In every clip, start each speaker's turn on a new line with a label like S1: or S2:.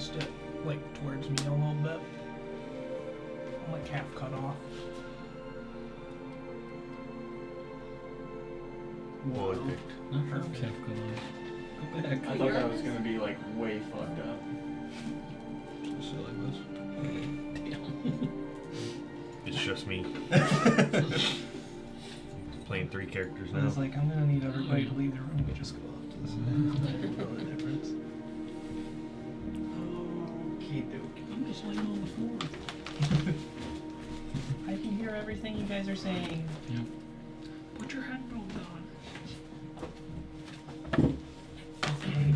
S1: step like towards me a little bit. I'm like half cut off.
S2: Well picked.
S3: Not perfect. Half cut off. Go back.
S4: I thought that was gonna be like way fucked up.
S3: Just like this.
S2: It's just me. Playing 3 characters
S1: I
S2: now.
S1: was like, I'm gonna need everybody to leave the room and just go off to the side. I don't know the difference.
S4: Okie dokie.
S3: I'm just laying on the floor.
S1: I can hear everything you guys are saying.
S3: Yep.
S1: Put your headphones on.
S4: Okay.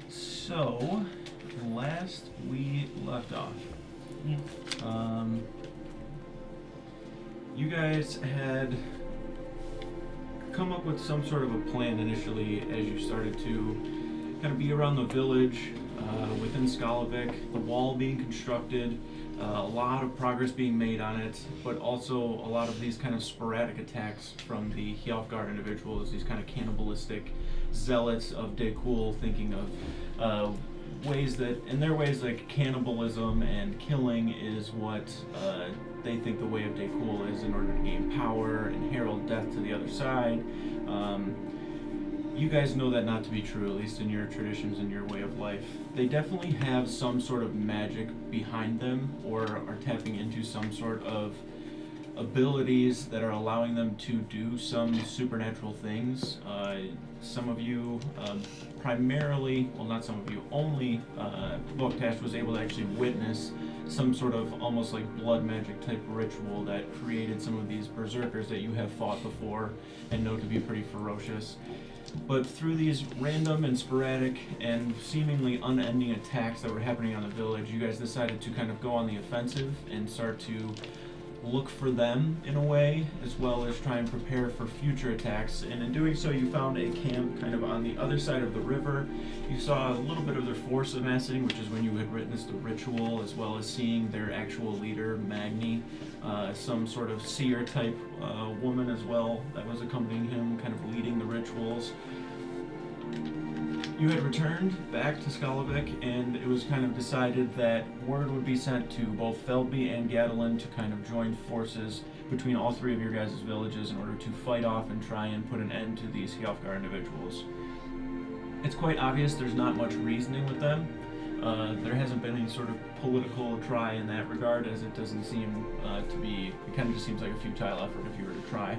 S4: So, last we left off, you guys had come up with some sort of a plan initially as you started to kind of be around the village, within Skalavik, the wall being constructed, a lot of progress being made on it, but also a lot of these kind of sporadic attacks from the Hjalfgar individuals, these kind of cannibalistic zealots of Dekul, thinking of ways that, in their ways, like cannibalism and killing is what they think the way of Dekul is in order to gain power and herald death to the other side. You guys know that not to be true, at least in your traditions and your way of life. They definitely have some sort of magic behind them, or are tapping into some sort of abilities that are allowing them to do some supernatural things. Some of you, primarily, well, not some of you, only Voktash was able to actually witness some sort of almost like blood magic type ritual that created some of these berserkers that you have fought before and know to be pretty ferocious. But through these random and sporadic and seemingly unending attacks that were happening on the village, you guys decided to kind of go on the offensive and start to look for them in a way, as well as try and prepare for future attacks. And in doing so, you found a camp kind of on the other side of the river. You saw a little bit of their force amassing, which is when you had witnessed the ritual, as well as seeing their actual leader, Magni, some sort of seer type woman as well that was accompanying him, kind of leading the rituals. You had returned back to Skalavik, and it was kind of decided that word would be sent to both Feldby and Gadolin to kind of join forces between all 3 of your guys' villages in order to fight off and try and put an end to these Hjalfgar individuals. It's quite obvious there's not much reasoning with them. There hasn't been any sort of political try in that regard, as it doesn't seem to be, it kind of just seems like a futile effort if you were to try.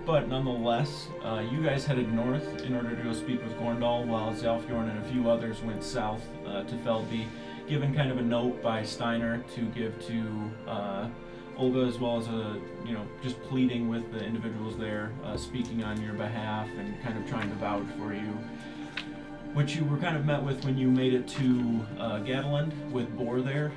S4: But nonetheless, you guys headed north in order to go speak with Gorndal, while Zalfjorn and a few others went south to Feldby, given kind of a note by Steiner to give to Olga, as well as just pleading with the individuals there, speaking on your behalf and kind of trying to vouch for you, which you were kind of met with when you made it to Gadolin with Bor there.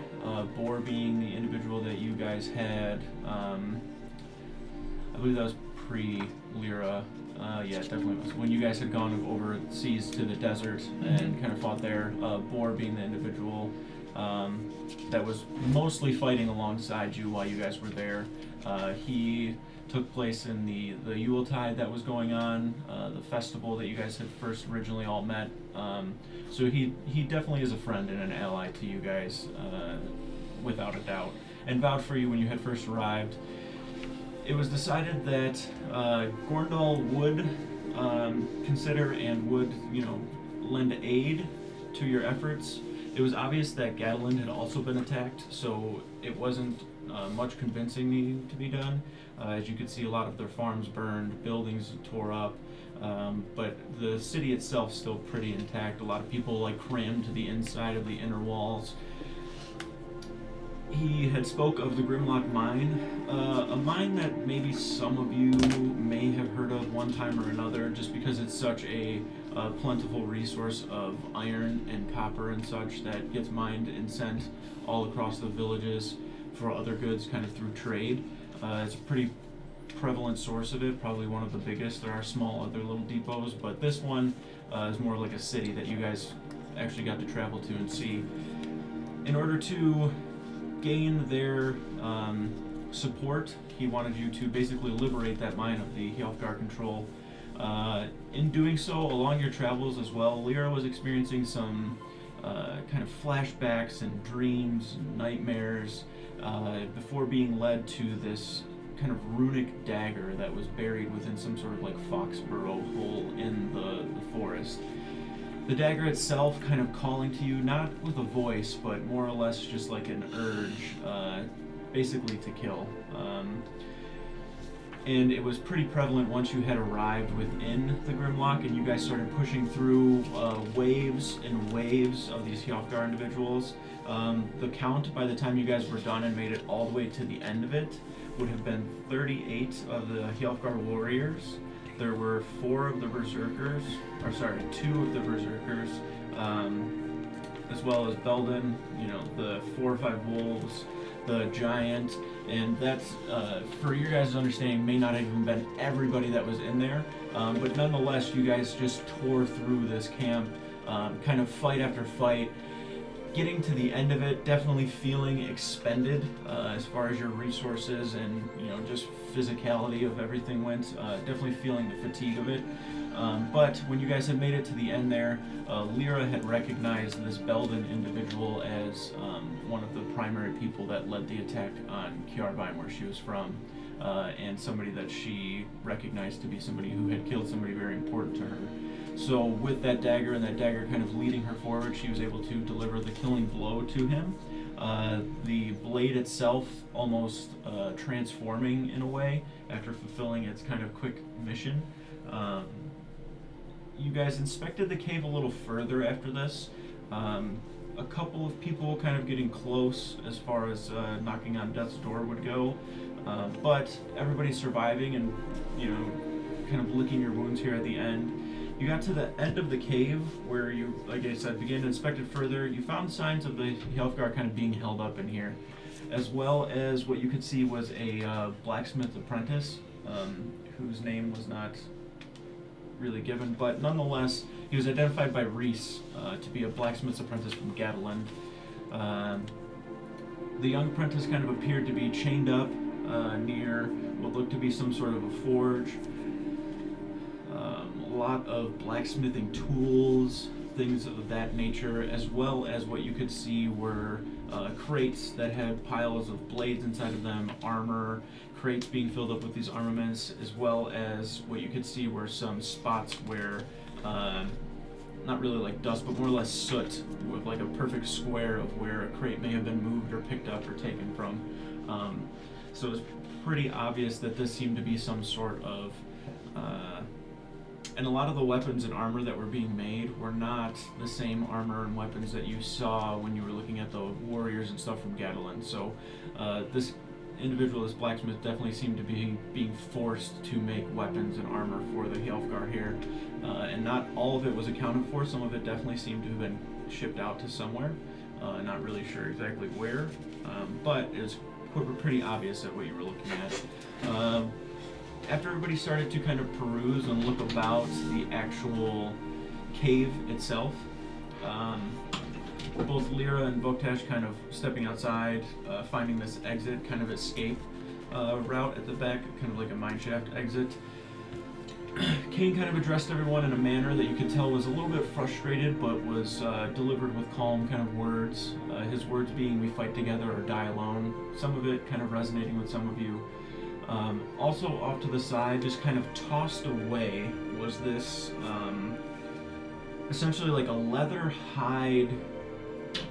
S4: Bor being the individual that you guys had, I believe that was pre-Lyra. Yeah, it definitely was. When you guys had gone overseas to the desert and kind of fought there, Bor being the individual that was mostly fighting alongside you while you guys were there. He took place in the Yuletide that was going on, the festival that you guys had first originally all met. So he definitely is a friend and an ally to you guys, without a doubt, and vowed for you when you had first arrived. It was decided that Gorndal would consider and would, lend aid to your efforts. It was obvious that Gadolin had also been attacked, so it wasn't much convincing needing to be done. As you could see, a lot of their farms burned, buildings tore up, but the city itself still pretty intact. A lot of people crammed to the inside of the inner walls. He had spoke of the Grimlock mine, a mine that maybe some of you may have heard of one time or another, just because it's such a plentiful resource of iron and copper and such that gets mined and sent all across the villages for other goods kind of through trade. It's a pretty prevalent source of it, probably one of the biggest. There are small other little depots, but this one is more like a city that you guys actually got to travel to and see. In order to gain their support, he wanted you to basically liberate that mine of the Hjalfgar control. In doing so, along your travels as well, Lyra was experiencing some kind of flashbacks and dreams and nightmares before being led to this kind of runic dagger that was buried within some sort of like foxburrow hole in the forest. The dagger itself kind of calling to you, not with a voice, but more or less just like an urge, basically to kill. And it was pretty prevalent once you had arrived within the Grimlock and you guys started pushing through waves and waves of these Hjalfgar individuals. The count by the time you guys were done and made it all the way to the end of it would have been 38 of the Hjalfgar warriors. There were 4 of the berserkers, 2 of the berserkers, as well as Belden, the 4 or 5 wolves, the giant, and that's, for your guys' understanding, may not have even been everybody that was in there, but nonetheless, you guys just tore through this camp, kind of fight after fight, getting to the end of it, definitely feeling expended as far as your resources and just physicality of everything went. Definitely feeling the fatigue of it. But when you guys had made it to the end there, Lyra had recognized this Belden individual as one of the primary people that led the attack on Kjarvine, where she was from, and somebody that she recognized to be somebody who had killed somebody very important to her. So with that dagger and that dagger kind of leading her forward, she was able to deliver the killing blow to him. The blade itself almost transforming in a way after fulfilling its kind of quick mission. You guys inspected the cave a little further after this. A couple of people kind of getting close as far as knocking on death's door would go. But everybody's surviving and, kind of licking your wounds here at the end. You got to the end of the cave where you, like I said, began to inspect it further. You found signs of the Hjalfgar kind of being held up in here, as well as what you could see was a blacksmith apprentice, whose name was not really given, but nonetheless, he was identified by Reese to be a blacksmith's apprentice from Gatland. The young apprentice kind of appeared to be chained up near what looked to be some sort of a forge. A lot of blacksmithing tools, things of that nature, as well as what you could see were crates that had piles of blades inside of them, armor, crates being filled up with these armaments, as well as what you could see were some spots where, not really like dust, but more or less soot, with like a perfect square of where a crate may have been moved or picked up or taken from. So it's pretty obvious that this seemed to be some sort of and a lot of the weapons and armor that were being made were not the same armor and weapons that you saw when you were looking at the warriors and stuff from Gatland. So this individual, this blacksmith, definitely seemed to be being forced to make weapons and armor for the Hjalfgar here. And not all of it was accounted for. Some of it definitely seemed to have been shipped out to somewhere. Not really sure exactly where, but it was pretty obvious at what you were looking at. After everybody started to kind of peruse and look about the actual cave itself, both Lyra and Voktash kind of stepping outside, finding this exit, kind of escape route at the back, kind of like a mineshaft exit. Kane kind of addressed everyone in a manner that you could tell was a little bit frustrated, but was delivered with calm kind of words. His words being, "We fight together or die alone." Some of it kind of resonating with some of you. Also off to the side, just kind of tossed away, was this essentially like a leather hide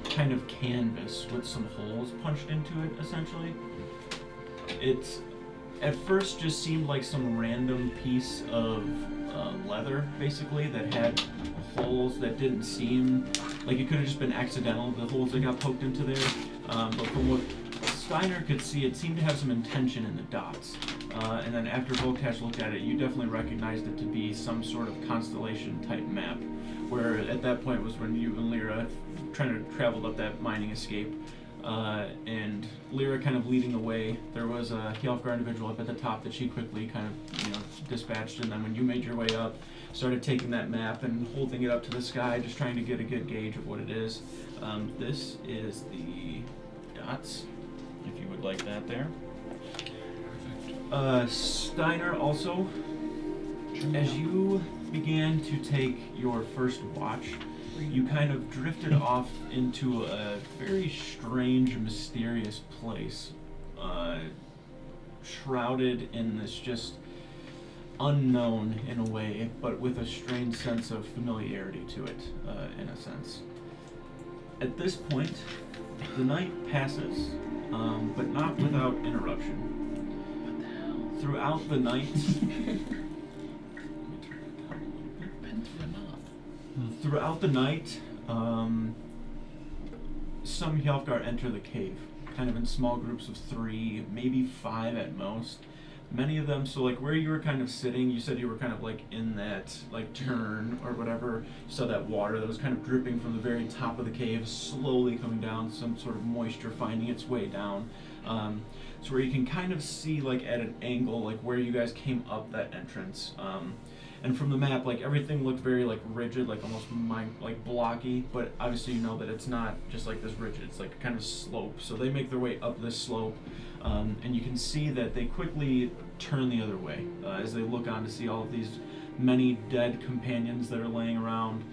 S4: kind of canvas with some holes punched into it, essentially. It at first just seemed like some random piece of leather, basically, that had holes that didn't seem like it could have just been accidental, the holes that got poked into there. But from what Steiner could see, it seemed to have some intention in the dots. And then after Voktash looked at it, you definitely recognized it to be some sort of constellation type map, where at that point was when you and Lyra trying to travel up that mining escape, and Lyra kind of leading the way. There was a Hjalfgar individual up at the top that she quickly kind of dispatched, and then when you made your way up, started taking that map and holding it up to the sky, just trying to get a good gauge of what it is. This is the dots, if you would like that there. Steiner also, as you began to take your first watch, you kind of drifted off into a very strange, mysterious place, shrouded in this just unknown in a way, but with a strange sense of familiarity to it, in a sense. At this point, the night passes, but not without interruption. Throughout the night, some Hjalkar enter the cave, kind of in small groups of 3, maybe 5 at most. Many of them, so like where you were kind of sitting, you said you were kind of like in that like turn or whatever, you saw that water that was kind of dripping from the very top of the cave, slowly coming down, some sort of moisture finding its way down. So where you can kind of see like at an angle, like where you guys came up that entrance. And from the map, like everything looked very like rigid, like almost like blocky, but obviously you know that it's not just like this rigid, it's like kind of slope. So they make their way up this slope, and you can see that they quickly turn the other way as they look on to see all of these many dead companions that are laying around.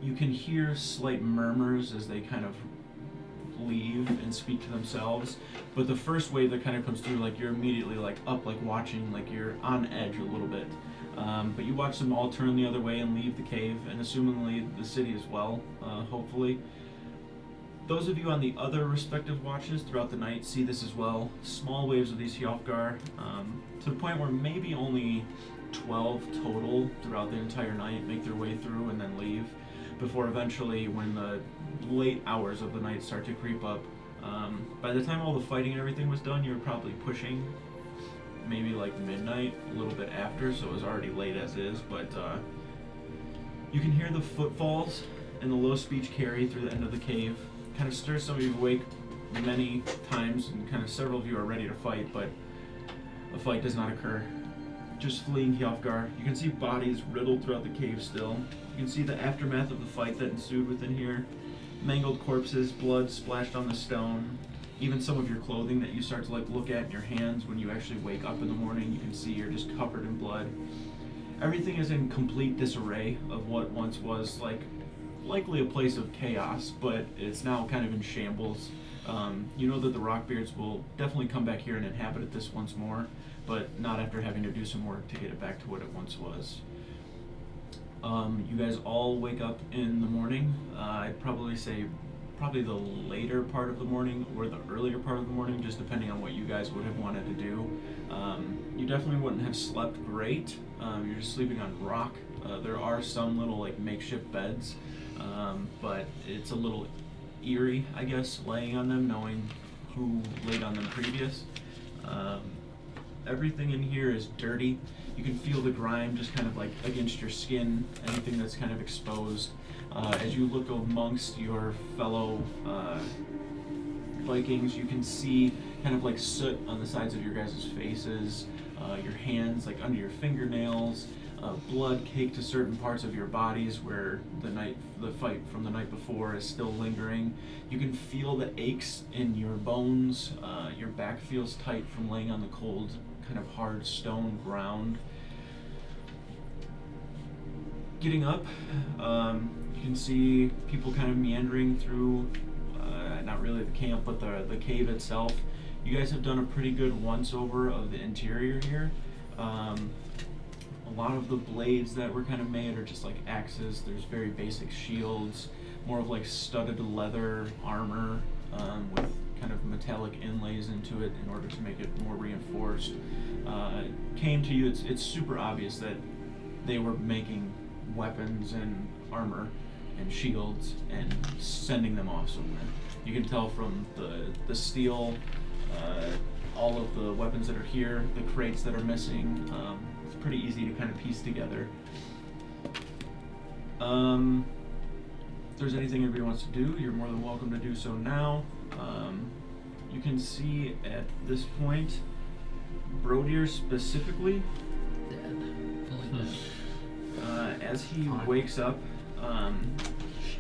S4: You can hear slight murmurs as they kind of leave and speak to themselves, but the first wave that kind of comes through, like you're immediately like up, like watching, like you're on edge a little bit, but you watch them all turn the other way and leave the cave, and assumingly the city as well, hopefully. Those of you on the other respective watches throughout the night see this as well. Small waves of these Hjalkar, to the point where maybe only 12 total throughout the entire night make their way through and then leave, before eventually, when the late hours of the night start to creep up, by the time all the fighting and everything was done, you were probably pushing maybe like midnight, a little bit after, so it was already late as is, but you can hear the footfalls and the low speech carry through the end of the cave. Kind of stirs some of you awake many times, and kind of several of you are ready to fight, but a fight does not occur. Just fleeing Hjalkar. You can see bodies riddled throughout the cave still. You can see the aftermath of the fight that ensued within here. Mangled corpses, blood splashed on the stone. Even some of your clothing that you start to like look at in your hands when you actually wake up in the morning, you can see you're just covered in blood. Everything is in complete disarray of what once was like likely a place of chaos, but it's now kind of in shambles. You know that the Rockbeards will definitely come back here and inhabit this once more, but not after having to do some work to get it back to what it once was. You guys all wake up in the morning. I'd probably say probably the later part of the morning or the earlier part of the morning, just depending on what you guys would have wanted to do. You definitely wouldn't have slept great. You're just sleeping on rock. There are some little like makeshift beds, but it's a little eerie, I guess, laying on them, knowing who laid on them previous. Everything in here is dirty. You can feel the grime just kind of like against your skin, anything that's kind of exposed. As you look amongst your fellow Vikings, you can see kind of like soot on the sides of your guys' faces, your hands like under your fingernails, blood caked to certain parts of your bodies where the fight from the night before is still lingering. You can feel the aches in your bones. Your back feels tight from laying on the cold, kind of hard stone ground. Getting up, you can see people kind of meandering through, not really the camp, but the cave itself. You guys have done a pretty good once-over of the interior here. A lot of the blades that were kind of made are just like axes. There's very basic shields, more of like studded leather armor with kind of metallic inlays into it in order to make it more reinforced. Came to you, it's super obvious that they were making weapons and armor and shields and sending them off somewhere. You can tell from the steel, all of the weapons that are here, the crates that are missing. It's pretty easy to kind of piece together. If there's anything anybody wants to do, you're more than welcome to do so now. You can see at this point, Brodier specifically,
S3: Dead. Fully dead.
S4: as he wakes up,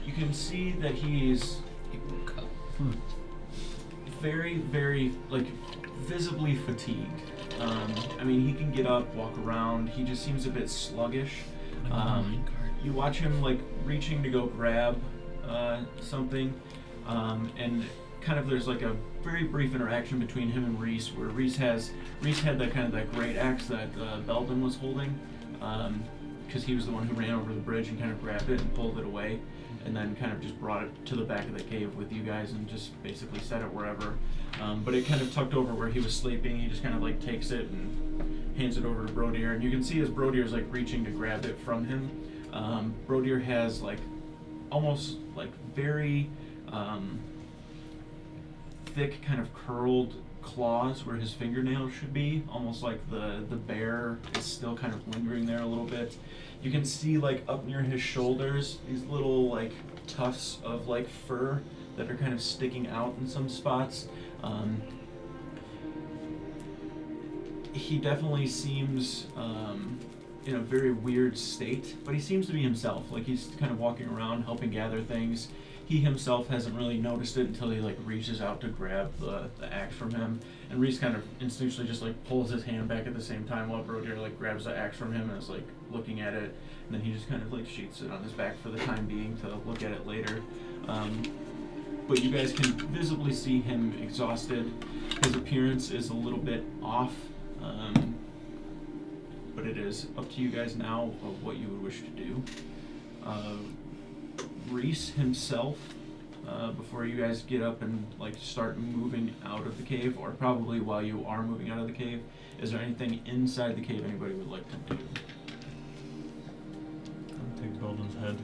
S4: you can see that he's
S3: He woke up.
S4: very, very, like, visibly fatigued. I mean, he can get up, walk around. He just seems a bit sluggish.
S3: Put him on the minecart.
S4: you watch him like reaching to go grab something, and kind of there's like a very brief interaction between him and Reese, where Reese had that kind of that great axe that Belden was holding, because he was the one who ran over the bridge and kind of grabbed it and pulled it away, and then kind of just brought it to the back of the cave with you guys and just basically set it wherever. But it kind of tucked over where he was sleeping. He just kind of like takes it and hands it over to Brodier, and you can see as Brodier's like reaching to grab it from him, Brodier has like almost like very thick kind of curled claws where his fingernails should be, almost like the bear is still kind of lingering there a little bit. You can see like up near his shoulders these little like tufts of like fur that are kind of sticking out in some spots. He definitely seems in a very weird state, but he seems to be himself. Like he's kind of walking around helping gather things. He himself hasn't really noticed it until he like reaches out to grab the axe from him, and Reese kind of instinctually just like pulls his hand back at the same time while Brodier like grabs the axe from him and is like looking at it, and then he just kind of like sheets it on his back for the time being to look at it later. But you guys can visibly see him exhausted. His appearance is a little bit off, but it is up to you guys now of what you would wish to do. Reese himself, before you guys get up and like start moving out of the cave, or probably while you are moving out of the cave, is there anything inside the cave anybody would like to do?
S2: I'll take Belden's head.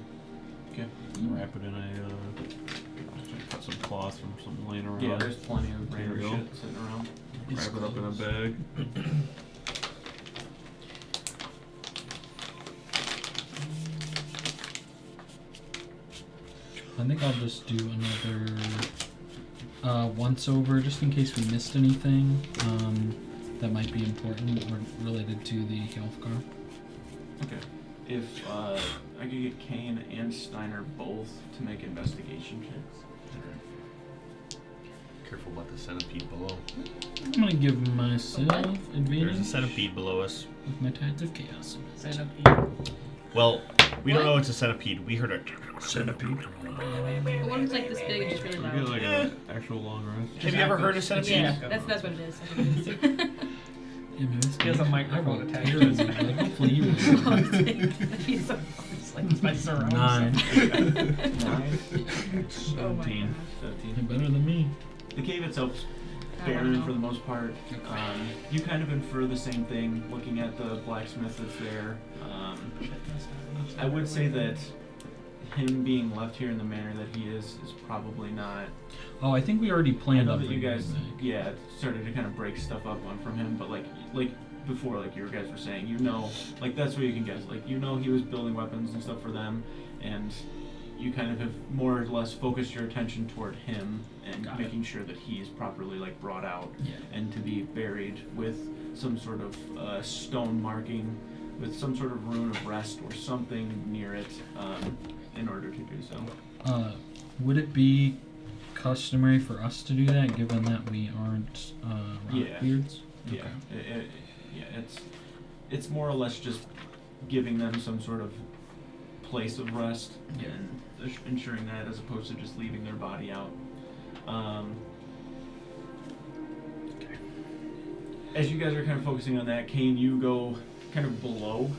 S4: Okay.
S2: Wrap it in cut some cloth from something laying around.
S4: Yeah, there's plenty of
S2: There
S4: random
S2: you go.
S4: shit sitting around.
S2: Wrap it up in a bag.
S3: I think I'll just do another once over just in case we missed anything that might be important or related to the Healthgar.
S4: Okay. If I could get Kane and Steiner both to make investigation checks.
S2: Careful about the centipede below.
S3: I'm gonna give myself
S2: There's a
S3: advantage
S2: centipede below us.
S3: with my Tides of Chaos.
S2: Well, we don't know it's a centipede. We heard a centipede.
S5: The one who's like this big and just really
S2: Maybe
S5: loud.
S2: like an actual long rest.
S1: Just
S2: Have you ever heard a
S1: echoes.
S2: centipede?
S5: Yeah,
S1: Echo.
S5: that's what it is. That's what it is.
S3: Yeah, maybe it's
S1: He has a
S3: good.
S1: microphone
S3: I rolled
S1: attached to
S3: terrible,
S1: his
S3: but hopefully you will.
S5: He's so
S1: It's like my surround
S3: 9.
S1: sound.
S4: 9,
S5: Oh my
S2: 17.
S4: 17.
S3: You're better than me.
S4: The cave itself's
S5: I
S4: barren
S5: don't
S4: for the
S5: know.
S4: most part. You kind of infer the same thing looking at the blacksmith that's there. I would say that him being left here in the manner that he is probably not.
S3: Oh, I think we already
S4: I
S3: planned
S4: know
S3: on
S4: that you
S3: bringing
S4: guys,
S3: it back.
S4: yeah, started to kind of break stuff up from him, but like before, like you guys were saying, you know, like that's what you can guess. Like you know, he was building weapons and stuff for them, and you kind of have more or less focused your attention toward him and
S3: Got it.
S4: making sure that he's properly like brought out
S3: Yeah.
S4: and to be buried with some sort of stone marking, with some sort of rune of rest or something near it, in order to do so.
S3: Would it be customary for us to do that, given that we aren't
S4: Yeah.
S3: Rockbeards?
S4: Yeah,
S3: Okay.
S4: yeah, it's more or less just giving them some sort of place of rest
S3: Yeah.
S4: and ensuring that, as opposed to just leaving their body out. As you guys are kind of focusing on that, Kane, you go kind of below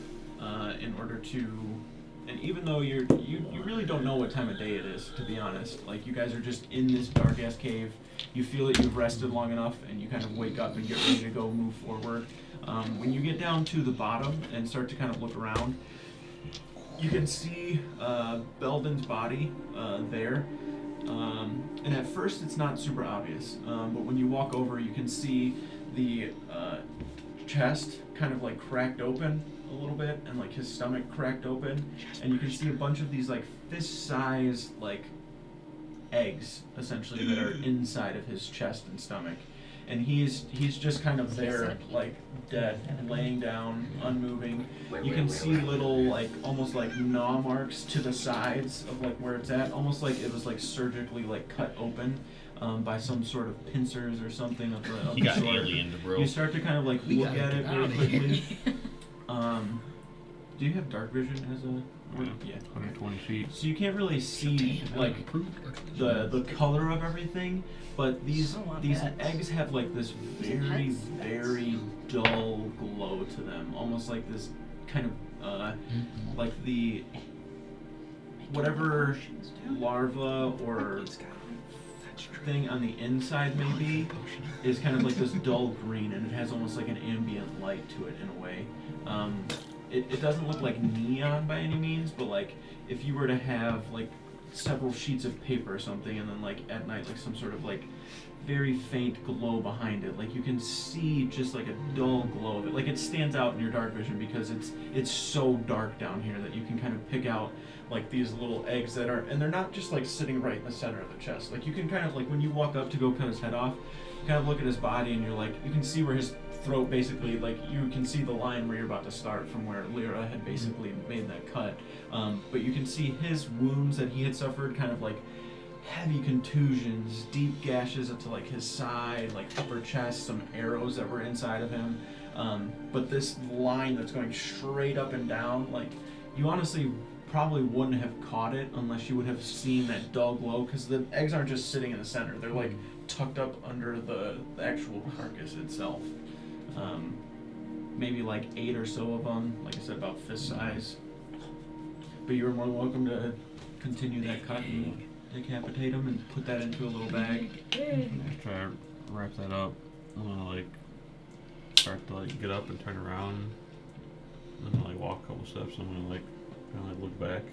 S4: in order to, and even though you really don't know what time of day it is, to be honest. Like you guys are just in this dark ass cave. You feel that you've rested long enough, and you kind of wake up and get ready to go move forward. When you get down to the bottom and start to kind of look around, you can see Belden's body there. And at first it's not super obvious, but when you walk over, you can see the chest kind of like cracked open a little bit, and like his stomach cracked open, and you can see a bunch of these like fist-sized like eggs essentially that are inside of his chest and stomach, and he's just kind of there like dead, laying down, unmoving. You can see little like almost like gnaw marks to the sides of like where it's at, almost like it was like surgically like cut open by some sort of pincers or something of the
S2: He got
S4: sort.
S2: aliened, bro.
S4: You start to kind of like
S3: We
S4: look
S3: gotta
S4: at
S3: get
S4: it
S3: out
S4: very
S3: of here.
S4: quickly. Do you have dark vision as a Yeah.
S2: 120 feet.
S4: So you can't really see like the color of everything, but these eggs have like this very very dull glow to them, almost like this kind of like the whatever larva or thing on the inside maybe is kind of like this dull green, and it has almost like an ambient light to it in a way. It doesn't look like neon by any means, but like if you were to have like several sheets of paper or something, and then like at night like some sort of like very faint glow behind it, like you can see just like a dull glow of it. Like it stands out in your dark vision because it's so dark down here that you can kind of pick out like these little eggs that are, and they're not just like sitting right in the center of the chest. Like you can kind of like when you walk up to go cut his head off, you kind of look at his body and you're like, you can see where his throat basically, like you can see the line where you're about to start from where Lyra had basically made that cut. But you can see his wounds that he had suffered, kind of like heavy contusions, deep gashes up to like his side, like upper chest, some arrows that were inside of him. But this line that's going straight up and down, like you honestly probably wouldn't have caught it unless you would have seen that dull glow, because the eggs aren't just sitting in the center, they're like tucked up under the actual carcass itself. Maybe like 8 or so of them, like I said, about fist size. But you are more than welcome to continue that cut and decapitate them and put that into a little bag.
S2: After I wrap that up, I'm gonna like start to like get up and turn around. I'm gonna like walk a couple steps. I'm gonna like kind of like look back.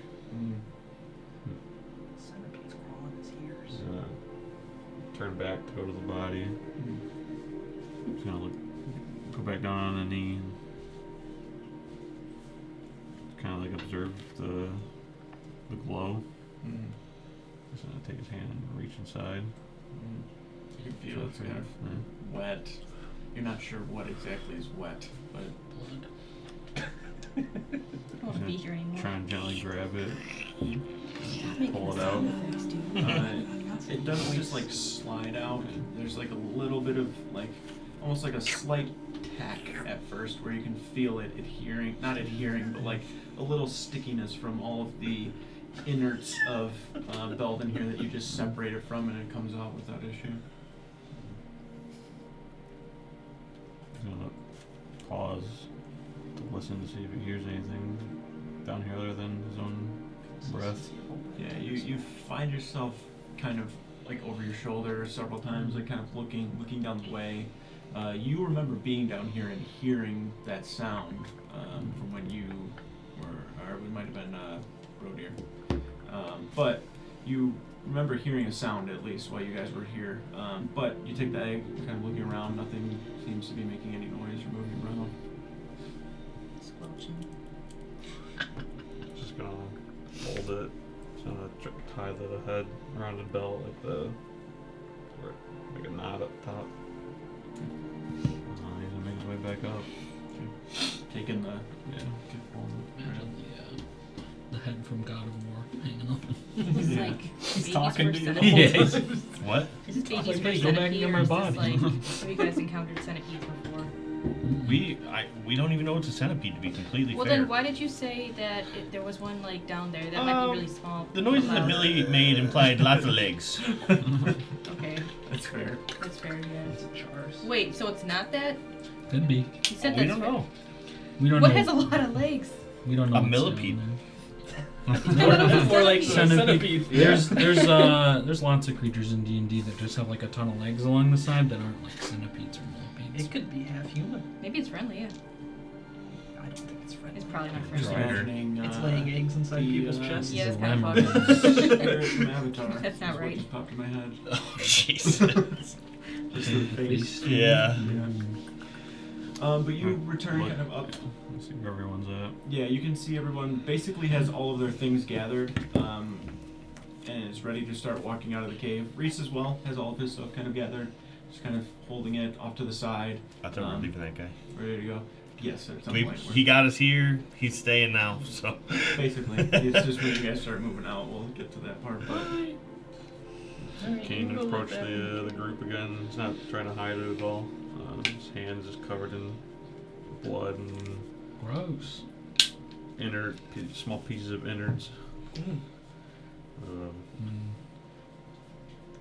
S1: Centipedes crawling his ears.
S2: Turn back to go to the body. Just gonna go back down on a knee and kind of like observe the glow. Just gonna take his hand and reach inside.
S4: You can feel it's kind of wet. You're not sure what exactly is wet, but
S5: I don't want to be here anymore.
S2: Try and gently grab it,
S5: Stop making
S2: pull
S5: the
S2: it out.
S5: sound effects, dude.
S4: it doesn't just like slide out. There's like a little bit of like almost like a slight tack at first where you can feel it adhering, not adhering, but like a little stickiness from all of the innards of Belden here that you just separated from, and it comes out without issue.
S2: He's gonna pause to listen to see if he hears anything down here other than his own breath.
S4: Yeah, you find yourself kind of like over your shoulder several times, like kind of looking down the way. You remember being down here and hearing that sound from when you were, or it might have been Rodir. But you remember hearing a sound at least while you guys were here. But you take the egg, kind of looking around, nothing seems to be making any noise or moving around.
S5: Squelching.
S2: Just gonna hold it. Just gonna tie the head around a belt like a knot up top. He's gonna make his way back up.
S4: Taking the
S3: Imagine the head from God of War hanging on.
S5: Is this
S4: Yeah.
S5: like
S1: He's
S5: baby's
S1: talking
S5: first
S1: to you the
S5: centipede?
S1: whole time.
S2: What?
S5: Is this baby's
S3: Like,
S5: first
S3: hey, go back and
S5: centipede,
S3: get
S5: or
S3: my
S5: is
S3: body.
S5: this like, have you guys encountered centipedes before?
S2: We don't even know it's a centipede, to be completely
S5: Well
S2: fair.
S5: then why did you say that there was one like down there that might be really small?
S2: The noises that Billy made implied lots of legs.
S5: Okay,
S4: That's fair.
S5: that's fair, yeah.
S1: It's jars.
S5: Wait, so it's not that?
S3: Could be.
S5: You said
S2: We
S5: that's
S2: don't know.
S3: We don't
S5: What
S3: know.
S5: has a lot of legs?
S3: We don't know.
S2: A
S3: what's
S2: millipede.
S3: down
S1: More like
S5: Centipede.
S1: centipede.
S3: there. There's lots of creatures in D&D that just have like a ton of legs along the side that aren't like centipedes or millipedes.
S1: It could be half human.
S5: Maybe it's friendly, yeah.
S1: I don't think it's friendly.
S5: It's probably not
S4: Just
S5: friendly.
S4: imagining
S1: It's laying eggs inside
S4: the,
S1: people's chests.
S5: Yeah, that's
S3: The
S5: kind of
S3: lemur
S5: fucked.
S3: is-
S4: Spirit from Avatar.
S5: That's not
S4: is what
S5: right.
S4: just popped in my head.
S2: Oh, Jesus.
S4: Just the face.
S2: Yeah.
S4: But you return
S2: Look.
S4: kind of up.
S2: Let's see where everyone's at.
S4: Yeah, you can see everyone basically has all of their things gathered, and is ready to start walking out of the cave. Reese as well has all of his stuff kind of gathered, just kind of holding it off to the side,
S2: I thought we were leaving that guy.
S4: ready to go. Yes, at some point.
S2: He got us here. He's staying now. So
S4: Basically, it's just when you guys start moving out, we'll get to that part. But
S2: Kane approached the group again. He's not trying to hide it at all. His hand is just covered in blood and
S3: Gross.
S2: small pieces of innards.
S3: And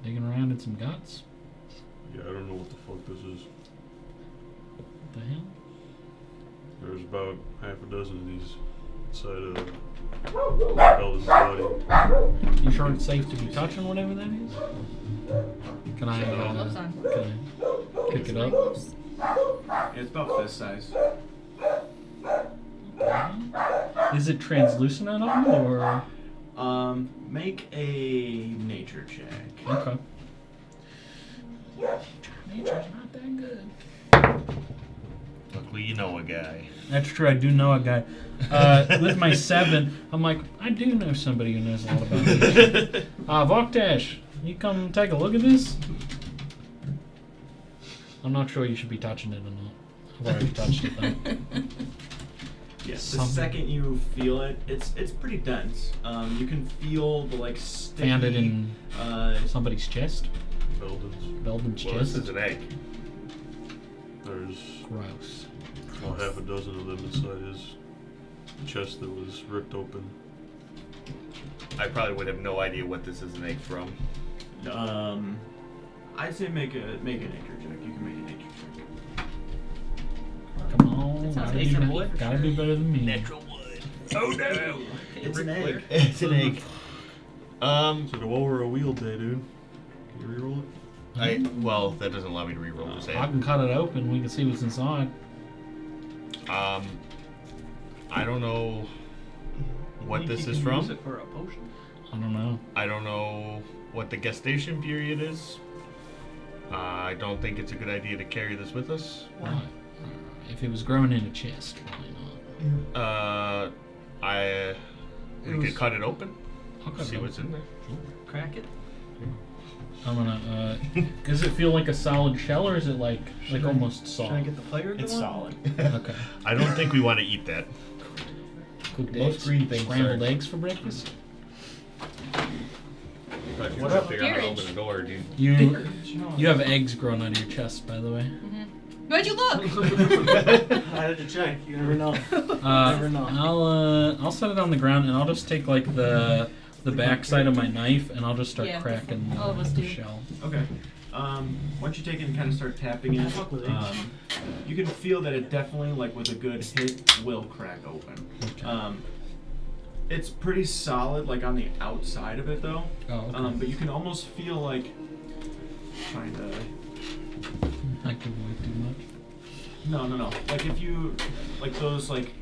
S3: digging around in some guts.
S2: Yeah, I don't know what the fuck this is.
S3: What the hell?
S2: There's about half a dozen of these inside of Belden's body.
S3: You sure it's safe to be touching whatever that is? Can I,
S5: Gloves on.
S3: can I pick it up?
S5: Gloves.
S4: It's about fist size.
S3: Is it translucent at all, or?
S4: Make a nature check.
S3: Okay. Nature's not that good.
S6: Luckily, you know a guy.
S3: That's true, I do know a guy. With my 7, I'm like, I do know somebody who knows a lot about this. Voktash, you come take a look at this? I'm not sure you should be touching it or not. I've already touched it though.
S4: Yes. The second you feel it, it's pretty dense. You can feel the like sticky.
S3: Found it in somebody's chest?
S2: Belden's.
S3: Belden's
S6: Well, this
S3: chest?
S6: is an egg.
S2: There's
S3: Gross.
S2: about half a dozen of them inside his chest that was ripped open.
S6: I probably would have no idea what this is an egg from.
S4: I'd say make a nature check. You can make a nature check.
S3: Come on,
S5: That sounds
S3: gotta,
S5: like
S3: do,
S5: some wood for
S3: gotta
S5: sure.
S3: do better than me.
S6: Natural wood. Oh no!
S4: It's an egg.
S6: It's an egg.
S2: It's like a over a wheel day, dude. Can you reroll it?
S6: Well, that doesn't allow me to reroll this
S3: I
S6: egg.
S3: can cut it open, we can see what's inside.
S6: I don't know what this is from.
S1: Use it for a potion.
S3: I don't know.
S6: I don't know what the gestation period is. I don't think it's a good idea to carry this with us.
S3: Why? If it was growing in a chest, why not?
S6: We could cut it open.
S3: I'll cut
S6: See
S3: it
S6: what's
S3: open.
S6: in there.
S1: Crack it.
S3: I'm gonna. Does it feel like a solid shell, or is it like almost
S1: Should I
S3: soft?
S1: get the player?
S4: It's
S1: going?
S4: solid.
S3: Okay.
S6: I don't think we want to eat that.
S3: Cooked
S6: Most
S3: eggs,
S6: green things
S3: scrambled
S6: are-
S3: eggs for breakfast.
S6: But
S4: What up,
S6: figure out how to
S5: Garage?
S6: open a door, dude.
S3: You have eggs growing out of your chest, by the way.
S5: Where'd you look?
S1: I had to check. You never know.
S3: Never
S1: know.
S3: I'll set it on the ground and I'll just take like the back side of my knife and I'll just start
S5: Yeah,
S3: cracking
S5: all of us
S3: the
S5: do.
S3: shell.
S4: Okay. Once you take it and kind of start tapping it,
S1: fuck with eggs.
S4: you can feel that it definitely, like with a good hit, will crack open.
S3: Okay.
S4: It's pretty solid, like on the outside of it though.
S3: Oh, okay.
S4: But you can almost feel like trying to.
S3: Not give away too much.
S4: No. Like if you, like those like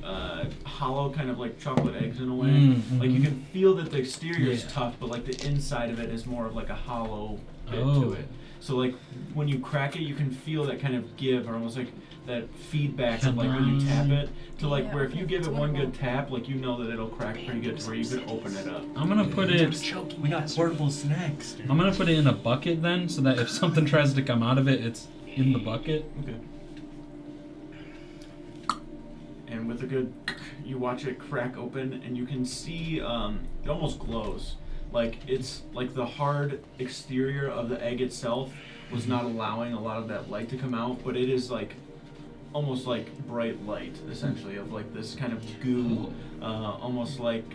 S4: hollow kind of like chocolate eggs in a way. Like you can feel that the exterior is
S3: Yeah.
S4: tough, but like the inside of it is more of like a hollow bit
S3: Oh.
S4: to it. So like when you crack it, you can feel that kind of give, or almost like that feedback of like when you tap it, to like
S5: Yeah,
S4: where if you give
S5: it's
S4: it one
S5: wonderful.
S4: good tap, like you know that it'll crack pretty good to where you can open it up.
S3: I'm gonna put it.
S1: Choking.
S7: We got portable snacks, dude.
S3: I'm gonna put it in a bucket then, so that if something tries to come out of it, it's in the bucket.
S4: Okay. And with a good, you watch it crack open, and you can see it almost glows. Like it's like the hard exterior of the egg itself was not allowing a lot of that light to come out, but it is like almost like bright light, essentially, of like this kind of goo, almost like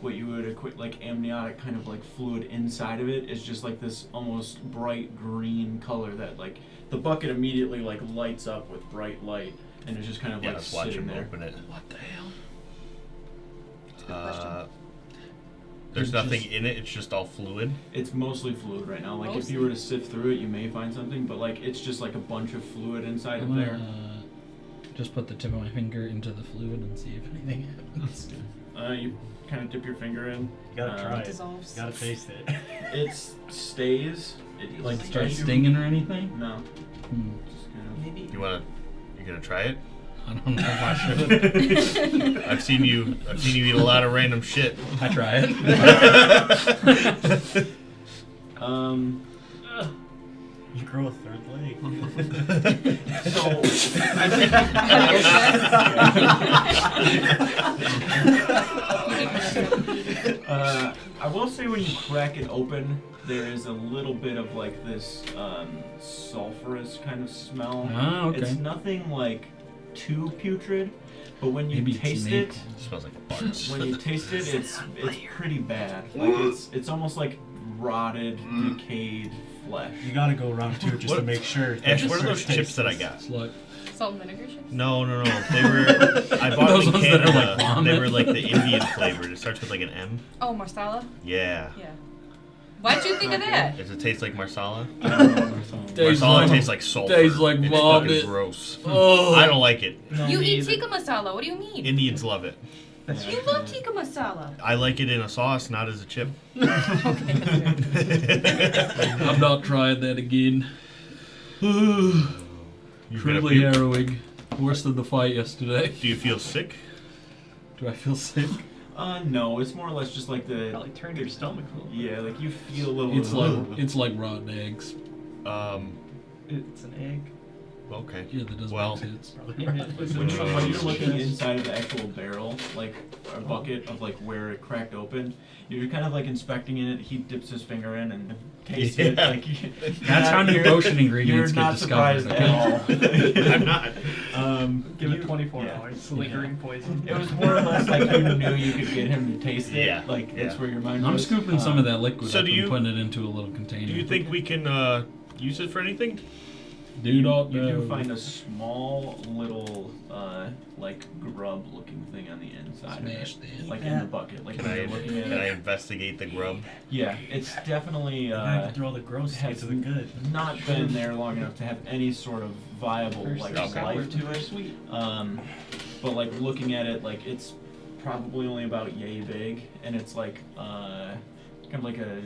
S4: what you would equate like amniotic kind of like fluid inside of it is just like this almost bright green color that like the bucket immediately like lights up with bright light, and it's just kind of
S6: Yeah,
S4: like
S6: let's watch
S4: sitting
S6: him
S4: there.
S6: open it.
S3: What the hell?
S6: There's
S3: It's
S6: nothing
S3: just-
S6: in it. It's just all fluid.
S4: It's mostly fluid right now. Like if you were to sift through it, you may find something, but like it's just like a bunch of fluid inside
S3: I'm
S4: of there.
S3: gonna just put the tip of my finger into the fluid and see if anything happens.
S4: You kind of dip your finger in.
S7: You gotta try
S5: It
S7: it.
S5: dissolves.
S7: You gotta taste it.
S4: It stays. It
S3: Like
S4: just-
S3: start
S4: you-
S3: stinging or anything?
S4: No.
S3: Hmm.
S4: Just kind of.
S1: Maybe.
S6: You gonna try it?
S3: I don't know if I should.
S6: I've seen you eat a lot of random shit.
S3: I try it.
S7: You grow a third leg.
S4: So I will say when you crack it open, there is a little bit of like this sulfurous kind of smell.
S3: Ah, okay.
S4: It's nothing like too putrid, but when you
S3: Maybe it's
S4: taste
S3: Nick.
S4: it,
S6: It smells like a farts.
S4: when you taste it, it's pretty bad. Like it's almost like rotted, decayed flesh.
S7: You gotta go around 2 just
S6: What-
S7: to make sure.
S6: Ash,
S7: that
S6: what are
S7: the
S6: those
S7: search
S6: chips that I
S7: tastes-
S6: got?
S3: It's like
S5: Salt and vinegar chips?
S6: No. They were. I bought
S3: Those
S6: them in
S3: ones that are
S6: Canada.
S3: like vomit.
S6: They were like the Indian flavored. It starts with like an M.
S5: Oh, marsala?
S6: Yeah.
S5: Yeah. Why'd you think of that?
S6: Does it taste like marsala?
S3: Tastes
S6: Marsala
S3: like-
S6: tastes like sulfur.
S3: tastes like
S6: It's
S3: vomit.
S6: fucking gross.
S3: oh,
S6: I don't like it.
S1: No,
S5: You
S1: me
S5: eat
S1: either.
S5: tikka masala. What do you mean?
S6: Indians love it.
S5: You love tikka masala.
S6: I like it in a sauce, not as a chip.
S3: I'm not trying that again.
S6: You
S3: Truly
S6: gotta puke.
S3: harrowing. Worse than the fight yesterday.
S6: Do you feel sick?
S3: Do I feel sick?
S4: No, it's more or less just like the
S7: Probably turned your stomach a little bit.
S4: yeah, like you feel a little.
S3: It's like rotten eggs.
S7: It's an egg.
S6: Okay.
S3: Yeah, that does
S6: Well,
S3: make sense.
S7: Probably
S4: When you're looking
S7: in.
S4: inside of the actual barrel, like a bucket of like where it cracked open, you're kind of like inspecting it. He dips his finger in and tastes it.
S6: Yeah.
S4: Like
S3: That's how new
S4: you're-
S3: potion ingredients
S4: You're
S3: get
S4: not
S3: discovered.
S4: surprised at all.
S6: I'm not.
S7: Give it
S4: You-
S7: 24
S4: yeah.
S7: hours. Lingering poison.
S4: It was more or less like you knew you could get him to taste it.
S6: Yeah,
S4: Like that's
S6: yeah.
S4: where your mind
S3: I'm
S4: was.
S3: scooping some of that liquid
S6: So
S3: up
S6: do
S3: and
S6: you-
S3: putting it into a little container.
S6: Do you think we can use it for anything?
S3: Do not
S4: You
S3: know.
S4: do find a small little like grub-looking thing on the inside.
S3: Smash
S4: of
S3: that.
S4: it, like in the bucket. Like
S6: Can
S4: when
S6: I,
S4: you're looking at
S6: can I
S4: it.
S6: investigate the grub?
S4: Yeah, it's definitely
S7: You have to throw the gross to get
S4: has
S7: to the good.
S4: not been there long enough to have any sort of viable like
S6: Okay.
S4: life to it. But like looking at it, like it's probably only about yay big, and it's like kind of like a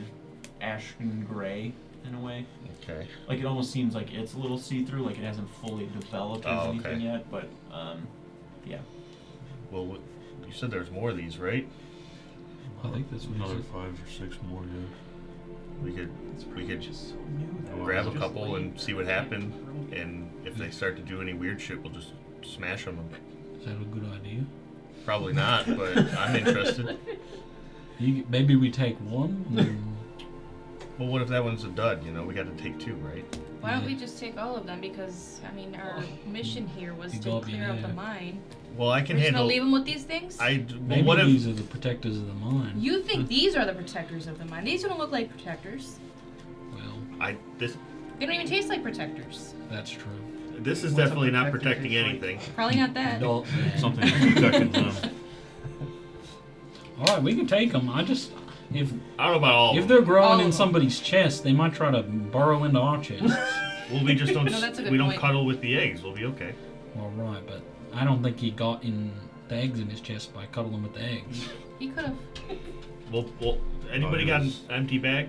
S4: ashen gray in a way.
S6: Okay.
S4: Like it almost seems like it's a little see-through, like it hasn't fully developed as
S6: Oh,
S4: anything
S6: okay.
S4: yet. But yeah.
S6: Well, you said there's more of these, right?
S3: I think this was
S2: Another
S3: it.
S2: 5 or 6 more, yeah.
S6: We could
S7: Just so new. though.
S6: grab a
S7: Just
S6: couple
S7: like-
S6: and see what happened, and if they start to do any weird shit, we'll just smash them.
S3: Is that a good idea?
S6: Probably not, but I'm interested.
S3: Maybe we take one. and-
S6: Well, what if that one's a dud? You know, we got to take 2, right?
S5: Why don't we just take all of them? Because, I mean, our mission here was
S3: You
S5: to
S3: got me
S5: clear out the
S3: there.
S5: mine.
S6: Well, I
S5: We're
S6: can
S5: just gonna
S6: handle.
S5: leave them with these things?
S6: Well,
S3: Maybe
S6: what if?
S3: these are the protectors of the mine.
S5: You think these are the protectors of the mine. These don't look like protectors.
S3: Well,
S6: This
S5: They don't even taste like protectors.
S3: that's true.
S6: this is
S7: What's a
S6: definitely not
S7: protector
S6: protecting
S7: taste like?
S6: anything.
S5: Probably not that.
S3: Not bad.
S2: Something that's protecting them.
S3: All right, we can take them. If
S6: I don't know about all.
S3: if
S6: of
S3: they're
S6: them.
S3: growing
S5: All
S3: in
S5: of them.
S3: somebody's chest, they might try to burrow into our chests.
S6: Well, we just don't.
S5: No, that's a good
S6: we don't
S5: point.
S6: cuddle with the eggs. We'll be okay.
S3: Well, right, but I don't think he got in the eggs in his chest by cuddling with the eggs.
S5: He could have.
S6: Well, anybody got an
S2: yes.
S6: empty bag?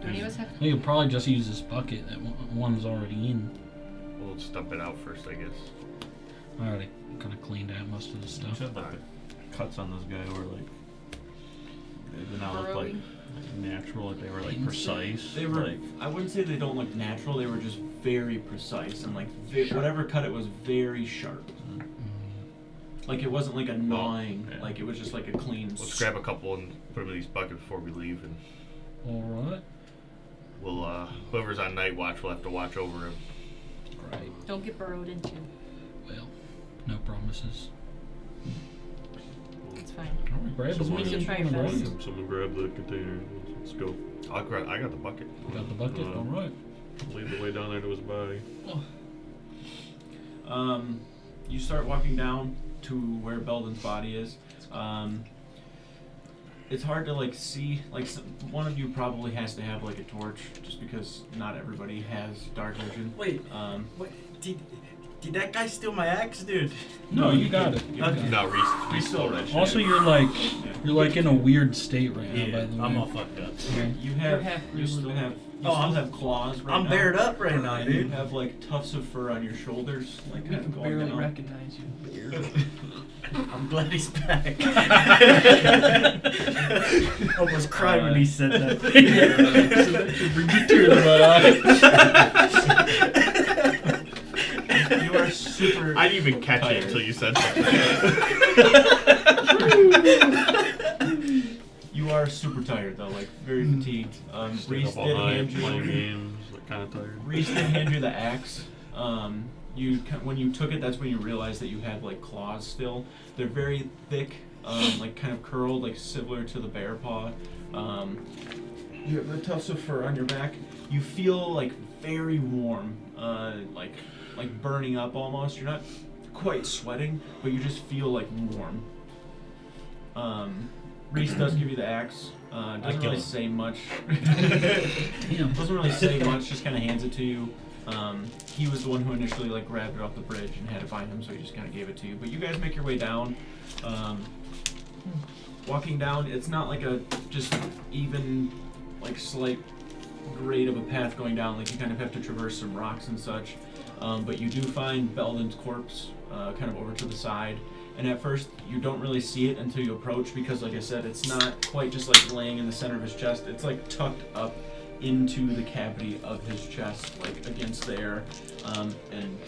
S5: Do any of us have?
S3: He could probably just use this bucket that one's already in.
S6: We'll dump it out first, I guess.
S3: I already kind of cleaned out most of the
S2: You
S3: stuff.
S2: said like the cuts on this guy were like they did not look like natural, like they were like precise.
S4: They were.
S2: like
S4: I wouldn't say they don't look natural. They were just very precise and like whatever cut it was very sharp. Like it wasn't like a gnawing.
S6: yeah.
S4: Like it was just like a clean.
S6: Let's grab a couple and put them in these buckets before we leave, and
S3: All right.
S6: we'll whoever's on night watch will have to watch over him.
S3: Great.
S5: Don't get burrowed into.
S3: Well, no promises.
S5: It's fine.
S3: All right, grab as
S2: Someone-
S3: many as you
S5: Try
S3: want to
S5: your best.
S3: grab.
S2: someone grab the container. Let's go.
S6: I got the bucket.
S3: Got the bucket. All right.
S2: Lead the way down there to his body.
S4: You start walking down to where Belden's body is. It's hard to like see. Like one of you probably has to have like a torch, just because not everybody has dark vision.
S8: Wait, what? Did that guy steal my axe, dude?
S3: No, you got it.
S8: Okay.
S6: No, Reese stole that shit.
S3: Also, you're like in a weird state right now. By the way.
S8: I'm all fucked up.
S4: You still have claws right now.
S8: I'm bared up right now,
S4: And you
S8: dude.
S4: have like tufts of fur on your shoulders, like
S7: We
S4: kind
S7: can
S4: of going
S7: barely
S4: down.
S7: recognize you.
S8: I'm glad he's back. Almost cried when he said that.
S3: Bring the tear to my eye.
S4: You are super.
S6: I didn't even catch
S4: tired.
S6: it until you said something.
S4: You are super tired though, like very fatigued.
S2: Stayed
S4: Reese
S2: up all
S4: did
S2: night
S4: hand
S2: playing
S4: you.
S2: games, like kind of tired.
S4: Reese did hand you the axe. when you took it, that's when you realized that you had like claws still. They're very thick, like kind of curled, like similar to the bear paw. You have the tufts of fur on your back. You feel like very warm, like burning up almost. You're not quite sweating, but you just feel like warm. Reese does give you the axe. Doesn't really say much. Doesn't really say much. Just kind of hands it to you. He was the one who initially like grabbed it off the bridge and had it by him, so he just kind of gave it to you. But you guys make your way down. Walking down, it's not like a just even, like slight grade of a path going down. Like you kind of have to traverse some rocks and such. But you do find Belden's corpse kind of over to the side. And at first, you don't really see it until you approach because, like I said, it's not quite just like laying in the center of his chest. It's like tucked up into the cavity of his chest, like against there, and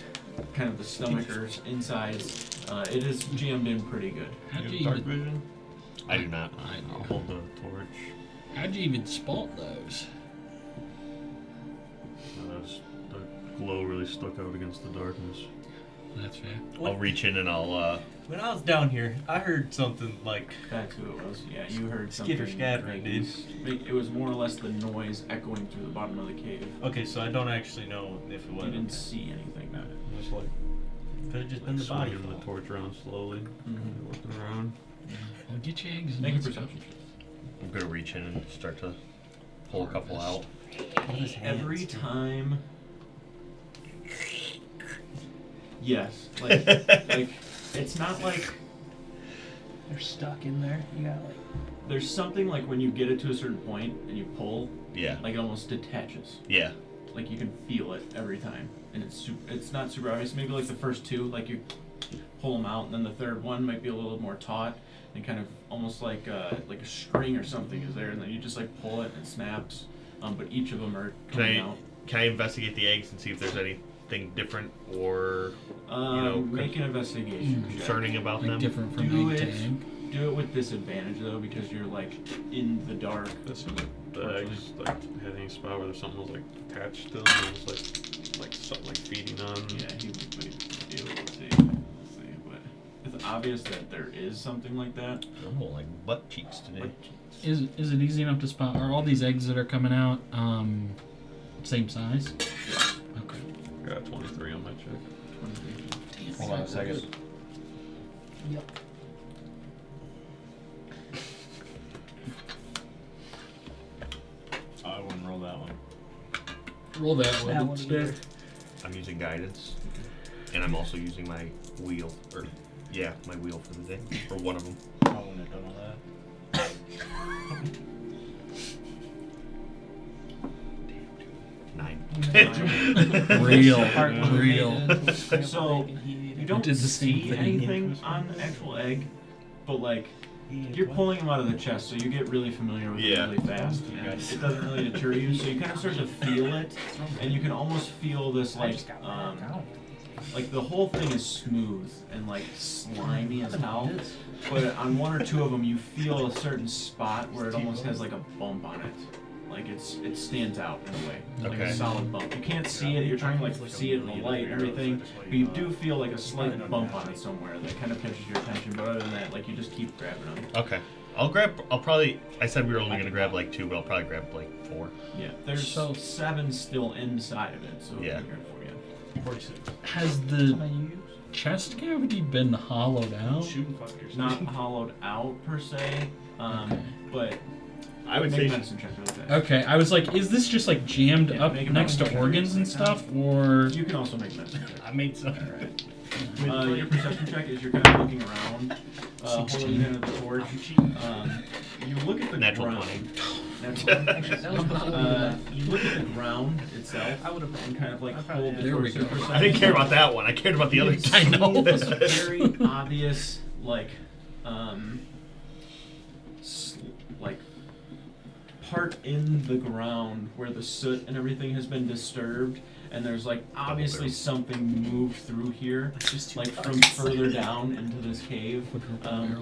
S4: kind of the stomach or insides. It is jammed in pretty good.
S3: How'd
S2: You
S3: you
S2: have dark
S3: even?
S2: vision?
S6: I do not.
S2: I'll hold the torch.
S3: How'd you even spot those?
S2: The glow really stuck out against the darkness.
S3: That's fair.
S6: I'll reach in and I'll.
S7: When I was down here, I heard something like
S4: That's who it was. Yeah, you heard something.
S7: skitter scattering, dude.
S4: It was more or less the noise echoing through the bottom of the cave.
S7: Okay, so I don't actually know if it was.
S4: You didn't see anything. No.
S2: Just like
S7: Could have just been the body.
S2: swinging the torch around slowly, looking around.
S3: Well, get your eggs. and
S4: Make a
S3: let's go.
S4: perception check.
S6: I'm gonna reach in and start to pull a couple out.
S4: Every time. Yes, like it's not like
S1: They're stuck in there. You got like.
S4: there's something like when you get it to a certain point and you pull,
S6: Yeah.
S4: like it almost detaches.
S6: Yeah.
S4: Like you can feel it every time, and it's not super obvious. Maybe like the first two, like you pull them out, and then the third one might be a little more taut and kind of almost like a string or something is there, and then you just like pull it and it snaps. But each of them are coming out.
S6: Can I investigate the eggs and see if there's anything different or know,
S4: Make an investigation check.
S6: concerning about
S3: Like
S6: them?
S3: different from
S4: Do
S3: egg to
S4: it.
S3: egg.
S4: Do it with disadvantage though, because you're like in the dark.
S2: That's when the eggs like had any spot where something was like attached to them, and it was like something like feeding on.
S4: Yeah, he would be able to see. But it's obvious that there is something like that.
S6: Oh, like butt cheeks today.
S3: Is it easy enough to spot? Are all these eggs that are coming out same size? Okay.
S2: I got 23 on my check.
S9: Hold on a second.
S1: Yep.
S7: I wouldn't roll that one.
S3: Roll that
S1: That
S3: one.
S1: one either.
S6: I'm using guidance, and I'm also using my wheel, my wheel for the day, or one of them.
S7: I wouldn't have done all that.
S3: Real.
S1: Real.
S4: So you don't
S3: did the same
S4: see
S3: thing.
S4: anything on the actual egg, but like you're pulling them out of the chest, so you get really familiar with
S6: Yeah.
S4: it really fast. And it doesn't really deter you, so you kind of start to feel it, and you can almost feel this like the whole thing is smooth and like slimy as hell. But on one or two of them, you feel a certain spot where it almost has like a bump on it. Like it stands out in a way, like
S6: Okay.
S4: a solid bump. You can't see it. You're trying to like see it in the light and everything, but you do feel like a slight bump on it somewhere that kind of catches your attention. But other than that, like you just keep grabbing them.
S6: Okay. I said we were only gonna grab like 2, but I'll probably grab like 4.
S4: Yeah, there's
S3: So-
S4: 7 still inside of it, so
S6: Yeah.
S4: it'll be good for you.
S7: 46.
S3: Has the chest cavity been hollowed out?
S7: Shooting fuckers.
S4: Not hollowed out per se,
S3: Okay.
S4: but
S6: I would
S4: make
S6: say
S4: a medicine check really fast.
S3: Okay, I was like, is this just like jammed
S4: Yeah,
S3: up
S4: make a
S3: next to
S4: medicine check.
S3: organs and stuff, or?
S4: You can also make a medicine check.
S7: I made some.
S4: Your perception check is you're kind of looking around, holding in the torch. You look at the
S6: Natural
S4: ground.
S6: 20.
S4: Natural 20.
S1: Actually, that was before we
S4: You look at the ground itself.
S1: I would have.
S4: And kind of like hold the
S3: There we
S4: torch
S3: go.
S4: for a
S6: I didn't
S4: second.
S6: care about that one. I cared about the other
S4: You
S6: two.
S3: I know.
S4: see this very obvious, like part in the ground where the soot and everything has been disturbed, and there's like obviously something moved through here, like from further down into this cave,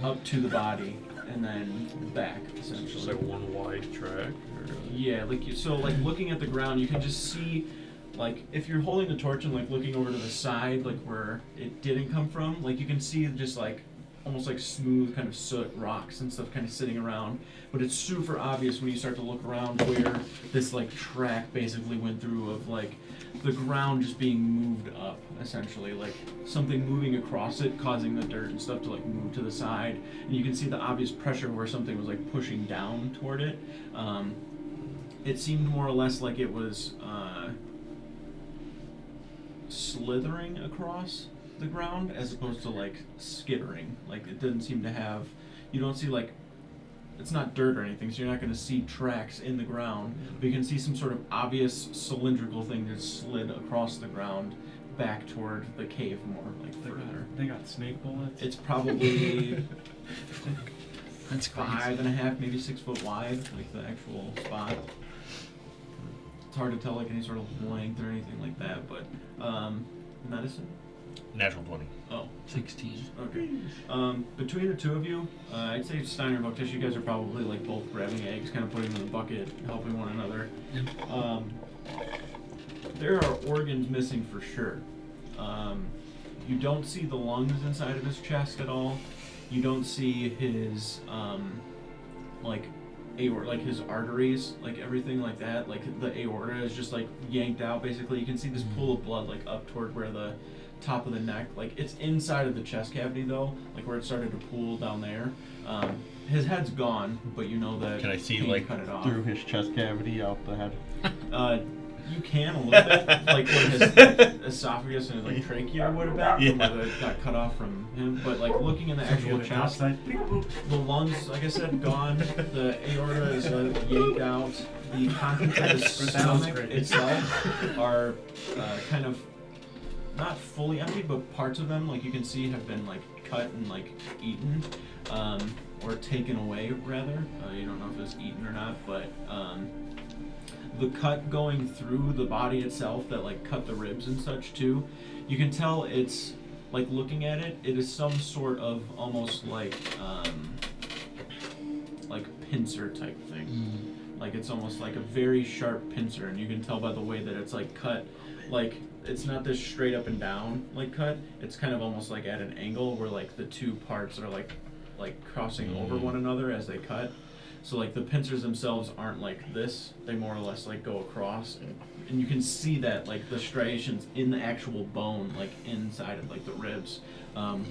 S4: up to the body, and then back
S2: It's
S4: essentially.
S2: just like one wide track. Or,
S4: Yeah, like so like looking at the ground, you can just see like if you're holding the torch and like looking over to the side, like where it didn't come from, like you can see just like almost like smooth kind of soot rocks and stuff kind of sitting around. But it's super obvious when you start to look around where this like track basically went through of like the ground just being moved up, essentially, like something moving across it, causing the dirt and stuff to like move to the side. And you can see the obvious pressure where something was like pushing down toward it. It seemed more or less like it was slithering across the ground as opposed to like skittering. Like it didn't seem to have, you don't see like, it's not dirt or anything, so you're not going to see tracks in the ground, but you can see some sort of obvious cylindrical thing that slid across the ground back toward the cave more, like further.
S7: They got snake bullets.
S4: It's probably
S3: That's crazy.
S4: 5.5, maybe 6 foot wide, like the actual spot. It's hard to tell like any sort of length or anything like that, but medicine?
S6: Natural 20.
S4: Oh,
S3: 16.
S4: okay. Between the two of you, I'd say Steiner and Voktish, you guys are probably like both grabbing eggs, kind of putting them in the bucket, helping one another. There are organs missing for sure. You don't see the lungs inside of his chest at all. You don't see his like his arteries, like everything like that. Like the aorta is just like yanked out. Basically, you can see this pool of blood like up toward where the top of the neck, like it's inside of the chest cavity though, like where it started to pool down there. His head's gone, but you know that.
S6: Can I see
S4: he
S6: like
S4: cut it off.
S2: Through his chest cavity out the head.
S4: You can a little bit, like where his esophagus and his like trachea would have been, from where it got cut off from him. But like looking in the actual chest, the lungs, like I said, gone. The aorta is yanked out. The contents of the stomach itself are kind of not fully empty, but parts of them, like you can see, have been like cut and like eaten, or taken away rather. You don't know if it's eaten or not, but the cut going through the body itself that like cut the ribs and such too, you can tell it's like looking at it, it is some sort of almost like pincer type thing. Like it's almost like a very sharp pincer, and you can tell by the way that it's like cut, like it's not this straight up and down like cut. It's kind of almost like at an angle where like the two parts are like crossing over one another as they cut. So like the pincers themselves aren't like this, they more or less like go across, and you can see that like the striations in the actual bone, like inside of like the ribs,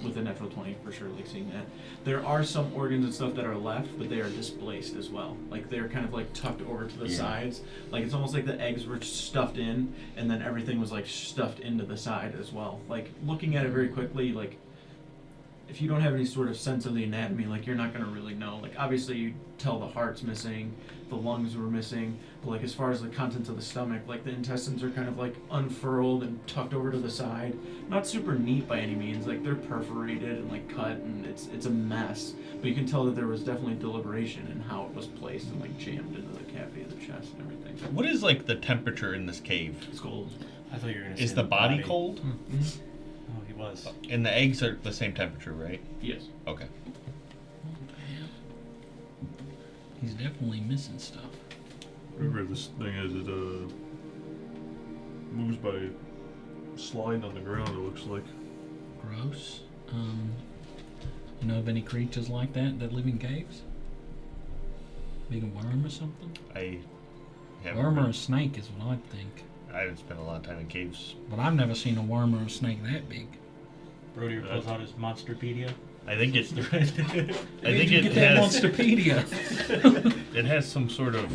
S4: with the natural 20 for sure, like seeing that. There are some organs and stuff that are left, but they are displaced as well. Like they're kind of like tucked over to the sides. Like it's almost like the eggs were stuffed in, and then everything was like stuffed into the side as well. Like looking at it very quickly, like if you don't have any sort of sense of the anatomy, like you're not gonna really know. Like obviously you tell the heart's missing, the lungs were missing, but like as far as the contents of the stomach, like the intestines are kind of like unfurled and tucked over to the side. Not super neat by any means, like they're perforated and like cut, and it's a mess. But you can tell that there was definitely deliberation in how it was placed and like jammed into the cavity of the chest and everything.
S6: What is like the temperature in this cave?
S4: It's cold.
S7: I thought you were gonna say
S6: Is the body cold?
S7: Oh, he was.
S6: And the eggs are the same temperature, right?
S4: Yes.
S6: Okay.
S3: He's definitely missing stuff.
S2: Whatever this thing is, it moves by sliding on the ground, it looks like.
S3: Gross. You know of any creatures like that live in caves? Maybe a worm or something?
S6: I haven't.
S3: Worm or a snake is what I think.
S6: I haven't spent a lot of time in caves.
S3: But I've never seen a worm or a snake that big.
S7: Brody pulls out his Monsterpedia.
S6: I think it's. I
S3: Where'd
S6: think
S3: you
S6: it
S3: get that
S6: has.
S3: Monsterpedia?
S6: It has some sort of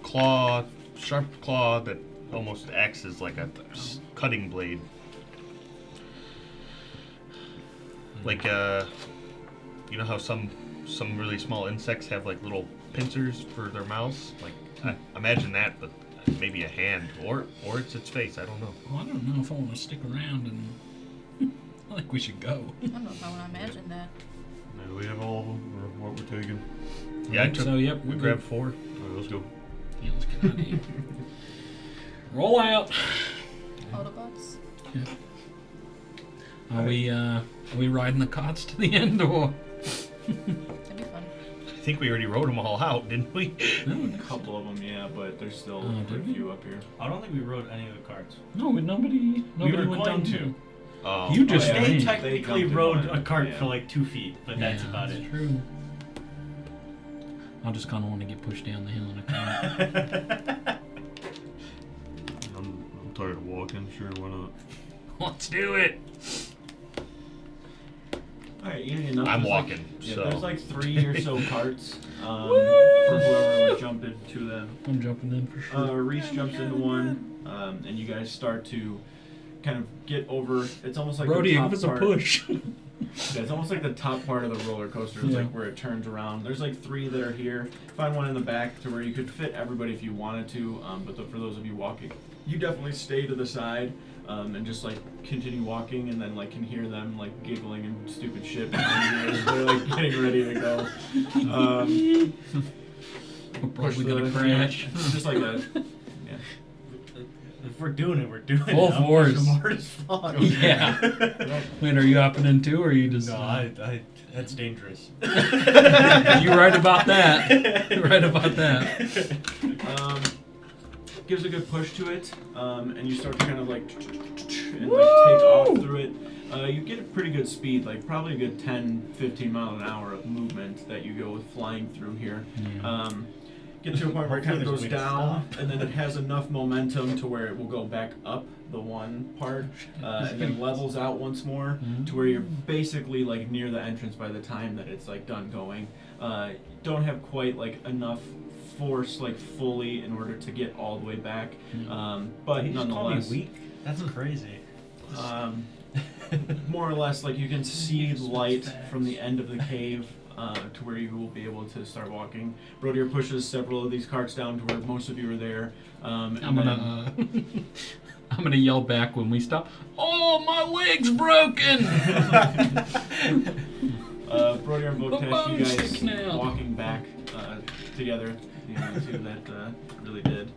S6: claw, sharp claw that almost acts as like a cutting blade. Like you know how some really small insects have like little pincers for their mouths. Like I imagine that, but maybe a hand or it's its face. I don't know.
S3: Well, I don't know if I want to stick around, and I think we should go.
S5: I don't know if I want to imagine that.
S2: No, we have all of them, or what we're taking.
S6: Yeah, I took.
S3: So yep,
S6: We
S3: we're
S6: grabbed
S3: good.
S6: 4.
S2: Alright, let's go.
S3: Yeah, let's get out of here. Roll out.
S5: Autobots?
S3: Are we riding the carts to the end, or?
S5: That'd be fun.
S6: think we already wrote them all out, didn't we?
S4: A couple of them, yeah, but there's still
S3: Oh,
S4: a
S3: did we?
S4: few up here.
S7: I don't think we wrote any of the cards.
S3: No, nobody
S7: We were
S3: went
S7: going
S3: down
S7: to.
S6: Oh,
S3: You just
S4: Oh, yeah.
S7: They
S3: ran.
S7: technically
S4: jumped in
S7: rode
S4: one,
S7: a cart
S4: yeah.
S7: for like 2 feet, but that's
S3: Yeah,
S7: about
S3: that's
S7: it.
S3: True. I just kind of want to get pushed down the hill in a car.
S2: I'm tired of walking. Sure, why not?
S3: Let's do it.
S4: Alright, easy enough.
S6: I'm
S4: There's
S6: walking,
S4: Like, yeah,
S6: so.
S4: there's like 3 or so carts for whoever would jump into them.
S3: I'm jumping in for sure.
S4: Reese jumps into one, and you guys start to kind of get over. It's almost like
S3: Brody,
S4: the top
S3: give us a
S4: part.
S3: push.
S4: Yeah, it's almost like the top part of the roller coaster. It's
S3: Yeah.
S4: like where it turns around. There's like 3 that are here. Find one in the back to where you could fit everybody if you wanted to. For those of you walking, you definitely stay to the side and just like continue walking, and then like can hear them like giggling and stupid shit behind you as they're like getting ready to go.
S3: We're probably
S4: the-
S3: gonna crash.
S4: Just like a yeah.
S7: If we're doing it, we're doing it.
S3: Full
S7: I'm
S3: force.
S7: pushing hard as fuck.
S3: Yeah. Wait, are you hopping in too, or are you just?
S7: No, I that's dangerous.
S3: You're right about that. You're right about that.
S4: Gives a good push to it, and you start to kind of like and like take off through it. You get a pretty good speed, like probably a good 10, 15 mile an hour of movement that you go with flying through here. Get to a point where it kind of
S7: Hopefully
S4: goes
S7: there's a way to
S4: down,
S7: stop.
S4: and then it has enough momentum to where it will go back up the one part, and then levels out once more to where you're basically like near the entrance by the time that it's like done going. Don't have quite like enough force like fully in order to get all the way back, but
S7: You just call me
S4: nonetheless,
S7: weak? That's crazy.
S4: more or less like you can see light from the end of the cave to where you will be able to start walking. Brodier pushes several of these carts down to where most of you are there. And
S3: I'm gonna. I'm gonna yell back when we stop. Oh, my leg's broken!
S4: Brodier and
S3: The
S4: Votesh, you
S3: bone's
S4: guys
S3: sticking out.
S4: walking back together. You know, the two that really did.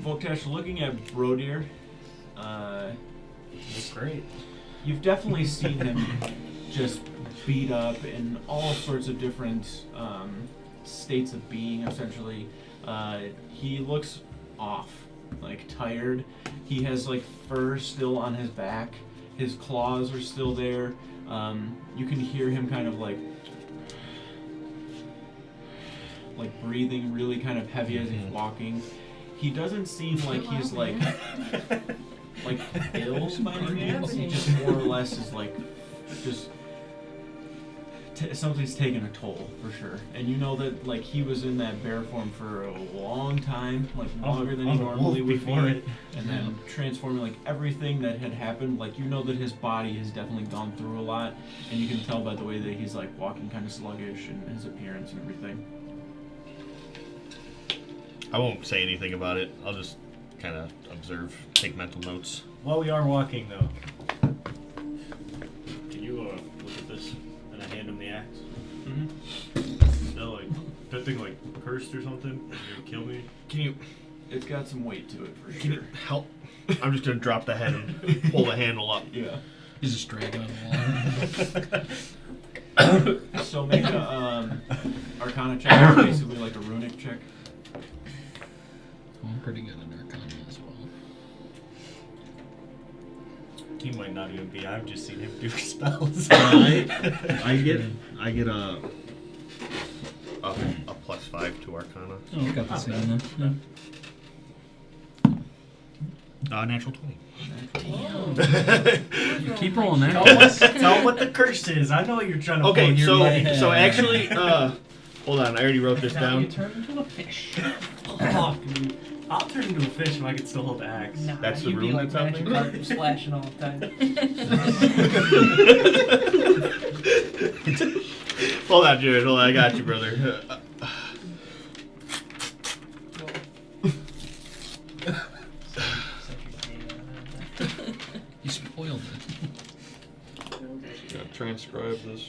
S4: Votesh, looking at Brodier,
S7: That's great.
S4: you've definitely seen him just beat up in all sorts of different states of being, essentially. He looks off, like tired. He has like fur still on his back. His claws are still there. You can hear him kind of like breathing really kind of heavy as he's walking. He doesn't seem like he's like ill by any means. He just more or less is like just something's taken a toll for sure. And you know that like he was in that bear form for a long time, like longer than he normally would be, and then transforming like everything that had happened. Like you know that his body has definitely gone through a lot, and you can tell by the way that he's like walking kind of sluggish and his appearance and everything.
S6: I won't say anything about it. I'll just kind of observe, take mental notes.
S7: While we are walking, though, can you look at this and I hand him the axe? That thing like cursed or something? Is it gonna kill me?
S6: Can you
S4: It's got some weight to it for
S6: can you
S4: sure.
S6: help? I'm just gonna drop the head and pull the handle up.
S4: Yeah.
S3: He's just dragging on the wall.
S4: So make a Arcana check, basically like a runic check.
S3: I'm pretty good at Arcana as well.
S7: He might not even be. I've just seen him do spells.
S6: I get a +5 to Arcana.
S3: Oh, we got the same then.
S6: Natural 20.
S3: Yeah. Keep rolling that.
S7: Tell him what the curse is. I know what you're trying to
S6: Okay,
S7: pull your money.
S6: so actually, hold on. I already wrote this
S1: Now
S6: down.
S1: you turn into a fish.
S7: Oh, dude. I'll turn into a fish if I can still hold the axe.
S1: Nah,
S6: That's the
S1: you'd be
S6: room
S1: like
S6: that's out
S1: Magic
S6: there?
S1: Carp splashing all the time.
S6: Hold on, Jared. Hold on. I got you, brother.
S3: You spoiled it.
S2: Gotta transcribe this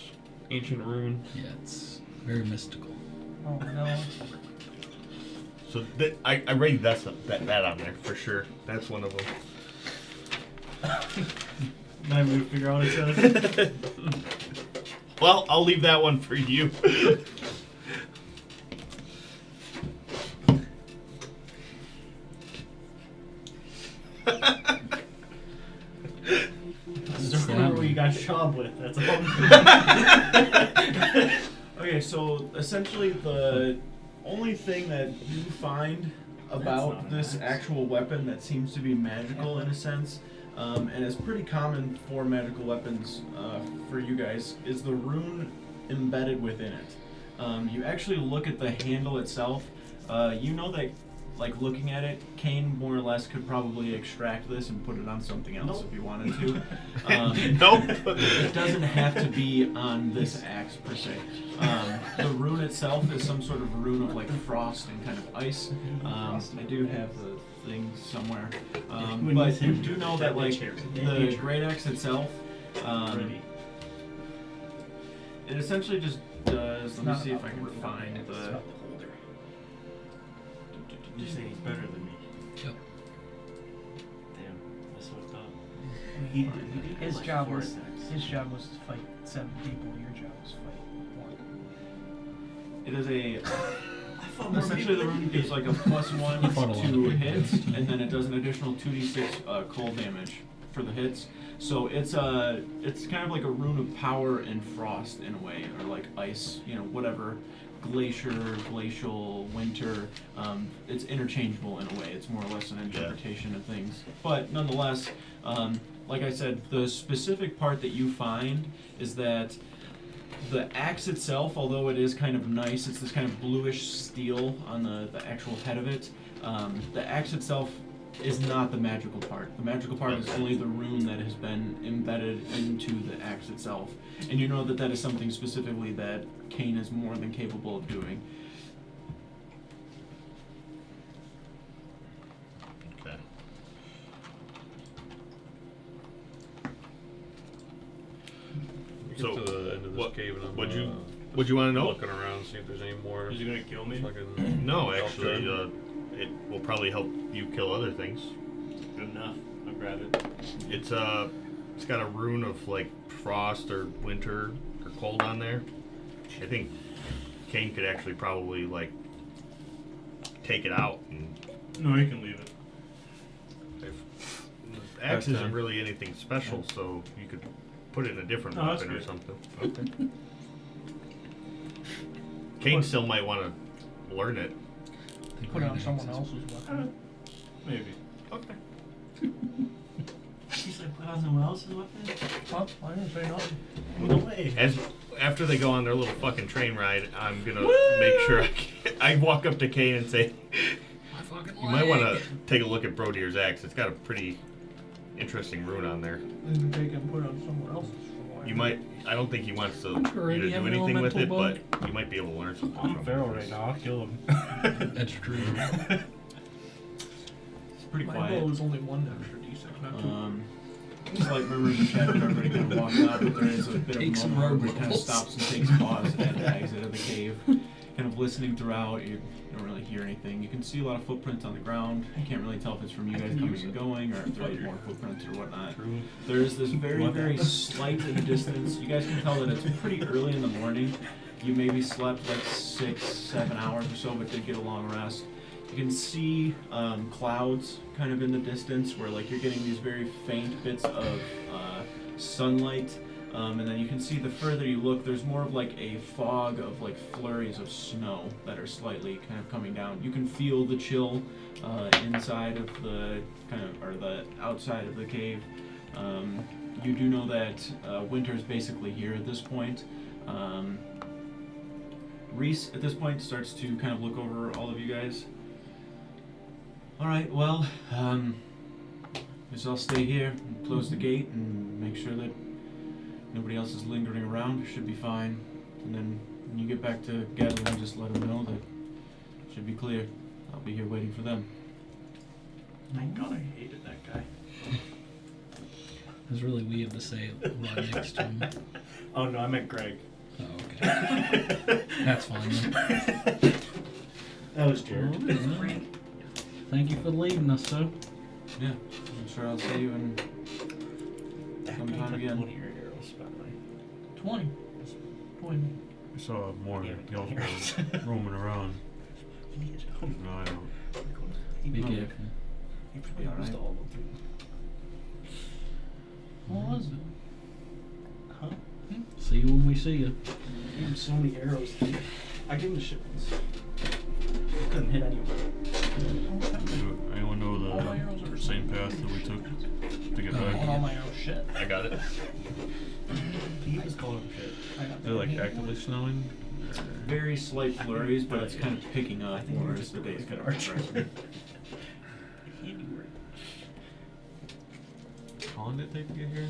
S2: ancient rune.
S3: Yeah, it's very mystical.
S1: Oh no.
S6: So I rated that on there for sure. That's one of them.
S7: Now we figure out each other.
S6: Well, I'll leave that one for you.
S7: Just remember what you got shot with. That's all.
S4: Okay, so essentially the only thing that you find about
S7: not
S4: this
S7: an axe.
S4: actual weapon that seems to be magical in a sense, and is pretty common for magical weapons for you guys, is the rune embedded within it. You actually look at the handle itself. You know that, like, looking at it, Kane more or less could probably extract this and put it on something else if he wanted to.
S6: Nope.
S4: It doesn't have to be on this axe per se. The rune itself is some sort of rune of like frost and kind of ice. I do have the thing somewhere, but you do know that like the great axe itself, it essentially just does. Let me see if I can find the.
S7: You're saying he's better than me.
S3: Yep.
S7: Damn, that's fucked up.
S1: His job was to fight 7 people. Your job was to fight 1.
S4: It is a.
S7: I fought more
S4: Essentially, the
S7: people than
S4: rune
S7: you
S4: gives
S7: did.
S4: like a +1
S3: You fought a lot of
S4: to
S3: people.
S4: hits, and then it does an additional 2d6 cold damage for the hits. So it's kind of like a rune of power and frost in a way, or like ice, whatever, glacial, winter. It's interchangeable in a way. It's more or less an interpretation of things. But nonetheless, like I said, the specific part that you find is that the axe itself, although it is kind of nice, it's this kind of bluish steel on the actual head of it. The axe itself is not the magical part. The magical part is only the rune that has been embedded into the axe itself. And you know that that is something specifically that Kane is more than capable of doing.
S6: Okay.
S2: Get
S6: So,
S2: to the end of this
S6: what-
S2: cave and I'm
S6: what'd you want to know?
S2: looking around, see if there's any more.
S7: Is he gonna kill me?
S2: Fucking
S6: No,
S2: elf
S6: actually,
S2: dread.
S6: it will probably help you kill other things.
S7: Good enough. I'll grab it.
S6: It's got a rune of like frost or winter or cold on there. I think Kane could actually probably like take it out. And
S7: No, you can leave it.
S6: the axe
S2: That's
S6: isn't really anything special, so you could put it in a different
S7: Oh, that's
S6: weapon or
S7: good.
S6: something. Okay. Kane still might want to learn it.
S1: Put it on someone else's weapon.
S7: Maybe.
S6: Okay.
S7: He's like, put on someone else's weapon?
S1: Well, I didn't say nothing.
S7: No way.
S6: After they go on their little fucking train ride, I'm gonna make sure I walk up to Kane and say,
S3: My fucking
S6: "You might want to take a look at Brodier's axe. It's got a pretty interesting rune on there.
S1: You can take it and put it on someone else's.
S6: You might. I don't think he wants to
S3: sure
S6: you
S3: he
S6: to
S3: have
S6: do
S3: an
S6: anything with it,
S3: elemental
S6: but you might be able to learn something.
S7: I'm
S6: from
S7: feral
S6: it.
S7: right now. I'll kill him.
S3: That's true.
S4: It's pretty
S1: My
S4: quiet.
S1: bow is only 1 extra d6, not 2.
S4: It's like members of chat, everybody kind of walks out, but there is a bit of
S3: Take
S4: a
S3: some
S4: moment where
S3: road
S4: everybody kind of
S3: levels.
S4: stops and takes a pause at the exit of the cave. Kind of listening throughout, you don't really hear anything. You can see a lot of footprints on the ground. You can't really tell if it's from you guys coming and going, or if there are more footprints or whatnot.
S7: True.
S4: There's this very slight in the distance. You guys can tell that it's pretty early in the morning. You maybe slept like 6-7 hours or so, but did get a long rest. You can see clouds kind of in the distance where like you're getting these very faint bits of sunlight. And then you can see the further you look, there's more of like a fog of like flurries of snow that are slightly kind of coming down. You can feel the chill inside of the or the outside of the cave. You do know that winter's basically here at this point. Reese at this point starts to kind of look over all of you guys. All right, well, guess I'll stay here and close the gate and make sure that nobody else is lingering around. Should be fine. And then when you get back to gathering, just let them know that it should be clear. I'll be here waiting for them.
S7: Thank God I hated that guy.
S3: It was really weird to say it right next to him.
S7: Oh no, I meant Greg.
S3: Oh, okay. That's fine then.
S7: That was Jared.
S3: Alright. Thank you for leading us, sir.
S4: Yeah, I'm sure I'll see you in
S7: That
S4: sometime
S7: guy took
S4: again.
S7: 20 of your arrows, by the way.
S1: 20. When
S2: I saw more
S1: Yeah,
S2: yellow
S1: here's-
S2: roaming around.
S1: you need a job.
S2: No, I don't.
S1: He
S3: Be
S1: probably-
S3: careful.
S1: he probably
S4: Be
S1: used
S4: alright.
S1: all of them. What was it? Huh?
S3: See you when we see you.
S1: He had so many arrows. I gave him the shit ones. Couldn't hit anyone.
S2: Anyone know
S1: All my arrows
S2: the
S1: are
S2: same path that we took to get
S1: I want all
S2: back?
S1: my arrows shit.
S6: I got it.
S7: He was calling him shit.
S1: I got
S2: Is it like actively snowing?
S4: Very slight flurries, but it's kind of picking up
S1: I think we're
S4: as
S1: just
S4: the days
S1: good
S4: go
S1: archers.
S4: on.
S1: Handiwork.
S2: How long did it take to get here?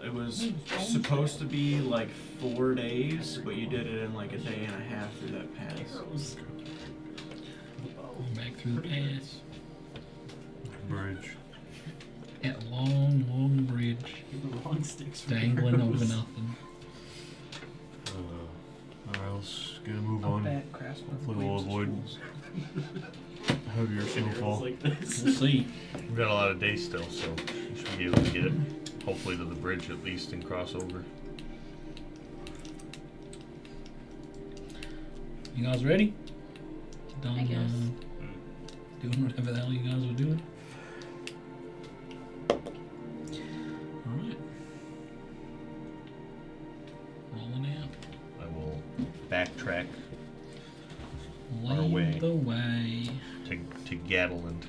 S4: It was supposed to be like 4 days, but you did it in like a day and a half through that pass.
S1: Arrows.
S3: Back through the pass.
S2: Bridge.
S3: That long, long bridge.
S1: The long sticks. for
S3: Dangling
S1: arrows.
S3: over nothing.
S2: Alright, let's get a move
S1: Up
S2: on.
S1: that craftsman
S2: Hopefully we'll
S1: claims
S2: avoid
S1: tools.
S2: heavier
S1: Arrows
S2: snowfall.
S1: like this.
S3: We'll see.
S6: We've got a lot of days still, so we should be able to get it, hopefully to the bridge at least and cross over.
S3: You guys ready? Done,
S5: I guess.
S3: doing whatever the hell you guys were doing? Alright. Rolling out.
S6: I will backtrack
S3: Lead
S6: way.
S3: the way.
S6: to Gatland.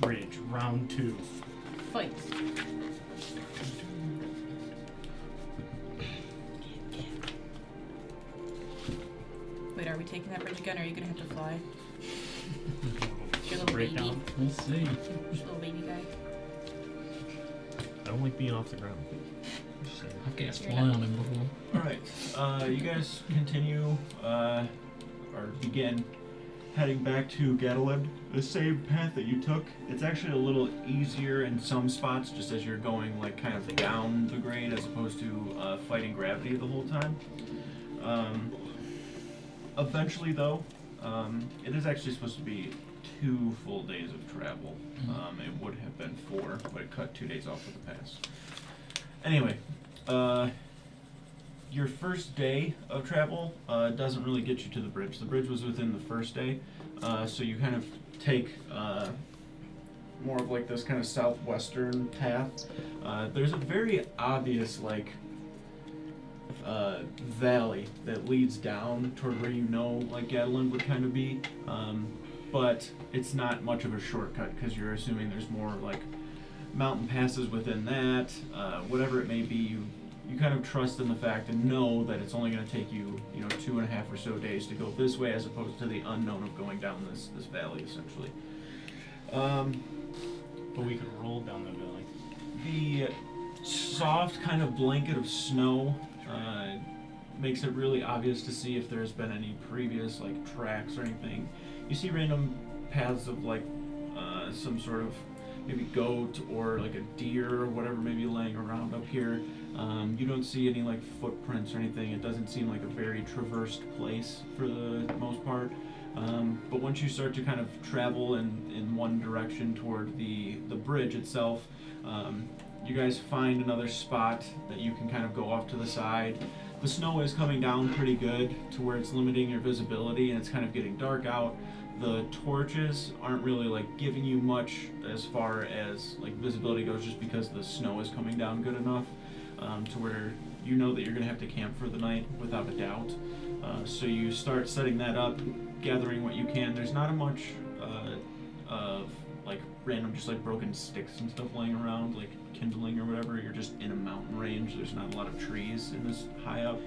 S7: Bridge, round 2.
S5: Fight. Wait, are we taking that bridge again, or are you gonna have to fly? Your little baby.
S7: Breakdown.
S3: We'll see.
S5: Your little baby guy.
S6: I don't like being off the ground. Just saying.
S3: I've cast
S5: You're
S3: fly
S5: not-
S3: on him before.
S4: Alright, you guys continue, or begin heading back to Gatland, the same path that you took. It's actually a little easier in some spots, just as you're going like kind of down the grade as opposed to fighting gravity the whole time. Eventually though, it is actually supposed to be 2 full days of travel. It would have been 4, but it cut 2 days off of the pass. Anyway, your first day of travel doesn't really get you to the bridge. The bridge was within the first day, so you kind of take more of like this kind of southwestern path. There's a very obvious like valley that leads down toward where you know like Gatland would kind of be, but it's not much of a shortcut because you're assuming there's more like mountain passes within that, whatever it may be. You kind of trust in the fact and know that it's only going to take you, 2.5 or so days to go this way, as opposed to the unknown of going down this valley, essentially.
S7: But we could roll down the valley.
S4: The soft kind of blanket of snow makes it really obvious to see if there's been any previous like tracks or anything. You see random paths of like some sort of maybe goat or like a deer or whatever may be laying around up here. You don't see any like footprints or anything. It doesn't seem like a very traversed place for the most part. But once you start to kind of travel in one direction toward the bridge itself, you guys find another spot that you can kind of go off to the side. The snow is coming down pretty good to where it's limiting your visibility and it's kind of getting dark out. The torches aren't really like giving you much as far as like visibility goes, just because the snow is coming down good enough to where you know that you're gonna have to camp for the night without a doubt. So you start setting that up, gathering what you can. There's not a much of like random just like broken sticks and stuff laying around, like kindling or whatever. You're just in a mountain range. There's not a lot of trees in this high up.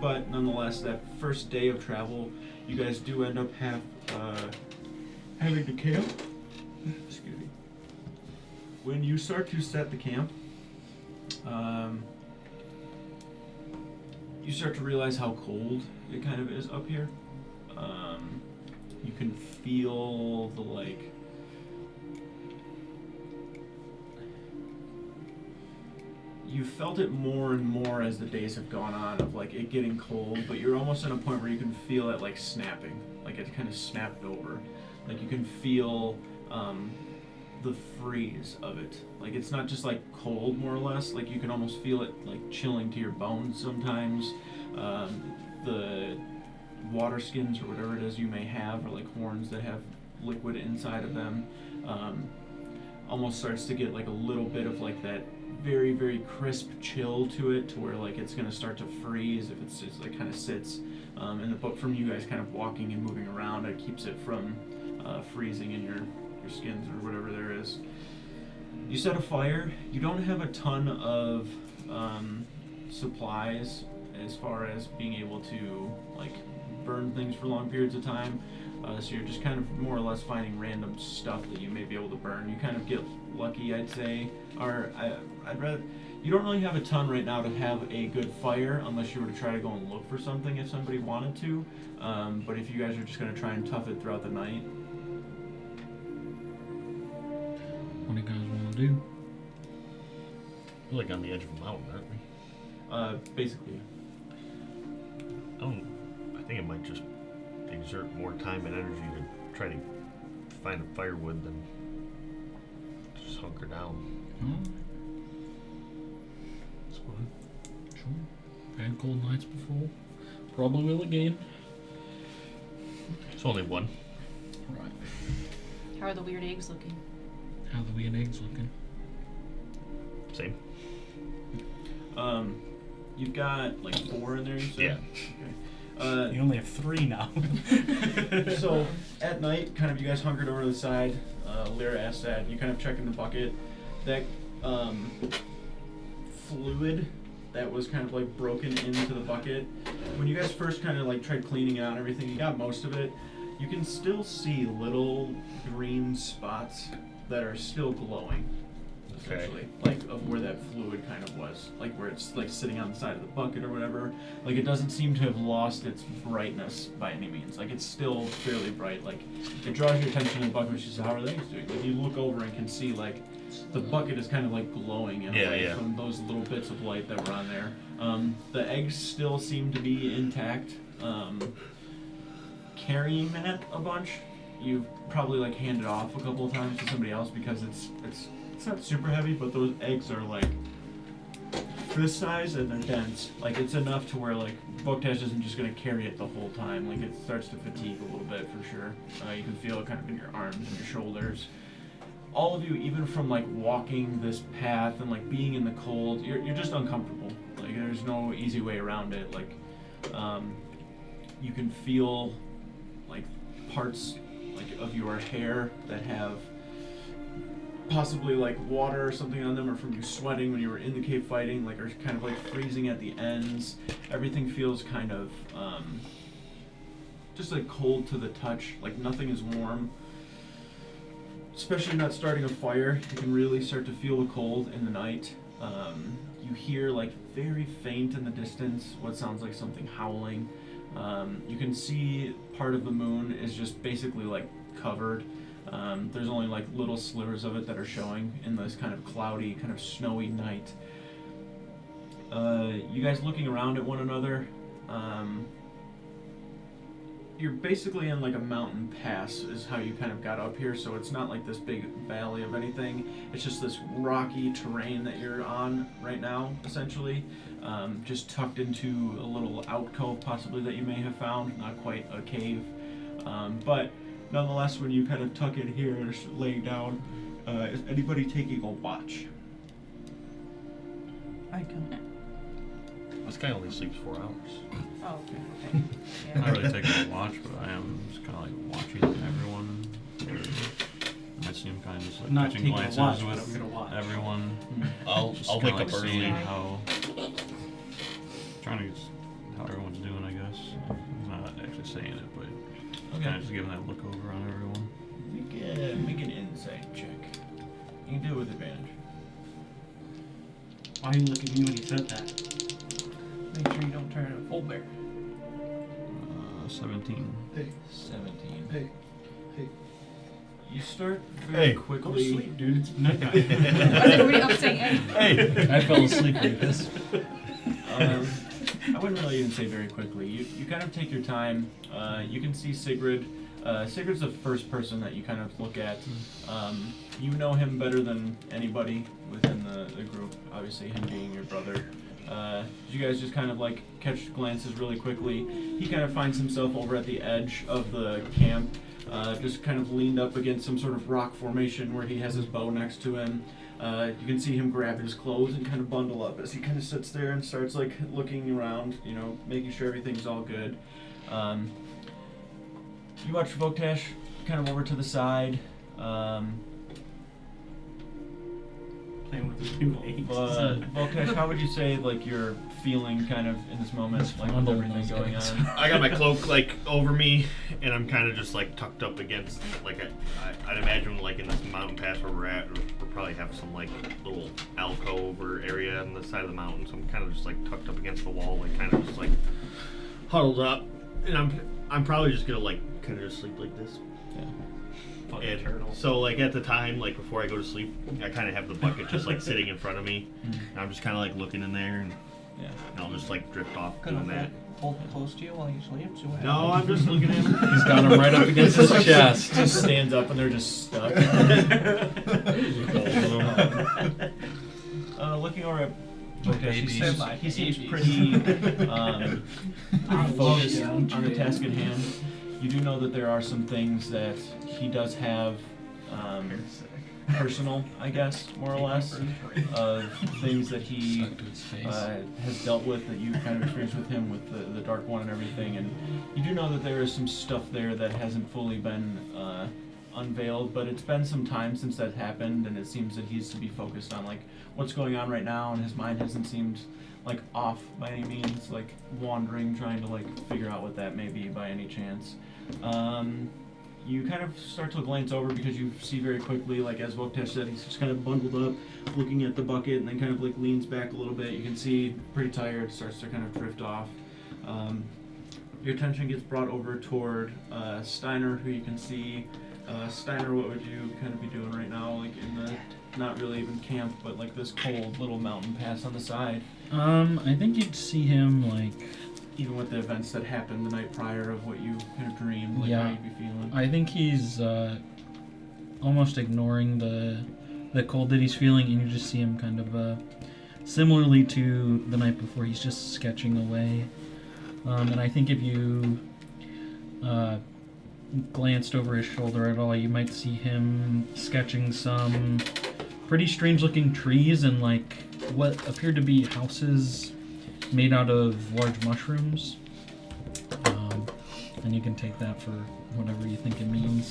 S4: But nonetheless, that first day of travel, you guys do end up having to camp. Excuse me. When you start to set the camp, you start to realize how cold it kind of is up here. You can feel the like you felt it more and more as the days have gone on, of like it getting cold, but you're almost at a point where you can feel it like snapping, like it kind of snapped over. Like you can feel the freeze of it. Like it's not just like cold, more or less. Like you can almost feel it like chilling to your bones sometimes. The water skins or whatever it is you may have, or like horns that have liquid inside of them, almost starts to get like a little bit of like that very, very crisp chill to it, to where like it's gonna start to freeze if it's just like kind of sits. But from you guys kind of walking and moving around, it keeps it from freezing in your skins or whatever there is. You set a fire. You don't have a ton of supplies as far as being able to like burn things for long periods of time. So you're just kind of more or less finding random stuff that you may be able to burn. You kind of get lucky, I'd say. Or I'd rather. You don't really have a ton right now to have a good fire, unless you were to try to go and look for something if somebody wanted to. But if you guys are just going to try and tough it throughout the night.
S3: What do you guys want to do?
S6: We're like on the edge of a mountain, aren't we?
S4: Basically.
S6: I think it might just exert more time and energy to try to find a firewood than just hunker down.
S3: That's fine. Sure. Had cold nights before. Probably will again.
S6: It's only one.
S3: Right.
S5: How are the weird eggs looking?
S3: How the weird eggs looking?
S6: Same.
S4: You've got like 4 in there, you said?
S6: Yeah.
S4: Okay.
S7: You only have 3 now.
S4: So at night, kind of you guys hunkered over to the side. Lyra asked that. You kind of check in the bucket. That fluid that was kind of like broken into the bucket. When you guys first kind of like tried cleaning it out and everything, you got most of it. You can still see little green spots that are still glowing. Essentially, like of where that fluid kind of was, like where it's like sitting on the side of the bucket or whatever. Like it doesn't seem to have lost its brightness by any means. Like it's still fairly bright. Like it draws your attention to the bucket, which is how are they doing? Like you look over and can see like the bucket is kind of like glowing in a way from those little bits of light that were on there. The eggs still seem to be intact. Carrying that a bunch, you've probably like handed off a couple of times to somebody else because it's not super heavy, but those eggs are like this size and they're dense. Like it's enough to where like Boktash isn't just gonna carry it the whole time. Like it starts to fatigue a little bit for sure. You can feel it kind of in your arms and your shoulders. All of you, even from like walking this path and like being in the cold, you're just uncomfortable. Like there's no easy way around it. Like you can feel like parts like of your hair that have possibly like water or something on them, or from you sweating when you were in the cave fighting, like are kind of like freezing at the ends. Everything feels kind of just like cold to the touch, like nothing is warm. Especially not starting a fire, you can really start to feel the cold in the night. You hear like very faint in the distance what sounds like something howling. You can see part of the moon is just basically like covered. There's only like little slivers of it that are showing in this kind of cloudy, kind of snowy night. You guys looking around at one another, you're basically in like a mountain pass is how you kind of got up here, so it's not like this big valley of anything. It's just this rocky terrain that you're on right now, essentially. Just tucked into a little alcove possibly that you may have found, not quite a cave. But nonetheless, when you kind of tuck in here and are laying down, is anybody taking a watch?
S1: I can.
S6: This guy only sleeps 4 hours.
S5: Oh, okay.
S2: I'm not
S5: Yeah.
S2: really taking a watch, but I am just kind of like watching everyone. I see him kind of just like
S7: Not
S2: catching
S7: taking a
S2: glances
S7: watch, but
S2: with
S7: I'm gonna watch.
S2: everyone.
S6: I'll
S2: Just
S6: wake
S2: kinda,
S6: up
S2: like,
S6: early.
S2: seeing how trying to how everyone's doing, I guess. I'm not actually saying it, but kind of just giving that look over on everyone.
S4: Make an insight check. You can do it with advantage.
S7: Why are you looking at me when you said that?
S1: Make sure you don't turn into a full bear.
S2: 17.
S4: 17.
S8: Hey.
S4: You start very
S6: Hey,
S4: quickly.
S7: Go to sleep, dude. It's nighttime.
S5: Were you up saying, hey?
S3: I fell asleep like this.
S4: I wouldn't really even say very quickly. You kind of take your time. You can see Sigrid Sigurd's the first person that you kind of look at. You know him better than anybody within the group, obviously him being your brother. You guys just kind of like catch glances really quickly. He kind of finds himself over at the edge of the camp, just kind of leaned up against some sort of rock formation where he has his bow next to him. You can see him grab his clothes and kind of bundle up as he kind of sits there and starts like looking around, you know, making sure everything's all good. You watch Voktesh kind of over to the side.
S7: Playing with his new age.
S4: Voktesh, how would you say like you're feeling kind of in this moment, like with everything going on?
S6: I got my cloak like over me, and I'm kind of just like tucked up against like I'd imagine like in this mountain pass where we're at, we'll probably have some like little alcove or area on the side of the mountain. So I'm kind of just like tucked up against the wall, like kind of just like huddled up, and I'm probably just gonna like kind of just sleep like this.
S4: Yeah.
S6: And so like at the time, like before I go to sleep, I kind of have the bucket just like sitting in front of me, and I'm just kind of like looking in there, and I'll just like drift off doing that.
S1: Hold it close to you while you sleep. See what
S6: No, I'm just looking at him.
S3: He's got him right up against his chest.
S4: Just stands up and they're just stuck. Looking over at Voktesh, he seems pretty focused on the task at hand. You do know that there are some things that he does have personal, I guess, more or less, of things that he has dealt with that you kind of experienced with him with the Dark One and everything. And you do know that there is some stuff there that hasn't fully been unveiled, but it's been some time since that happened, and it seems that he's to be focused on like what's going on right now, and his mind hasn't seemed like off by any means, like wandering, trying to like figure out what that may be by any chance. You kind of start to glance over because you see very quickly, like as Voktesh said, he's just kind of bundled up, looking at the bucket, and then kind of like leans back a little bit. You can see pretty tired, starts to kind of drift off. Your attention gets brought over toward Steiner, who you can see. Steiner, what would you kind of be doing right now, like in the, not really even camp, but like this cold little mountain pass on the side?
S3: I think you'd see him like,
S4: even with the events that happened the night prior of what you kind of dreamed, like how you'd be feeling.
S3: I think he's almost ignoring the cold that he's feeling, and you just see him kind of similarly to the night before, he's just sketching away. And I think if you glanced over his shoulder at all, you might see him sketching some pretty strange looking trees and like what appeared to be houses made out of large mushrooms. And you can take that for whatever you think it means.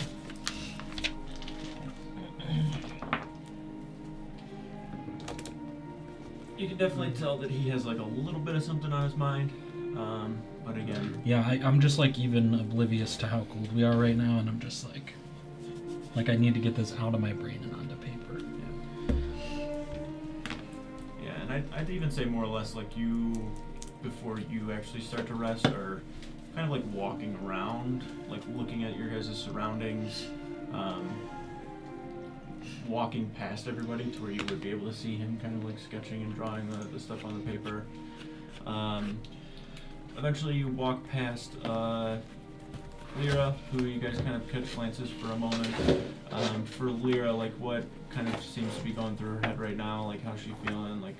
S4: You can definitely tell that he has like a little bit of something on his mind, but again...
S3: Yeah, I'm just like even oblivious to how cold we are right now, and I'm just like I need to get this out of my brain and onto paper.
S4: Yeah, and I'd even say more or less like you, before you actually start to rest, are kind of like walking around, like looking at your guys' surroundings, walking past everybody to where you would be able to see him kind of like sketching and drawing the stuff on the paper. Eventually you walk past Lyra, who you guys kind of catch glances for a moment. For Lyra, like what kind of seems to be going through her head right now? Like how's she feeling? Like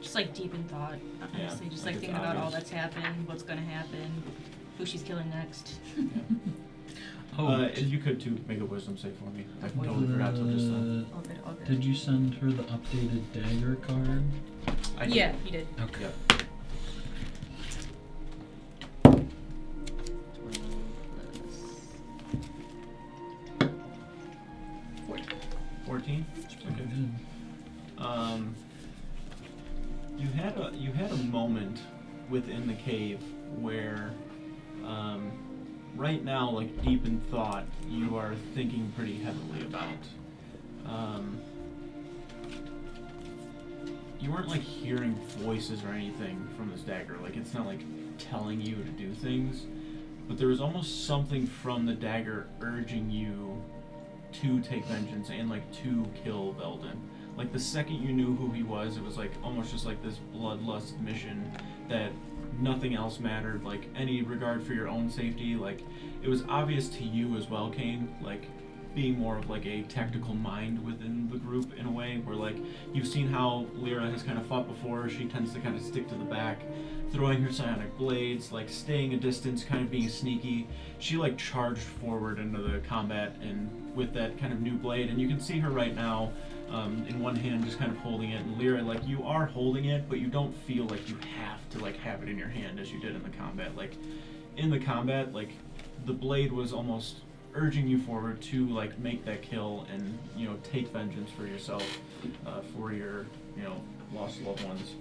S5: Just like deep in thought, honestly.
S4: Yeah,
S5: Just
S4: like
S5: like
S4: it's
S5: thinking about all
S4: obvious.
S5: that's happened, what's gonna happen, who she's killing next.
S4: if you could too make a wisdom save for me. I totally forgot till just then.
S5: All good, all good.
S3: Did you send her the updated dagger card?
S4: I did.
S5: Yeah, you did.
S3: Okay.
S4: Yep. 14?
S3: Pretty good.
S4: You had a moment within the cave where right now, like deep in thought, you are thinking pretty heavily about. You weren't like hearing voices or anything from this dagger. Like it's not like telling you to do things, but there was almost something from the dagger urging you to take vengeance and like to kill Veldin. Like the second you knew who he was, it was like almost just like this bloodlust mission that nothing else mattered, like any regard for your own safety. Like it was obvious to you as well, Kane, like being more of like a tactical mind within the group in a way, where like you've seen how Lyra has kind of fought before. She tends to kind of stick to the back, throwing her psionic blades, like staying a distance, kind of being sneaky. She like charged forward into the combat and with that kind of new blade, and you can see her right now in one hand just kind of holding it, and Lyra, like you are holding it, but you don't feel like you have to like have it in your hand as you did in the combat. Like in the combat, like the blade was almost urging you forward to like make that kill and, you know, take vengeance for yourself, for your, you know, lost loved ones.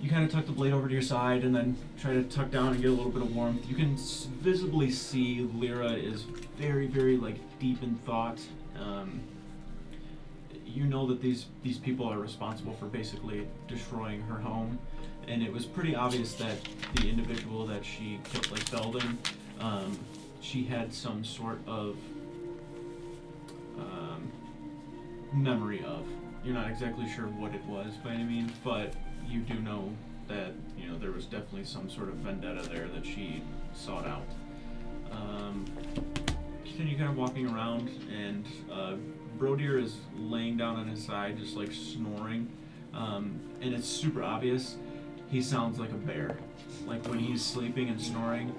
S4: You kind of tuck the blade over to your side and then try to tuck down and get a little bit of warmth. You can visibly see Lyra is very, very like deep in thought. You know that these people are responsible for basically destroying her home, and it was pretty obvious that the individual that she killed, like Belden, she had some sort of memory of. You're not exactly sure what it was by any means, but you do know that, you know, there was definitely some sort of vendetta there that she sought out. Continue kind of walking around, and Brodier is laying down on his side, just like snoring, and it's super obvious. He sounds like a bear. Like when he's sleeping and snoring,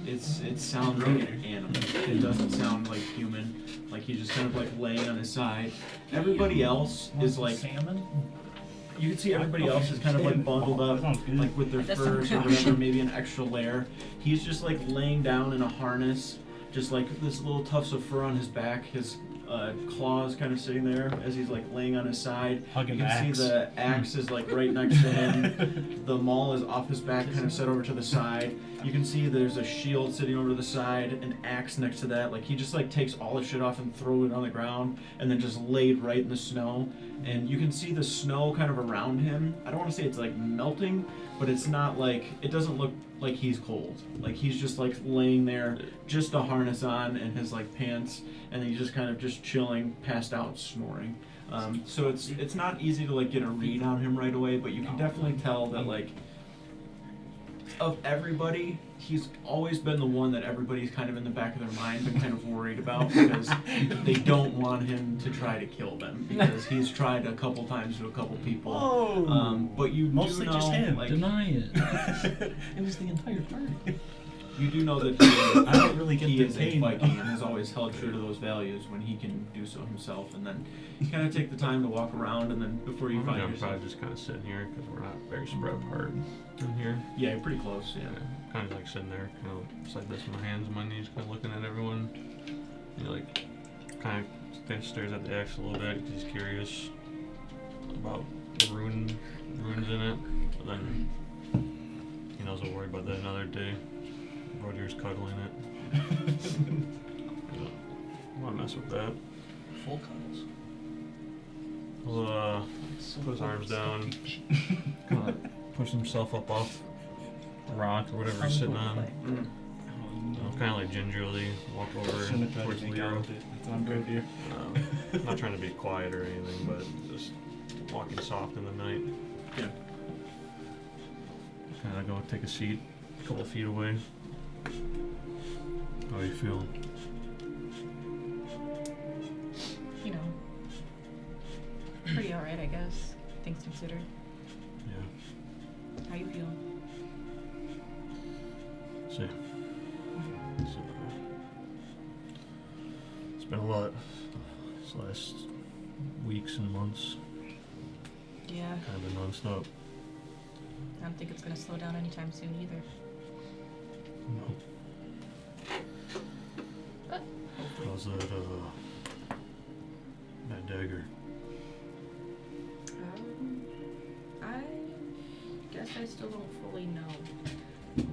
S4: it sounds like an animal. It doesn't sound like human. Like he's just kind of like laying on his side. Everybody else is like
S1: salmon.
S4: You can see everybody else is kind of like bundled up, like with their furs or whatever, maybe an extra layer. He's just like laying down in a harness, just like this little tufts of fur on his back. His claws kind of sitting there as he's like laying on his side.
S7: Hugging
S4: you can see the axe is like right next to him. The maul is off his back, kind of set over to the side. You can see there's a shield sitting over to the side, an axe next to that. Like he just like takes all his shit off and throws it on the ground, and then just laid right in the snow. And you can see the snow kind of around him. I don't want to say it's like melting, but it's not like, it doesn't look like he's cold. Like he's just like laying there, just a harness on and his like pants, and he's just kind of just chilling, passed out, snoring. So it's not easy to like get a read on him right away, but you can definitely tell that like of everybody, he's always been the one that everybody's kind of in the back of their mind been kind of worried about, because they don't want him to try to kill them, because he's tried a couple times to a couple people. But you
S7: Mostly
S4: do know,
S7: just him.
S4: like,
S3: Deny it.
S7: It was the entire party.
S4: you do know that he,
S7: I don't really get
S4: he
S7: the
S4: is a
S7: pain.
S4: Viking and has always held true to those values when he can do so himself. And then you kind of take the time to walk around, and then before you find
S2: I'm
S4: yourself,
S2: probably just kind of sitting here because we're not very spread apart in here.
S4: yeah, you're pretty close. Yeah.
S2: Kind of like sitting there, kind of just like this, my hands on my knees, kind of looking at everyone. You like, kind of stares at the axe a little bit because he's curious about the runes in it. But then he knows I'll worry about that another day. Roger's cuddling it. I want to mess with that.
S1: Full cuddles.
S2: He'll put his arms down, kind of push himself up off the rock or whatever he's sitting on. Kind of like gingerly walk over towards Leo.
S7: I'm good here.
S2: Not trying to be quiet or anything, but just walking soft in the night.
S4: Yeah.
S2: Kind of go take a seat a couple feet away. How are you feeling?
S5: You know, pretty alright, I guess. Things considered.
S2: Yeah.
S5: How you feeling?
S2: See. It's been a lot these last weeks and months.
S5: Yeah,
S2: Kind of been non-stop.
S5: I don't think it's gonna slow down anytime soon either.
S2: No. How's that dagger?
S5: I guess I still don't fully know, but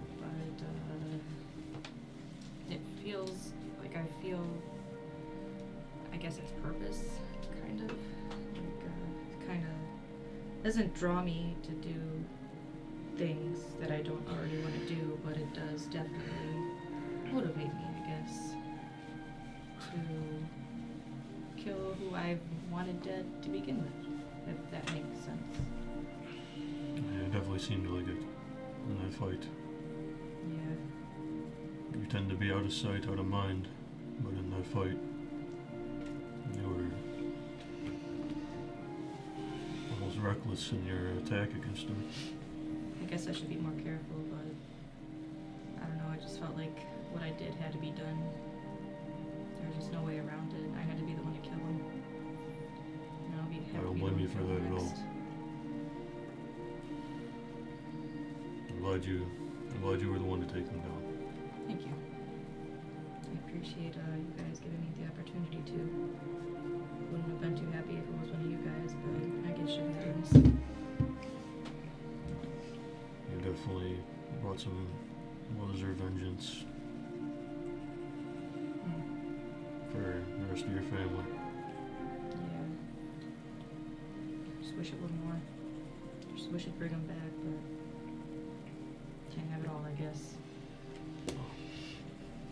S5: it feels like I guess its purpose, kind of, like, kind of doesn't draw me to do things that I don't already want to do, but it does definitely motivate me, I guess, to kill who I wanted dead to begin with, if that makes sense.
S2: Yeah, it definitely seemed like it fight.
S5: Yeah.
S2: You tend to be out of sight, out of mind, but in that fight, you were almost reckless in your attack against him.
S5: I guess I should be more careful, but I don't know, I just felt like what I did had to be done. There was just no way around it. I had to be the one to kill him. And I'll be
S2: I
S5: have
S2: don't
S5: to be
S2: blame
S5: the
S2: you
S5: one
S2: for
S5: to
S2: that
S5: kill
S2: at all.
S5: next.
S2: I'm glad you were the one to take them down.
S5: Thank you. I appreciate you guys giving me the opportunity to. Wouldn't have been too happy if it was one of you guys, but I get shit happens.
S2: You definitely brought some well-deserved vengeance for the rest of your family.
S5: Yeah. Just wish it were more. Just wish it'd bring them back, but can't have it all, I guess.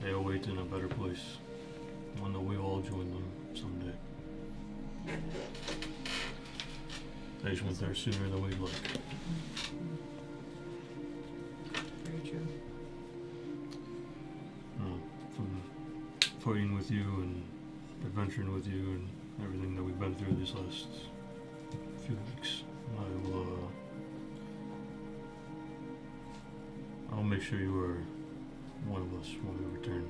S2: They await in a better place. One that we all join them someday.
S5: Yeah.
S2: They just went there sooner than we'd like.
S5: Very true.
S2: From fighting with you and adventuring with you and everything that we've been through these last few weeks, I'll make sure you are one of us when we return.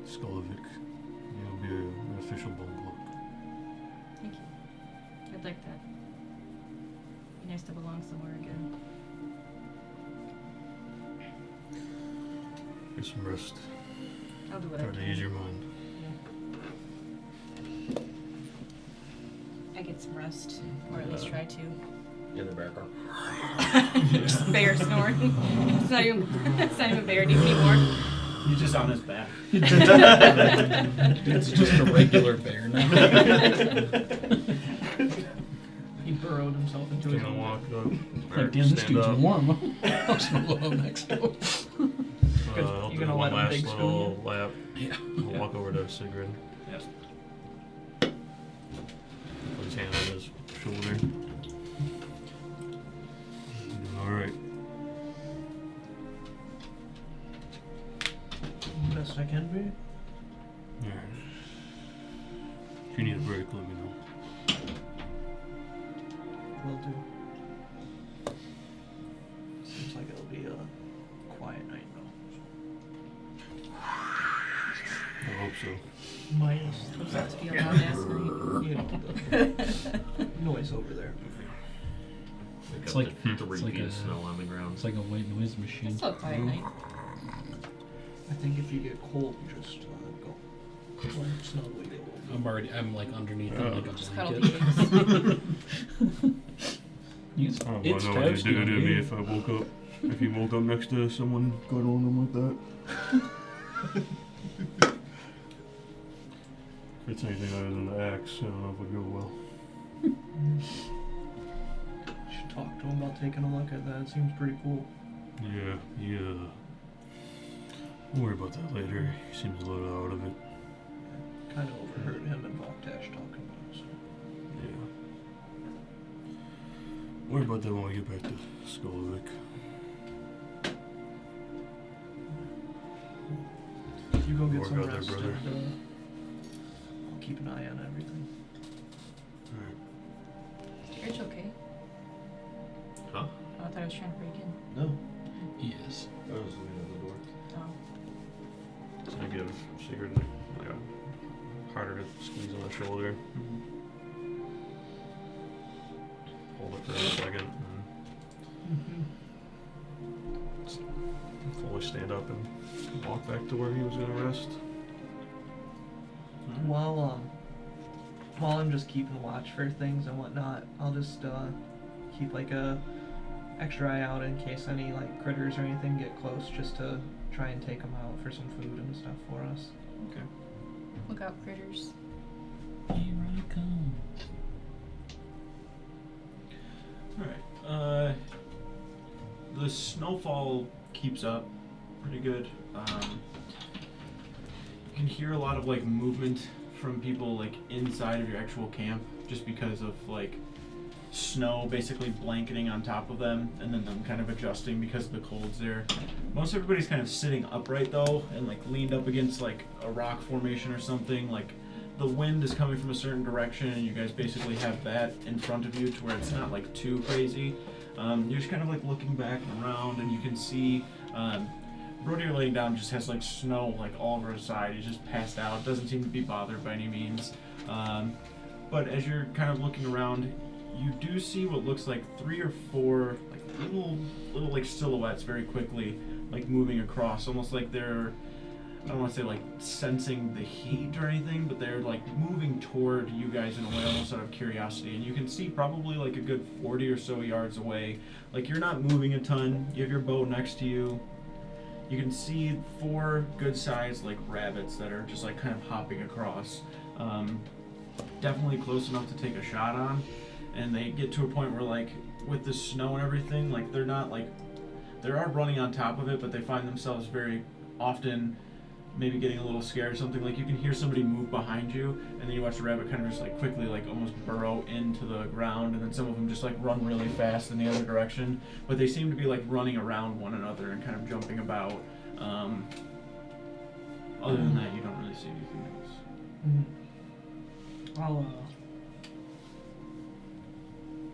S2: Skolovik, you'll be an official bone cloak.
S5: Thank you. I'd like that. Be nice to belong somewhere again.
S2: Get some rest.
S5: I'll do what I
S2: Try
S5: can.
S2: to ease your mind.
S5: I get some rest, or at least try to.
S6: In the background.
S5: Just bear snoring. It's not even bear anymore.
S4: He's just on his back.
S3: It's just a regular bear now.
S1: He burrowed himself into his
S2: Gonna
S1: own
S2: walk
S1: bed.
S2: up.
S3: Like, damn, this
S2: stand
S3: dude's
S2: up.
S3: warm. I'll snuggle up next to him.
S2: I'll
S1: You
S2: do
S1: gonna
S2: one
S1: let him
S2: last
S1: big spoon
S2: little lap.
S3: Yeah.
S2: I'll walk over to Sigrid.
S4: Yep.
S2: Put his hand on his shoulder. You doing alright?
S1: Best I can be.
S2: Alright. If you need a break, let me know.
S1: Will do. Seems like it'll be a quiet night though.
S2: I hope so.
S1: Minus
S5: It's about to be a long ass night.
S1: you know, the noise over there.
S3: It's like-
S6: the
S3: it's
S6: 3
S3: like
S6: feet
S3: a-
S6: of snow on the ground.
S3: It's like a white noise machine.
S5: It's still a quiet night.
S1: I think if you get cold, just go. Snuggle a little.
S3: I'm like underneath him like a
S5: Just cuddle
S3: blanket.
S5: the eggs.
S3: It's
S2: I don't
S3: it's
S2: know what he'd do to me
S3: toasty.
S2: if I woke up. If he woke up next to someone cuddling him like that. If it's anything other than the axe, I don't know if it would go well.
S1: Should talk to him about taking a look at that. It seems pretty cool.
S2: Yeah. We'll worry about that later. He seems a little out of it.
S1: Kind of overheard him and Voltash talking about it. So.
S2: Yeah. Worry about that when we get back to Skolovik.
S1: You go get
S2: Work
S1: some
S2: out there,
S1: rest,
S2: brother.
S1: and I'll keep an eye on everything.
S2: Alright.
S5: Rich okay?
S6: Huh?
S5: Oh, I thought I was trying to break in.
S4: No.
S3: He is.
S6: I was looking at the door.
S5: Oh.
S2: So I give Sigrid like a harder squeeze on the shoulder. Hold it for a second. And fully stand up and walk back to where he was gonna rest.
S1: While I'm just keeping watch for things and whatnot, I'll just keep like a extra eye out in case any like critters or anything get close, just to try and take them out for some food and stuff for us.
S2: Okay.
S5: Look out, critters.
S3: Here I come.
S4: Alright. The snowfall keeps up pretty good. You can hear a lot of like movement from people like inside of your actual camp, just because of like snow basically blanketing on top of them, and then them kind of adjusting because the cold's there. Most everybody's kind of sitting upright though, and like leaned up against like a rock formation or something. Like the wind is coming from a certain direction, and you guys basically have that in front of you to where it's not like too crazy. You're just kind of like looking back and around, and you can see Brody laying down just has like snow like all over his side. He's just passed out. Doesn't seem to be bothered by any means. But as you're kind of looking around, you do see what looks like 3 or 4 like little like silhouettes very quickly like moving across, almost like they're, I don't want to say like sensing the heat or anything, but they're like moving toward you guys in a way almost out of curiosity. And you can see probably like a good 40 or so yards away. Like you're not moving a ton. You have your bow next to you. You can see 4 good sized like rabbits that are just like kind of hopping across. Definitely close enough to take a shot on. And they get to a point where like with the snow and everything, like they're not like, they are running on top of it, but they find themselves very often maybe getting a little scared or something. Like you can hear somebody move behind you, and then you watch the rabbit kind of just like quickly like almost burrow into the ground, and then some of them just like run really fast in the other direction. But they seem to be like running around one another and kind of jumping about. Other than that, you don't really see anything else.
S1: I'll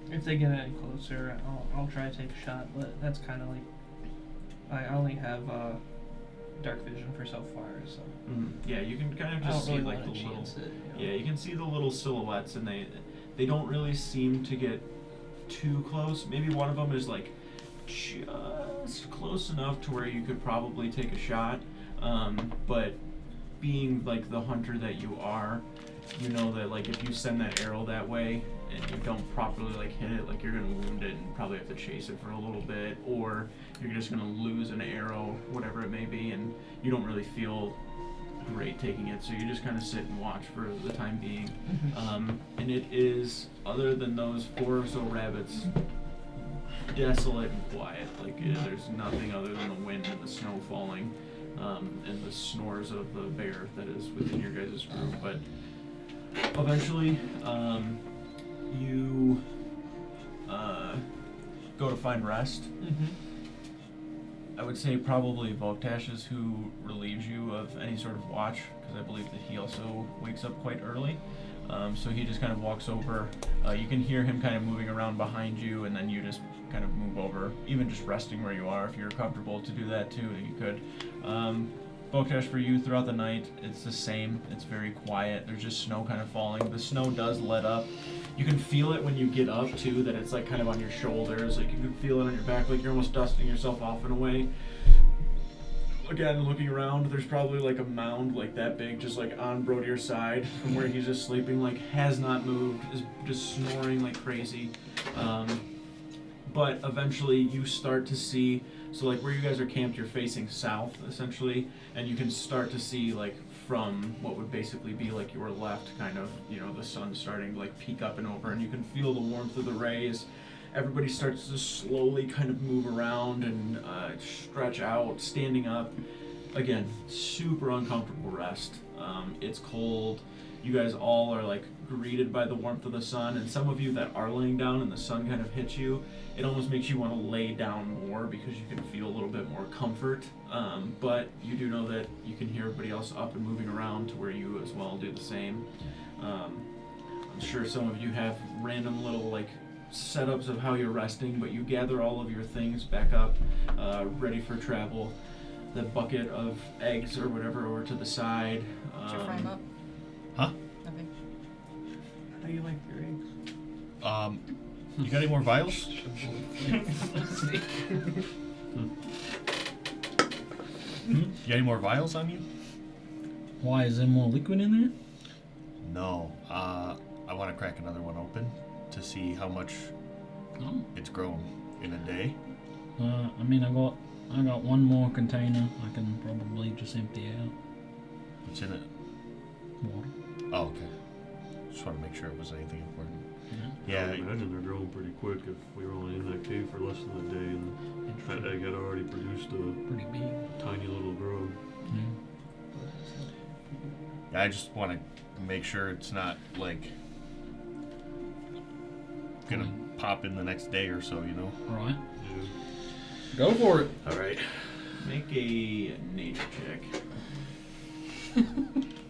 S1: if they get any closer, I'll try to take a shot, but that's kind of like, I only have dark vision for so far, so
S4: Yeah, you can kind of
S1: I
S4: just
S1: don't
S4: see
S1: really
S4: like the
S1: want to
S4: little.
S1: chance it.
S4: Yeah, you can see the little silhouettes, and they don't really seem to get too close. Maybe one of them is like just close enough to where you could probably take a shot. But being like the hunter that you are, you know that like if you send that arrow that way and you don't properly like hit it, like you're gonna wound it and probably have to chase it for a little bit, or you're just gonna lose an arrow, whatever it may be, and you don't really feel great taking it, so you just kind of sit and watch for the time being. And it is, other than those 4 or so rabbits, desolate and quiet. Like there's nothing other than the wind and the snow falling, and the snores of the bear that is within your guys' group. But eventually, you go to find rest. I would say probably Volktash is who relieves you of any sort of watch, because I believe that he also wakes up quite early. So he just kind of walks over. You can hear him kind of moving around behind you, and then you just kind of move over, even just resting where you are. If you're comfortable to do that too, you could. Volktash, for you throughout the night, it's the same. It's very quiet. There's just snow kind of falling. The snow does let up. You can feel it when you get up too, that it's like kind of on your shoulders. Like you can feel it on your back, like you're almost dusting yourself off in a way. Again, looking around, there's probably like a mound like that big, just like on Brodier's side from where he's just sleeping, like has not moved, is just snoring like crazy. But eventually you start to see, so like where you guys are camped, you're facing south essentially, and you can start to see like from what would basically be like your left, kind of, you know, the sun starting to like peek up and over, and you can feel the warmth of the rays. Everybody starts to slowly kind of move around and stretch out, standing up. Again, super uncomfortable rest. It's cold. You guys all are like greeted by the warmth of the sun, and some of you that are laying down and the sun kind of hits you, it almost makes you want to lay down more because you can feel a little bit more comfort. But you do know that you can hear everybody else up and moving around to where you as well do the same. I'm sure some of you have random little like setups of how you're resting, but you gather all of your things back up, ready for travel. The bucket of eggs or whatever over to the side.
S5: Did you fry 'em up?
S6: Huh?
S5: Nothing.
S1: How do you like your eggs?
S6: You got any more vials? You got any more vials on you?
S3: Why, is there more liquid in there?
S6: No. I want to crack another one open to see how much
S3: Oh.
S6: it's grown in a day.
S3: I mean, I got one more container. I can probably just empty out.
S6: What's in it?
S3: Water.
S6: Oh, okay. Just want to make sure it was anything important.
S2: Yeah, I
S6: Yeah.
S2: imagine they're growing pretty quick if we were only in that cave for less than a day and that egg had already produced a
S3: Pretty big.
S2: tiny little growth.
S3: Yeah.
S6: I just want to make sure it's not like gonna pop in the next day or so, you know.
S3: Right. Go for it.
S6: All right.
S4: Make a nature check.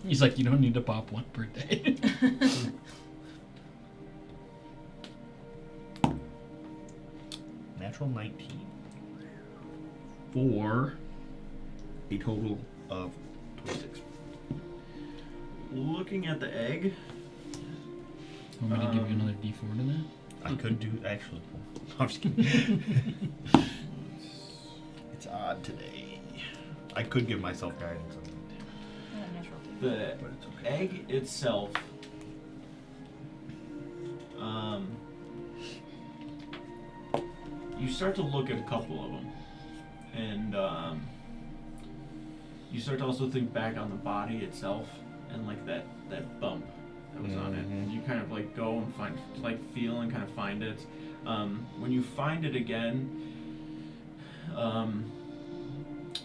S3: He's like, you don't need to pop one per day.
S6: Natural 19. For a total of 26.
S4: Looking at the egg,
S3: Want me to give you another D4 to that?
S6: I could do actually. I'm just kidding. It's odd today. I could give myself guidance on it.
S4: the
S6: But it's okay.
S4: egg itself, you start to look at a couple of them, and you start to also think back on the body itself and like that bump that was on it. And you kind of like go and find, like feel and kind of find it. When you find it again,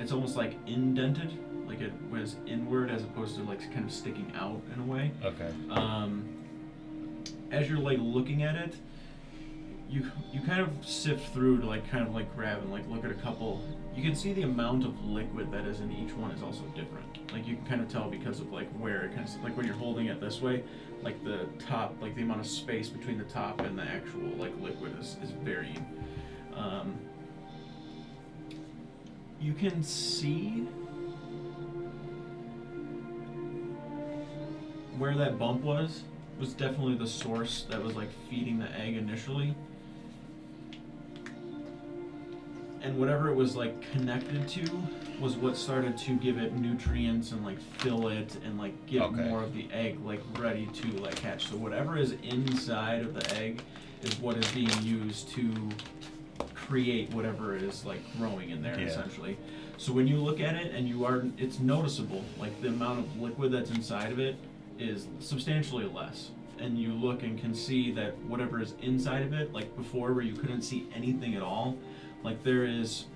S4: it's almost like indented, like it was inward as opposed to like kind of sticking out in a way.
S6: Okay.
S4: As you're like looking at it, you kind of sift through to like kind of like grab and like look at a couple. You can see the amount of liquid that is in each one is also different. Like you can kind of tell because of like where it kind of, like when you're holding it this way, like the top, like the amount of space between the top and the actual like liquid is varying. You can see where that bump was definitely the source that was like feeding the egg initially. And whatever it was like connected to was what started to give it nutrients and like fill it and like get
S6: Okay.
S4: more of the egg like ready to like hatch. So whatever is inside of the egg is what is being used to create whatever is like growing in there,
S6: Yeah.
S4: essentially. So when you look at it and it's noticeable, like the amount of liquid that's inside of it is substantially less. And you look and can see that whatever is inside of it, like before where you couldn't see anything at all, like there is,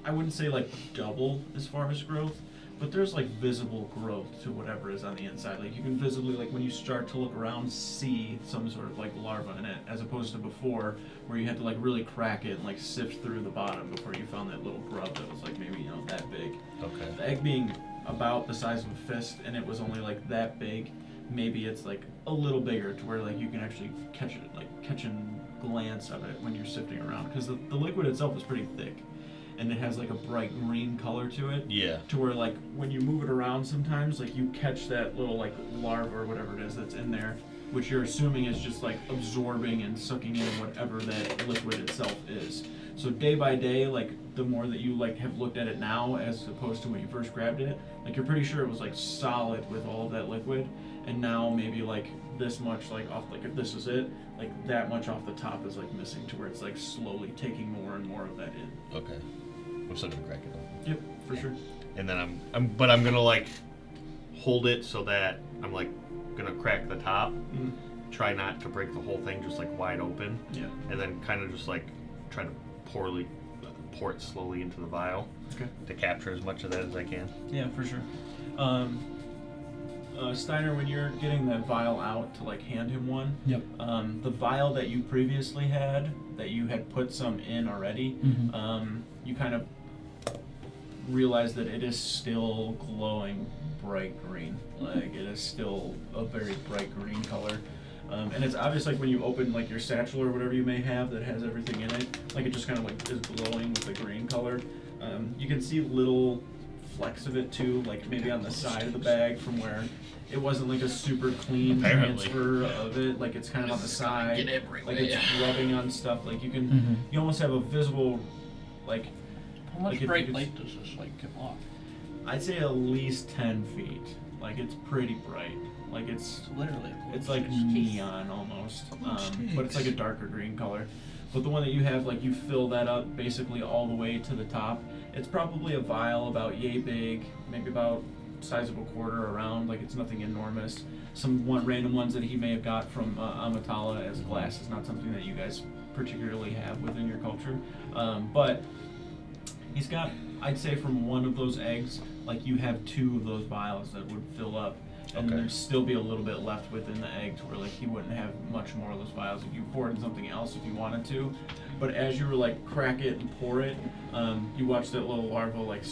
S4: I wouldn't say like double as far as growth, but there's like visible growth to whatever is on the inside. Like you can visibly, like when you start to look around, see some sort of like larva in it, as opposed to before where you had to like really crack it and like sift through the bottom before you found that little grub that was like maybe, that big.
S6: Okay.
S4: The egg being about the size of a fist and it was only like that big, maybe it's like a little bigger to where like you can actually catch it, like catch a glance of it when you're sifting around, because the liquid itself is pretty thick and it has like a bright green color to it.
S6: Yeah.
S4: To where like when you move it around sometimes, like you catch that little like larva or whatever it is that's in there, which you're assuming is just like absorbing and sucking in whatever that liquid itself is. So day by day, like the more that you like have looked at it now as opposed to when you first grabbed it, like you're pretty sure it was like solid with all of that liquid, and now maybe like this much like off, like if this is it, like that much off the top is like missing, to where it's like slowly taking more and more of that in.
S6: Okay. I'm still gonna crack it open.
S4: Yep, for sure.
S6: And then I'm gonna like hold it so that I'm like gonna crack the top. Try not to break the whole thing, just like wide open.
S4: Yeah.
S6: And then kind of just like try to pour it slowly into the vial.
S4: Okay.
S6: To capture as much of that as I can.
S4: Yeah, for sure. Steiner, when you're getting that vial out to like hand him one,
S3: Yep.
S4: the vial that you previously had, that you had put some in already, you kind of realize that it is still glowing bright green. Like it is still a very bright green color. And it's obvious, like when you open like your satchel or whatever you may have that has everything in it, like it just kind of like is glowing with the green color. You can see little flecks of it too, like maybe on the side of the bag from where it wasn't like a super clean
S6: Apparently.
S4: transfer of it. Like it's kind of on the side,
S3: Get everywhere.
S4: like it's rubbing on stuff. Like you can, you almost have a visible, like
S9: How much
S4: Like if
S9: bright
S4: you could-
S9: light does this like give off?
S4: I'd say at least 10 feet. Like it's pretty bright. Like it's
S9: Literally.
S4: It's like neon almost, but it's like a darker green color. But the one that you have, like you fill that up basically all the way to the top. It's probably a vial about yay big, maybe about size of a quarter around. Like it's nothing enormous. Some random ones that he may have got from Amatala as glass is not something that you guys particularly have within your culture. But he's got, I'd say from one of those eggs, like you have two of those vials that would fill up. and
S6: Okay.
S4: there'd still be a little bit left within the egg to where like he wouldn't have much more of those vials. If you poured in something else if you wanted to, but as you were like crack it and pour it, you watch that little larva like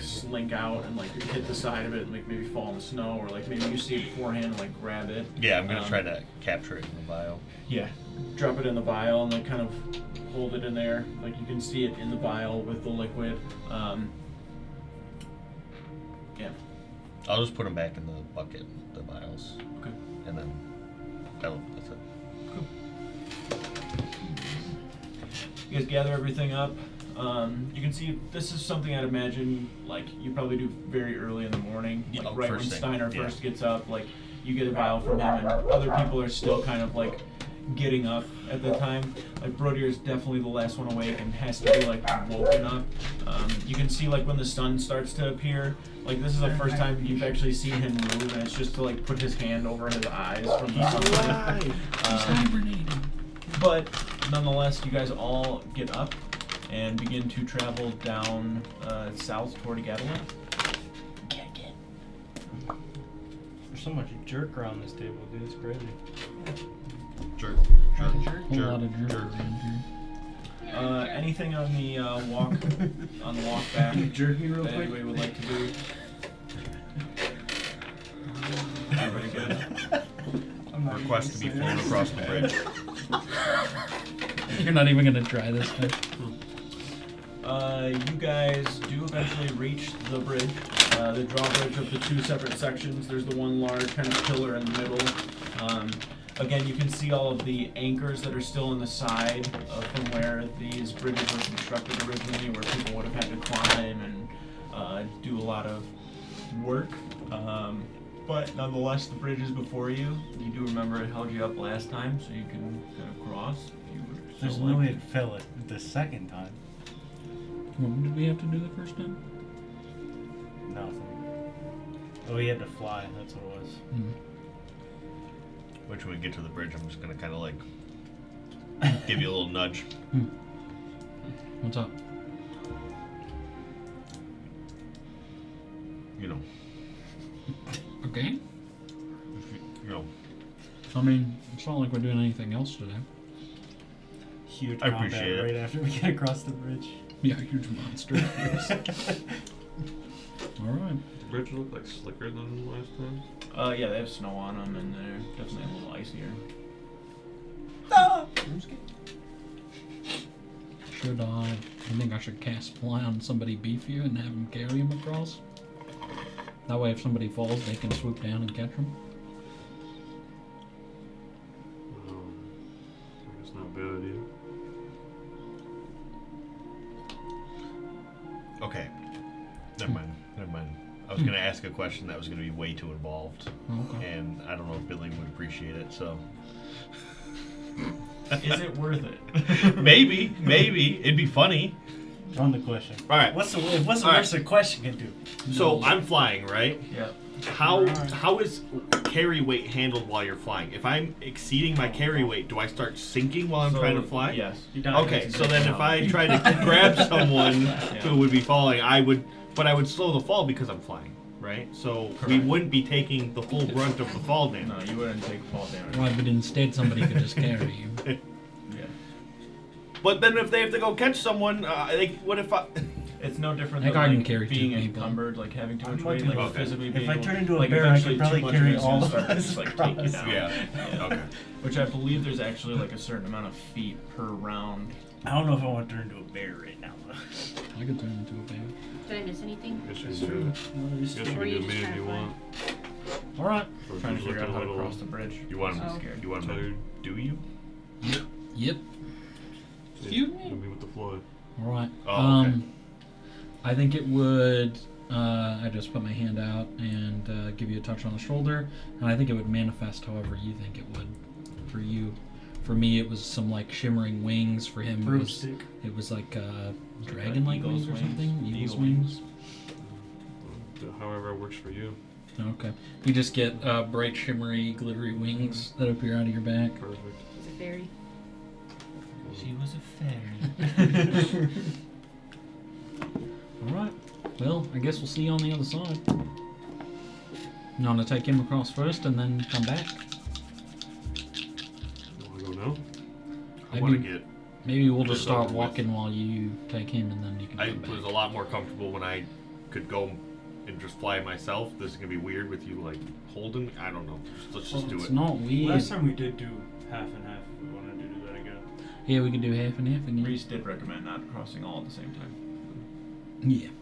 S4: slink out and like hit the side of it and like maybe fall in the snow, or like maybe you see it beforehand and like grab it.
S6: Yeah, I'm gonna try to capture it in the vial.
S4: Yeah, drop it in the vial and like kind of hold it in there. Like you can see it in the vial with the liquid. Yeah.
S6: I'll just put them back in the bucket, the vials.
S4: Okay.
S6: And then that's it.
S4: You guys gather everything up. You can see this is something I'd imagine like you probably do very early in the morning,
S6: Yeah,
S4: like right when
S6: first thing,
S4: Steiner
S6: yeah.
S4: first gets up. Like you get a vial from him, and other people are still kind of like getting up at the time. Like Brodier is definitely the last one awake and has to be like woken up. You can see like when the sun starts to appear. Like this is the first time you've actually seen him move, and it's just to like put his hand over his eyes from the sunlight.
S3: He's hibernating.
S4: But nonetheless, you guys all get up and begin to travel down south toward Gatling.
S7: There's so much jerk around this table, dude. It's crazy.
S6: Jerk,
S3: A whole lot of jerk around here.
S4: Anything on the walk back
S7: Jerk me real
S4: that
S7: quick.
S4: anybody would like to do? Everybody good?
S7: I'm not
S6: Request to be flown across the bridge.
S3: You're not even gonna try this time.
S4: You guys do eventually reach the bridge, the drawbridge of the two separate sections. There's the one large kind of pillar in the middle. Again, you can see all of the anchors that are still in the side from where these bridges were constructed originally, where people would have had to climb and do a lot of work. But nonetheless, the bridge is before you. You do remember it held you up last time, so you can kind of cross if you would.
S7: There's no way to fill it the second time.
S3: What did we have to do the first time?
S7: Nothing. Oh, he had to fly. That's what it was.
S6: Which when we get to the bridge, I'm just gonna kind of like give you a little nudge.
S3: What's up?
S6: You know.
S3: Okay.
S6: You know.
S3: I mean, it's not like we're doing anything else today.
S7: Huge
S6: I
S7: combat
S6: appreciate it.
S7: right after we get across the bridge.
S3: Yeah, huge monster. All right.
S2: The bridge look like slicker than last time.
S4: Yeah, they have snow on them, and they're definitely a little icier.
S3: Should I think I should cast fly on somebody beefier and have him carry him across? That way, if somebody falls, they can swoop down and catch them.
S2: I think it's not a bad idea.
S6: Okay. Never mind. I was gonna ask a question that was gonna be way too involved,
S3: Okay.
S6: and I don't know if Billy would appreciate it. So
S4: Is it worth it?
S6: maybe it'd be funny.
S7: On the question.
S6: All right.
S7: What's the
S6: All right.
S7: worst a question can do?
S6: So I'm flying, right?
S4: Yeah.
S6: How is carry weight handled while you're flying? If I'm exceeding my carry weight, do I start sinking while I'm trying to fly?
S4: Yes.
S6: Okay, so then if I tried to grab someone who would be falling, I would slow the fall because I'm flying, right? So we
S4: Correct.
S6: wouldn't be taking the full brunt of the fall damage.
S4: No, you wouldn't take fall damage.
S3: Right, but instead somebody could just carry you.
S4: Yeah.
S6: But then if they have to go catch someone, what if I?
S4: It's no different
S3: That
S4: than
S3: guy can
S4: like,
S3: carry two
S4: being
S3: people.
S4: encumbered, like having too
S7: I
S4: much
S7: might
S4: weight,
S7: be
S4: like
S6: okay.
S4: physically
S7: If
S4: being
S7: I
S4: able-
S7: turn into a
S4: like,
S7: bear, I
S4: eventually
S7: could probably
S4: too much
S7: carry
S4: weight's
S7: all
S4: gonna
S7: of
S4: start to
S7: us
S4: just, like, take you
S7: across.
S4: down.
S6: Yeah. Okay.
S4: Which I believe there's actually like a certain amount of feet per round.
S7: I don't know if I want to turn into a bear right now.
S3: I could turn into a bear.
S5: Did I miss anything?
S2: Guess you
S4: It's
S2: can
S4: true.
S2: do. Guess you
S5: Or
S2: can
S5: you
S2: do
S5: just
S2: me if
S5: trying
S2: you
S5: to
S2: want.
S3: All right.
S2: Or
S4: Trying to
S2: just
S4: figure out
S2: looking
S4: how
S2: a
S4: to
S2: little
S4: cross the bridge.
S6: You want
S5: Oh.
S6: him? You want him
S2: tired.
S6: to do you?
S3: Yep.
S2: Excuse me. Hit me with the flood.
S3: All right.
S6: Oh, okay.
S3: I think it would. I just put my hand out and give you a touch on the shoulder, and I think it would manifest however you think it would. For you, for me, it was some like shimmering wings. For him,
S7: Broomstick.
S3: it was like dragon-like
S4: eagle's
S3: wings or
S4: wings.
S3: something. Eagle's
S4: Eagle
S3: wings.
S2: However it works for you.
S3: Okay. You just get bright, shimmery, glittery wings that appear out of your back.
S2: Perfect.
S5: Is it fairy?
S4: She was a fairy.
S3: All right. Well, I guess we'll see you on the other side. You want to take him across first and then come back?
S2: You want to go now?
S6: I
S3: Maybe-
S6: want to get.
S3: Maybe we'll just
S6: Just
S3: start
S6: over
S3: walking while you take him and then you can
S6: I
S3: come
S6: was
S3: back.
S6: a lot more comfortable when I could go and just fly myself. This is gonna be weird with you like holding me. I don't know. Let's just do
S3: It's
S6: it.
S3: not weird.
S7: Last time we did do half and half. We wanted to do that again.
S3: Yeah, we could do half and half again.
S4: Reese did recommend not crossing all at the same time.
S3: Yeah.
S5: It'd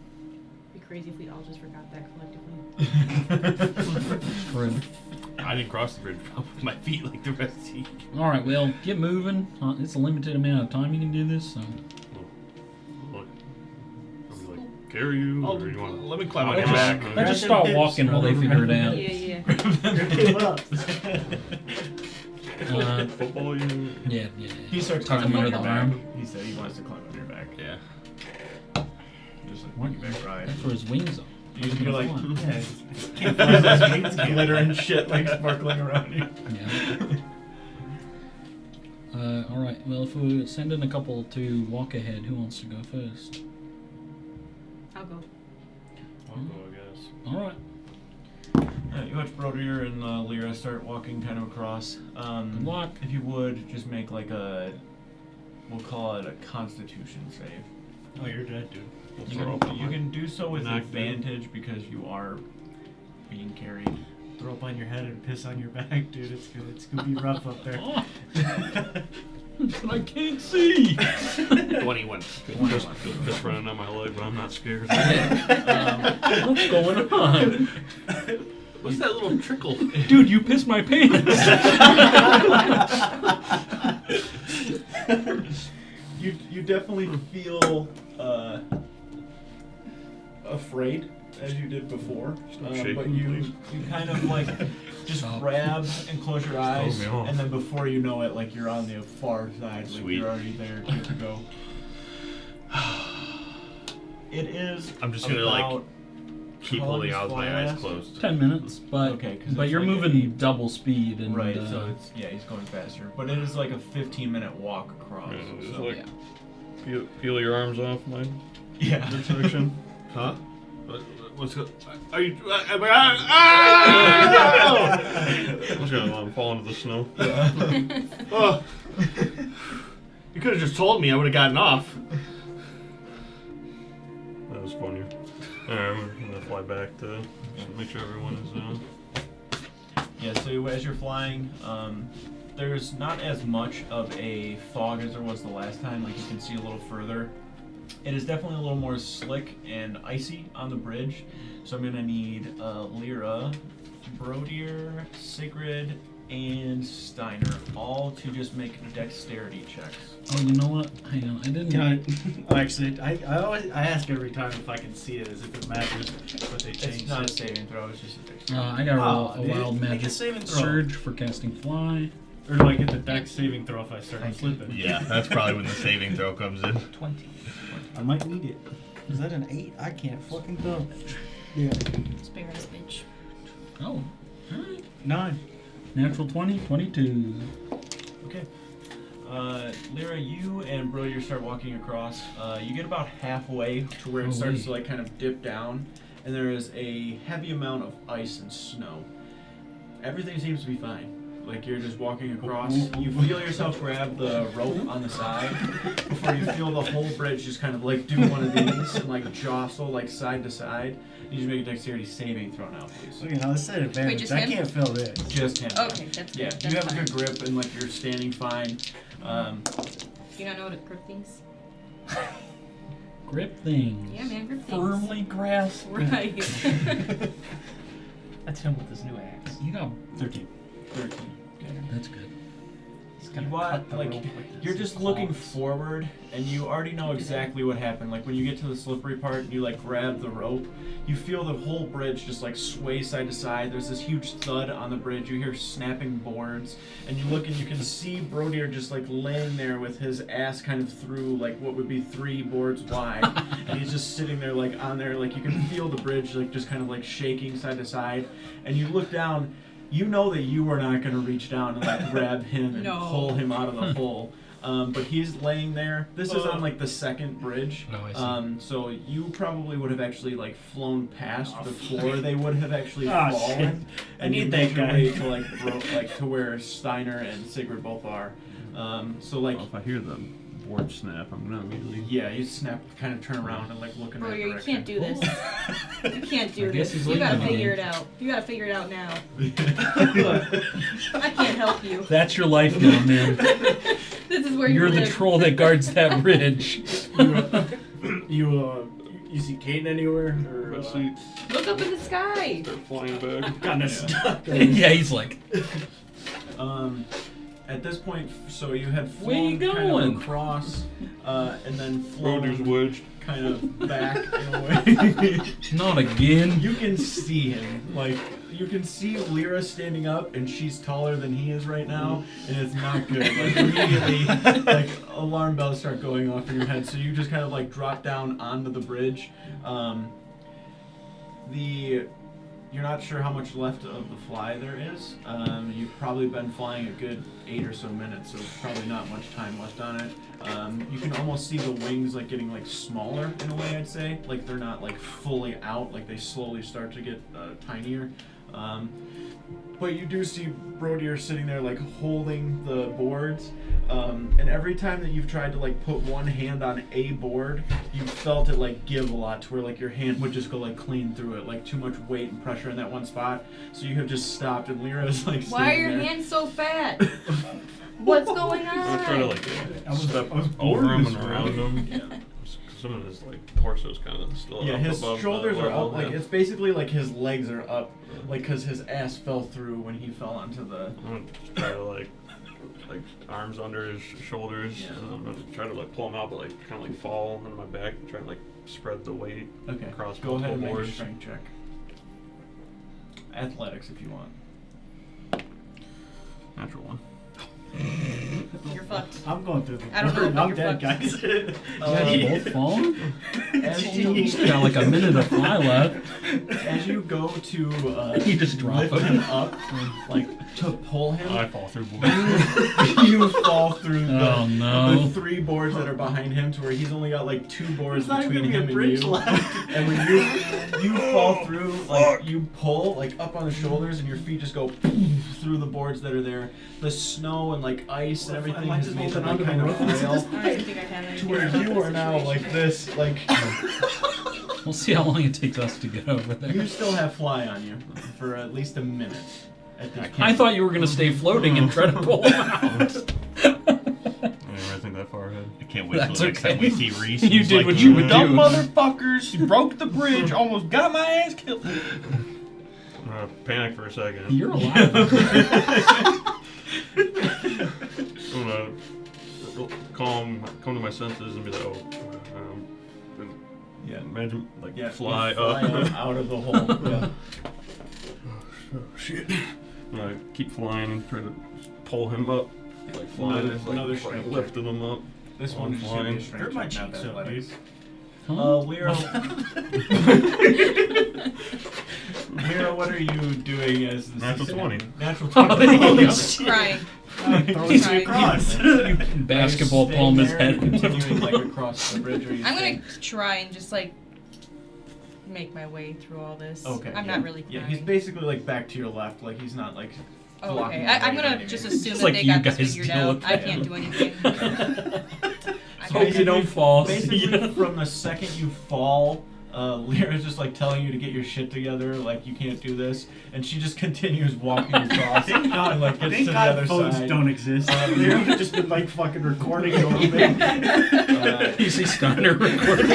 S5: be crazy if we all just forgot that collectively.
S3: True.
S6: I didn't cross the bridge with my feet like the rest of you.
S3: Alright, well, get moving. It's a limited amount of time you can do this, so.
S6: Look, I'm like carry you,
S4: Oh,
S6: or you want? Let me climb on
S3: Let's
S6: your
S3: just,
S6: back.
S3: let's just start walking while they figure it out.
S5: Yeah.
S7: Give up.
S2: Football, you.
S3: Yeah.
S4: He starts
S3: Tuck him
S4: climbing
S3: under
S4: on
S3: the
S4: your
S3: arm.
S4: back. He said he wants to climb on your back.
S6: Yeah.
S4: Just like
S3: What?
S4: piggyback ride.
S3: That's where his wings are.
S4: You're like,
S3: Fly.
S4: yeah, can't fly those wings, glitter and shit like sparkling around you.
S3: Yeah. Alright, well, if we send in a couple to walk ahead, who wants to go first?
S5: I'll go.
S7: I'll go, I guess.
S3: Alright.
S4: You watch Brodier and Lyra start walking kind of across.
S3: Good luck.
S4: If you would, just make like a, we'll call it a Constitution save.
S7: Oh, you're dead, dude.
S4: You can do so with
S2: Knock down.
S4: advantage because you are being carried.
S7: Throw up on your head and piss on your back, dude. It's good. It's gonna be rough up there.
S3: Oh. I can't see!
S6: 21.
S2: Just running on my leg, but I'm not scared.
S3: What's going on?
S6: What's that little trickle?
S3: Dude, you pissed my pants!
S4: You definitely feel afraid as you did before,
S2: Stop
S4: but
S2: shaking,
S4: you
S2: please.
S4: kind of like just
S3: Stop.
S4: grab and close your eyes,
S2: me off.
S4: and then before you know it, like you're on the far side, like
S6: Sweet.
S4: you're already there, good to go. It is.
S6: I'm just gonna, like,
S4: about
S6: Keep
S4: How long
S6: holding
S4: does
S6: out with
S4: fly
S6: my eyes
S4: last?
S6: closed.
S3: 10 minutes, but
S4: Okay, 'cause
S3: but
S4: it's
S3: you're
S4: like
S3: moving
S4: a-
S3: double speed and
S4: right, so it's he's going faster, but it is like a 15-minute walk across.
S2: Yeah, just
S4: so.
S2: like peel your arms off my
S4: Yeah.
S2: midsection.
S6: Huh? What's go? Are you?
S2: I'm just gonna let him fall into the snow.
S6: Oh. You could have just told me. I would have gotten off.
S2: That was funnier. Alright, I'm gonna fly back to make sure everyone is
S4: Yeah, so as you're flying, there's not as much of a fog as there was the last time. Like you can see a little further. It is definitely a little more slick and icy on the bridge. So I'm gonna need Lyra, Brodier, Sigrid, and Steiner all to just make dexterity checks.
S3: Oh, you know what? Hang on, I didn't.
S7: Can I? Actually, I ask every time if I can see it, as if it matters, but they change.
S4: It's not a saving throw. It's just a dexterity.
S3: I gotta roll
S7: Oh,
S3: a
S7: dude,
S3: wild
S7: make a
S3: magic
S7: saving throw.
S3: surge for casting fly.
S7: Or do I get the dex saving throw if I start slipping?
S6: Yeah, that's probably when the saving throw comes in.
S9: 20.
S7: I might need it.
S9: Is that an 8? I can't fucking throw. Yeah.
S5: Spare us, bitch.
S3: Oh, alright.
S7: 9.
S3: Natural 20, 22.
S4: Okay. Lyra, you and Brodier start walking across. You get about halfway to where it starts to like kind of dip down, and there is a heavy amount of ice and snow. Everything seems to be fine. Like you're just walking across. You feel yourself grab the rope on the side before you feel the whole bridge just kind of like do one of these and like jostle like side to side. You need to make a dexterity saving throw now, please.
S7: Okay, now let's set advantage.
S5: just
S7: I
S5: him?
S7: can't feel this.
S4: Just him.
S5: Okay, that's
S4: Yeah,
S5: that's
S4: you have
S5: fine.
S4: a good grip and like you're standing fine.
S5: Do you not know what a grip means?
S3: Grip things.
S5: Yeah, man, grip things.
S9: Firmly grasp.
S5: Right.
S9: That's him with his new axe.
S3: You got.
S7: 13.
S4: 13.
S3: That's good.
S9: He's
S4: You
S9: gonna
S4: want,
S9: cut the
S4: like,
S9: rope with his
S4: you're just looking
S9: claws.
S4: forward, and you already know exactly what happened. Like when you get to the slippery part, and you like grab the rope, you feel the whole bridge just like sway side to side. There's this huge thud on the bridge. You hear snapping boards, and you look and you can see Brodier just like laying there with his ass kind of through like what would be 3 boards wide, and he's just sitting there like on there. Like you can feel the bridge like just kind of like shaking side to side, and you look down. You know that you are not going to reach down and like grab him and
S5: No.
S4: pull him out of the hole. But he's laying there. This is on like the second bridge.
S3: No, I see.
S4: So you probably would have actually like flown past before they would have actually
S7: Oh,
S4: fallen.
S7: shit. I
S4: And you
S7: need
S4: made
S7: that
S4: your
S7: guy.
S4: way to like to where Steiner and Sigurd both are. So like
S2: Well, if I hear the board snap, I'm gonna immediately.
S4: yeah, you snap, kind of turn around and like look in that
S5: Bro, you
S4: direction.
S5: can't do this. You can't do
S3: I guess
S5: this.
S3: he's
S5: You gotta
S3: leaving
S5: figure it
S3: again.
S5: out. You gotta figure it out now. I can't help you.
S3: That's your life now, man.
S5: This is where
S3: You're
S5: you
S3: the
S5: live.
S3: troll that guards that bridge.
S7: You see Caden anywhere? Or,
S2: Let's see.
S5: Look up in the sky.
S2: Start flying back.
S7: kind of stuck.
S3: Yeah, he's like,
S4: At this point, so you had
S3: Where you
S4: flown kind
S3: going?
S4: of across, and then
S2: Roger's
S4: flown
S2: wedged.
S4: kind of back in a way.
S3: not again.
S4: You can see him, like you can see Lyra standing up, and she's taller than he is right now, and it's not good. Like immediately, like alarm bells start going off in your head, so you just kind of like drop down onto the bridge. You're not sure how much left of the fly there is. You've probably been flying a good 8 or so minutes, so probably not much time left on it. You can almost see the wings like getting like smaller in a way, I'd say. Like they're not like fully out, like they slowly start to get tinier. But you do see Brodier sitting there like holding the boards, and every time that you've tried to like put one hand on a board, you felt it like give a lot to where like your hand would just go like clean through it, like too much weight and pressure in that one spot. So you have just stopped, and Lyra is like
S5: Why are
S4: standing
S5: your
S4: there.
S5: hands so fat? What's going
S2: I'm trying to
S5: on?
S2: like
S7: I was
S2: step
S7: bored
S2: over him
S7: this
S2: and around him.
S4: Yeah.
S2: Some of his like torso's kind of still
S4: Yeah,
S2: up
S4: his
S2: above
S4: shoulders
S2: the
S4: are
S2: level,
S4: up. Like
S2: yeah.
S4: it's basically like his legs are up, like because his ass fell through when he fell onto the.
S2: I'm gonna just try to like arms under his shoulders.
S4: Yeah.
S2: And I'm gonna try to like pull him out, but like kind of like fall on my back, try to like spread the weight
S4: Okay.
S2: across
S4: Go ahead and
S2: multiple
S4: make a
S2: boards.
S4: strength check. Athletics, if you want.
S2: Natural one.
S5: You're fucked.
S7: I'm going through the
S5: I don't know,
S7: board.
S5: but
S7: I'm
S5: you're
S7: dead,
S5: fucked.
S7: guys.
S3: You guys both fallen?
S4: As
S3: You
S4: you,
S3: got like a minute of fly left.
S4: as you go to
S3: You just drop
S4: lift
S3: him.
S4: him up, like to pull him,
S2: I fall through boards.
S4: you fall through
S3: Oh,
S4: the
S3: no.
S4: 3 boards that are behind him, to where he's only got like 2 boards
S7: There's not
S4: between
S7: even
S4: him
S7: a bridge
S4: and you.
S7: left.
S4: And when you fall through, like you pull like up on the shoulders, and your feet just go through the boards that are there. The snow and like ice and everything
S7: might
S4: has
S7: just
S4: made
S7: hold
S4: them
S7: it
S4: like,
S7: onto
S4: kind
S7: the
S4: of
S7: roof.
S4: frail.
S5: I don't think I have any
S4: To where
S5: idea
S4: you
S5: about
S4: are now
S5: situation.
S4: like this, like
S3: We'll see how long it takes us to get over there.
S4: you still have fly on you for at least a minute. At this
S3: I
S4: point.
S3: thought you were gonna stay floating and try to pull him out.
S2: I didn't think that far ahead.
S6: I can't wait
S3: That's
S6: till next time
S3: okay.
S6: we see Reese.
S3: You
S6: He's
S3: did
S6: like,
S3: what you would
S6: dumb
S3: do."
S6: motherfuckers! You broke the bridge, almost got my ass killed.
S2: I'm gonna panic for a second.
S3: You're alive.
S2: I'm gonna come to my senses and be like, and
S4: Yeah.
S2: imagine like
S4: Yeah,
S2: fly
S4: you fly
S2: up.
S4: out of the hole. Yeah.
S2: Oh shit! And I keep flying and try to pull him up, like flying,
S4: Another-
S2: just, like,
S4: another
S2: like
S4: strength check.
S2: lifting him up.
S4: This
S2: I'm
S4: one's just gonna be a
S2: flying.
S4: strength
S7: Hurt my
S4: check, not
S7: cheeks up,
S4: athletics.
S7: dude.
S4: Lyra. Lyra, what are you doing as this
S2: Natural
S4: is
S2: 20.
S4: happening? Natural
S3: Oh,
S4: 20.
S3: there you go.
S5: Crying.
S7: Throws
S5: Right.
S7: me across.
S3: Basketball
S4: Are you
S3: palm
S4: staying
S3: his
S4: there
S3: head.
S4: and continuing like across the bridge, or are you
S5: I'm
S4: staying-
S5: gonna try and just like make my way through all this.
S4: Okay.
S5: I'm
S4: yeah.
S5: not really
S4: Yeah,
S5: crying.
S4: he's basically like back to your left, like he's not like.
S5: Oh,
S4: blocking
S5: okay.
S4: the
S5: I'm
S4: way
S5: gonna
S4: by any
S5: just
S4: means.
S5: assume
S3: It's
S5: that
S3: like
S5: they
S3: you
S5: got this
S3: guys
S5: figured
S3: deal
S5: out.
S3: with
S5: I
S3: that.
S5: can't do anything. I
S3: Hope you don't fall.
S4: Basically, from the second you fall, Lyra's just like telling you to get your shit together, like you can't do this, and she just continues walking across and like gets
S7: Thank
S4: to the
S7: God
S4: other
S7: phones
S4: side.
S7: don't exist. They would have just been like fucking recording it over me.
S3: You see Steiner recording.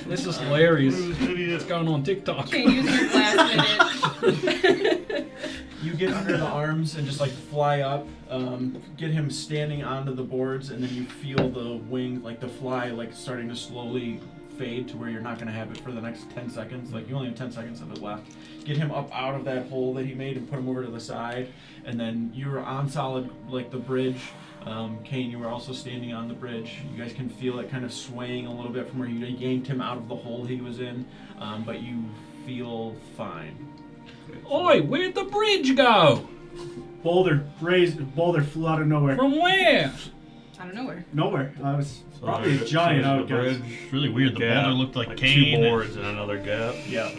S3: This is hilarious. It's going on TikTok.
S5: Can't use your last minute.
S4: You get under the arms and just like fly up, get him standing onto the boards, and then you feel the wing, like the fly, like starting to slowly fade to where you're not going to have it for the next 10 seconds. Like you only have 10 seconds of it left. Get him up out of that hole that he made and put him over to the side, and then you're on solid, like the bridge. Kane, you were also standing on the bridge. You guys can feel it kind of swaying a little bit from where you yanked him out of the hole he was in, but you feel fine.
S3: Oi, where'd the bridge go?
S7: Boulder flew out of nowhere.
S3: From where?
S5: Out of nowhere.
S7: Nowhere. I was
S2: So
S7: probably a
S2: there's-
S7: giant
S2: so
S7: I
S2: there's
S7: would
S2: the
S7: guess.
S2: bridge,
S6: It's really weird. The
S2: gap,
S6: boulder looked like
S2: two
S6: Cain.
S2: boards and another gap.
S7: Yeah.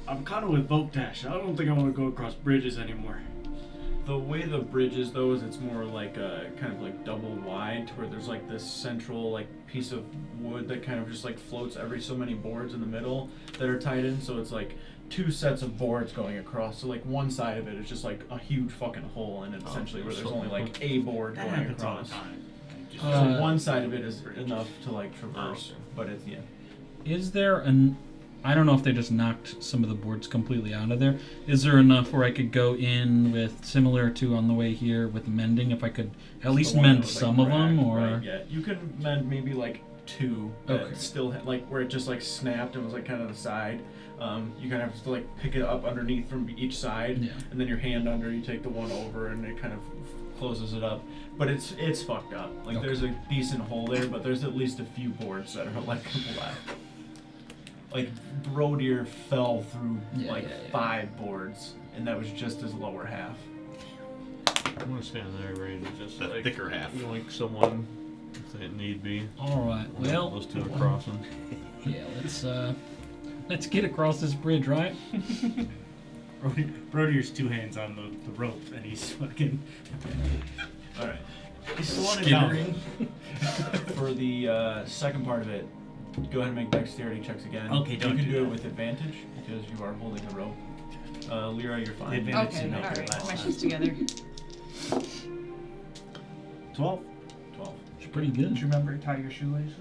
S7: I'm kind of with Voltash. I don't think I want to go across bridges anymore.
S4: The way the bridge is though is it's more like kind of like double wide, to where there's like this central like piece of wood that kind of just like floats every so many boards in the middle that are tied in. So it's like 2 sets of boards going across. So like one side of it is just like a huge fucking hole in it, essentially, where there's only like a board
S7: That
S4: going
S7: happens all the
S4: across.
S7: time. Just-
S4: So one side of it is enough to like traverse, but it's
S3: Is there an? I don't know if they just knocked some of the boards completely out of there. Is there enough where I could go in with similar to on the way here with mending? If I could at least
S4: the one that
S3: mend
S4: was, like,
S3: some of them,
S4: cracked,
S3: or
S4: right, yeah, you can mend maybe like 2 that
S3: Okay.
S4: still like where it just like snapped and was like kind of the side. You kind of have to like pick it up underneath from each side,
S3: Yeah.
S4: and then your hand under, you take the one over, and it kind of closes it up. But it's fucked up. Like
S3: Okay.
S4: there's a decent hole there, but there's at least a few boards that are like left. Like Brodier fell through
S3: Yeah,
S4: like
S3: yeah, yeah.
S4: 5 boards, and that was just his lower half.
S2: I'm gonna stand there ready to just
S6: The
S2: like
S6: thicker half.
S2: yoink someone if it need be.
S3: all right. Well,
S2: Those two are crossing.
S3: yeah. Let's get across this bridge, right?
S7: Brodier's 2 hands on the rope, and he's fucking.
S4: All right.
S7: He's slowing it down.
S4: For the second part of it, go ahead and make dexterity checks again.
S7: Okay, don't
S4: You can
S7: do
S4: do it
S7: that.
S4: with advantage because you are holding the rope. Lyra, you're fine.
S7: Advantage.
S5: Okay,
S7: to make it
S5: alright.
S7: last
S5: My
S7: time.
S5: shoes together.
S7: 12.
S4: 12.
S3: It's pretty
S1: Did
S3: good.
S1: you remember to tie your shoelaces?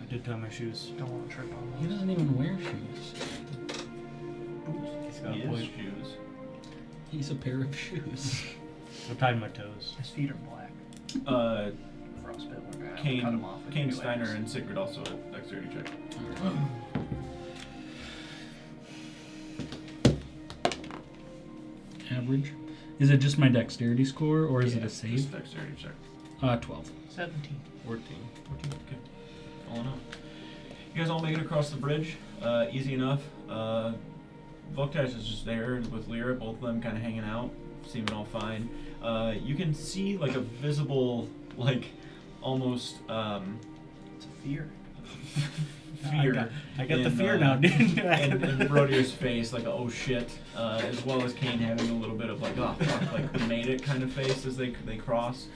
S7: I did tie my shoes.
S1: Don't want to trip on
S3: He
S1: those.
S3: doesn't even wear shoes.
S7: He's got
S4: He
S7: a
S4: is
S7: point.
S4: shoes.
S3: He's a pair of shoes.
S7: I tied my toes.
S1: His feet are black. Frostbite. We're gonna have to cut 'em off with
S4: Kane
S1: new
S4: Steiner
S1: axe.
S4: and Sigrid also a dexterity check.
S3: Average. Is it just my dexterity score, or is it
S4: Yeah,
S3: a save?
S4: just dexterity check.
S3: 12.
S1: 17.
S2: 14.
S4: Okay. All in all. You guys all make it across the bridge. Easy enough. Voltash is just there with Lyra, both of them kind of hanging out, seeming all fine. You can see like a visible, like almost
S1: It's a fear.
S4: fear.
S7: I got the
S4: in,
S7: fear now, dude.
S4: in Brodier's face, like a oh shit, as well as Kane having a little bit of like oh fuck, like we made it kind of face as they cross.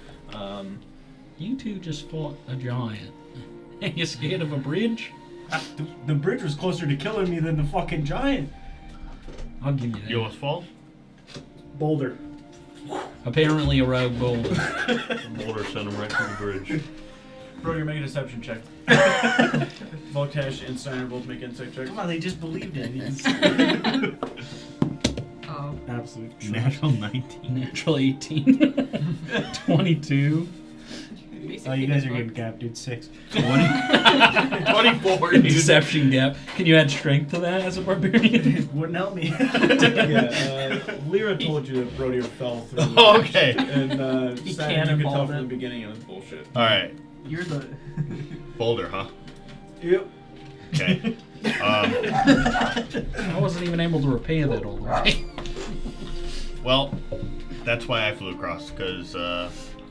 S3: You two just fought a giant. And you scared of a bridge?
S7: The bridge was closer to killing me than the fucking giant.
S3: I'll give you that.
S6: You almost fall?
S7: Boulder.
S3: Apparently a rogue boulder.
S2: Boulder sent him right through the bridge.
S4: Brodier, make a deception check. Voltash and Steiner both make insight checks.
S7: Come on, they just believed it.
S5: Oh.
S7: Absolute trash.
S6: Natural 19.
S3: Natural 18. 22.
S7: Oh, you guys are getting capped, dude. 6.
S6: 24, dude.
S3: Deception gap. Can you add strength to that as a barbarian?
S7: Wouldn't help me.
S4: Yeah, Lyra told you that Brodier fell through. the
S6: Oh,
S4: bridge.
S6: okay.
S4: And
S1: He
S4: Steiner, you could tell
S1: cannonballed
S4: from the
S1: it.
S4: beginning it was bullshit.
S6: Alright.
S1: You're the.
S6: Boulder, huh?
S7: Yep.
S6: Okay.
S3: I wasn't even able to repay that old guy.
S6: Well, that's why I flew across, because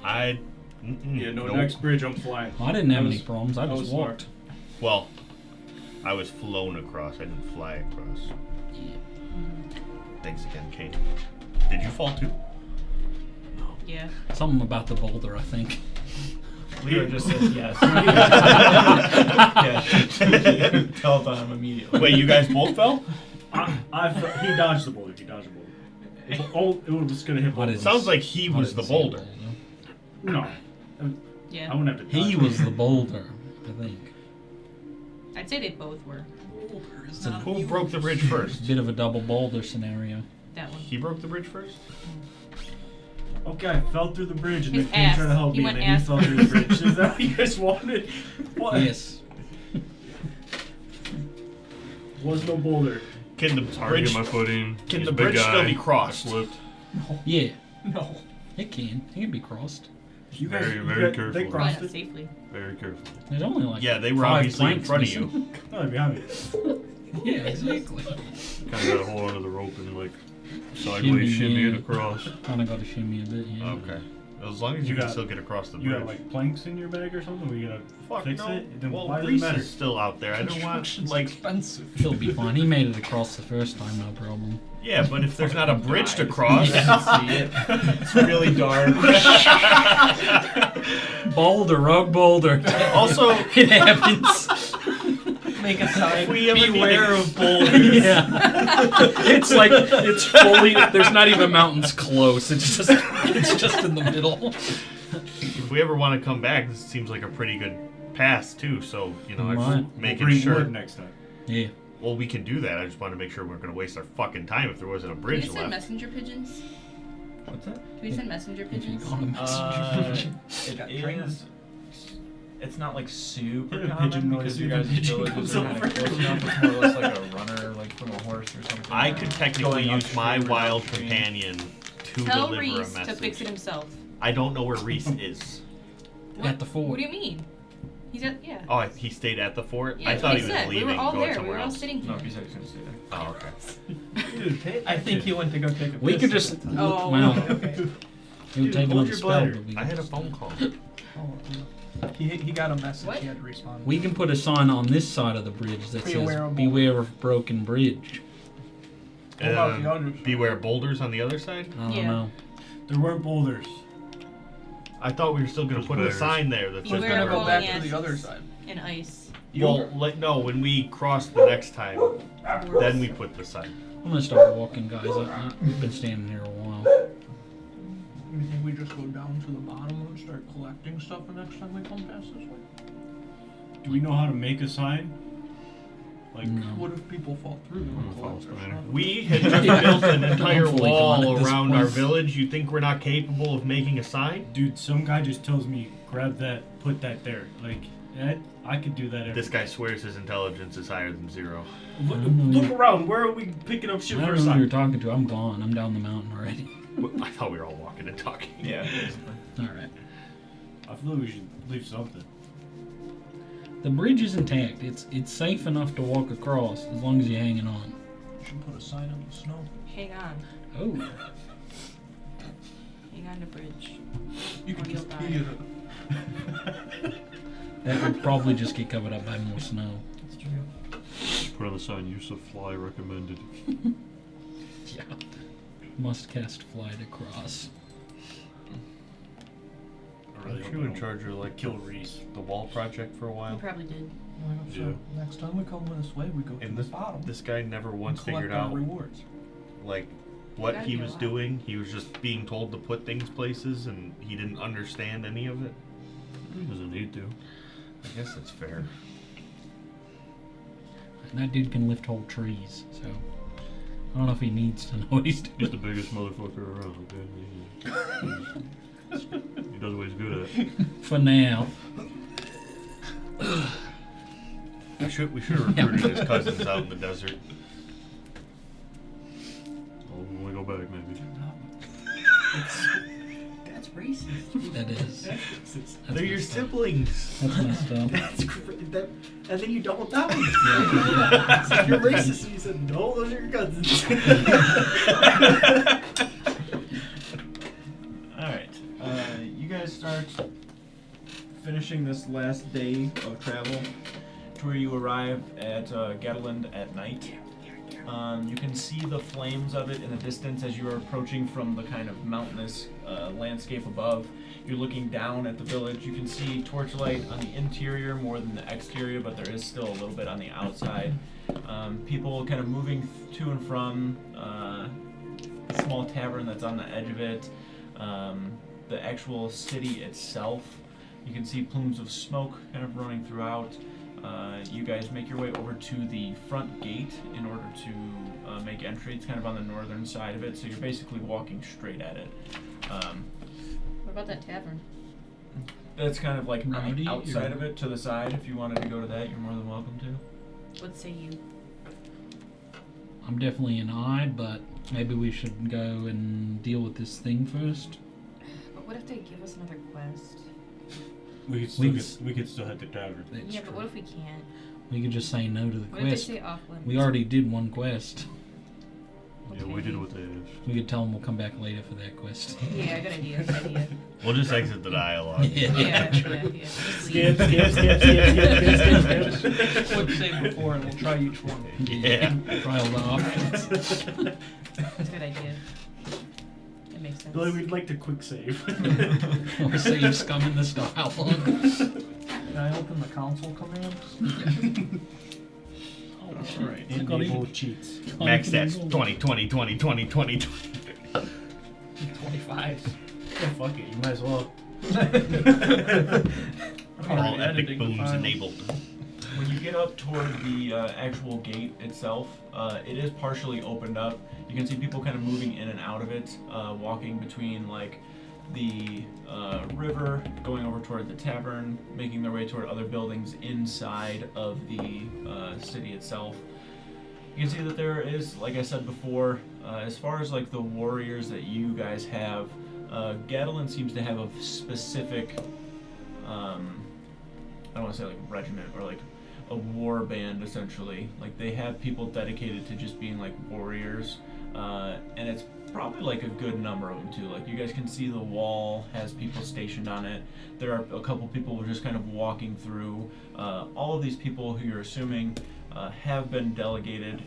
S6: I.
S7: Yeah, no,
S6: nope.
S7: next bridge I'm flying.
S3: I didn't have
S4: That
S3: any
S4: was-
S3: problems. I
S4: that
S3: just
S4: was smart.
S3: walked.
S6: Well, I was flown across. I didn't fly across. Thanks again, Kate. Did you fall too?
S5: Yeah.
S3: Something about the boulder, I think.
S4: Lyra just says yes. Yeah, tell on him immediately.
S6: Wait, you guys both fell?
S7: He dodged the boulder. He dodged the boulder. It was gonna hit
S3: What
S7: both.
S3: is-
S6: Sounds like he
S3: I
S6: was the
S3: didn't see a
S6: boulder.
S7: No.
S5: Yeah.
S7: I wouldn't have to
S3: He
S7: dodge
S3: was
S7: it.
S3: the boulder, I think.
S5: I'd say they both were.
S6: Who broke the bridge first?
S3: Bit of a double boulder scenario.
S5: That one.
S6: He broke the bridge first?
S7: Okay, I fell through the bridge and
S5: His
S7: then Kane tried to
S5: ass.
S7: help
S5: He
S7: me
S5: went
S7: and then he
S5: ass
S7: fell through the bridge. Is that what you guys wanted? What?
S3: Yes.
S7: Was no boulder.
S6: Can the
S2: It's hard to
S6: bridge
S2: get my footing.
S6: can
S2: He's
S6: the
S2: a big
S6: bridge still
S2: guy.
S6: be crossed?
S2: I slipped.
S3: Yeah,
S1: No.
S3: it can. It can be crossed.
S7: You guys,
S2: Very,
S7: you
S2: very
S7: guys-
S2: careful.
S7: They
S5: Why
S7: crossed
S5: not
S7: it.
S5: safely?
S2: Very careful.
S3: There's only like
S6: Yeah, they were
S3: 5
S6: obviously in
S3: planks
S6: front of
S3: missing.
S6: you.
S7: No, they're behind me.
S3: Yeah, exactly.
S2: Kind of got a hold onto the rope and like Sideways shimmy it
S3: yeah.
S2: across.
S3: Kind of got to shimmy a bit, yeah.
S6: Okay. As long as you,
S7: You
S6: can
S7: got-
S6: still get across the
S7: You
S6: bridge.
S7: got like planks in your bag or something? We gonna
S6: Fuck
S7: fix
S6: no.
S7: it? Then
S6: Well,
S7: why does it
S6: Reese
S7: matter?
S6: is still out there. I don't want
S1: Construction's
S6: like.
S1: expensive.
S3: He'll be fine. He made it across the first time, no problem.
S6: Yeah, but if there's not a bridge to cross,
S4: See it. It's really dark.
S3: Boulder, rogue boulder.
S6: also
S3: It happens.
S1: Make a sign.
S6: if we ever need
S1: Beware
S6: to-
S1: of boulders.
S3: Yeah. It's like it's fully. There's not even mountains close. It's just in the middle.
S6: if we ever want to come back, this seems like a pretty good pass too. So I
S3: Right.
S6: just making
S7: Bring
S6: sure.
S7: wood next time.
S3: Yeah.
S6: Well, we can do that. I just want to make sure we're going to waste our fucking time if there wasn't a bridge
S5: Do we send
S6: left.
S5: messenger pigeons?
S4: What's that?
S5: Do we send messenger
S3: If you
S5: pigeons?
S3: got a messenger.
S4: It
S1: Got
S4: is.
S1: trains.
S4: It's not like super
S7: Hear a
S4: common
S7: pigeon noise,
S4: because you
S7: hear a
S4: guys'
S7: pigeon
S4: villages
S7: comes
S4: are kind of
S7: over.
S4: close enough. It's more or less like a runner, like from a horse or something.
S6: I could technically
S4: Going
S6: use my
S4: upstream or
S6: wild
S4: downstream.
S6: companion to
S5: Tell
S6: deliver
S5: Reese
S6: a message.
S5: to fix it himself.
S6: I don't know where Reese is.
S3: At the fort.
S5: What do you mean? He's at yeah.
S6: Oh, he stayed at the fort?
S5: Yeah,
S6: I
S5: that's
S6: thought
S5: what
S6: he was
S5: said.
S6: leaving,
S5: We were all
S6: going
S5: there. We
S6: somewhere
S5: were all
S6: else.
S5: sitting here.
S4: No, he said he's gonna stay there.
S6: Oh, okay.
S7: Dude, pay
S1: I think he went to go take a
S3: We
S1: piss.
S3: could just.
S5: Oh,
S3: Well,
S1: okay.
S3: it would
S7: Dude,
S3: take
S7: hold
S3: another
S7: your
S3: spell.
S7: bladder.
S3: But we,
S6: I had a phone call.
S1: He got a message.
S5: What?
S1: He had to respond.
S3: we can put a sign on this side of the bridge that says
S1: Beware of
S3: "Beware of broken bridge."
S1: What about the other side?
S6: Beware boulders on the other side?
S3: I don't
S5: Yeah.
S3: know.
S7: There weren't boulders.
S6: I thought we were still going to
S2: Just
S6: put a
S2: bears.
S6: sign there that
S1: He
S6: says
S1: was
S5: Beware
S1: gonna
S5: of
S1: go back to
S5: falling
S1: the other
S5: ashes.
S1: side.
S5: And ice.
S6: Well, no, when we cross the next time, then we put the sign.
S3: I'm gonna start walking, guys. We've been standing here a while.
S1: You think we just go down to the bottom and start collecting stuff the next time we come past this way?
S7: Do we know how to make a sign? Like,
S3: No.
S1: What if people fall through them and
S2: Mm,
S1: collect
S2: false
S1: their
S2: banner.
S1: stuff?
S6: We had just built an entire
S3: I'm fully gone
S6: wall
S3: at this
S6: around our
S3: point.
S6: village. You think we're not capable of making a sign?
S7: dude, some guy just tells me, grab that, put that there. Like, I could do that every
S6: This guy swears his intelligence is higher than 0.
S7: Look around. Where are we picking up shit
S3: I
S7: for a
S3: don't know who you're
S7: sign?
S3: talking to. I'm gone. I'm down the mountain already.
S6: I thought we were all walking and talking.
S4: Yeah, basically.
S3: All right.
S7: I feel like we should leave something.
S3: The bridge is intact. It's safe enough to walk across as long as you're hanging on.
S1: We should put a sign on the snow.
S5: Hang on.
S3: Oh.
S5: Hang on to bridge.
S1: You can
S5: Or
S1: just
S5: you'll
S1: pee
S5: die.
S1: it.
S3: That would probably just get covered up by more snow.
S1: That's true.
S2: Put on the sign, use of fly recommended.
S3: Yeah. Must cast fly to cross.
S7: I really
S6: Aren't
S7: hope
S6: you
S7: I
S6: in
S7: don't
S6: charge of like
S7: kill Reese.
S6: the wall project for a
S5: You
S6: while?
S5: probably did.
S1: So
S2: Yeah.
S1: next time we come this way, we go to
S6: And
S1: the bottom.
S6: This guy never
S1: and
S6: once
S1: collect
S6: figured
S1: our
S6: out
S1: rewards.
S6: like what
S5: Gotta
S6: he
S5: be a
S6: was
S5: lot.
S6: doing. He was just being told to put things places, and he didn't understand any of it.
S2: He doesn't need to.
S6: I guess that's fair.
S3: And that dude can lift whole trees, so I don't know if he needs to know what he's doing.
S2: He's the biggest motherfucker around. Okay? He does what he's good at.
S3: For now.
S6: We should have recruited his cousins out in the desert.
S2: Well, when we go back, maybe.
S1: That's racist.
S3: That is.
S1: That's
S6: They're your
S3: messed up.
S6: siblings.
S3: That's messed up.
S1: That's great. That, and then you doubled down.
S3: Yeah.
S1: So you're racist, and you said no, those are your cousins.
S4: Alright. You guys start finishing this last day of travel to where you arrive at Gatland at night. You can see the flames of it in the distance as you are approaching from the kind of mountainous landscape above. You're looking down at the village. You can see torchlight on the interior more than the exterior, but there is still a little bit on the outside. People kind of moving to and from a small tavern that's on the edge of it. The actual city itself, you can see plumes of smoke kind of running throughout. You guys make your way over to the front gate in order to make entry. It's kind of on the northern side of it, so you're basically walking straight at it.
S5: What about that tavern?
S4: That's kind of like on
S3: Rowdy,
S4: the outside
S3: or-
S4: of it, to the side. If you wanted to go to that, you're more than welcome to.
S5: What say you?
S3: I'm definitely an eye, but maybe we should go and deal with this thing first.
S5: But what if they give us another quest?
S7: We could still hit the tavern.
S3: That's
S5: Yeah, but
S3: true.
S5: what if we can't?
S3: We could just say no to the
S5: What if they
S3: quest.
S5: say off limits?
S3: We already did one quest.
S2: Yeah, we did what they asked.
S3: We could tell him we'll come back later for that quest.
S5: Yeah, good idea. Good idea.
S6: We'll just exit the dialogue.
S5: Yeah. Just leave.
S7: Skip.
S1: Quick save before, and we'll try each one.
S6: Yeah.
S3: Trial the options.
S5: That's a good idea. It makes sense.
S7: Billy, we'd like to quick save.
S3: Or save scum in the style.
S1: Can I open the console commands?
S7: Alright,
S3: Click on
S7: enable
S3: it.
S7: cheats.
S6: Max stats 20, 20, 20, 20, 20, 20.
S1: 25.
S7: Yeah, fuck it, you might as well.
S6: All epic booms enabled.
S4: When you get up toward the actual gate itself, it is partially opened up. You can see people kind of moving in and out of it, walking between like the river, going over toward the tavern, making their way toward other buildings inside of the city itself. You can see that there is, like I said before, as far as like the warriors that you guys have, Gadolin seems to have a specific, I don't want to say like regiment or like a war band essentially. Like they have people dedicated to just being like warriors, and it's probably like a good number of them too. Like you guys can see the wall has people stationed on it. There are a couple people who are just kind of walking through. All of these people who you're assuming have been delegated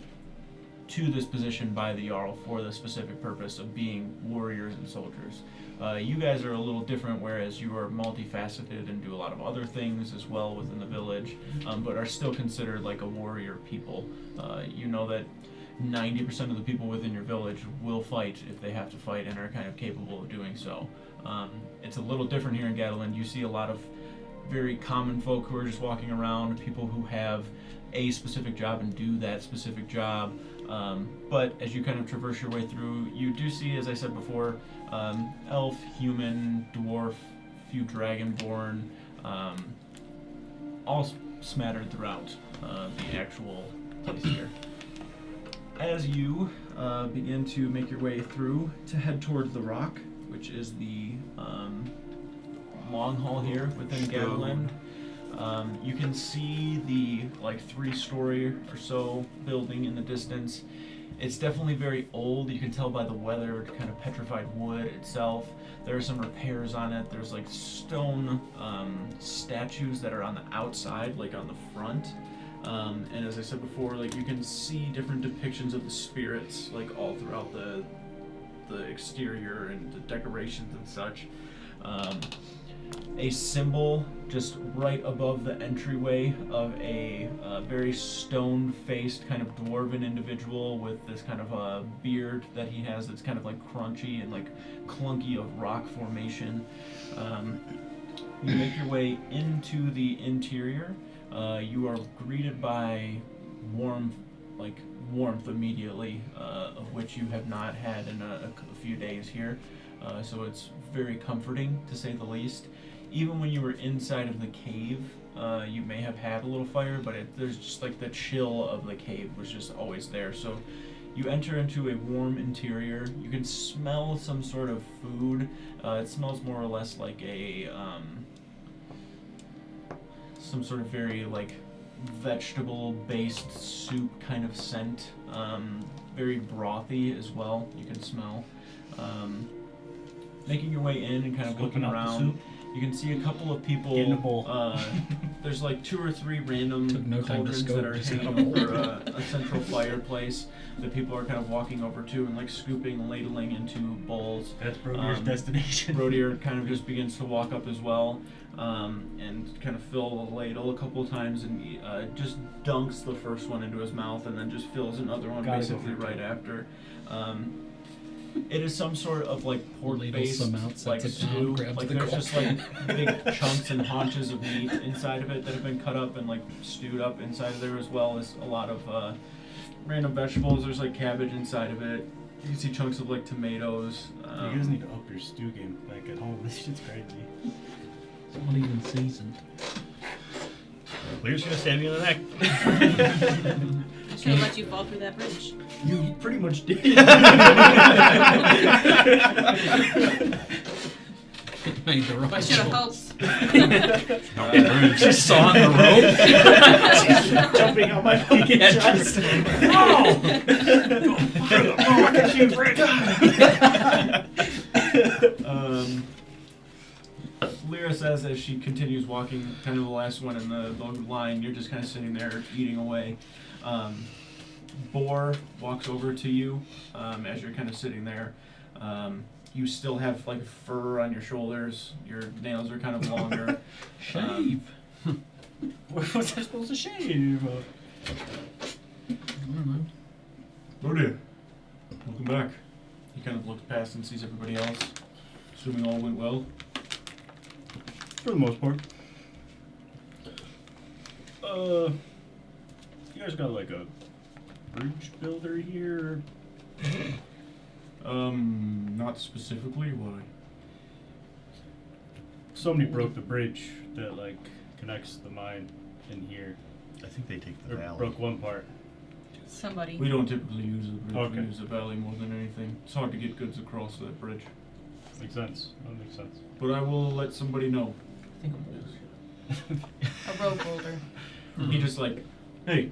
S4: to this position by the Jarl for the specific purpose of being warriors and soldiers. You guys are a little different, whereas you are multifaceted and do a lot of other things as well within the village, but are still considered like a warrior people. You know that 90% of the people within your village will fight if they have to fight and are kind of capable of doing so. It's a little different here in Gadolin. You see a lot of very common folk who are just walking around, people who have a specific job and do that specific job. But as you kind of traverse your way through, you do see, as I said before, elf, human, dwarf, few dragonborn, all smattered throughout the actual place here. As you begin to make your way through to head towards the rock, which is the long hall here within Gadolin, you can see the like 3-story or so building in the distance. It's definitely very old. You can tell by the weather, kind of petrified wood itself. There are some repairs on it. There's like stone statues that are on the outside, like on the front. And as I said before, like you can see different depictions of the spirits, like all throughout the exterior and the decorations and such. A symbol just right above the entryway of a very stone-faced kind of dwarven individual with this kind of a beard that he has that's kind of like crunchy and like clunky of rock formation. You make your way into the interior. You are greeted by warmth immediately, of which you have not had in a few days here. So it's very comforting, to say the least. Even when you were inside of the cave, you may have had a little fire, but there's just like the chill of the cave was just always there. So you enter into a warm interior. You can smell some sort of food. It smells more or less like a some sort of very like vegetable-based soup kind of scent. Very brothy as well. You can smell. Making your way in and kind of looking around, you can see a couple of people.
S7: Get in a bowl.
S4: There's like 2 or 3 random
S3: Took no time to
S4: cauldrons
S3: scope,
S4: that are
S3: just
S4: hanging
S3: in a bowl.
S4: over a central fireplace that people are kind of walking over to and like scooping, ladling into bowls.
S7: That's Brodier's destination.
S4: Brodier kind of just begins to walk up as well, and kind of fill a ladle a couple times and just dunks the first one into his mouth and then just fills another one
S7: Gotta go
S4: basically
S7: for
S4: right
S7: two.
S4: after. It is some sort of like pork-based
S3: some out,
S4: like
S3: sets it down,
S4: stew.
S3: grabs
S4: Like
S3: the
S4: there's
S3: coal.
S4: just like big chunks and haunches of meat inside of it that have been cut up and like stewed up inside of there, as well as a lot of random vegetables. There's like cabbage inside of it. You can see chunks of like tomatoes.
S7: You guys need to up your stew game back at home. This shit's crazy.
S3: It's not even seasoned.
S6: We're just gonna stab you in the neck.
S5: Should have let you fall through that bridge.
S7: You pretty much did.
S3: Made the right
S5: I should have
S3: choice.
S5: helped.
S3: She saw on the rope.
S7: Jumping on my fucking
S3: Yeah,
S7: chest.
S4: Lyra says as she continues walking, kind of the last one in the line, you're just kind of sitting there eating away. Boar walks over to you as you're kind of sitting there. You still have like fur on your shoulders. Your nails are kind of longer.
S3: Shave.
S7: What was I supposed to shave?
S3: I don't know.
S4: Oh dear. Welcome back. He kind of looks past and sees everybody else. Assuming all went well.
S7: For the most part. You guys got like a bridge builder here?
S4: Not specifically. Why?
S7: Somebody broke the bridge that like connects the mine in here.
S6: I think they take the
S7: Or
S6: valley.
S7: broke one part.
S5: Somebody.
S4: We don't typically use the bridge.
S7: Okay.
S4: We use the valley more than anything. It's hard to get goods across that bridge.
S7: Makes sense. That makes sense.
S4: But I will let somebody know.
S1: I think I'm old.
S5: A rope holder.
S4: He just like, hey,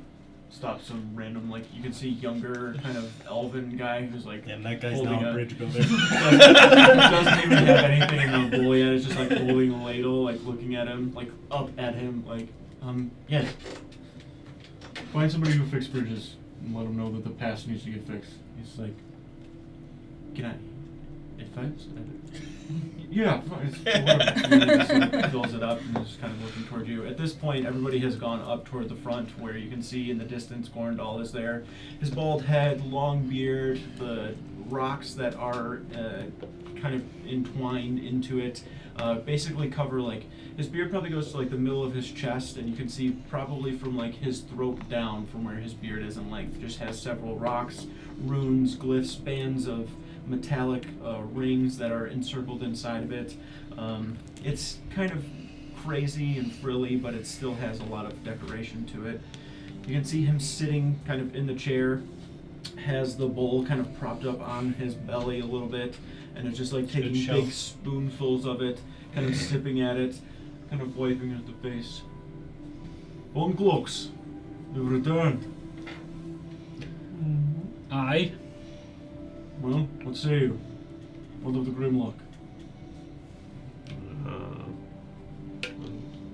S4: stops some random, like, you can see younger kind of elven guy who's like,
S7: Damn, that guy's
S4: holding
S7: now a
S4: a
S7: bridge builder.
S4: doesn't even have anything in the bowl yet. It's just like holding a ladle, like looking at him, like up at him, like, yeah. Find somebody who fix bridges and let him know that the pass needs to get fixed. He's like, can I advance? Yeah, fine. Whatever. And he just like fills it up and is just kind of looking toward you. At this point, everybody has gone up toward the front where you can see in the distance Gorndal is there. His bald head, long beard, the rocks that are kind of entwined into it basically cover like, his beard probably goes to like the middle of his chest, and you can see probably from like his throat down from where his beard is in length, just has several rocks, runes, glyphs, bands of metallic rings that are encircled inside of it. It's kind of crazy and frilly, but it still has a lot of decoration to it. You can see him sitting kind of in the chair, has the bowl kind of propped up on his belly a little bit, and it's just like
S7: It's a good
S4: taking
S7: show.
S4: big spoonfuls of it, kind of sipping at it, kind of wiping at the face. Uncloaks, you've returned.
S3: Aye.
S4: Well, what say you? What of the Grimlock?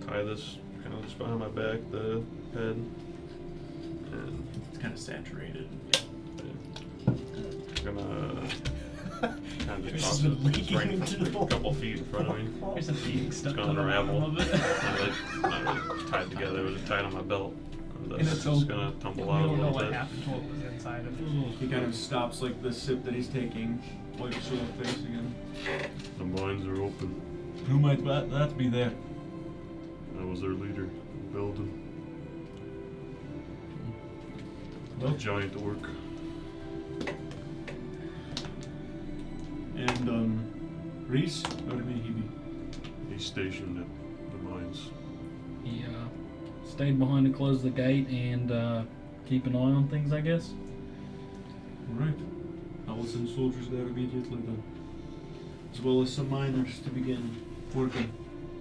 S2: Tie this kind of just behind my back, the head, and
S4: It's kind of saturated.
S2: gonna kind of
S7: This
S2: just
S7: has
S2: toss
S7: been
S2: it just
S7: leaking
S2: right
S7: into the
S2: a couple feet in front of me.
S7: There's a being
S2: It's
S7: stuck
S2: gonna
S7: on the
S2: unravel.
S7: bottom of it.
S2: Not really tied together, it was tied on my belt. That's
S10: And it's
S2: just
S10: open.
S2: gonna tumble
S10: We
S2: out a
S10: don't know
S2: little
S10: what
S2: bit.
S10: happened to what was inside of it.
S4: He kind of stops like the sip that he's taking, wipes his face again.
S2: The mines are open.
S4: Who might that be there?
S2: I was their leader, Belden.
S4: Well,
S2: Giant orc.
S4: and Reese, how did he be?
S2: He's stationed at the mines.
S3: He stayed behind to close the gate and keep an eye on things, I guess.
S4: All right. I will send soldiers there immediately then, as well as some miners to begin working.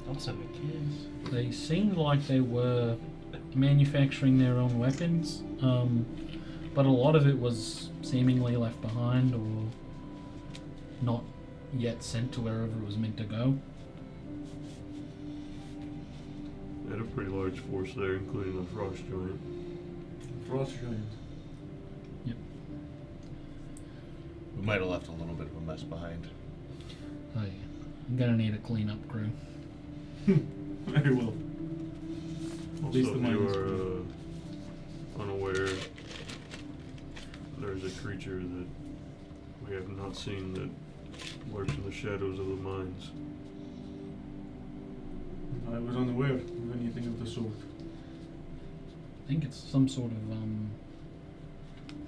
S7: Don't send the kids.
S3: They seemed like they were manufacturing their own weapons, but a lot of it was seemingly left behind or not yet sent to wherever it was meant to go.
S2: They had a pretty large force there, including a frost giant.
S4: Frost giant.
S6: We might have left a little bit of a mess behind.
S3: So yeah, I'm gonna need a cleanup crew.
S4: Very well. At least
S2: Also,
S4: the
S2: if you
S4: miners.
S2: are unaware, there's a creature that we have not seen that lurks in the shadows of the mines.
S4: I was unaware of anything of the sort.
S3: I think it's some sort of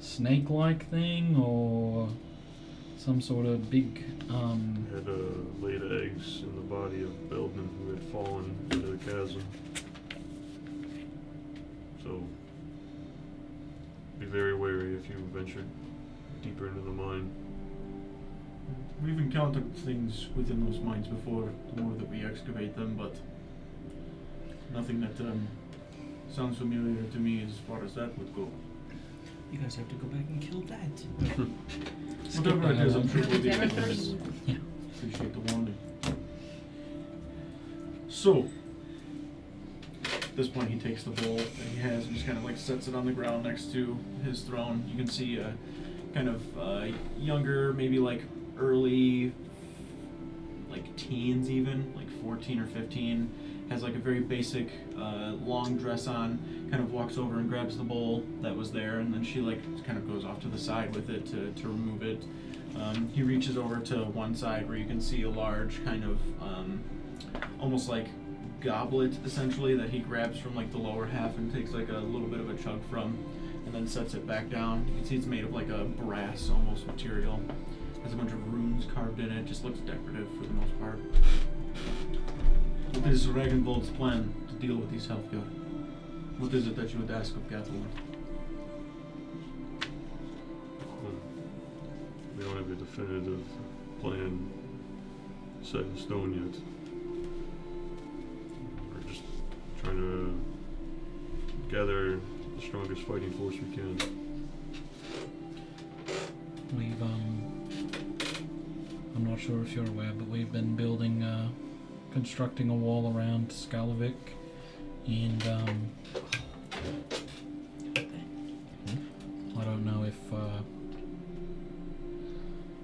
S3: snake-like thing or some sort of big
S2: Had laid eggs in the body of Belden who had fallen into the chasm. So be very wary if you ventured deeper into the mine.
S4: We've encountered things within those mines before, the more that we excavate them, but nothing that sounds familiar to me as far as that would go.
S9: You guys have to go back and kill that.
S4: Whatever it is, I'm sure we'll be
S5: Damn
S4: able
S5: it,
S4: to
S5: first.
S3: Yeah.
S4: appreciate the warning. So, at this point he takes the bowl that he has and just kind of like sets it on the ground next to his throne. You can see a kind of younger, maybe like early, like teens even, like 14 or 15, has like a very basic long dress on, kind of walks over and grabs the bowl that was there, and then she like kind of goes off to the side with it to remove it. He reaches over to one side where you can see a large kind of almost like goblet essentially that he grabs from like the lower half and takes like a little bit of a chug from, and then sets it back down. You can see it's made of like a brass almost material. Has a bunch of runes carved in it. Just looks decorative for the most part. What is Ragnvold's plan to deal with these Helfgar? What is it that you would ask of Gatlin?
S2: We don't have a definitive plan set in stone yet. We're just trying to gather the strongest fighting force we can.
S3: We've, I'm not sure if you're aware, but we've been building, constructing a wall around Skalavik, and, I don't know if,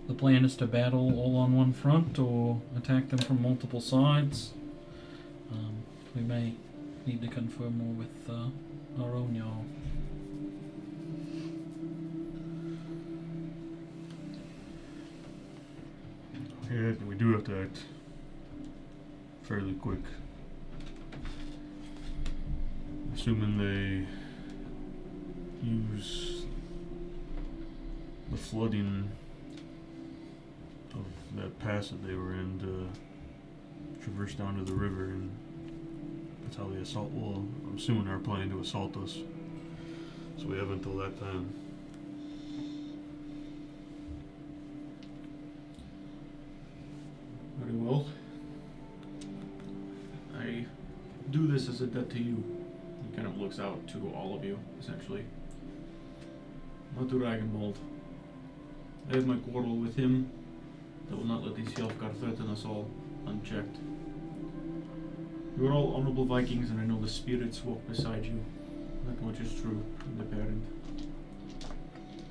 S3: the plan is to battle all on one front or attack them from multiple sides. We may need to confer more with, our own y'all.
S2: Yeah, we do have to act fairly quick. Assuming they use the flooding of that pass that they were in to traverse down to the river, and that's how they assault. Well, I'm assuming they're planning to assault us, so we have until that time.
S4: Very well. I do this as a debt to you. He kind of looks out to all of you, essentially. Not to Ragnvold. I have my quarrel with him. I will not let these Hjálfgar threaten us all unchecked. You are all honorable Vikings, and I know the spirits walk beside you. That much is true, the parent.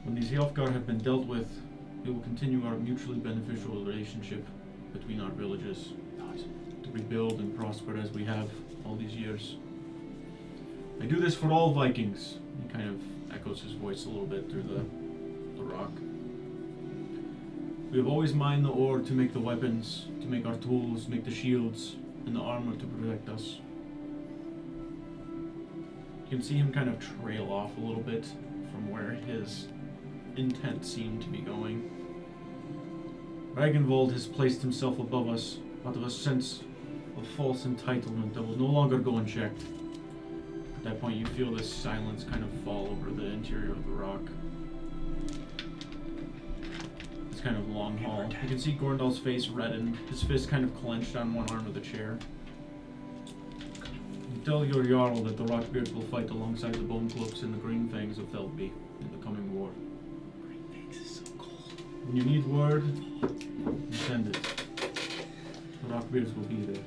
S4: When these Hjálfgar have been dealt with, we will continue our mutually beneficial relationship between our villages to rebuild and prosper as we have all these years. I do this for all Vikings. He kind of echoes his voice a little bit through the rock. We have always mined the ore to make the weapons, to make our tools, make the shields, and the armor to protect us. You can see him kind of trail off a little bit from where his intent seemed to be going. Ragnvold has placed himself above us out of a sense of false entitlement that will no longer go unchecked. At that point, you feel this silence kind of fall over the interior of the rock. This kind of long hall. You can see Gorndal's face redden, his fist kind of clenched on one arm of the chair. You tell your Jarl that the Rockbeards will fight alongside the Bonecloaks and the Greenfangs of Thelby in the coming war. When you need word, you send it. The Rockbeards will be there.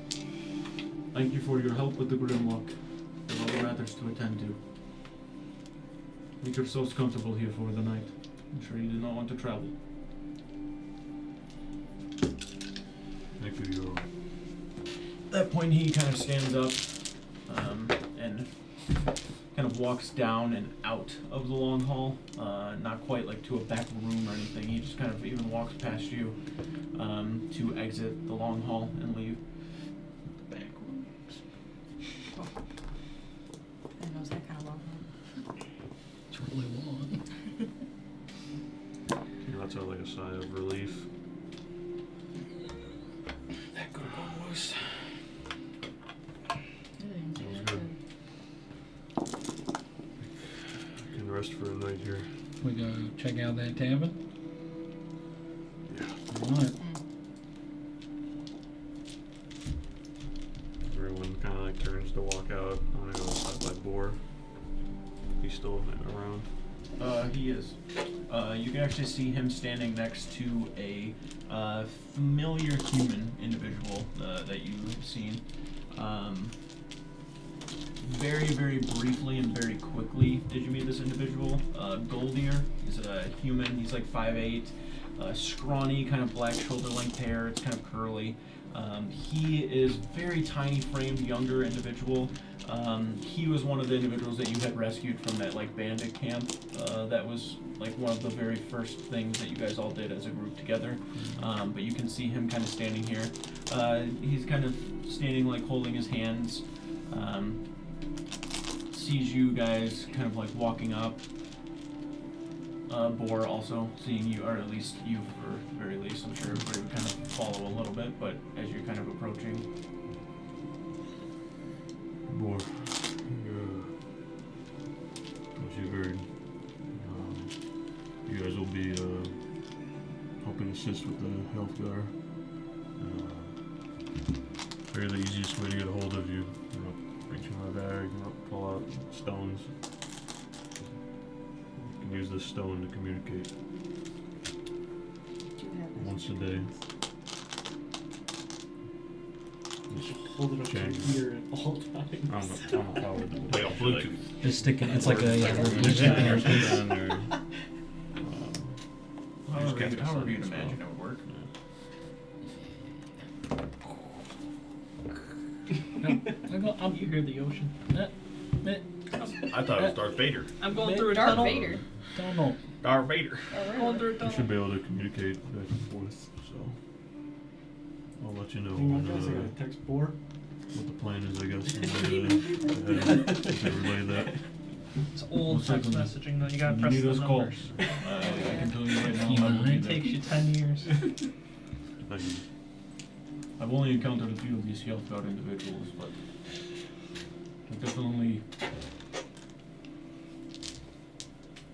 S4: Thank you for your help with the Grimlock. There are other matters to attend to. Make yourselves comfortable here for the night. I'm sure you do not want to travel.
S2: Thank you, Jarl.
S4: At that point, he kind of stands up and kind of walks down and out of the long hall. Not quite like to a back room or anything. He just kind of even walks past you to exit the long hall and leave. Back rooms.
S5: I know, that kind of long.
S3: It's really long.
S2: You lets out like a sigh of relief.
S4: That could have gone worse.
S2: Sounds good. We can rest for a night here.
S3: We go check out that tavern.
S2: Yeah.
S3: Alright.
S2: Everyone kind of like turns to walk out on the other side by Boar. He's still around.
S4: He is. You can actually see him standing next to a familiar human individual that you've seen. Very, very briefly and very quickly did you meet this individual. Goldier. He's a human. He's like 5'8", scrawny, kind of black shoulder-length hair. It's kind of curly. He is very tiny framed, younger individual. He was one of the individuals that you had rescued from that like bandit camp. That was like one of the very first things that you guys all did as a group together. But you can see him kind of standing here. He's kind of standing like holding his hands. Sees you guys kind of like walking up. Boar also seeing you, or at least you for very least. I'm sure everybody would kind of follow a little bit, but as you're kind of approaching.
S2: Boar. As you heard, you guys will be helping assist with the health guard. They're the easiest way to get a hold of you. Reach in my bag, pull out stones. You can use this stone to communicate once a day.
S9: Hold it up to
S2: Change.
S9: your ear at all times.
S2: I don't know how it
S6: Like a Bluetooth.
S3: Just stick it. It's like a Bluetooth
S2: down
S3: earpiece.
S2: there.
S4: However you'd imagine it would work.
S9: You hear the ocean.
S6: I thought it was Darth Vader.
S1: I'm going through a
S5: Darth
S1: tunnel.
S5: Vader.
S3: Donald.
S6: Darth Vader.
S1: Going through a
S2: You
S1: tunnel.
S2: should be able to communicate back and forth, so I'll let you know
S9: Hang on, guys, I
S2: when,
S9: gotta text Boar.
S2: what the plan is, I guess. To relay that.
S1: It's old text messaging though. You gotta
S4: You
S1: press
S4: need
S1: the
S4: those calls.
S1: numbers.
S4: I can tell you right now.
S3: You
S4: I will be
S3: mind?
S4: there.
S1: It takes you 10 years.
S4: I've only encountered a few of these health guard individuals, but they're definitely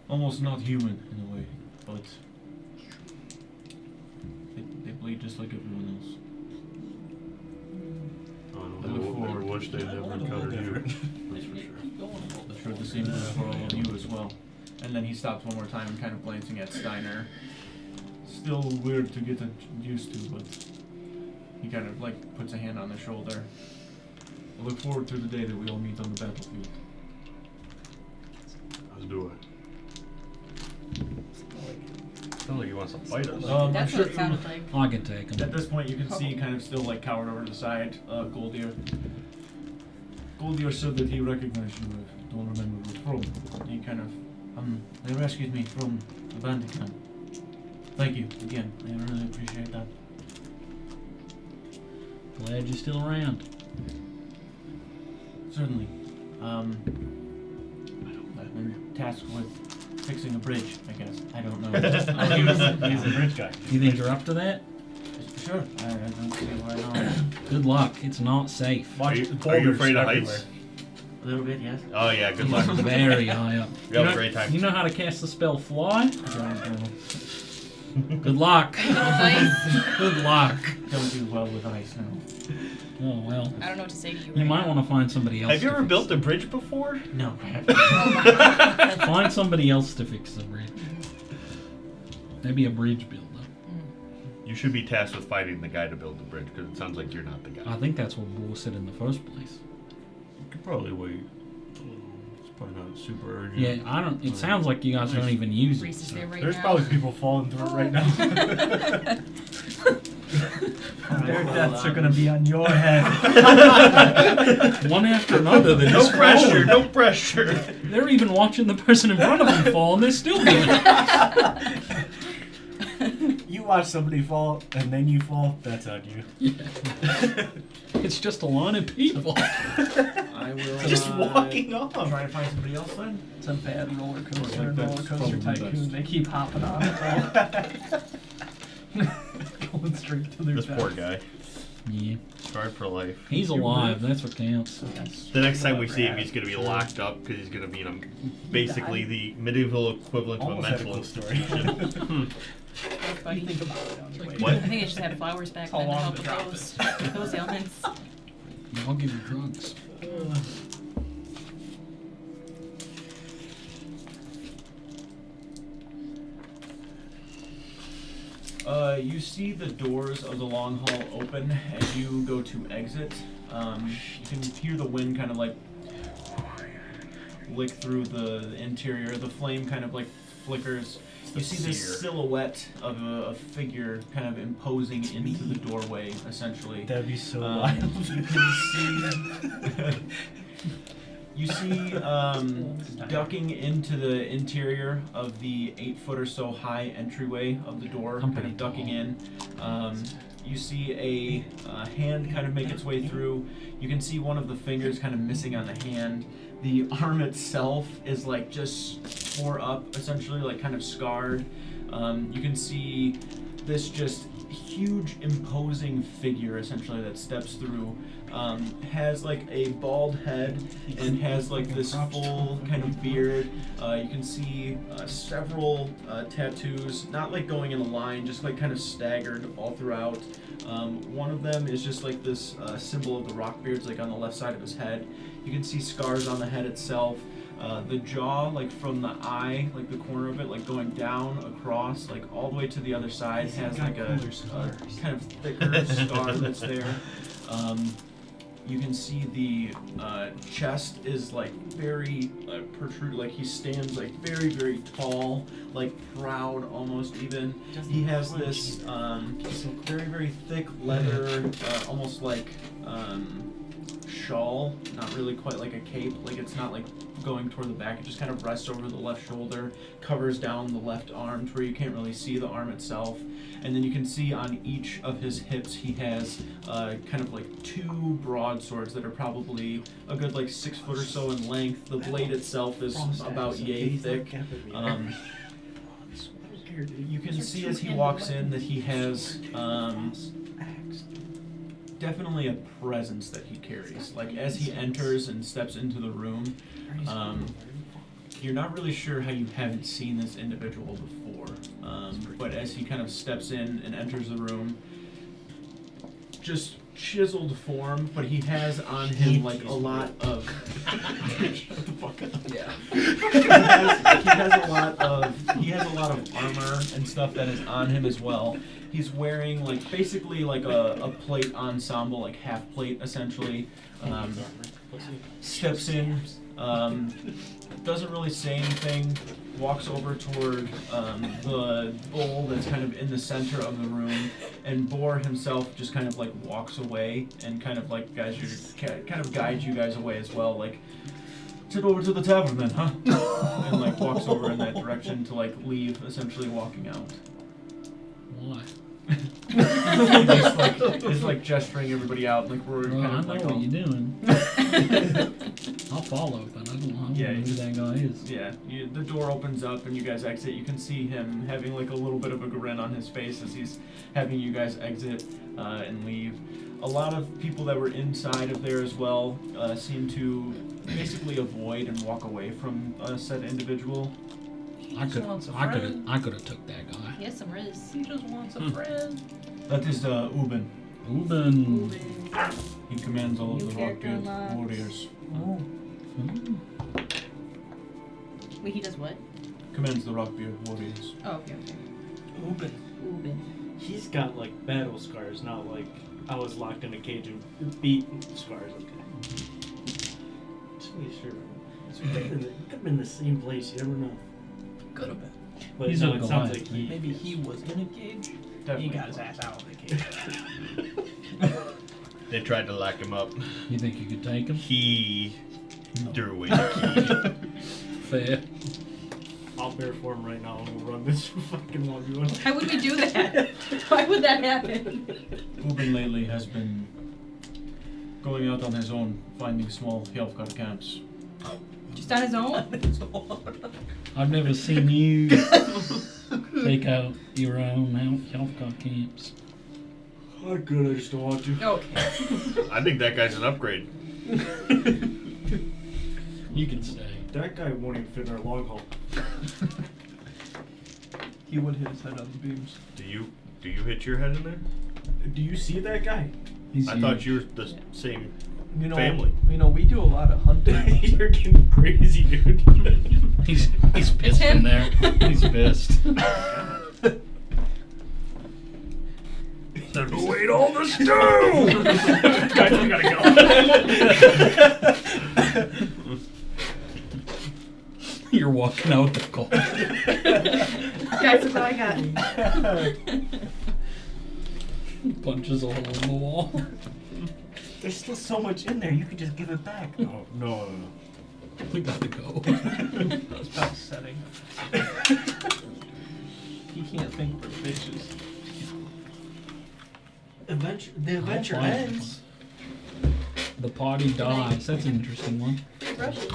S4: almost not human in a way, but they bleed just like everyone else.
S2: I don't know, I wish they'd never encountered you. That's for sure.
S4: I'm sure the same goes for all of you as well. And then he stops one more time, kind of glancing at Steiner. Still weird to get used to, but he kind of like puts a hand on their shoulder. I look forward to the day that we all meet on the battlefield.
S2: Let's do it.
S6: Sounds like he wants to fight us.
S4: I'm
S5: That's
S4: sure
S5: what it sounded like.
S3: I can take him.
S4: At this point, you can see kind of still like cowered over to the side, Goldier. Goldier said that he recognized you. I don't remember where from. He kind of, they rescued me from the bandit camp. Thank you again. I really appreciate that.
S3: Glad you're still around.
S4: Certainly. I've been tasked with fixing a bridge, I guess. I don't know.
S7: He's the bridge guy.
S3: You think you're up to that?
S4: Sure. I don't see why not.
S3: Good luck. It's not safe.
S6: Are you afraid of heights?
S4: A little bit, yes.
S6: Oh yeah, good luck.
S3: Very high up.
S6: You have a great time.
S3: You know how to cast the spell fly? Good luck.
S5: Nice.
S3: Good luck.
S4: Don't do well with ice now.
S3: Oh well.
S5: I don't know what to say to you.
S3: You might want to find somebody else.
S6: Have you
S3: to
S6: ever
S3: fix
S6: built a bridge before?
S4: No.
S3: it. Find somebody else to fix the bridge. Maybe a bridge builder.
S6: You should be tasked with fighting the guy to build the bridge, because it sounds like you're not the guy.
S3: I think that's what Bull said in the first place.
S2: You could probably wait. It's probably not super urgent.
S3: Yeah, I don't. It sounds like you guys don't even use it.
S5: Reese is
S3: so.
S5: there right
S7: There's
S5: now.
S7: probably people falling through it right now.
S1: Their deaths are gonna be on your head.
S3: One after another. They're
S6: No
S3: just
S6: pressure,
S3: falling.
S6: no pressure.
S3: They're even watching the person in front of them fall, and they're still doing it.
S7: You watch somebody fall and then you fall, that's on you.
S3: It's just a line of people.
S4: I will.
S7: Just walking off.
S4: Try to find somebody else then.
S1: It's a bad roller coaster,
S4: Like, that's
S1: roller coaster
S4: probably
S1: tycoon.
S4: best.
S1: They keep hopping on it. Going straight to their
S6: This
S1: death.
S6: poor guy.
S3: Yeah,
S6: Scarred for life.
S3: he's alive. That's what counts.
S1: Yes.
S6: The next time we see him,
S1: Whatever.
S6: he's going to be locked up because he's going to be in basically the medieval equivalent of a
S7: Almost had a
S6: mental
S7: cool story.
S6: institution.
S5: Growth buddy.
S9: You think about it on your way.
S6: What?
S5: I think I just had flowers back
S9: How
S5: then to
S9: long
S5: help
S9: to
S5: with
S9: drop
S5: those ailments.
S3: I'll give you drugs.
S4: You see the doors of the long hall open as you go to exit. You can hear the wind kind of like lick through the interior. The flame kind of like flickers. You see this
S6: seer.
S4: silhouette of a figure kind of imposing into the doorway, essentially.
S7: That'd be so
S4: Um,
S7: wild.
S4: you can see. You see ducking into the interior of the 8 foot or so high entryway of the door, kind
S3: Company
S4: of ducking
S3: tall.
S4: in. You see a hand kind of make its way through. You can see one of the fingers kind of missing on the hand. The arm itself is like just tore up, essentially, like kind of scarred. You can see this just huge imposing figure, essentially, that steps through. Has like a bald head and has like this full kind of beard. You can see several tattoos, not like going in a line, just like kind of staggered all throughout. One of them is just like this symbol of the Rockbeards, like on the left side of his head. You can see scars on the head itself. The jaw, like from the eye, like the corner of it, like going down across, like all the way to the other side, has like a kind of thicker scar that's there. You can see the chest is like very protrude, like he stands like very, very tall, like proud almost even. He has this very, very thick leather, almost like shawl, not really quite like a cape, like it's not like going toward the back, it just kind of rests over the left shoulder, covers down the left arm to where you can't really see the arm itself. And then you can see on each of his hips he has kind of like 2 broadswords that are probably a good like 6 foot or so in length. The blade itself is about yay thick. You can see as he walks in that he has definitely a presence that he carries. Like as he enters and steps into the room, you're not really sure how you haven't seen this individual before. But as he kind of steps in and enters the room, just chiseled form, but he has on him like a lot of. Shut the fuck up. Yeah. He has a lot of armor and stuff that is on him as well. He's wearing like basically like a plate ensemble, like half plate essentially. Steps in, doesn't really say anything, walks over toward the bowl that's kind of in the center of the room, and Boar himself just kind of like walks away and kind of like guides you guys away as well, like tip over to the tavern then, huh? And like walks over in that direction to like leave, essentially walking out.
S3: Why?
S4: He's like gesturing everybody out, like we're
S3: Well,
S4: kind
S3: I
S4: of
S3: know
S4: like
S3: what
S4: all-
S3: you're doing. I'll follow, but I don't know
S4: Yeah,
S3: who that guy is.
S4: Yeah, the door opens up and you guys exit. You can see him having like a little bit of a grin on his face as he's having you guys exit and leave. A lot of people that were inside of there as well seem to basically avoid and walk away from said individual.
S3: I
S1: just
S3: could
S1: wants a
S3: have
S1: friend.
S3: took that guy.
S5: He has some riz.
S1: He just wants a friend.
S4: That is Uben.
S3: Uben.
S4: He commands all of
S5: New
S4: the
S5: character
S4: Rockbeard
S5: unlocked.
S4: warriors.
S3: Ooh.
S5: Wait, he does what?
S4: Commands the Rockbeard warriors.
S5: Oh, okay, okay.
S7: Uben.
S5: Ubin.
S7: He's got like battle scars, not like I was locked in a cage and beat scars. Okay.
S8: Just make sure. It could have been the same place. You never know.
S1: Could have been.
S7: But
S3: He's
S7: no,
S3: a
S7: it sounds
S3: Goliath,
S7: like he.
S1: Maybe he was in a cage.
S4: Definitely.
S1: He got his ass out of the cage.
S6: They tried to lock him up.
S3: You think you could take him?
S6: He threw away the key.
S3: Fair.
S7: I'll bear form right now and we'll run this fucking 1v1.
S5: Why would we do that? Why would that happen?
S4: Uben lately has been going out on his own, finding small Hjelfgar camps.
S5: Just on his own?
S3: I've never seen you take out your own health card camps.
S7: I could, I just don't want to.
S5: Okay.
S6: I think that guy's an upgrade.
S3: You can stay.
S7: That guy won't even fit in our long haul.
S1: He would hit his head on the beams.
S6: Do you hit your head in there?
S4: Do you see that guy?
S3: He's
S6: I thought
S3: huge.
S6: you were the same
S1: You know,
S6: family.
S1: You know, we do a lot of hunting.
S7: You're getting crazy, dude.
S3: He's pissed in there. He's pissed.
S6: Who ate all the stew?
S7: Guys, we gotta go.
S3: You're walking out the cold.
S5: Guys, look what I got.
S3: Punches a hole in the wall.
S8: There's still so much in there. You could just give it back.
S7: No.
S3: We gotta go.
S1: That was about setting. He can't think for bitches.
S8: The adventure
S3: find
S8: ends.
S3: The potty dies. That's an interesting one.
S5: Brushes.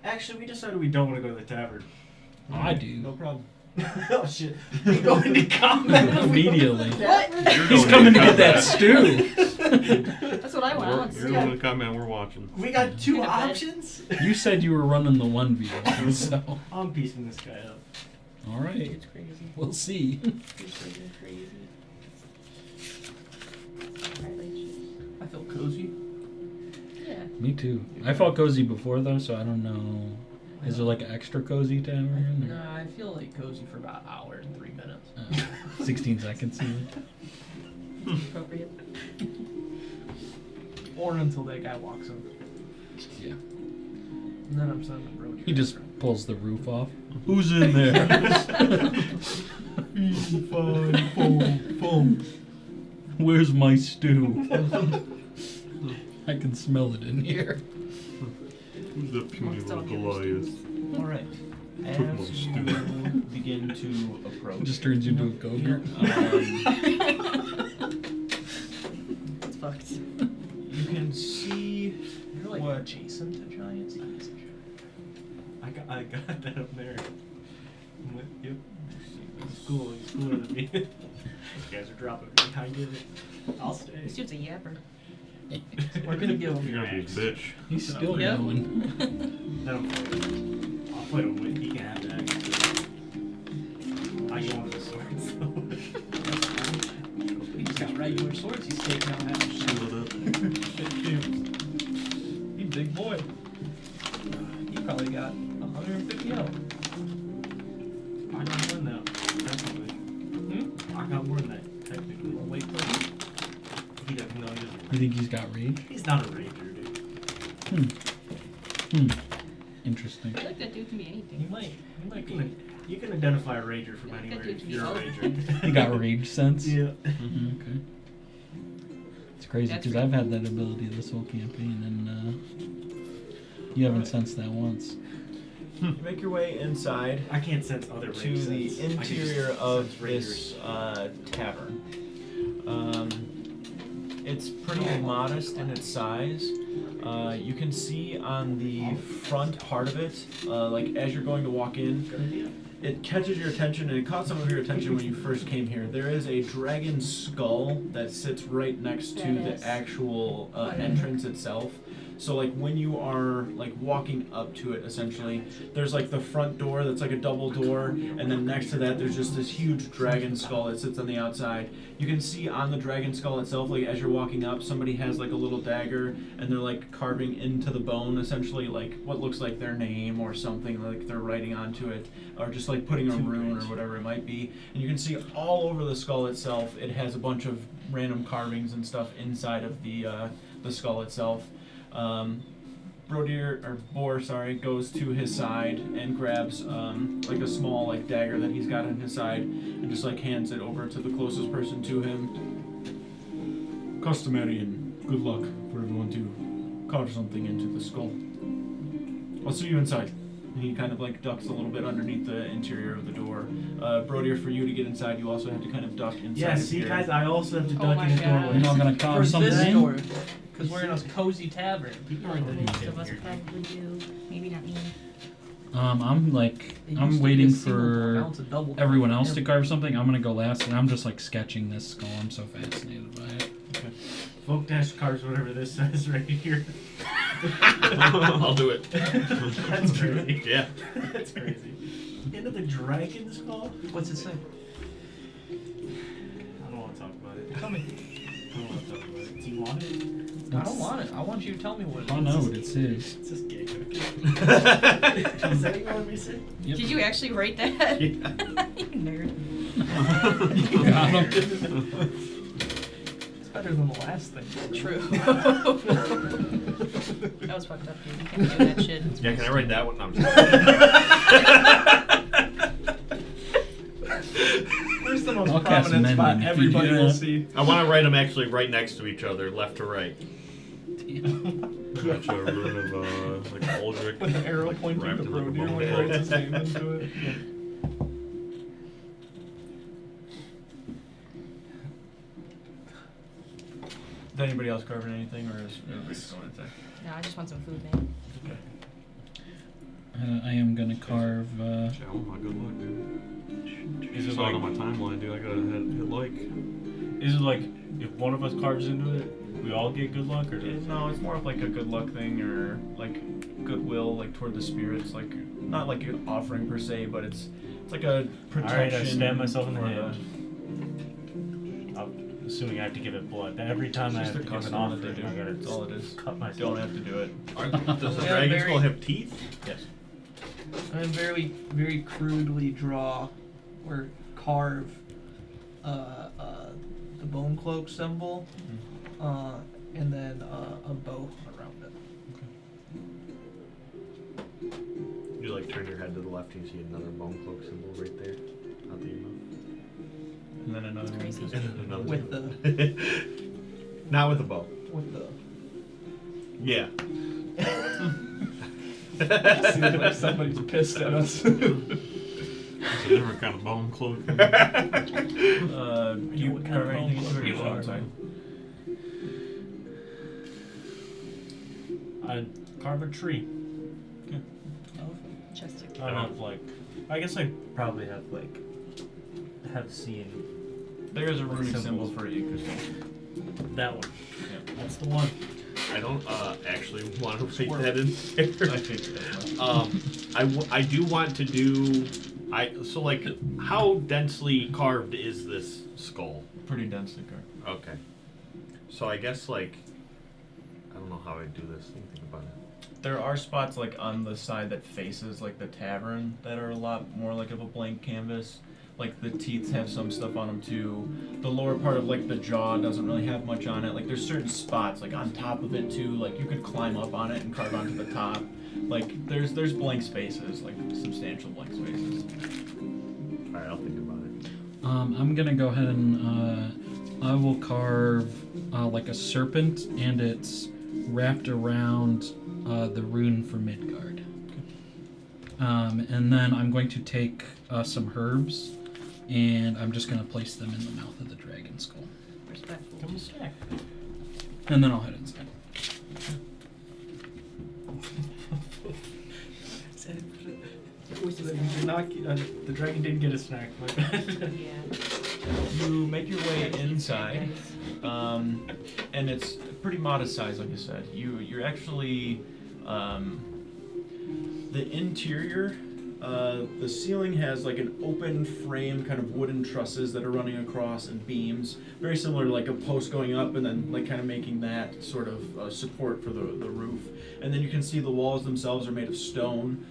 S7: Actually, we decided we don't want to go to the tavern.
S3: I do.
S4: No problem.
S8: Oh shit. We go into combat.
S3: Immediately.
S5: What?
S3: He's coming to get that stew.
S5: That's what I want. I want
S6: You're
S5: stew.
S6: going to comment. We're watching.
S8: We got two
S5: Go ahead.
S8: options.
S3: You said you were running the 1v1, so.
S7: I'm piecing this guy up.
S3: Alright.
S5: It's crazy.
S3: We'll see.
S5: It's freaking crazy. Alright, let's
S1: I feel cozy.
S5: Yeah.
S3: Me too. I felt cozy before though, so I don't know. Is there like an extra cozy tavern?
S1: No, I feel like cozy for about an hour and 3 minutes.
S3: 16 seconds even.
S5: Appropriate.
S1: Or until that guy walks in.
S3: Yeah.
S1: And then I'm sending the road.
S3: He just pulls the roof off. Who's in there? Where's my stew? I can smell it in here.
S6: Who's the puny
S5: Amongst
S6: little
S5: all the other
S6: Goliath?
S4: Alright. As
S6: Took my
S4: you
S6: stew.
S4: begin to approach.
S3: It just turns you into a go-gurt.
S5: It's fucked.
S4: You can see
S1: You're like
S4: what?
S1: adjacent to giants.
S7: I got that up there. Yep. He's cool. He's cooler than me. You guys are dropping me. I get it. I'll stay.
S5: This dude's a yapper.
S1: We're gonna give him
S6: You're
S1: your
S6: gonna be a
S1: axe.
S6: bitch.
S3: He's still
S1: Yep.
S3: going.
S7: Then I'll fight him. I'll fight him with. He can have that. I get one of the swords though.
S1: He's got regular swords. He's taking out that shit. He big boy. He probably got 150 health.
S7: I got more than that. Technically. I got more than that. Technically.
S1: We'll wait till
S7: He doesn't know. He doesn't.
S3: You think he's got rage?
S7: He's not a ranger, dude.
S3: Interesting.
S5: I feel like that dude can be anything.
S1: he might
S7: You can identify a ranger from
S5: Yeah,
S7: anywhere
S5: that
S7: if
S5: dude
S7: you're a
S5: can
S7: ranger.
S3: He got rage sense?
S7: Yeah.
S3: Okay. It's crazy
S5: That's
S3: because I've had that ability this whole campaign and you haven't sensed that once.
S4: you make your way inside
S7: I can't sense other
S4: to
S7: rage
S4: the
S7: sense. I can just
S4: interior of
S7: sense rangers.
S4: this tavern. It's pretty modest in its size. You can see on the front part of it, like as you're going to walk in,
S7: Good idea.
S4: it catches your attention, and it caught some of your attention when you first came here. There is a dragon skull that sits right next to
S5: Badass.
S4: the actual entrance itself. So like when you are like walking up to it, essentially, there's like the front door that's like a double door, and then next to that there's just this huge dragon skull that sits on the outside. You can see on the dragon skull itself, like as you're walking up, somebody has like a little dagger, and they're like carving into the bone, essentially like what looks like their name or something, like they're writing onto it, or just like putting a rune or whatever it might be. And you can see all over the skull itself, it has a bunch of random carvings and stuff inside of the skull itself. Boar, goes to his side and grabs like a small like dagger that he's got on his side and just like hands it over to the closest person to him. Customary and good luck for everyone to carve something into the skull. I'll see you inside. And he kind of like ducks a little bit underneath the interior of the door. Brodier, for you to get inside, you also have to kind of duck inside.
S7: Yeah,
S4: of
S7: see,
S4: here.
S7: guys, I also have to
S5: Oh
S7: duck
S5: my
S7: in the
S5: God.
S3: You're
S7: doorway.
S3: not gonna
S1: for
S3: carve something
S1: this
S3: in?
S1: door, because we're in a cozy tavern.
S5: Most of us probably do. Maybe not me.
S3: I'm waiting for everyone else to carve something. I'm gonna go last, and I'm just like sketching this skull. I'm so fascinated by it.
S7: Folk Dash cards, whatever this says right here.
S6: I'll do it.
S7: That's crazy.
S6: Yeah.
S7: That's crazy. Into the dragon skull?
S1: What's it say?
S7: I don't want to talk about it.
S1: Tell me.
S7: I don't want to talk about it. Do you want it?
S1: I don't want it. I want you to tell me what it is.
S3: Oh no, what it says.
S7: It's just gay cookie. Is that what you want me to say?
S3: Yep.
S5: Did you actually write that? you nerd.
S3: Got him.
S1: It's better than the last thing.
S5: True. That was fucked up, dude. You can't do that shit.
S6: Yeah, can I write that one? No, I'm just
S1: Where's the most
S3: I'll cast
S1: prominent spot
S3: Mending if you
S1: everybody
S3: do
S1: will
S3: that.
S1: see?
S6: I want to write them actually right next to each other, left to right. Gotcha, a rune of like Aldrich.
S1: With the arrow pointing
S6: wrapped
S1: to
S6: in like a
S1: Brodir when he
S6: bone.
S1: writes his name into it.
S4: Is anybody else carving anything, or is everybody just going inside?
S5: No, I just want some food, man.
S4: Okay.
S3: I am gonna carve.
S2: Chow, my good luck, dude.
S7: Is it
S2: Saw it
S7: like,
S2: on my timeline, dude. I gotta hit like.
S7: is it like if one of us carves into it, we all get good luck, or does
S4: No, it's more of like a good luck thing, or like goodwill, like toward the spirits, like not like an offering per se, but it's like a protection.
S7: Alright, I stab myself in the
S4: for
S7: hand. I'm assuming I have to give it blood. Every time I
S4: It's
S7: have
S4: just
S7: to
S4: a
S7: give an
S4: custom
S7: offering,
S4: to do.
S7: I gotta
S4: That's all it is.
S7: cut myself.
S4: Don't have to do it.
S6: Does the
S1: Yeah,
S6: dragon
S1: very-
S6: skull have teeth?
S4: Yes.
S1: And very, very crudely draw or carve the bone cloak symbol, and then a bow around it.
S6: You like turn your head to the left and you see another bone cloak symbol right there. Out the mouth.
S4: And then another one.
S5: Crazy.
S4: just-
S6: And then another
S1: With
S6: one.
S1: the
S6: Not with a bow.
S1: with the.
S6: Yeah.
S1: Seems like somebody's pissed at us.
S2: It's a different kind of bone cloak.
S4: You
S1: what kind
S4: carve
S1: of
S4: anything
S1: bone
S4: into it, or
S1: you
S4: you go
S1: are.
S4: outside?
S7: I'd carve a tree.
S5: Chester.
S7: I don't have like. I guess I probably have like. Have seen
S4: There is a
S7: Like
S4: runic
S7: symbols.
S4: symbol for you,
S7: that one.
S4: Yeah.
S7: That's the one.
S6: I don't actually want to write that in there.
S4: I figured that much.
S6: I do want to do. So like, how densely carved is this skull?
S4: Pretty densely carved.
S6: Okay. So I guess like, I don't know how I do this. Let me think about it.
S4: There are spots like on the side that faces like the tavern that are a lot more like of a blank canvas. Like the teeth have some stuff on them too. The lower part of like the jaw doesn't really have much on it. Like there's certain spots like on top of it too. Like you could climb up on it and carve onto the top. Like there's blank spaces, like substantial blank spaces.
S6: All right, I'll think about it.
S3: I'm gonna go ahead and I will carve like a serpent, and it's wrapped around the rune for Midgard. And then I'm going to take some herbs, and I'm just gonna place them in the mouth of the dragon skull,
S5: Respectful.
S7: Come stack.
S3: and then I'll head inside.
S7: The dragon didn't get a snack. My bad.
S5: Yeah.
S4: You make your way
S5: Guys.
S4: inside, and it's pretty modest size, like I said. You're actually the interior. The ceiling has like an open frame, kind of wooden trusses that are running across and beams, very similar to like a post going up and then like kind of making that sort of support for the roof. And then you can see the walls themselves are made of stone.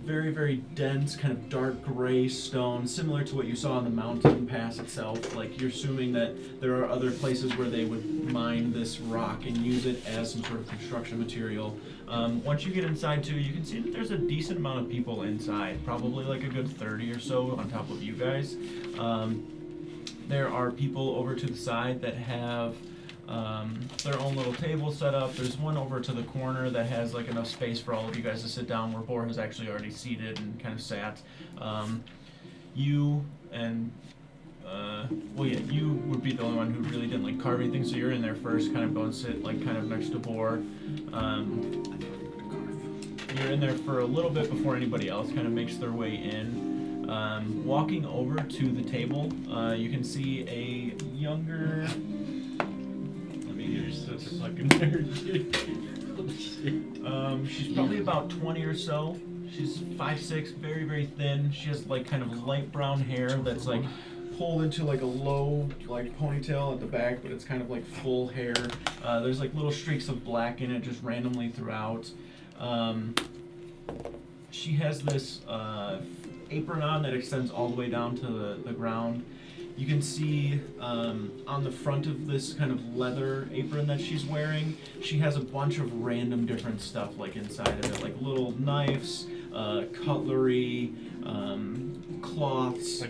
S4: Very, very dense, kind of dark gray stone, similar to what you saw on the mountain pass itself. Like you're assuming that there are other places where they would mine this rock and use it as some sort of construction material. Once you get inside too, you can see that there's a decent amount of people inside, probably like a good 30 or so on top of you guys. There are people over to the side that have their own little table set up. There's one over to the corner that has like enough space for all of you guys to sit down, where Bor has actually already seated and kind of sat. You and you would be the only one who really didn't like carve anything, so you're in there first, kind of go and sit like kind of next to Bor. You're in there for a little bit before anybody else kind of makes their way in. Walking over to the table, you can see a younger.
S7: You're such a fucking nerd.
S4: She's probably about 20 or so. She's 5'6", very, very thin. She has like kind of light brown hair that's like pulled into like a low like ponytail at the back, but it's kind of like full hair. There's like little streaks of black in it just randomly throughout. She has this apron on that extends all the way down to the ground. You can see on the front of this kind of leather apron that she's wearing, she has a bunch of random different stuff like inside of it, like little knives, cutlery, cloths,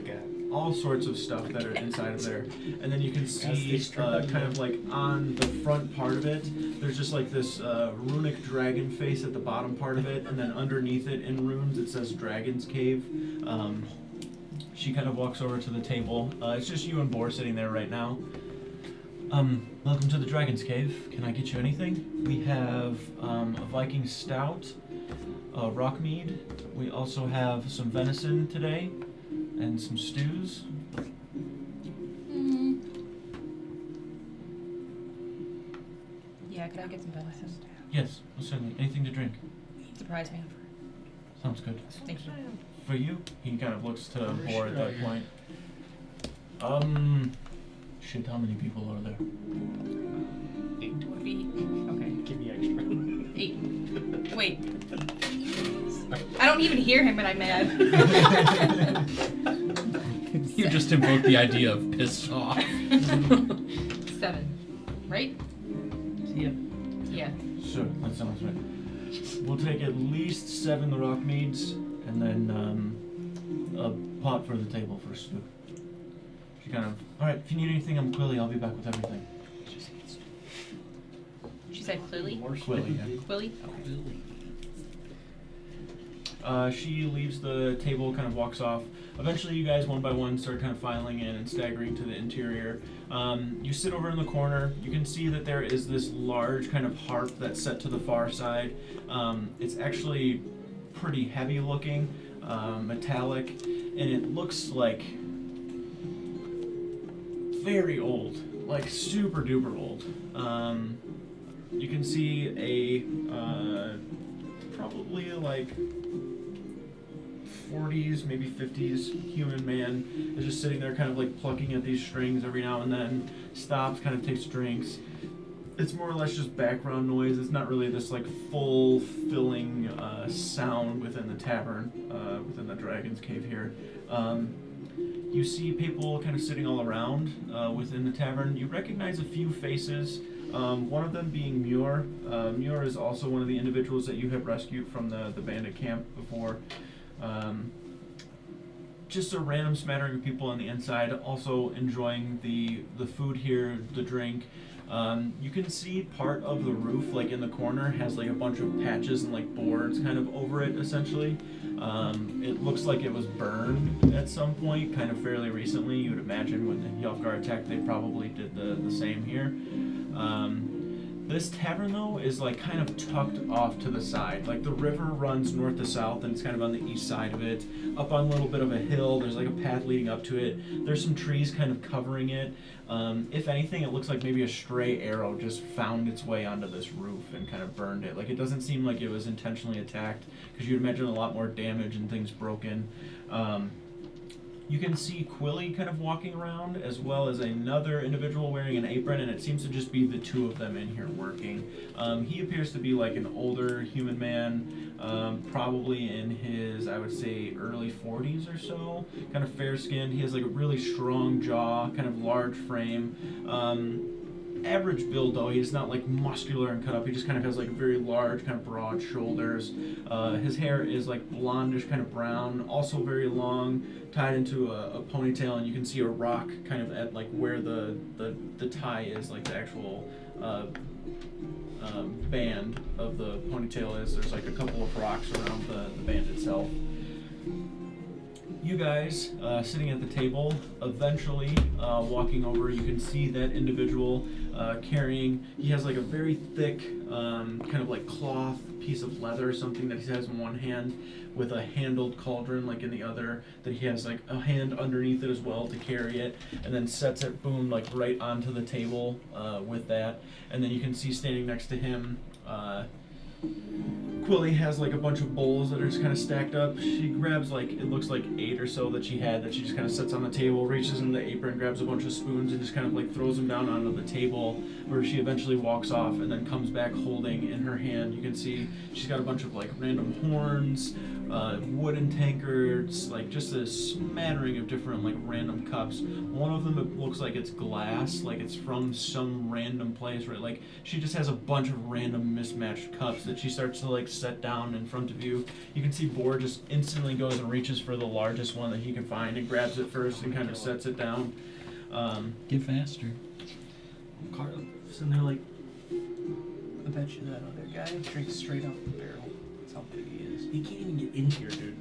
S4: all sorts of stuff that are inside of there. And then you can see kind of like on the front part of it, there's just like this runic dragon face at the bottom part of it, and then underneath it in runes it says Dragon's Cave. She kind of walks over to the table. It's just you and Boar sitting there right now. Welcome to the Dragon's Cave. Can I get you anything? We have a Viking stout, rock mead. We also have some venison today, and some stews.
S5: Yeah, could I get some venison?
S4: Yes, certainly. Anything to drink?
S5: Surprise me.
S4: Sounds good.
S5: Thank you.
S4: For you? He kind of looks to Boar at that point. Shit, how many people are there?
S5: 8 would be. Okay.
S7: Give me extra.
S5: 8. Wait. I don't even hear him when I'm mad.
S3: You just invoked the idea of pissed off.
S5: 7. Right?
S9: Yeah.
S5: Yeah.
S4: Sure, that sounds right. We'll take at least 7 rock meads, and then a pot for the table for stew. She kind of, alright, if you need anything, I'm Quilly, I'll be back with everything.
S5: She said clearly?
S4: Quilly, yeah.
S5: Quilly?
S4: She leaves the table, kind of walks off. Eventually, you guys, one by one, start kind of filing in and staggering to the interior. You sit over in the corner. You can see that there is this large kind of harp that's set to the far side. It's actually pretty heavy looking, metallic, and it looks like very old, like super duper old. You can see a probably like 40s, maybe 50s human man is just sitting there kind of like plucking at these strings every now and then, stops, kind of takes drinks. It's more or less just background noise. It's not really this like full filling sound within the tavern, within the Dragon's Cave here. You see people kind of sitting all around within the tavern. You recognize a few faces. One of them being Muir. Muir is also one of the individuals that you have rescued from the bandit camp before. Just a random smattering of people on the inside, also enjoying the food here, the drink. You can see part of the roof, like in the corner, has like a bunch of patches and like boards kind of over it, essentially. It looks like it was burned at some point, kind of fairly recently. You would imagine when the Yelfgar attacked, they probably did the same here. This tavern, though, is like kind of tucked off to the side. Like the river runs north to south, and it's kind of on the east side of it. Up on a little bit of a hill, there's like a path leading up to it. There's some trees kind of covering it. If anything, it looks like maybe a stray arrow just found its way onto this roof and kind of burned it. Like it doesn't seem like it was intentionally attacked, because you'd imagine a lot more damage and things broken. You can see Quilly kind of walking around, as well as another individual wearing an apron, and it seems to just be the two of them in here working. He appears to be like an older human man, probably in his, I would say, early 40s or so, kind of fair-skinned. He has like a really strong jaw, kind of large frame. Average build, though. He's not like muscular and cut up. He just kind of has like very large, kind of broad shoulders. His hair is like blondish, kind of brown, also very long, tied into a ponytail, and you can see a rock kind of at like where the tie is, like the actual band of the ponytail is. There's like a couple of rocks around the band itself. You guys, sitting at the table, eventually walking over, you can see that individual carrying, he has like a very thick kind of like cloth piece of leather, something that he has in one hand, with a handled cauldron like in the other, that he has like a hand underneath it as well to carry it, and then sets it, boom, like right onto the table with that. And then you can see standing next to him, Quilly has like a bunch of bowls that are just kind of stacked up. She grabs like, it looks like 8 or so that she had that she just kind of sets on the table, reaches in the apron, grabs a bunch of spoons and just kind of like throws them down onto the table, where she eventually walks off and then comes back holding in her hand. You can see she's got a bunch of like random horns, wooden tankards, like just a smattering of different like random cups. One of them, it looks like it's glass, like it's from some random place, right? Like she just has a bunch of random mismatched cups that she starts to like set down in front of you. You can see Boar just instantly goes and reaches for the largest one that he can find and grabs it first and kind of sets it down.
S3: Get faster.
S8: Sitting there like,
S9: I bet you that other guy drinks straight out the barrel. That's how big he is.
S8: he can't even get in here, dude.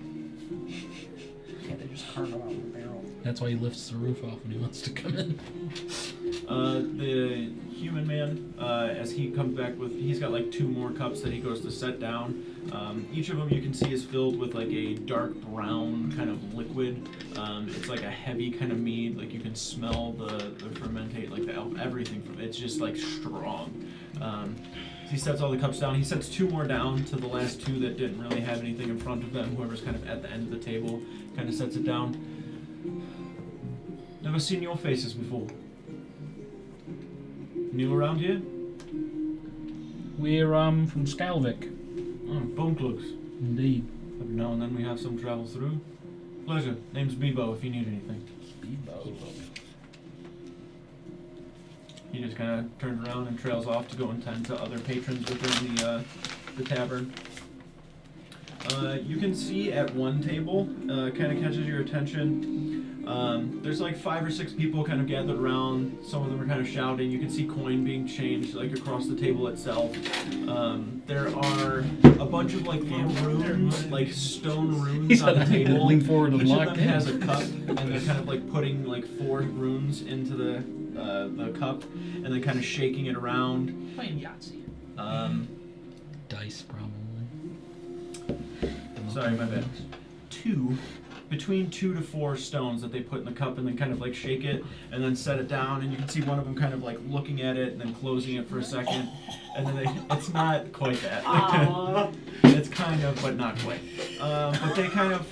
S9: Can't they just carve him out of the barrel?
S3: That's why he lifts the roof off when he wants to come in.
S4: The human man, as he comes back with, he's got like 2 more cups that he goes to set down. Each of them you can see is filled with like a dark brown kind of liquid. It's like a heavy kind of mead. Like you can smell the fermentate, like everything from it. It's just like strong. He sets all the cups down. He sets 2 more down to the last 2 that didn't really have anything in front of them. Whoever's kind of at the end of the table kind of sets it down. Never seen your faces before. New around here?
S3: We're from Skalvik.
S4: Oh, bone cloaks.
S3: Indeed.
S4: Every now and then we have some travel through. Pleasure. Name's Bebo if you need anything. He just kind of turns around and trails off to go and tend to other patrons within the tavern. You can see at one table, kind of catches your attention. There's like 5 or 6 people kind of gathered around. Some of them are kind of shouting. You can see coin being changed like across the table itself. There are a bunch of like little runes, like stone runes on the table.
S3: Lean forward and
S4: Each
S3: lock
S4: of them
S3: in.
S4: has a cup, and they're kind of like putting like 4 runes into the cup, and then kind of shaking it around.
S9: Playing Yahtzee.
S3: Dice, probably.
S4: Sorry, my bad. Between 2 to 4 stones that they put in the cup and then kind of like shake it and then set it down, and you can see one of them kind of like looking at it and then closing it for a second, and then it's not quite that. It's kind of, but not quite. But they kind of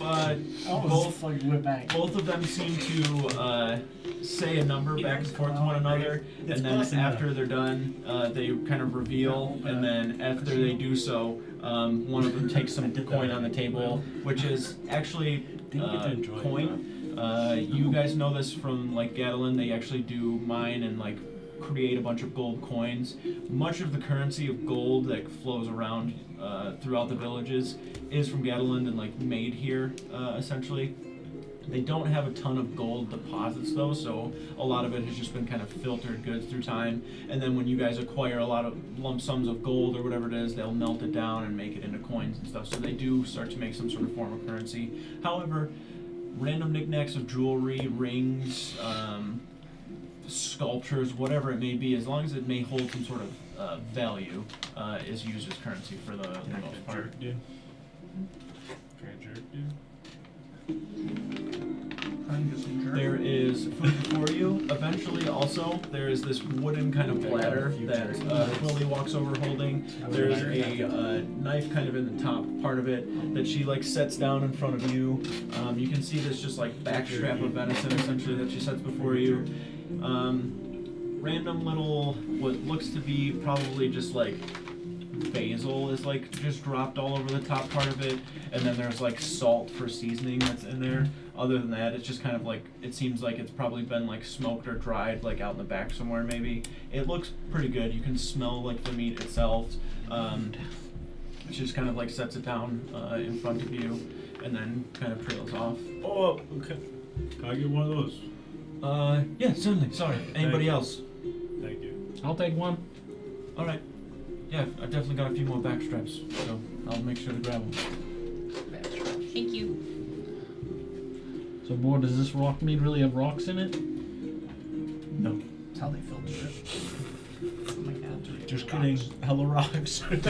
S4: both of them seem to say a number back and forth to one another, and then after they're done, they kind of reveal, and then after they do so, one of them takes some coin on the table, which is actually coin. You guys know this from like Gadolin. They actually do mine and like create a bunch of gold coins. Much of the currency of gold that flows around throughout the villages is from Gadolin and like made here, essentially. They don't have a ton of gold deposits though, so a lot of it has just been kind of filtered goods through time. And then when you guys acquire a lot of lump sums of gold or whatever it is, they'll melt it down and make it into coins and stuff. So they do start to make some sort of form of currency. However, random knickknacks of jewelry, rings, sculptures, whatever it may be, as long as it may hold some sort of value, is used as currency for the most part. There is food before you. Eventually, also, there is this wooden kind of platter that Willie walks over holding. There's a knife kind of in the top part of it that she like sets down in front of you. You can see this just like backstrap of venison essentially that she sets before you. Random little, what looks to be probably just like basil is like just dropped all over the top part of it, and then there's like salt for seasoning that's in there. Other than that, it's just kind of like, it seems like it's probably been like smoked or dried like out in the back somewhere maybe. It looks pretty good. You can smell like the meat itself. She just kind of like sets it down in front of you and then kind of trails off.
S8: Oh, okay. Can I get one of those?
S4: Yeah, certainly. Sorry. Anybody else?
S8: Thank you.
S3: I'll take one.
S4: All right. Yeah, I definitely got a few more backstraps, so I'll make sure to grab them.
S5: Thank you.
S3: So, boy, does this rock mead really have rocks in it?
S4: No.
S9: That's how they filter it. Oh my God.
S8: Just kidding. Hella rocks. Got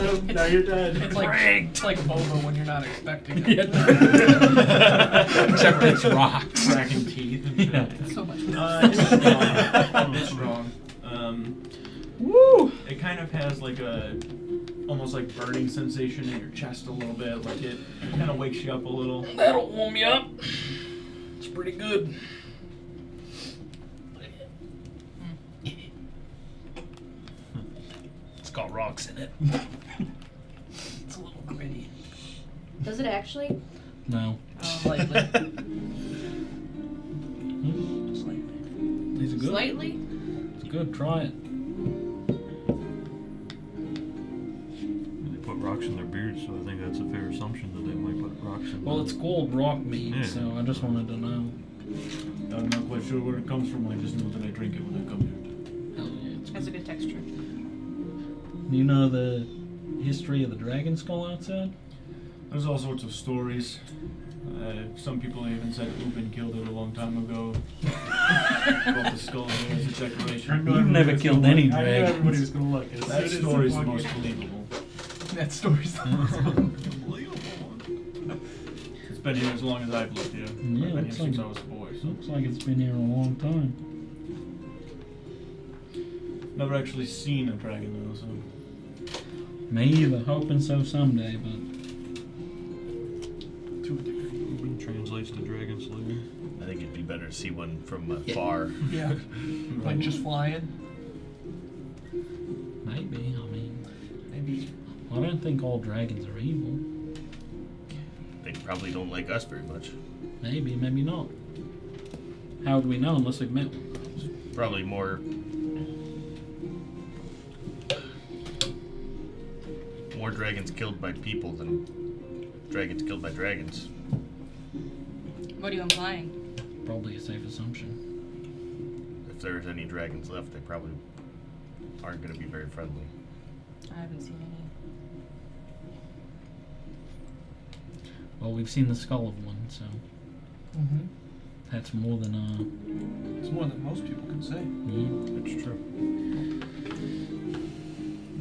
S8: him. Now you're dead.
S9: It's like boba when you're not expecting it.
S3: Except it's rocks.
S4: Cracking teeth and shit.
S3: Yeah.
S9: It's so much
S4: It's strong. It's strong.
S3: Woo!
S4: It kind of has like a almost like burning sensation in your chest a little bit, like it kind of wakes you up a little.
S3: That'll warm you up. It's pretty good. It's got rocks in it.
S9: It's a little gritty.
S5: Does it actually?
S3: No.
S9: Slightly.
S3: Hmm?
S9: Slightly.
S3: These are good.
S5: Slightly?
S3: It's good. Try it.
S2: They put rocks in their beards, so I think that's a fair assumption that they might put rocks in.
S3: Well, it's called rock meat,
S2: Yeah.
S3: so I just wanted to know.
S4: I'm not quite sure where it comes from. I just know that I drink it when I come here.
S3: Hell yeah, it's
S5: Has a good texture.
S3: Do you know the history of the dragon skull outside?
S4: There's all sorts of stories. Some people even said Ubin killed it a long time ago. Brought the skull here as a decoration.
S3: You've never killed any
S7: I knew
S3: dragons.
S7: everybody was gonna look. As
S4: That
S7: soon as
S4: story's
S7: they
S4: the
S7: walk
S4: most
S7: in-
S4: believable.
S9: That story's the most
S4: It's been here as long as I've lived here.
S3: Yeah,
S4: I've been here
S3: looks
S4: since
S3: like-
S4: I was a boy. So
S3: Looks like it's been here a long time.
S4: never actually seen a dragon though. So
S3: Me either. Hoping so someday, but
S9: to a degree.
S2: Ubin translates to dragon slayer.
S6: I think it'd be better to see one from afar.
S9: Yeah.
S1: Like just flying.
S3: maybe. I mean,
S1: Maybe.
S3: I don't think all dragons are evil.
S6: They probably don't like us very much.
S3: Maybe, maybe not. How would we know unless we've met one?
S6: Probably more dragons killed by people than dragons killed by dragons.
S5: What are you implying?
S3: Probably a safe assumption.
S6: If there's any dragons left, they probably aren't going to be very friendly.
S5: I haven't seen any.
S3: Well, we've seen the skull of one, so
S1: Mm-hmm.
S3: that's more than
S1: It's more than most people can say.
S3: yeah.
S6: That's true.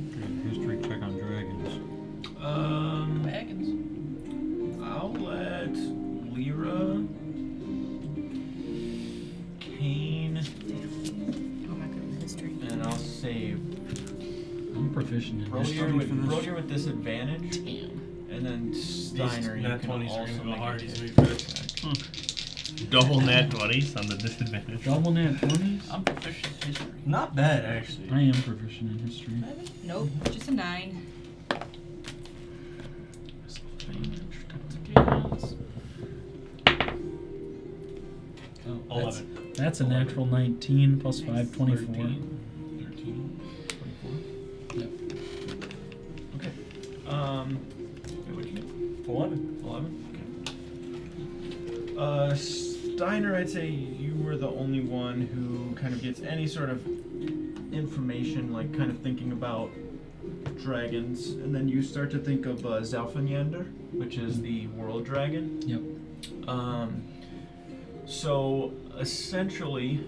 S2: Okay, history check on dragons.
S9: Wagons.
S4: I'll let Lyra, Kane,
S5: Oh my goodness, history.
S4: and I'll say
S3: I'm proficient in
S4: Brodier
S3: history.
S4: with, Brodier with disadvantage, and then Steiner.
S7: These
S4: You
S7: nat
S4: can
S7: 20s are
S4: also
S7: gonna go
S4: make
S7: hard.
S4: a
S7: He's
S4: hit.
S7: gonna be good.
S6: Double nat 20s on the disadvantage.
S3: Double nat 20s?
S9: I'm proficient in history.
S7: Not bad, actually.
S3: I am proficient in history.
S5: Nope, just a 9.
S3: Oh,
S7: 11.
S3: That's a natural 19 plus 5, 24.
S4: 13, 24.
S3: Yep.
S4: Okay. Wait, what'd you get?
S7: 11.
S4: 11? Okay. Steiner, I'd say you were the only one who kind of gets any sort of information, like kind of thinking about dragons, and then you start to think of Zalfanyander, which is the world dragon.
S3: Yep.
S4: So essentially,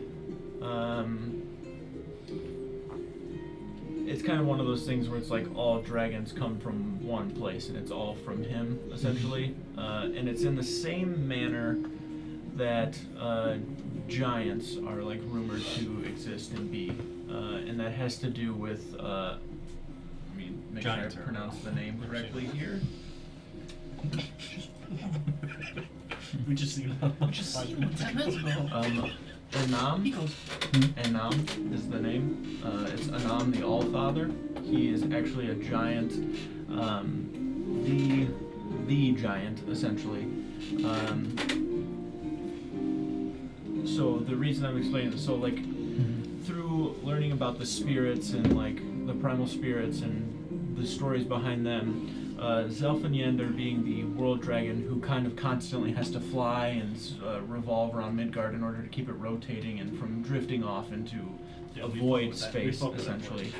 S4: it's kind of one of those things where it's like all dragons come from one place and it's all from him, essentially. And it's in the same manner that giants are like rumored to exist and be. And that has to do with, make
S7: Giants
S4: sure I
S7: are
S4: pronounce the name
S7: real.
S4: correctly here.
S7: We just seen
S9: Just see what 10 minutes ago. He
S4: Anam.
S9: goes,
S4: Anam is the name. It's Anam the Allfather. He is actually a giant, the giant essentially. So the reason I'm explaining this, so like through learning about the spirits and like the primal spirits and the stories behind them, Zelfanyander being the world dragon who kind of constantly has to fly and revolve around Midgard in order to keep it rotating and from drifting off into
S7: Yeah,
S4: a
S7: we
S4: void
S7: fuck with that. We
S4: space,
S7: fuck with that
S4: essentially.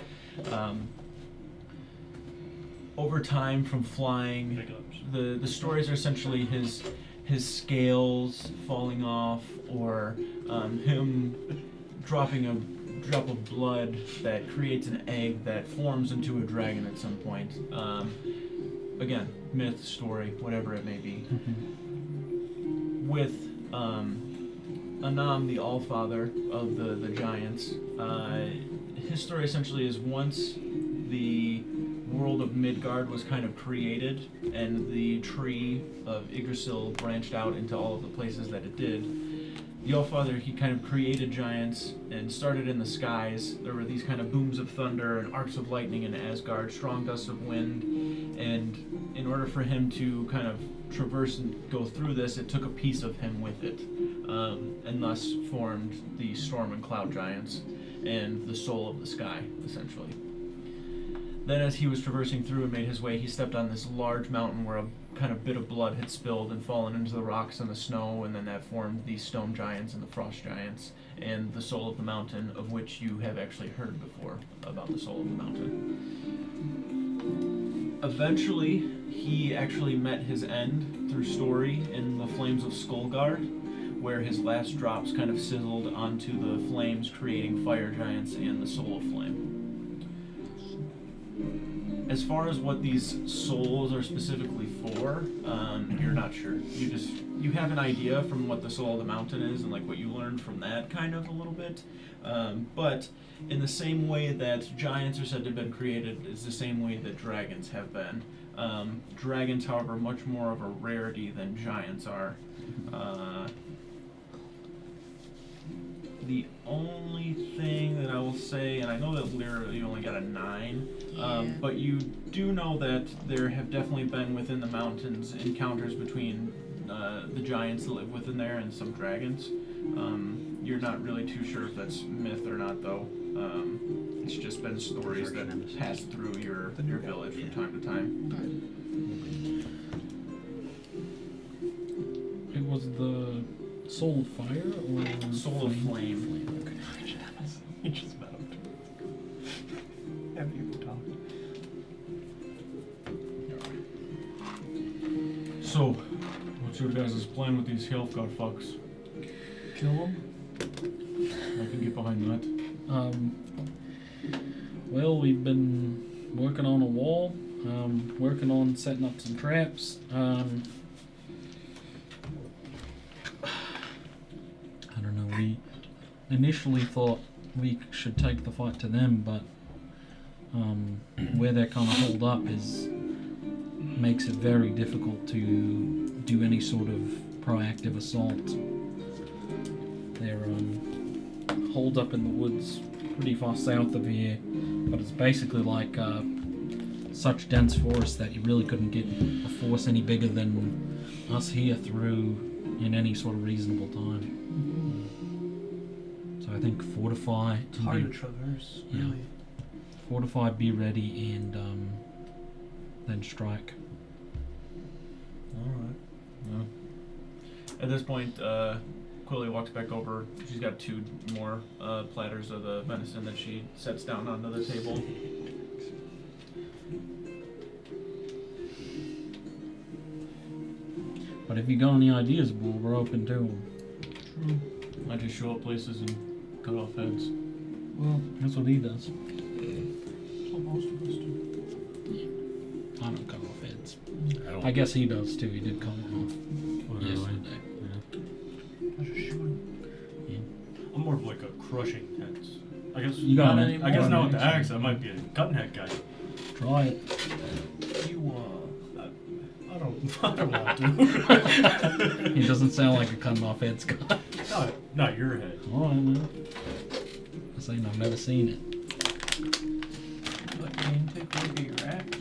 S4: Over time, from flying,
S7: Pickups.
S4: the stories are essentially his scales falling off, or him dropping a drop of blood that creates an egg that forms into a dragon at some point. Again, myth, story, whatever it may be. With Anam, the Allfather of the giants, his story essentially is once the world of Midgard was kind of created and the tree of Yggdrasil branched out into all of the places that it did, the Allfather, he kind of created giants and started in the skies. There were these kind of booms of thunder and arcs of lightning in Asgard, strong gusts of wind, and in order for him to kind of traverse and go through this, it took a piece of him with it, and thus formed the storm and cloud giants and the soul of the sky, essentially. Then as he was traversing through and made his way, he stepped on this large mountain where a kind of bit of blood had spilled and fallen into the rocks and the snow, and then that formed the stone giants and the frost giants and the soul of the mountain, of which you have actually heard before about the soul of the mountain. Eventually, he actually met his end through story in the flames of Skullgard, where his last drops kind of sizzled onto the flames, creating fire giants and the soul of flame. As far as what these souls are specifically for, you're not sure. You have an idea from what the soul of the mountain is and like what you learned from that kind of a little bit. But in the same way that giants are said to have been created, is the same way that dragons have been. Dragons, however, much more of a rarity than giants are. The only thing that I will say, and I know that Lyra, you only got a 9, but you do know that there have definitely been within the mountains encounters between the giants that live within there and some dragons. You're not really too sure if that's myth or not, though. It's just been stories that pass through your village from time to time.
S3: It was the soul of fire or
S4: Soul of flame.
S3: Okay.
S9: He just about have you talk.
S4: So, what's your guys' plan with these Healthguard fucks?
S9: Kill him?
S4: I can get behind that.
S3: Well, we've been working on a wall, working on setting up some traps. I don't know, we initially thought we should take the fight to them, but where they're kind of holed up makes it very difficult to do any sort of proactive assault. They're holed up in the woods pretty far south of here, but it's basically like such dense forest that you really couldn't get a force any bigger than us here through in any sort of reasonable time. So I think fortify.
S9: It's hard to traverse,
S3: Yeah.
S9: really.
S3: Fortify, be ready, and then strike.
S4: Alright. Yeah. At this point, Quilly walks back over. She's got 2 more platters of the venison that she sets down onto the table.
S3: But if you got any ideas, we're open to them.
S4: True. I just show up places and cut off heads.
S3: Well, that's what he does.
S9: That's what most of us do.
S3: I don't cut off heads.
S6: don't.
S3: I guess he does too. He did cut one off yesterday.
S9: I just shoot him.
S7: I'm more of like a crushing heads. I guess
S3: You got
S7: not
S3: any
S7: I guess
S3: more
S7: now with the
S3: next?
S7: axe, I might be a cutting head guy.
S3: Try it.
S7: You I don't want to.
S3: He doesn't sound like a cutting off heads guy.
S7: Not your head.
S3: Alright, man. I'm saying I've never seen it.
S9: Let Dane take a look at your axe.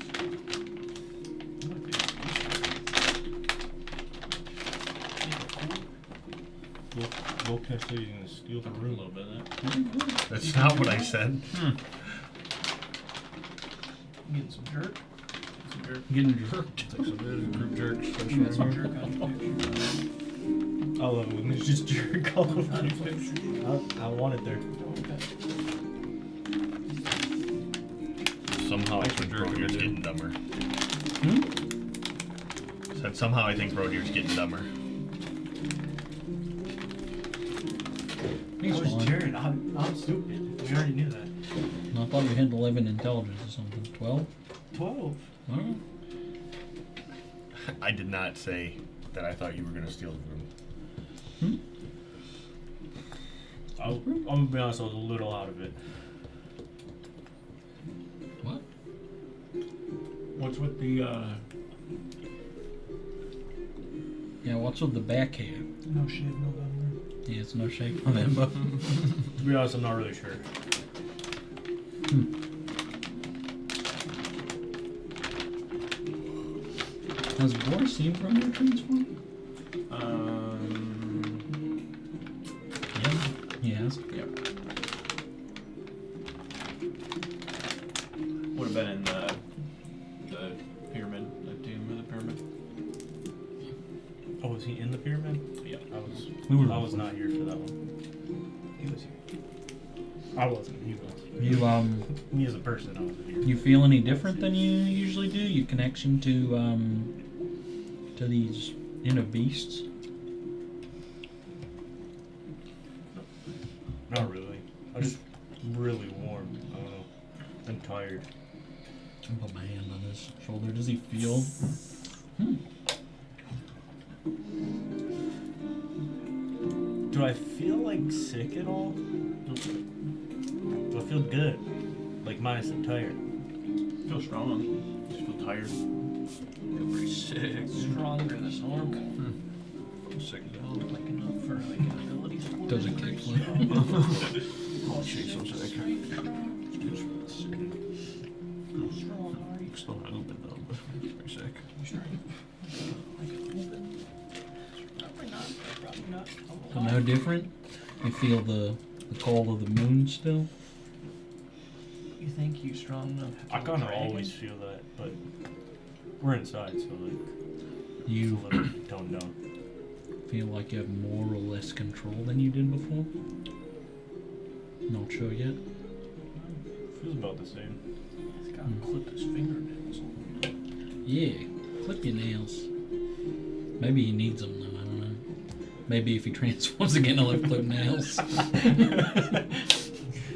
S7: Volcast said he's gonna steal the room a little bit.
S6: That's not what I said.
S9: Getting some jerk.
S3: Getting jerked.
S2: Group jerks.
S9: Get some jerk on the picture.
S7: I love it when there's just jerk all over the place. I want it there.
S6: Somehow I think Brodir's getting dumber. Said somehow I think Brodir's getting dumber.
S7: I was Jared. I'm stupid. We already knew that.
S3: I thought you had 11 intelligence or something. 12?
S7: 12.
S3: Alright.
S6: I did not say that I thought you were going to steal the room.
S7: I'm gonna be honest, I was a little out of it.
S4: What's with the
S3: Yeah, what's with the back hair?
S9: No shave November.
S3: Yeah, it's no shave November.
S7: To be honest, I'm not really sure.
S3: Has Boris seen from your transform?
S4: yeah.
S3: He has.
S4: Yep. Would have been in the pyramid, the tomb of the pyramid.
S7: Oh, was he in the pyramid?
S4: Yeah.
S7: I was not here for that one.
S9: He was here.
S7: I wasn't. He was.
S3: You
S7: Me as a person, I wasn't here.
S3: you feel any different than you usually do? Your connection to these inner beasts?
S7: Not really. I'm just really warm. I don't know. I'm tired.
S3: I'll put my hand on his shoulder. Does he feel?
S7: Do I feel like sick at all? Do I feel good? Like minus the tired.
S4: Feel strong. Just feel tired.
S2: Feel pretty sick.
S9: Stronger than normal.
S2: Sick as hell.
S9: Like enough for like an ability score.
S3: Doesn't kick flip.
S2: Oh, jeez, I'm sick.
S9: How strong are you?
S2: Still not open though, but pretty sick.
S9: Like a little bit. Probably not. Probably not.
S3: So no different? You feel the cold of the moon still?
S9: You think you strong enough to
S7: I
S9: kill a
S7: kind of
S9: dragon?
S7: always feel that, but we're inside, so like
S3: You
S7: it's a little toned down.
S3: feel like you have more or less control than you did before? Not sure yet.
S7: Feels about the same.
S9: He's got to clip his fingernails.
S3: Yeah, clip your nails. Maybe he needs them though, I don't know. Maybe if he transforms again he'll have clipped nails.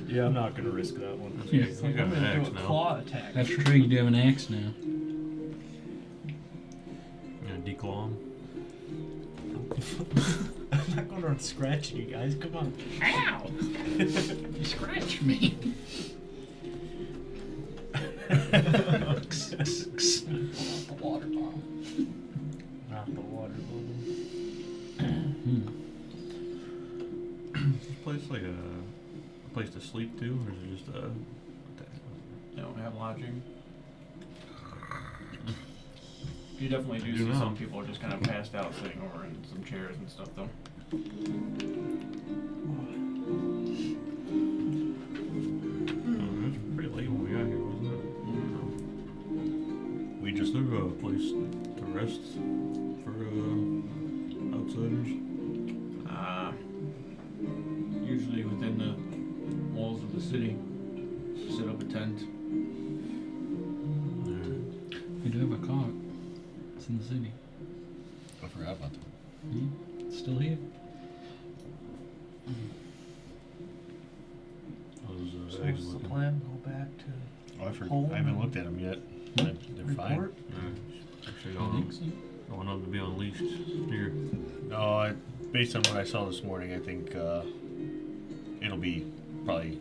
S7: Yeah, I'm not gonna risk that one.
S3: Yeah.
S9: It's like
S2: got
S9: I'm
S2: an
S9: gonna do
S2: axe
S9: a
S2: now.
S9: claw attack.
S3: That's true, you do have an axe now.
S2: Yeah, declaw him.
S7: I'm not going around scratching you guys. Come on.
S3: Ow! You scratched me.
S9: The water bottle.
S7: Not the water bottle.
S2: Is this place like a place to sleep too, or is it just a?
S4: They don't have lodging. You definitely do
S2: I do
S4: see
S2: know.
S4: some people just kind of passed out sitting over in some chairs and stuff though.
S2: Oh, it's pretty late when we got here, wasn't it? We just took a place to rest for outsiders.
S4: Usually within the walls of the city, set up a tent.
S3: You do have a cot. It's in the city.
S6: I forgot about that.
S3: It's still here.
S2: Those
S9: So
S2: eggs
S9: what's the
S2: looking.
S9: plan? Go back to
S6: Oh, I
S9: Home
S6: haven't looked at them yet. They're fine.
S9: report?
S2: Actually,
S3: I think so.
S2: going up to be unleashed here.
S6: No, based on what I saw this morning, I think it'll be probably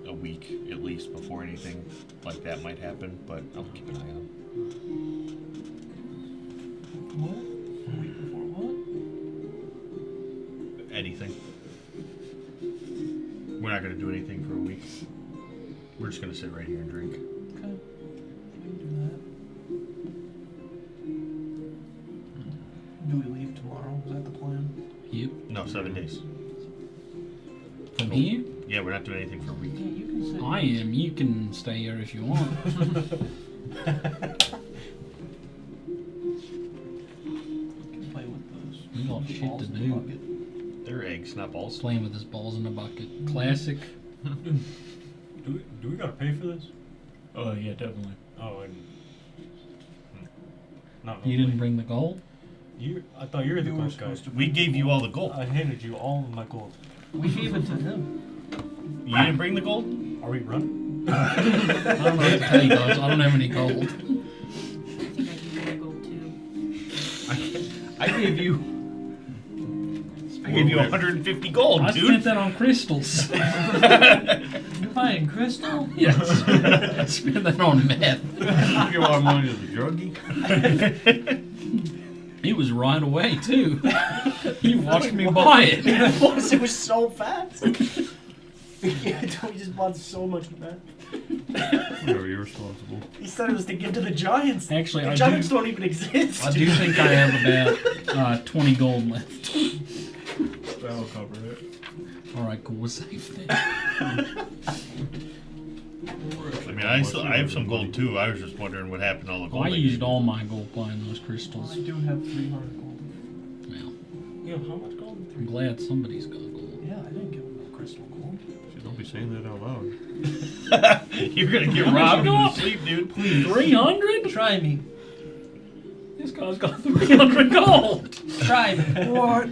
S6: a week at least before anything like that might happen. But I'll keep an eye on 'em.
S9: What? A week before what?
S6: Anything. We're not gonna do anything for a week. We're just gonna sit right here and drink.
S9: Okay. We can do that. Do we leave tomorrow? Is that the plan?
S3: Yep.
S6: No, 7 days.
S3: From here?
S6: Yeah, we're not doing anything for a week.
S9: Yeah, you can sit.
S3: I am. You can stay here if you want.
S9: You can play with those.
S3: We got shit
S9: balls
S3: to
S9: in the
S3: do.
S9: bucket.
S6: They're eggs, not balls.
S3: Playing with his balls in a bucket. Classic.
S7: Do we gotta pay for this?
S6: Oh yeah, definitely.
S7: Oh, and not
S3: You didn't bring the gold?
S7: I thought you were the
S9: You were
S7: gold guy.
S9: supposed to
S6: We gave you all the gold.
S7: I handed you all of my gold.
S9: We gave it to him.
S6: You didn't bring the gold?
S7: Are we running?
S3: I don't know what to tell you guys. I don't have any gold.
S5: I think I can get a gold too.
S6: I gave you 150 gold,
S3: I
S6: dude.
S3: spent that on crystals.
S9: You buying crystal?
S3: Yes. Spend that on meth.
S2: Give our money to the druggie.
S3: He was right away too. He watched me buy it.
S8: It was so fast. Yeah, we just bought so much meth.
S2: Whatever, you're responsible.
S8: He said it was to give to the giants.
S3: Actually,
S8: The
S3: I
S8: giants
S3: do.
S8: don't even exist.
S3: I do think I have about 20 gold left.
S2: That'll cover it.
S3: All right, cool. We're safe then.
S6: I mean, I have some gold too. I was just wondering what happened to all the gold.
S3: Well, I
S6: I
S3: used
S6: gave
S3: all
S6: you.
S3: my gold buying those
S9: Well,
S3: crystals.
S9: I do have 300 gold.
S3: Well,
S8: You have how much gold?
S3: I'm glad somebody's got gold.
S9: Yeah, I didn't give him no crystal gold.
S2: Shit, don't be saying that out loud.
S6: You're gonna get robbed in your sleep, dude.
S3: 300?
S9: Try me.
S3: This guy's got 300 gold.
S9: Try me.
S3: What?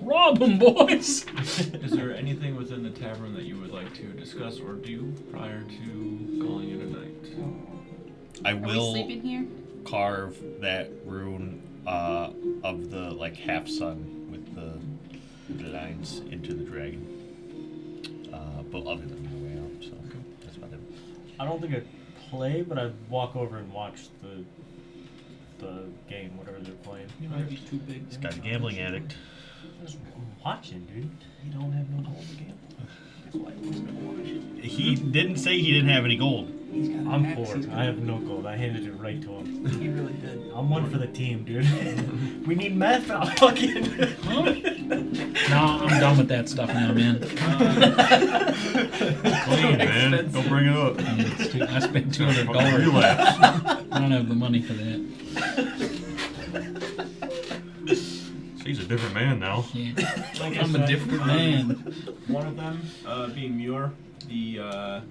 S3: Rob them, boys.
S4: Is there anything within the tavern that you would like to discuss or do prior to calling it a night?
S6: I
S10: Are we
S6: will
S10: sleeping here?
S6: carve that rune of the like half sun with the lines into the dragon. But other than my way out, so that's about it.
S7: I don't think I'd play, but I'd walk over and watch the game, whatever they're playing.
S9: You might be too big.
S6: This guy's a gambling addict.
S7: Just watching, dude.
S9: You don't have no gold to gamble. That's why he wasn't gonna watch it.
S6: He didn't say he didn't have any gold.
S9: He's got an
S7: I'm
S9: axe,
S7: poor.
S9: he's got-
S7: I have no gold. I handed it right to him.
S9: He really did.
S7: I'm one for the team, dude. We need meth. I'll fucking.
S3: Nah, I'm done with that stuff now, man.
S2: Clean, man. Don't bring it up.
S3: I spent $200.
S2: Relapse.
S3: I don't have the money for that.
S2: He's a different man now.
S3: Yeah.
S4: Like I
S3: I'm a
S4: said,
S3: different man.
S4: One of them being Muir, the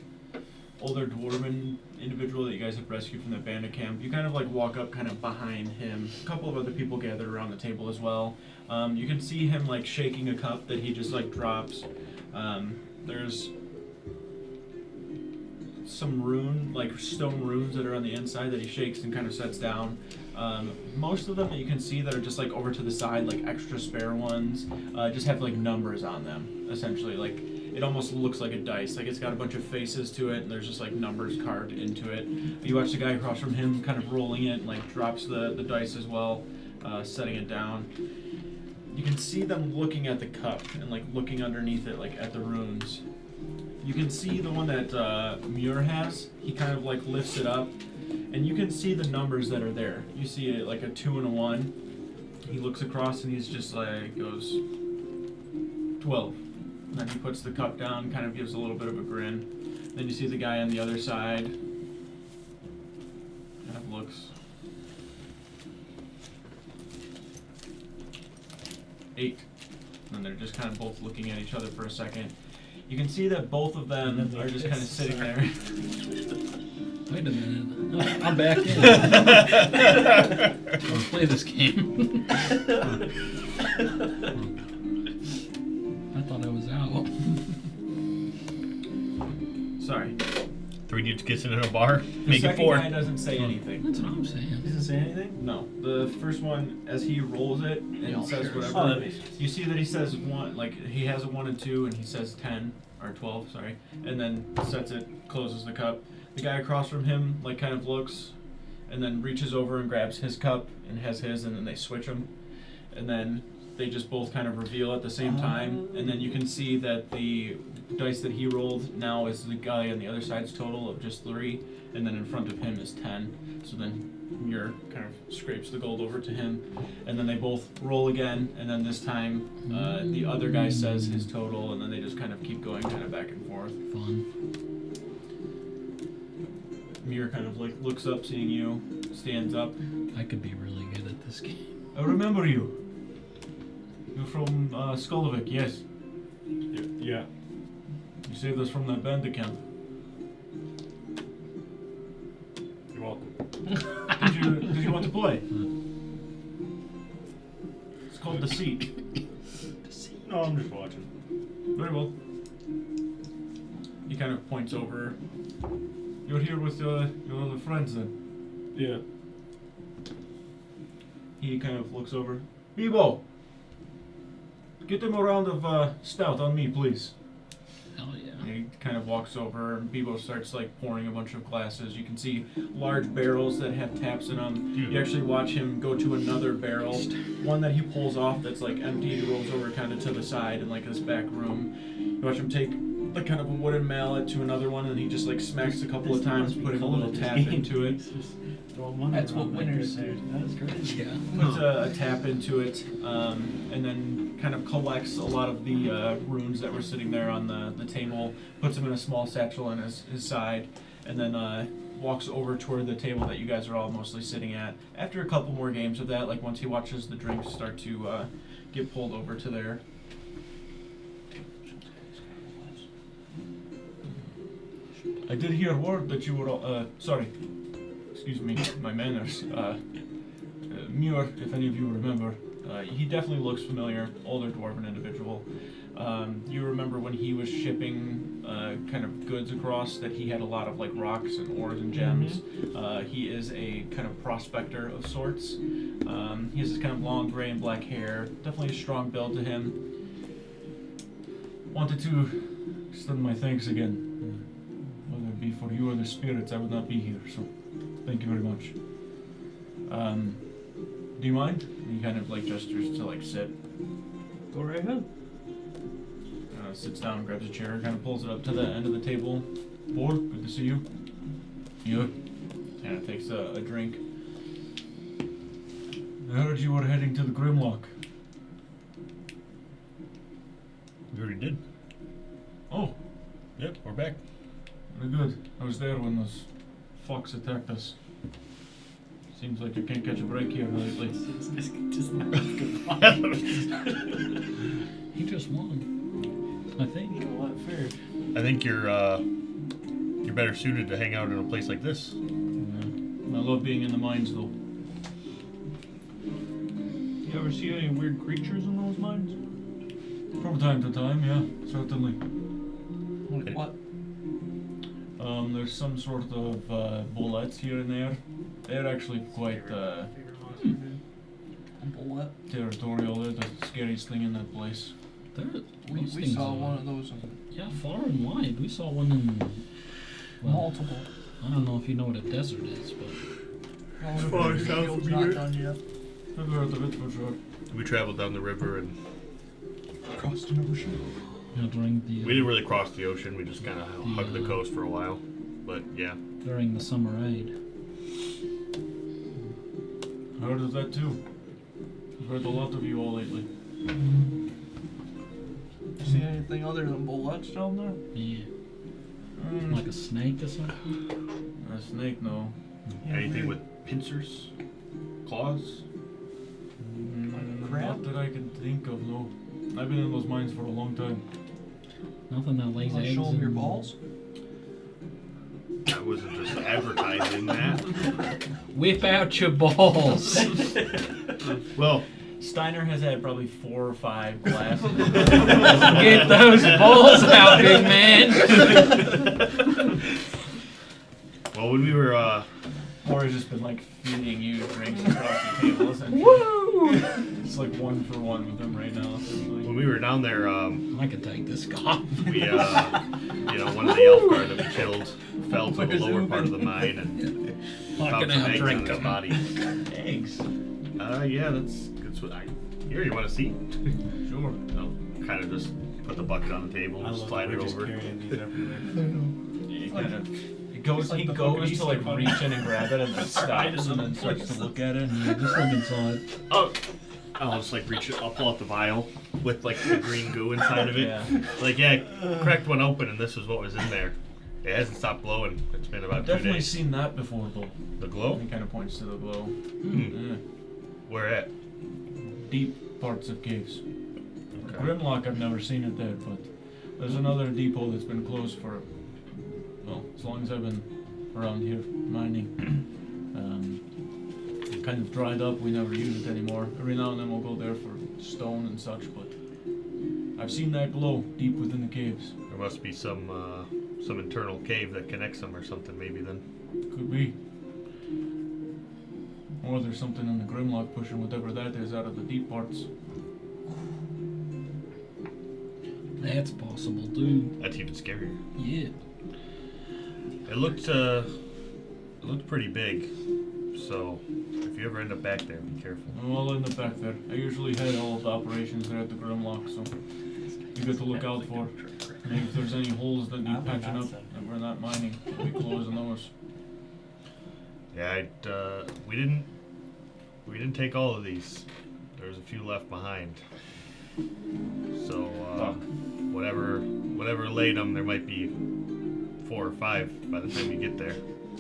S4: older dwarven individual that you guys have rescued from that bandit camp. You kind of like walk up kind of behind him. A couple of other people gathered around the table as well. You can see him like shaking a cup that he just like drops. There's some like stone runes that are on the inside that he shakes and kind of sets down. Most of them that you can see that are just like over to the side, like extra spare ones, just have like numbers on them, essentially. Like it almost looks like a dice. Like it's got a bunch of faces to it and there's just like numbers carved into it. You watch the guy across from him kind of rolling it and like drops the dice as well, setting it down. You can see them looking at the cup and like looking underneath it, like at the runes. You can see the one that Muir has. He kind of like lifts it up, and you can see the numbers that are there. You see it like a 2 and a 1. He looks across and he's just like goes 12. And then he puts the cup down, kind of gives a little bit of a grin. Then you see the guy on the other side. Kind of looks. 8. And then they're just kind of both looking at each other for a second. You can see that both of them are just kind of sitting there.
S3: Wait a minute. I'm back in. Let's play this game. I thought I was out.
S4: Sorry.
S6: 3 dudes kissing in a bar.
S4: The
S6: Make it
S4: second
S6: 4.
S4: guy doesn't say anything.
S3: That's what I'm saying.
S7: Doesn't say anything.
S4: No. The first one, as he rolls it and
S9: all
S4: says
S9: shares.
S4: whatever,
S7: Oh, that makes sense.
S4: you see that he says 1, like he has a 1 and 2, and he says 10 or 12, sorry, and then sets it, closes the cup. The guy across from him, like, kind of looks, and then reaches over and grabs his cup and has his, and then they switch them, and then they just both kind of reveal at the same time, and then you can see that the dice that he rolled now is the guy on the other side's total of just 3, and then in front of him is 10. So then Muir kind of scrapes the gold over to him, and then they both roll again, and then this time the other guy says his total, and then they just kind of keep going kind of back and forth.
S3: Fun.
S4: Muir kind of like looks up, seeing you, stands up.
S3: I could be really good at this game.
S4: I remember you. You're from Skolovik, yes.
S7: Yeah.
S4: You saved us from that bandit camp.
S7: You're welcome.
S4: Did you want to play? It's called Deceit.
S7: No, I'm just watching.
S4: Very well. He kind of points over. You're here with your other friends then?
S7: Yeah.
S4: He kind of looks over. Bebo! Get them a round of stout on me, please.
S3: Hell yeah.
S4: He kind of walks over, and Bebo starts like pouring a bunch of glasses. You can see large barrels that have taps in them.
S6: Dude.
S4: You actually watch him go to another barrel, one that he pulls off that's like empty. He rolls over kind of to the side in like this back room. You watch him take like kind of a wooden mallet to another one, and he just like smacks a couple of times, putting a little tap into it.
S9: That's what winners do.
S8: That's crazy.
S3: Yeah.
S4: Puts a tap into it, and then kind of collects a lot of the runes that were sitting there on the table, puts them in a small satchel on his side, and then walks over toward the table that you guys are all mostly sitting at. After a couple more games of that, like once he watches the drinks start to get pulled over to there. I did hear word that you were all, sorry, excuse me, my manners. Muir, if any of you remember, he definitely looks familiar, older dwarven individual. You remember when he was shipping kind of goods across that he had a lot of like rocks and ores and gems. He is a kind of prospector of sorts. He has this kind of long gray and black hair, definitely a strong build to him. Wanted to extend my thanks again. Whether it be for you or the spirits, I would not be here, so thank you very much. Do you mind? And he kind of like gestures to like sit.
S8: Go right ahead.
S4: Sits down, grabs a chair, kind of pulls it up to the end of the table. Boar, good to see you. You. Kind of takes a drink. I heard you were heading to the Grimlock.
S6: We already did.
S4: Oh,
S6: Yep, we're back.
S4: very good. I was there when those fucks attacked us. Seems like you can't catch a break here lately.
S8: Just not
S3: He just won. I think.
S8: You know what? Fair.
S6: I think you're better suited to hang out in a place like this.
S4: I love being in the mines though.
S8: You ever see any weird creatures in those mines?
S4: From time to time, yeah, certainly.
S9: Like what?
S4: There's some sort of bullets here and there. They're actually quite
S9: Bullet.
S4: territorial. They're the scariest thing in that place.
S9: We saw one of those in
S3: Yeah, far and wide. We saw one in. Well,
S9: multiple.
S3: I don't know if you know what a desert is, but
S9: Far south not done yet.
S4: I've heard of it for sure.
S6: We traveled down the river and
S9: Crossed an ocean.
S3: during the
S6: we didn't really cross the ocean. We just kind of hugged the coast for a while. But yeah,
S3: during the summer raid.
S4: I heard of that too. I've heard a lot of you all lately.
S9: See anything other than bullets down there?
S3: Yeah, like a snake or something.
S4: A snake, no.
S6: anything with pincers, claws.
S9: Like a crab?
S4: Not that I can think of, no. I've been in those mines for a long time.
S3: Nothing that lays
S9: Wanna
S3: eggs.
S9: show 'em your
S3: and-
S9: balls?
S6: I wasn't just advertising that.
S3: Whip out your balls.
S6: Well,
S4: Steiner has had probably 4 or 5 glasses.
S3: Get those balls out, big man.
S6: well, when we were
S4: Or has just been like feeding you drinks across the table essentially.
S3: Woo!
S4: It's like 1 for 1 with him right now essentially.
S6: when we were down there,
S3: I could take this cough.
S6: we one of the elf guard that we killed fell to the
S9: Where's
S6: lower
S9: Uben?
S6: part of the mine and found
S3: Fucking
S6: some
S3: out,
S6: eggs on
S3: drink
S6: his
S3: 'em.
S6: body.
S4: Eggs.
S6: Yeah, that's what I. Here, you want to see? Sure. I'll kind of just put the bucket on the table,
S7: I
S6: and
S7: love
S6: slide
S7: that
S6: it
S7: we're just
S6: over.
S7: carrying these everywhere.
S4: He kind of goes.
S9: like
S4: He
S9: the
S4: goes
S9: fucking
S4: to like
S9: Easter bunny.
S4: reach in and grab it, and then stops, and then starts to look at it.
S3: Yeah, just look inside.
S6: Oh, I'll just like reach it. I'll pull out the vial with like the green goo inside of it.
S4: Yeah.
S6: Like cracked one open, and this is what was in there. It hasn't stopped glowing. It's been about 2
S4: Definitely
S6: days.
S4: seen that before though.
S6: The glow?
S4: He kind of points to the glow.
S6: Hmm. Where at?
S4: Deep parts of caves.
S6: Okay.
S4: Grimlock, I've never seen it there, but there's another depot that's been closed for, well, as long as I've been around here mining. It kind of dried up, we never use it anymore. Every now and then we'll go there for stone and such, but I've seen that glow deep within the caves.
S6: There must be some internal cave that connects them or something. Maybe then.
S4: Could be. Or there's something in the Grimlock pushing whatever that is out of the deep parts.
S3: That's possible, dude.
S6: That's even scarier.
S3: Yeah.
S6: It looked pretty big. So if you ever end up back there, be careful.
S4: I'll end up back there. I usually head all of the operations there at the Grimlock, so you got to look out for. Maybe if there's any holes that need patching up that we're not mining, we'll be closing those.
S6: Yeah, we didn't take all of these. There's a few left behind. So whatever laid them, there might be 4 or 5 by the time you get there.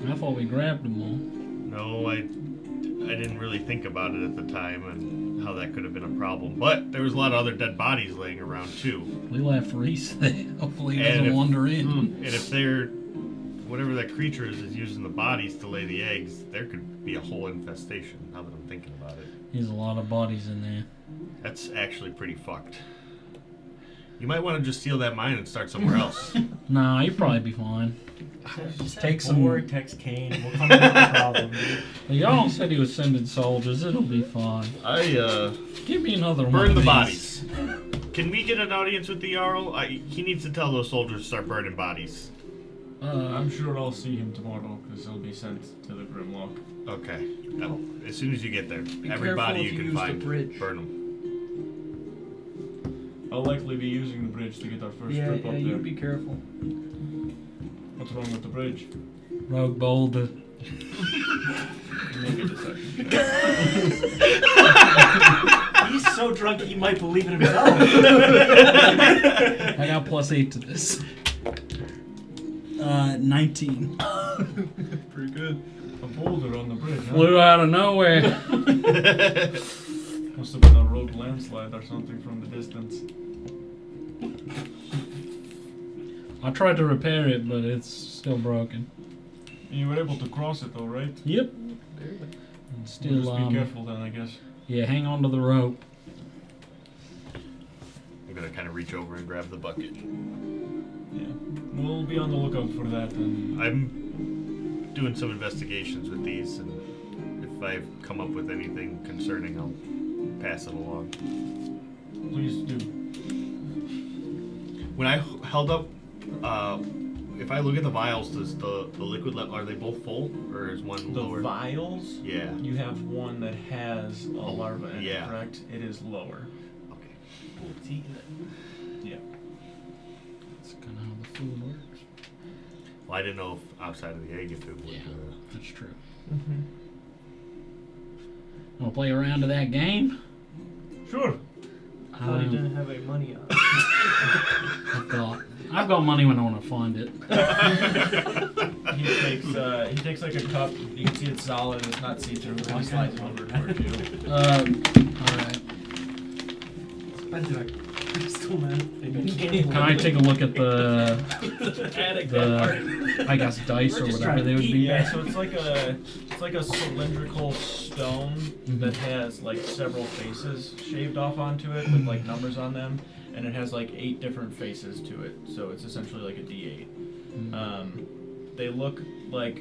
S3: I thought we grabbed them all.
S6: No, I didn't really think about it at the time and how that could have been a problem. But there was a lot of other dead bodies laying around too.
S3: We left Reese there. Hopefully he
S6: And
S3: doesn't
S6: if-
S3: wander in.
S6: And if they're whatever that creature is using the bodies to lay the eggs, there could be a whole infestation. Now that I'm thinking about it,
S3: There's a lot of bodies in there.
S6: that's actually pretty fucked. You might want to just steal that mine and start somewhere else.
S3: Nah, you'd probably be fine.
S7: Just
S3: Take
S7: have
S3: some-
S7: Borg, text Kane. We'll come up with the problem, dude.
S3: Y'all said he was sending soldiers. It'll be fine.
S6: I
S3: Give me another one.
S6: burn
S3: of
S6: the
S3: these.
S6: bodies. Can we get an audience with the Jarl? He needs to tell those soldiers to start burning bodies.
S4: I'm sure I'll see him tomorrow because he'll be sent to the Grimlock.
S6: Okay. As soon as you get there,
S1: Be
S6: everybody
S1: careful
S6: you
S1: if you
S6: can
S1: use the
S6: find,
S1: bridge.
S6: burn them.
S4: I'll likely be using the bridge to get our first
S1: Yeah,
S4: trip up
S1: yeah,
S4: there.
S1: you be careful.
S4: What's wrong with the bridge?
S3: Rogue boulder.
S4: Make a deception check.
S7: He's so drunk he might believe it himself.
S3: I got +8 to this. 19.
S1: Pretty good.
S4: A boulder on the bridge, huh?
S3: Flew out of nowhere.
S4: Must have been a rogue landslide or something from the distance.
S3: I tried to repair it, but it's still broken.
S4: You were able to cross it though, right?
S3: Yep.
S1: Barely.
S3: And
S4: We'll
S3: still,
S4: just be careful then, I guess.
S3: yeah, hang on to the rope.
S6: I'm gonna kind of reach over and grab the bucket.
S4: Yeah. We'll be on the lookout for that and
S6: I'm doing some investigations with these, and if I come up with anything concerning, I'll pass it along.
S4: please do.
S6: When I held up, if I look at the vials, does the liquid level, are they both full, or is one
S4: The
S6: lower?
S4: vials,
S6: Yeah.
S4: you have one that has a larva in
S6: Yeah.
S4: it, correct? It is lower.
S6: Okay.
S4: Yeah.
S3: That's kind of how the food works.
S6: Well, I didn't know if outside of the egg if it would.
S3: Yeah. That's true.
S1: Mm-hmm.
S3: Want to play around to that game?
S4: Sure.
S1: I thought he didn't have any money on.
S3: I've got money when I want to find it.
S4: He takes like a cup. You can see it's solid. It's not see-through. And he slides it over toward you.
S3: Alright.
S1: Spent it. I'm still mad.
S3: Can I take a look at the I guess dice
S1: We're
S3: or
S1: just
S3: whatever
S1: trying
S3: they
S1: to
S3: would
S1: eat,
S3: be?
S4: Yeah, so it's like a cylindrical stone that has like several faces shaved off onto it with like numbers on them, and it has like 8 different faces to it. So it's essentially like a D8. They look like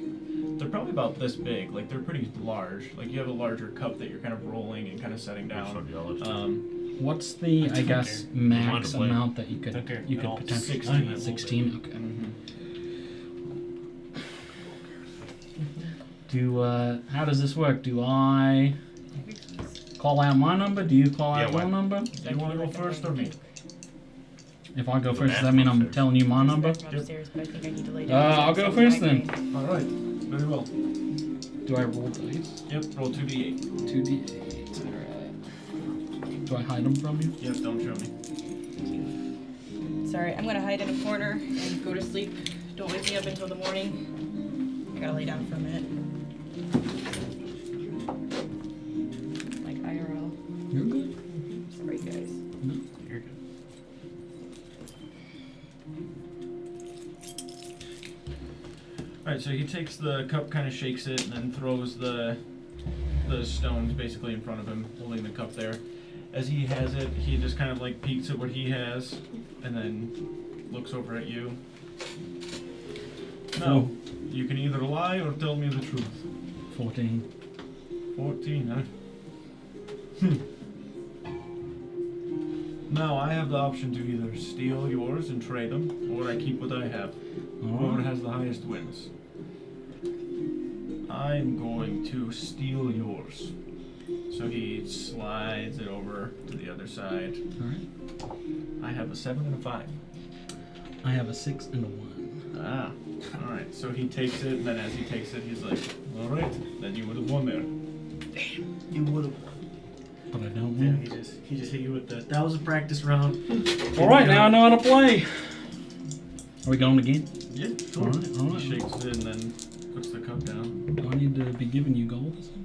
S4: they're probably about this big. Like they're pretty large. Like you have a larger cup that you're kind of rolling and kind of setting
S6: Which one
S4: down.
S6: do y'all have?
S3: What's the I guess max
S6: play.
S3: amount that you could
S7: Okay,
S3: you could
S7: no,
S3: potentially
S4: 16.
S3: 16? Okay.
S4: Mhm.
S3: Do how does this work? Do I call out my number? Do you call out
S6: Yeah,
S3: your number?
S4: Do you want to go first or me?
S3: If I go
S6: The
S3: first, does that
S6: math
S3: mean I'm
S6: upstairs.
S3: telling you my
S10: I'm
S3: number?
S10: upstairs, but I think I need to lay down.
S3: I'll go first then.
S4: All right. Very well.
S3: Do I roll dice?
S4: Yep. Roll 2d8.
S3: 2d8. Alright. Do I hide them from you?
S4: Yep. Don't show me.
S10: Sorry, I'm gonna hide in a corner and go to sleep. Don't wake me up until the morning. I gotta lay down for a minute. Like IRL.
S3: You're good.
S10: Sorry, guys.
S6: You're good.
S4: Alright, so he takes the cup, kind of shakes it, and then throws the stones basically in front of him, holding the cup there. As he has it, he just kind of like peeks at what he has, and then looks over at you. No, you can either lie or tell me the truth.
S3: 14.
S4: 14, huh? Now I have the option to either steal yours and trade them, or I keep what I have. Whoever has the highest wins. I'm going to steal yours. So he slides it over to the other side.
S3: Alright.
S4: I have a 7 and a 5.
S3: I have a 6 and a 1.
S4: Ah. Alright, so he takes it, and then as he takes it, he's like, alright, then you would have won there.
S8: You would have won.
S3: But I don't
S8: Yeah,
S3: win.
S8: he just hit you with the. That was a practice round.
S3: Alright, now I know how to play. Are we going again?
S4: Yeah, sure.
S3: Alright.
S4: He shakes it and then puts the cup down.
S3: Do I need to be giving you gold or something?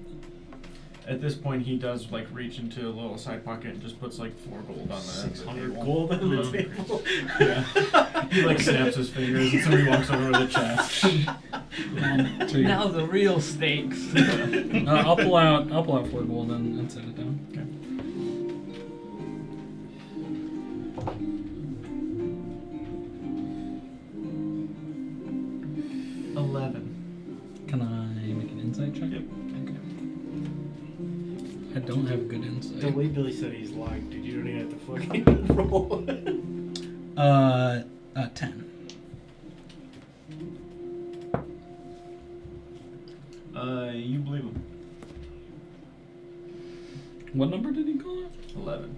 S4: At this point, he does like reach into a little side pocket and just puts like 4 gold on the
S8: 600
S4: table.
S8: gold on the
S4: Mhm.
S8: table.
S4: Yeah. He like snaps his fingers and somebody walks over with a chest.
S3: So you-
S1: Now the real stakes.
S3: I'll pull out 4 gold and set it down.
S4: Okay.
S3: Can I make an insight check?
S4: Yep.
S3: Okay. I don't have good
S8: The
S3: insight.
S8: way Billy said he's lying, dude, you don't even have to fucking roll.
S3: 10.
S4: You believe him.
S3: What number did he call it?
S4: 11.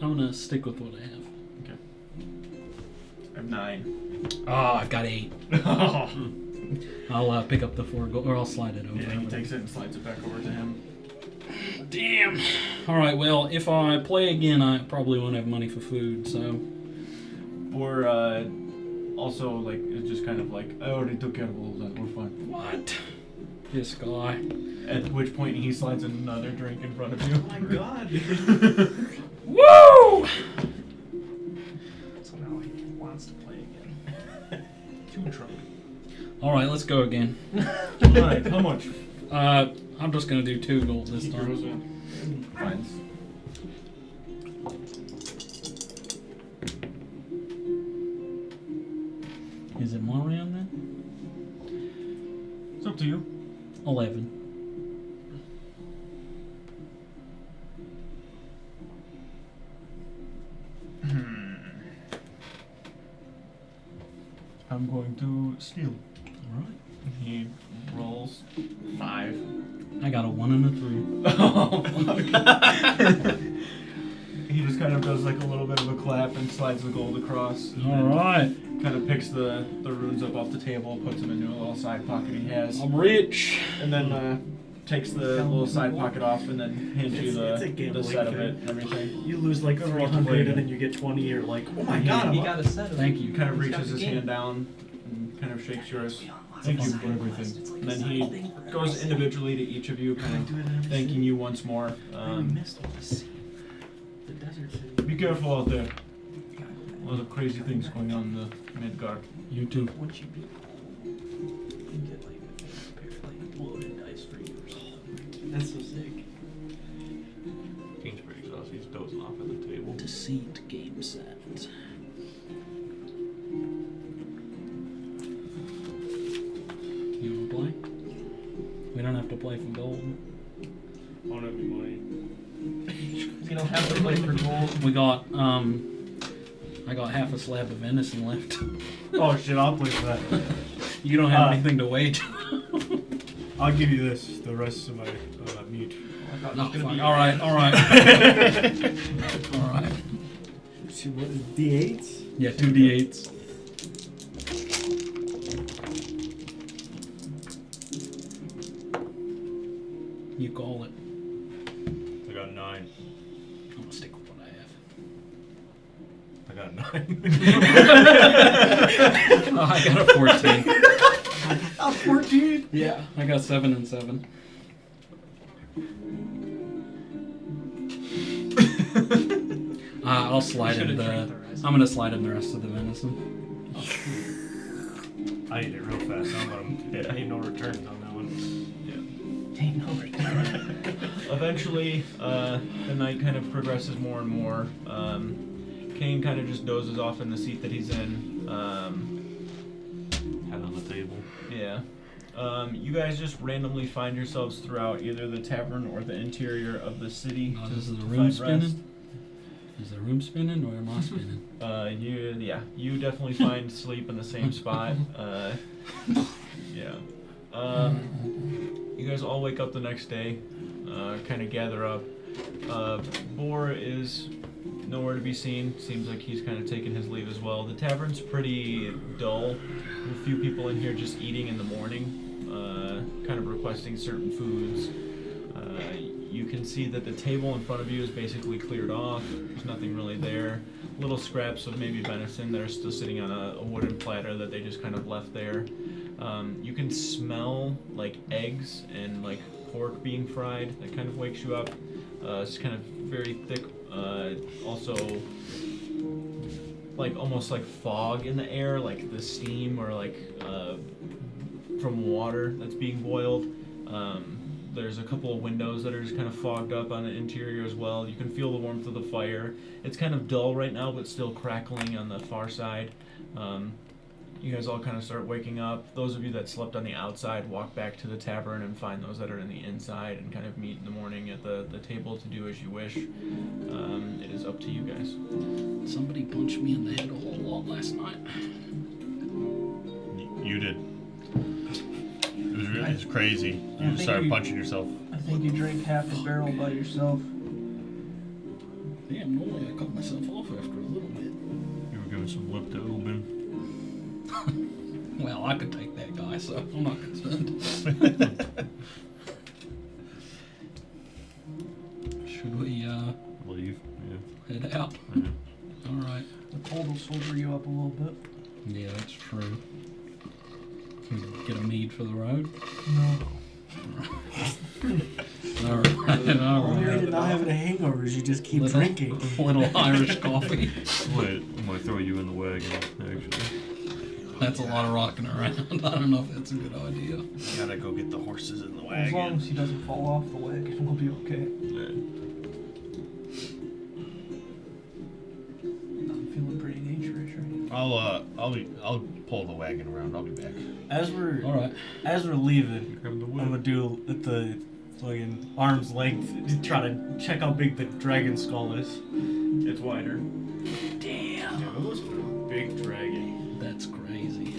S3: I'm gonna stick with what I have.
S4: I have 9.
S3: Oh, I've got 8. I'll pick up the 4 gold, or I'll slide it over.
S4: Yeah, he takes it and slides it back over to him.
S3: Damn. All right. Well, if I play again, I probably won't have money for food. So.
S4: Or also like it's just kind of like I already took care of all of that. We're fine.
S3: What? This guy.
S4: At which point he slides another drink in front of you.
S8: Oh my god.
S3: Woo!
S9: So now he wants to play again.
S8: Too drunk.
S3: All right. Let's go again.
S4: Alright, how much?
S3: I'm just gonna do 2 gold this
S4: He
S3: time.
S4: throws in. Fines.
S3: Is it more round then?
S4: It's up to you.
S3: 11.
S4: I'm going to steal.
S3: All right.
S4: He rolls 5.
S3: I got a 1 and a 3.
S4: Oh, fuck. He just kind of does like a little bit of a clap and slides the gold across.
S3: All right.
S4: Kind of picks the runes up off the table, puts them into a little side pocket he has,
S3: I'm rich.
S4: and then takes the little side pocket off and then hands you
S8: It's a
S4: the
S8: gambling
S4: set of
S8: thing.
S4: it and everything.
S8: You lose like 300 and then you get 20. You're like, oh my god,
S1: He
S8: I'm
S1: got a set of
S3: Thank
S4: He
S3: you.
S4: kind of
S1: He's got
S4: reaches
S1: the
S4: his
S1: game.
S4: hand down and kind of shakes yours. Thank you for everything. And then he goes individually to each of you, kind of thanking you once more.
S9: I missed all the sea. The desert city.
S4: Be careful out there.
S9: We gotta go back.
S4: A lot of crazy things going on in the Midgard.
S3: You too.
S9: Once you beat you can get like a pair of like loaded dice for you or something.
S8: That's so sick.
S2: King's pretty exhausted. He's dozing off at the table.
S3: Deceit game set. You wanna play? We don't have to play for gold.
S8: I don't have any money.
S1: You don't have to play for gold.
S3: We got I got half a slab of venison left.
S8: Oh shit, I'll play for that.
S3: You don't have
S8: Uh,
S3: anything to wage.
S8: I'll give you this, the rest of my meat.
S1: I thought it
S3: No,
S1: was gonna
S3: fuck.
S1: be
S3: All right. All right.
S8: See what is D8s?
S3: Yeah, 2d8s. You call it.
S2: I got 9.
S3: I'm gonna stick with what I have.
S2: I got 9.
S3: Oh, I got a 14.
S8: Oh, 14?
S3: Yeah, I got 7 and 7. I'll slide in
S9: Should've
S3: the.
S9: drank the rest.
S3: I'm gonna slide in the rest of the venison.
S8: I ate it real fast. I ain't no returns on that one.
S9: Ain't no return.
S4: Eventually, the night kind of progresses more and more. Kane kind of just dozes off in the seat that he's in.
S2: Head on the table.
S4: Yeah. You guys just randomly find yourselves throughout either the tavern or the interior of the city
S3: Oh,
S4: to,
S3: this is the
S4: to
S3: room
S4: find rest.
S3: spinning? Is the room spinning or am I spinning?
S4: You definitely find sleep in the same spot. Yeah. You guys all wake up the next day, kind of gather up. Boar is nowhere to be seen. Seems like he's kind of taken his leave as well. The tavern's pretty dull. A few people in here just eating in the morning, kind of requesting certain foods. You can see that the table in front of you is basically cleared off. There's nothing really there. Little scraps of maybe venison that are still sitting on a wooden platter that they just kind of left there. You can smell like eggs and like pork being fried. That kind of wakes you up. It's kind of very thick. Also, like almost like fog in the air, like the steam or like from water that's being boiled. There's a couple of windows that are just kind of fogged up on the interior as well. You can feel the warmth of the fire. It's kind of dull right now, but still crackling on the far side. You guys all kind of start waking up. Those of you that slept on the outside walk back to the tavern and find those that are in the inside and kind of meet in the morning at the table to do as you wish. It is up to you guys.
S3: Somebody punched me in the head a whole lot last night.
S6: You did. It was crazy.
S9: I
S6: You just
S9: think
S6: started
S9: you-
S6: punching yourself.
S9: I think you drank half a barrel by yourself.
S3: Damn, normally I cut myself off after a little bit.
S6: You were giving some lip to Ubin.
S3: Well, I could take that guy, so I'm not concerned. Should we
S6: Leave. Yeah.
S3: head out?
S6: Yeah.
S3: Alright.
S9: The cold will sober you up a little bit.
S3: Yeah, that's true. Can we get a mead for the road?
S9: No.
S3: Alright,
S8: You're
S3: alright.
S8: not having a hangover. You just keep
S3: Little-
S8: drinking.
S3: Little Irish coffee.
S6: I might throw you in the wagon, actually.
S3: That's a lot of rocking around. I don't know if that's a good idea.
S6: Gotta go get the horses in the
S9: As long as he doesn't fall off the wagon, we'll be okay. I'm feeling pretty nature-ish right now.
S6: I'll pull the wagon around. I'll be back.
S8: As we're
S3: Alright.
S8: leaving,
S6: Grab the
S8: I'm
S6: wood.
S8: gonna do the fucking arm's length to try to check how big the dragon skull is.
S4: It's wider.
S3: Damn.
S4: Yeah, those are a big dragon.
S3: That's crazy.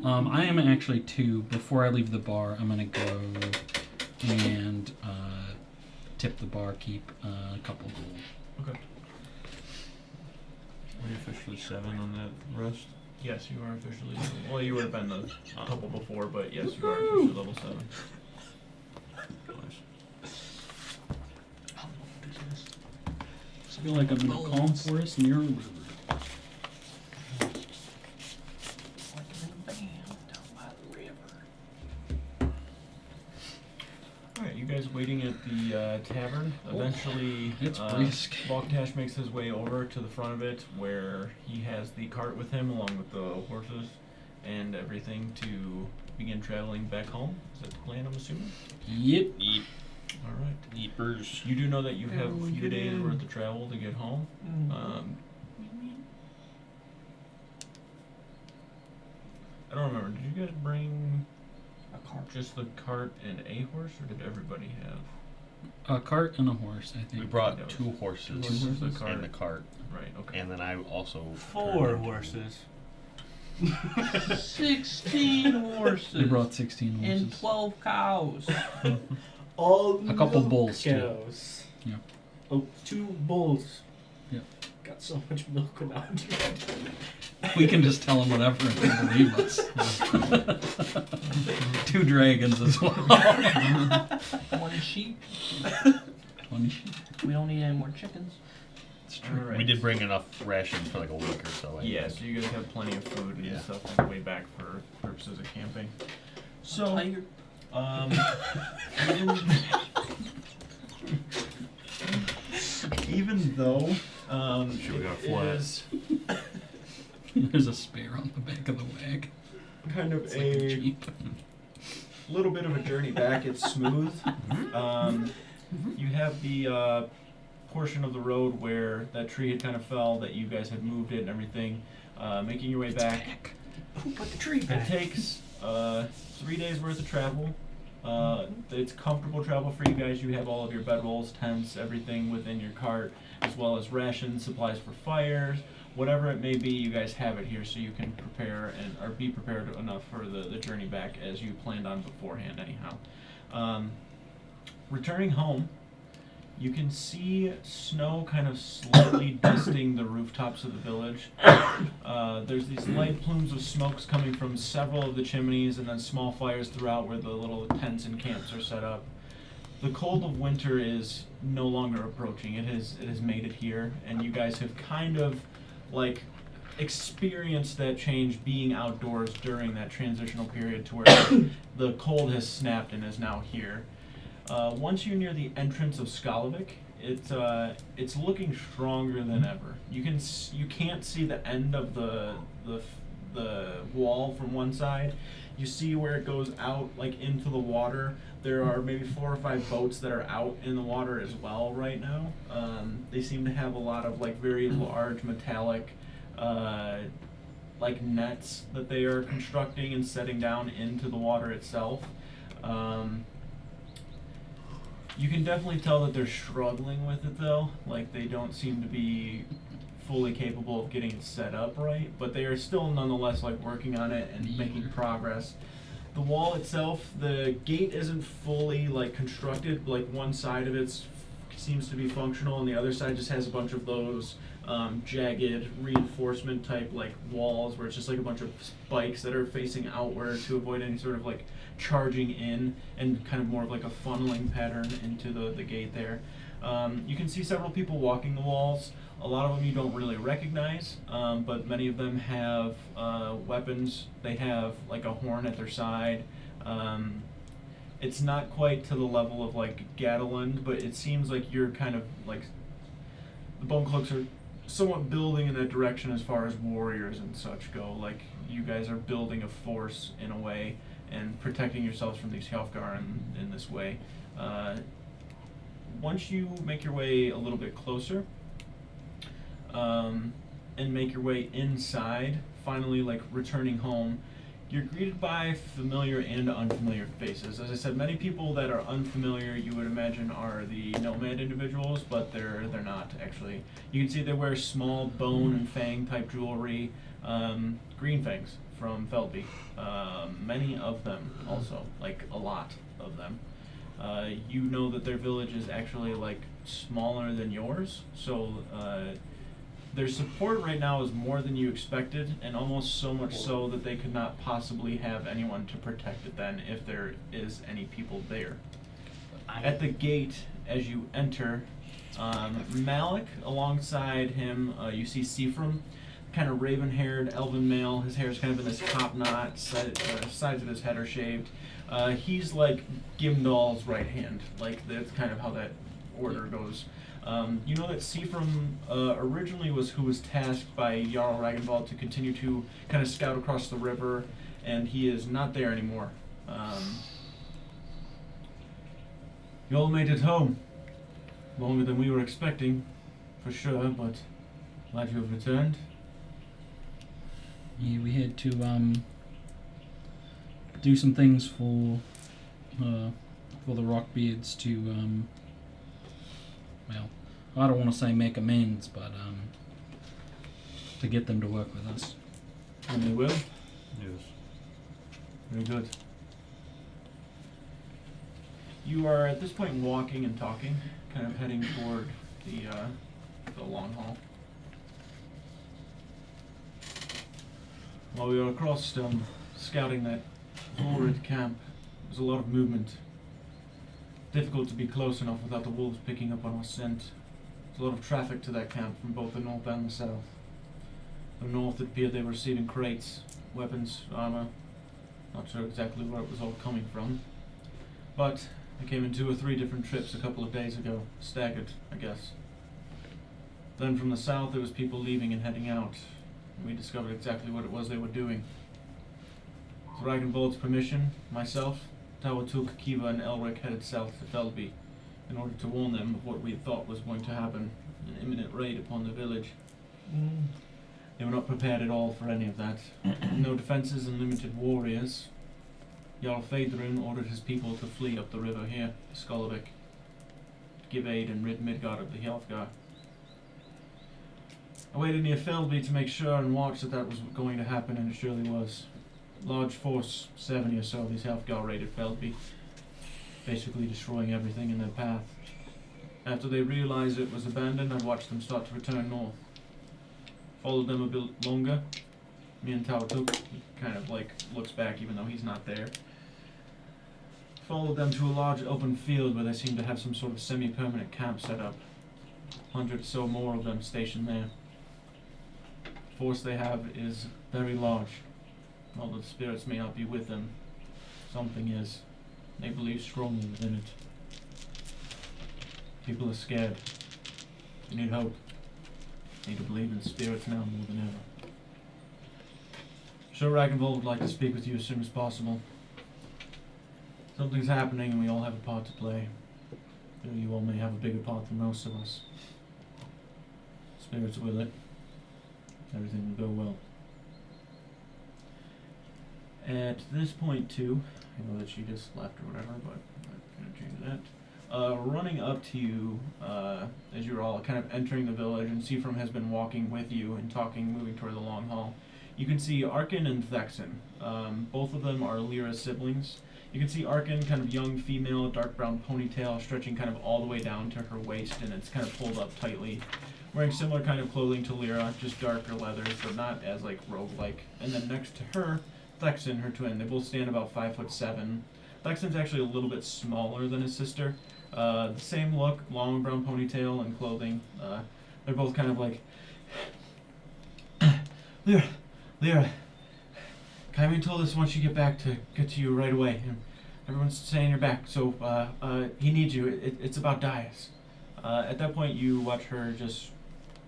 S3: I am actually before I leave the bar, I'm gonna go and tip the barkeep a couple gold.
S4: Okay.
S2: Are you officially 7 on that rest?
S4: Yes, you are officially. Well, you would have been a couple before, but yes, you are officially level 7.
S3: I feel like I'm in a calm forest near a river.
S9: Like I'm in a band down by the river.
S4: Alright, you guys waiting at the tavern. Eventually,
S3: It's brisk.
S4: Balktash makes his way over to the front of it where he has the cart with him along with the horses and everything to begin traveling back home. Is that the plan, I'm assuming?
S3: Yep.
S4: Alright.
S6: Eepers.
S4: You do know that you have a few days worth of travel to get home. I don't remember. Did you guys bring
S9: A cart.
S4: just the cart and a horse, or did everybody have?
S3: A cart and a horse, I think.
S6: We brought
S4: That was
S6: 2 horses
S4: two horses, the cart.
S6: and the cart,
S4: Right. Okay.
S6: and then I also
S8: 4
S6: turned-
S8: horses.
S9: 16 horses.
S3: We brought 16
S9: and
S3: horses.
S9: 12 cows.
S8: All
S3: A couple
S8: milk
S3: bulls, too.
S8: cows.
S3: Yeah.
S8: Oh, 2 bulls.
S3: Yeah.
S8: Got so much milk around here.
S3: We can just tell them whatever and they'll believe us. 2 dragons as well.
S9: 1 sheep.
S3: 20 sheep.
S9: We don't need any more chickens.
S3: It's true.
S4: Alright.
S6: We did bring enough rations for like a week or so. I
S4: Yeah,
S6: think.
S4: so you guys have plenty of food and
S6: Yeah.
S4: stuff on the way back for purposes of camping. So,
S9: Tiger.
S4: even, even though
S6: Sure, we got
S4: it
S6: flat.
S4: is
S3: There's a spare on the back of the wagon.
S4: kind of
S3: It's like a
S4: a
S3: Jeep.
S4: little bit of a journey back, it's smooth. You have the portion of the road where that tree had kind of fell, that you guys had moved it and everything. Making your way back.
S8: Who put the tree
S4: It
S8: back?
S4: takes 3 days worth of travel. It's comfortable travel for you guys. You have all of your bedrolls, tents, everything within your cart, as well as rations, supplies for fires, whatever it may be. You guys have it here, so you can prepare or be prepared enough for the journey back as you planned on beforehand. Anyhow, returning home, you can see snow kind of slightly dusting the rooftops of the village. There's these light plumes of smokes coming from several of the chimneys, and then small fires throughout where the little tents and camps are set up. The cold of winter is no longer approaching. It has made it here, and you guys have kind of like experienced that change being outdoors during that transitional period to where the cold has snapped and is now here. Once you're near the entrance of Skalovik, it's looking stronger than ever. You can't see the end of the wall from one side. You see where it goes out like into the water. There are maybe 4 or 5 boats that are out in the water as well right now. They seem to have a lot of like very large metallic like nets that they are constructing and setting down into the water itself. You can definitely tell that they're struggling with it though. Like they don't seem to be fully capable of getting it set up right, but they are still nonetheless like working on it and making progress. The wall itself, the gate isn't fully like constructed. Like one side of it seems to be functional, and the other side just has a bunch of those jagged reinforcement type like walls where it's just like a bunch of spikes that are facing outward to avoid any sort of like charging in, and kind of more of like a funneling pattern into the gate there. You can see several people walking the walls. A lot of them you don't really recognize, but many of them have weapons. They have like a horn at their side. It's not quite to the level of like Gatland, but it seems like you're kind of like, the Bone Cloaks are somewhat building in that direction as far as warriors and such go. Like you guys are building a force in a way and protecting yourselves from these Hjalfgar in this way. Once you make your way a little bit closer, and make your way inside, finally like returning home, you're greeted by familiar and unfamiliar faces. As I said, many people that are unfamiliar you would imagine are the nomad individuals, but they're not actually. You can see they wear small bone and fang type jewelry, green fangs from Feldby. Many of them also, like a lot of them. You know that their village is actually like smaller than yours, so their support right now is more than you expected, and almost so much so that they could not possibly have anyone to protect it then if there is any people there. At the gate, as you enter, Malik, alongside him, you see Seafram, kind of raven-haired, elven male. His hair is kind of in this top knot, sides of his head are shaved. He's like Gimdal's right hand, like that's kind of how that order goes. You know that Seafram originally was who was tasked by Jarl Ragnvald to continue to kind of scout across the river, and he is not there anymore. You all made it home. Longer than we were expecting, for sure, but glad you have returned.
S3: Yeah, we had to do some things for the Rockbeards to well, I don't want to say make amends, but to get them to work with us.
S4: And they will?
S2: Yes.
S4: Very good. You are at this point walking and talking, kind of heading toward the long haul. While we were across scouting that horrid camp, there was a lot of movement. Difficult to be close enough without the wolves picking up on our scent. There's a lot of traffic to that camp from both the north and the south. The north, it appeared they were receiving crates, weapons, armor. Not sure exactly where it was all coming from. But they came in 2 or 3 different trips a couple of days ago. Staggered, I guess. Then from the south, there was people leaving and heading out. We discovered exactly what it was they were doing. With Ragnvald's permission, myself, Tawatuk, Kiva, and Elric headed south to Feldby in order to warn them of what we thought was going to happen, an imminent raid upon the village. They were not prepared at all for any of that. No defenses and limited warriors. Jarl Feidrun ordered his people to flee up the river here, to Skolovik, to give aid and rid Midgard of the Hjalfgar. I waited near Feldby to make sure and watch that was going to happen, and it surely was. Large force, 70 or so of these Hjalfgar raided Feldby, basically destroying everything in their path. After they realized it was abandoned, I watched them start to return north. Followed them a bit longer. Me and Tautuk, he kind of like looks back even though he's not there. Followed them to a large open field where they seem to have some sort of semi-permanent camp set up. 100 or so more of them stationed there. The force they have is very large. Although the spirits may not be with them, something is. They believe strongly within it. People are scared. They need hope. They need to believe in spirits now more than ever. Sure, Ragnvald would like to speak with you as soon as possible. Something's happening and we all have a part to play. Though you all may have a bigger part than most of us. Spirits will it. Everything will go well. At this point too, I know that she just left or whatever, but I'm not gonna change that. Running up to you, as you're all kind of entering the village, and Seafram has been walking with you and talking, moving toward the long hall. You can see Arkin and Thexan. Both of them are Lyra's siblings. You can see Arkin, kind of young female, dark brown ponytail, stretching kind of all the way down to her waist, and it's kind of pulled up tightly. Wearing similar kind of clothing to Lyra, just darker leathers, but not as like rogue-like. And then next to her, Thexan, her twin. They both stand about 5'7". Thexan's actually a little bit smaller than his sister. The same look, long brown ponytail and clothing. They're both kind of like, Lyra, Kymene told us once you get back to get to you right away. And everyone's saying you're back, so he needs you. It's about Dias. At that point, you watch her just,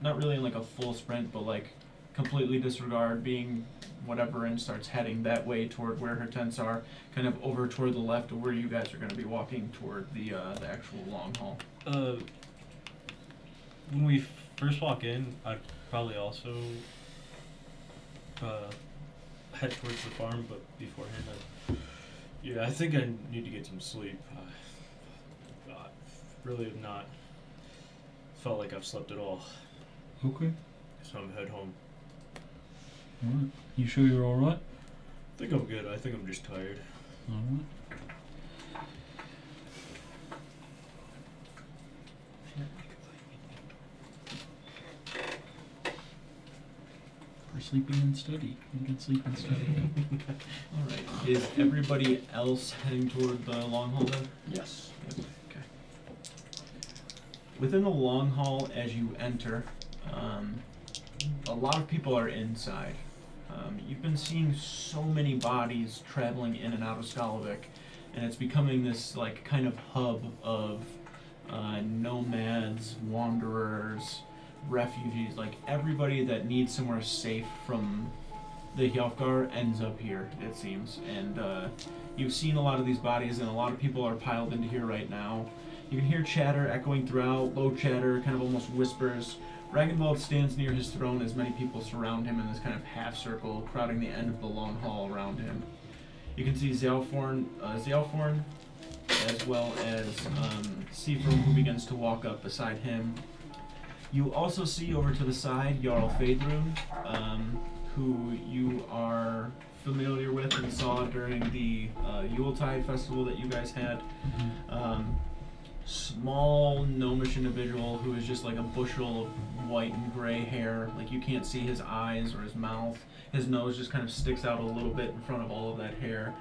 S4: not really in like a full sprint, but like completely disregard being whatever and starts heading that way toward where her tents are, kind of over toward the left of where you guys are going to be walking toward the actual long hall.
S8: When we first walk in, I'd probably also head towards the farm, but beforehand, I think I need to get some sleep. I really have not felt like I've slept at all,
S3: Okay.
S8: so I'm head home.
S3: Alright. You sure you're alright?
S8: I think I'm good. I think I'm just tired.
S3: Alright. For sleeping and study. You can sleep and study.
S4: Alright. Is everybody else heading toward the long hall then?
S9: Yes.
S4: Yep. Okay. Within the long hall, as you enter, a lot of people are inside. You've been seeing so many bodies traveling in and out of Skolovik, and it's becoming this like kind of hub of nomads, wanderers, refugees. Like everybody that needs somewhere safe from the Hjalfgar ends up here, it seems. And you've seen a lot of these bodies, and a lot of people are piled into here right now. You can hear chatter echoing throughout, low chatter, kind of almost whispers. Ragnvald stands near his throne as many people surround him in this kind of half circle, crowding the end of the long hall around him. You can see Zalforn, as well as Seafram, who begins to walk up beside him. You also see over to the side Jarl Feidrun, who you are familiar with and saw during the Yuletide festival that you guys had. Small gnomish individual who is just like a bushel of white and gray hair. Like you can't see his eyes or his mouth. His nose just kind of sticks out a little bit in front of all of that hair.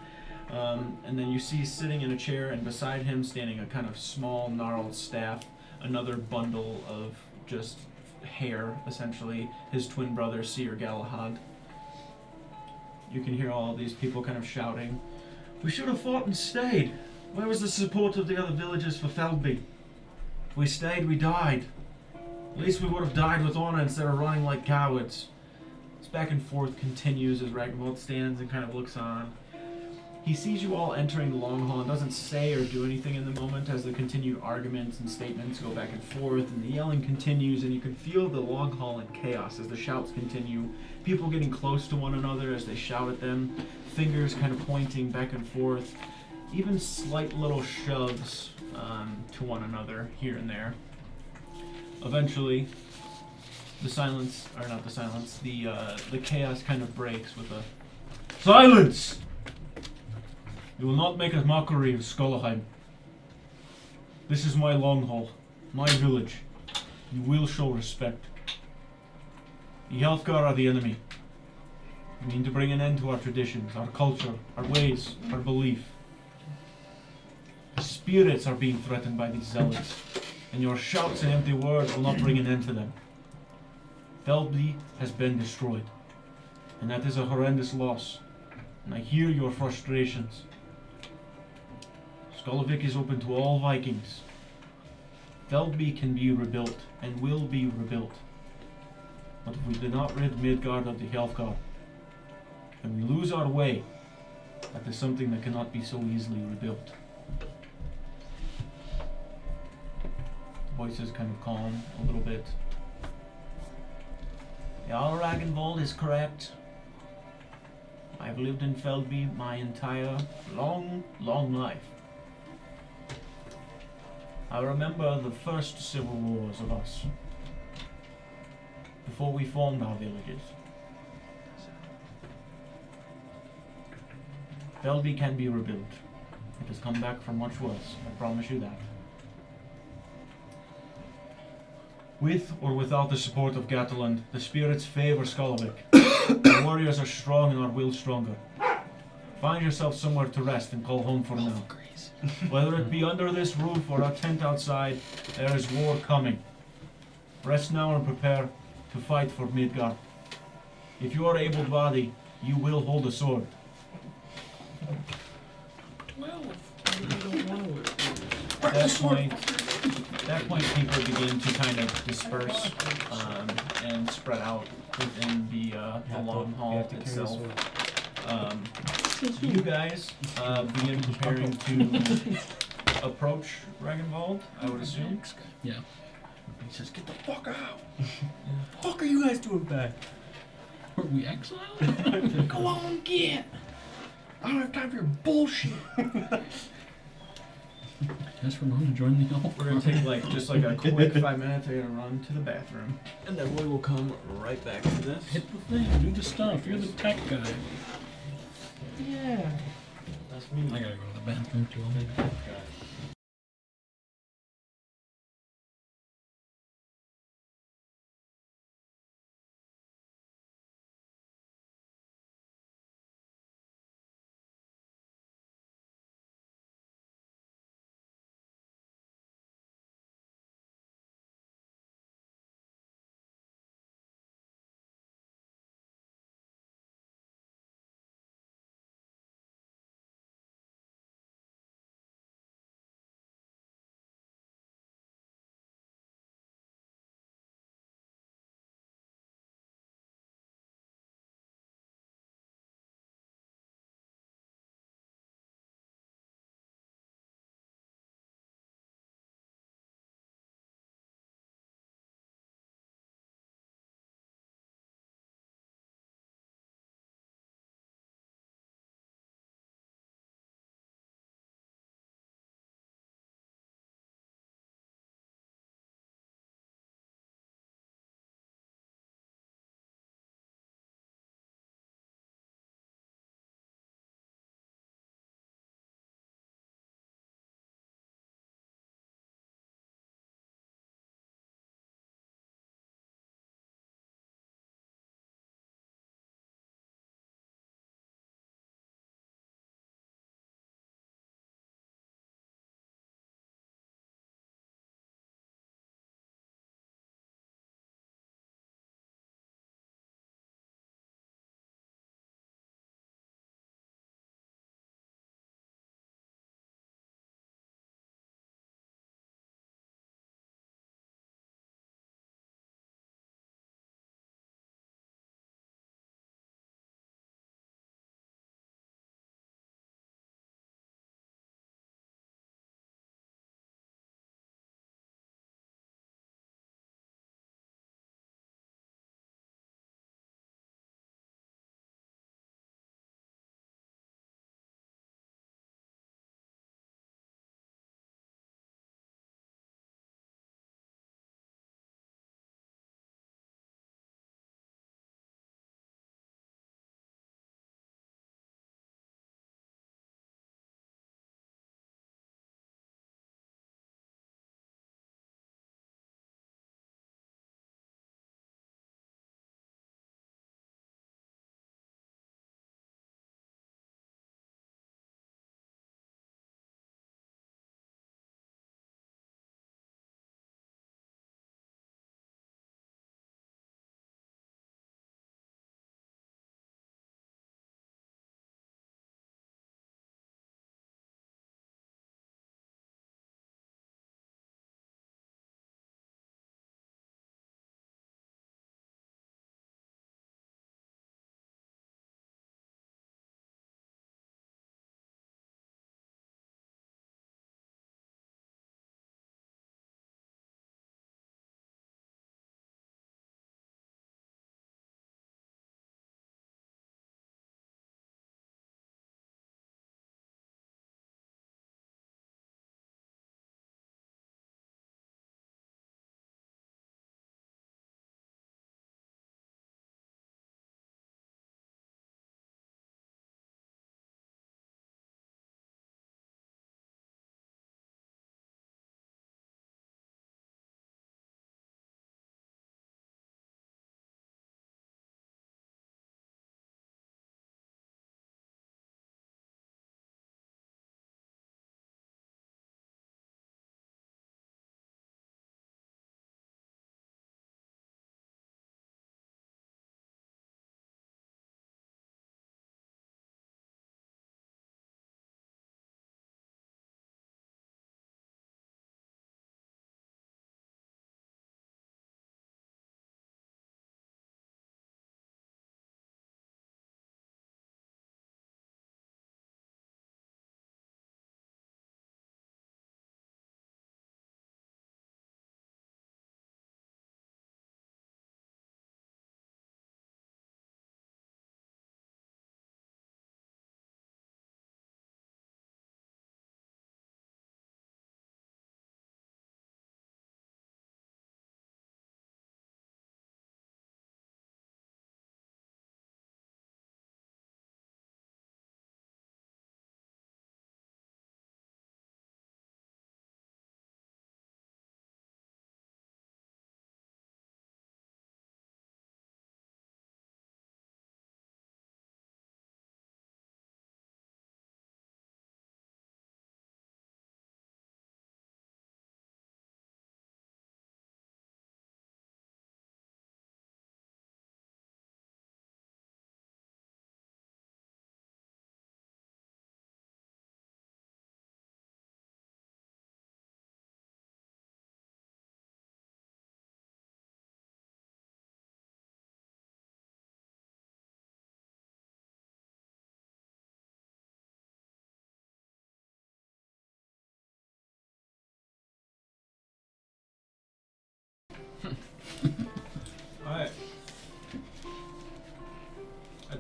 S4: And then you see sitting in a chair, and beside him standing a kind of small gnarled staff, another bundle of just hair, essentially, his twin brother, Seer Galahad. You can hear all these people kind of shouting, "We should have fought and stayed! Where was the support of the other villagers for Feldby? If we stayed, we died. At least we would have died with honor instead of running like cowards." This back and forth continues as Ragnvald stands and kind of looks on. He sees you all entering the long hall and doesn't say or do anything in the moment as the continued arguments and statements go back and forth and the yelling continues, and you can feel the long hall in chaos as the shouts continue. People getting close to one another as they shout at them, fingers kind of pointing back and forth, even slight little shoves to one another here and there. Eventually, the chaos kind of breaks with a silence! You will not make a mockery of Skolaheim. This is my long hall, my village. You will show respect. The Healthguard are the enemy. We mean to bring an end to our traditions, our culture, our ways, our belief. The spirits are being threatened by these zealots, and your shouts and empty words will not bring an end to them. Feldby has been destroyed, and that is a horrendous loss, and I hear your frustrations. Skolovik is open to all Vikings. Feldby can be rebuilt, and will be rebuilt. But if we do not rid Midgard of the Healthguard, and we lose our way, that is something that cannot be so easily rebuilt. The voice is kind of calm a little bit. Jarl Ragnvald is correct. I've lived in Feldby my entire long life. I remember the first civil wars of us, before we formed our villages. Feldby can be rebuilt. It has come back from much worse, I promise you that. With or without the support of Gatland, the spirits favor Skolovik. Our warriors are strong and our will stronger. Find yourself somewhere to rest and call home for now. Whether it be under this roof or a tent outside, there is war coming. Rest now and prepare to fight for Midgard. If you are able-bodied, you will hold a sword.
S9: 12.
S4: At that point, people begin to kind of disperse and spread out within the long hall itself. You guys begin preparing to approach Ragnvald, I would assume.
S3: Yeah.
S9: He says, "Get the fuck out! What the fuck are you guys doing back?
S3: Were we exiled?
S9: Go on, get! I don't have time for your bullshit."
S3: Guess we're going to join the elf.
S4: We're gonna take just a quick 5 minutes. I'm gonna run to the bathroom, and then we will come right back to this.
S3: Hit the thing, do the stuff. You're the tech guy.
S9: Yeah. That's me.
S3: I gotta go to the bathroom too.
S9: Guy.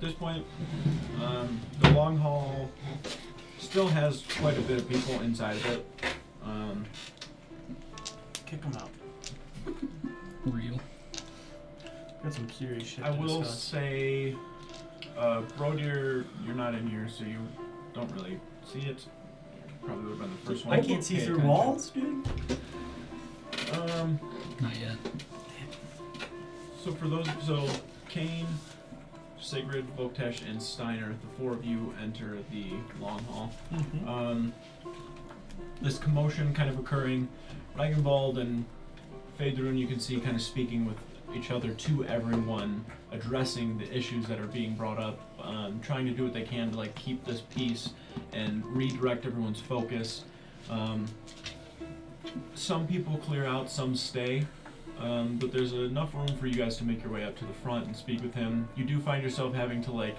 S4: this point, the long hall still has quite a bit of people inside of it.
S7: Kick them out.
S3: Real.
S7: Got some serious shit
S4: I
S7: to
S4: will
S7: discuss.
S4: say, Brodier, you're not in here, so you don't really see it. Probably would have been the first one.
S7: I
S4: to
S7: can't see
S4: pay
S7: through
S4: attention.
S7: walls, dude.
S3: Not yet.
S4: So Kane, Sigrid, Voktesh, and Steiner, the four of you enter the long hall.
S7: Mm-hmm.
S4: This commotion kind of occurring. Ragnvald and Phaedrun, you can see kind of speaking with each other to everyone, addressing the issues that are being brought up, trying to do what they can to like keep this peace and redirect everyone's focus. Some people clear out, some stay, but there's enough room for you guys to make your way up to the front and speak with him. You do find yourself having to like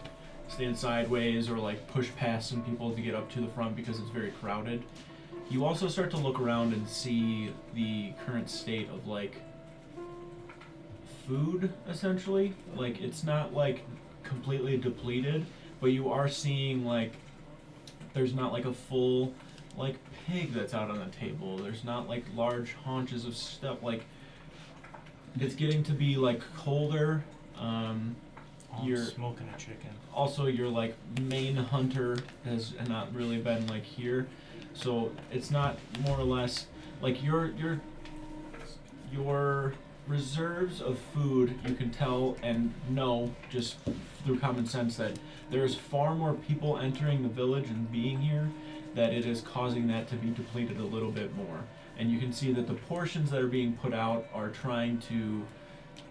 S4: stand sideways or like push past some people to get up to the front because it's very crowded. You also start to look around and see the current state of like food, essentially. Like it's not like completely depleted, but you are seeing like there's not like a full like pig that's out on the table. There's not like large haunches of stuff. Like it's getting to be like colder.
S7: I'm
S4: You're
S7: smoking a chicken.
S4: also your like main hunter has not really been like here, so it's not more or less like your reserves of food. You can tell and know just through common sense that there's far more people entering the village and being here, that it is causing that to be depleted a little bit more. And you can see that the portions that are being put out are trying to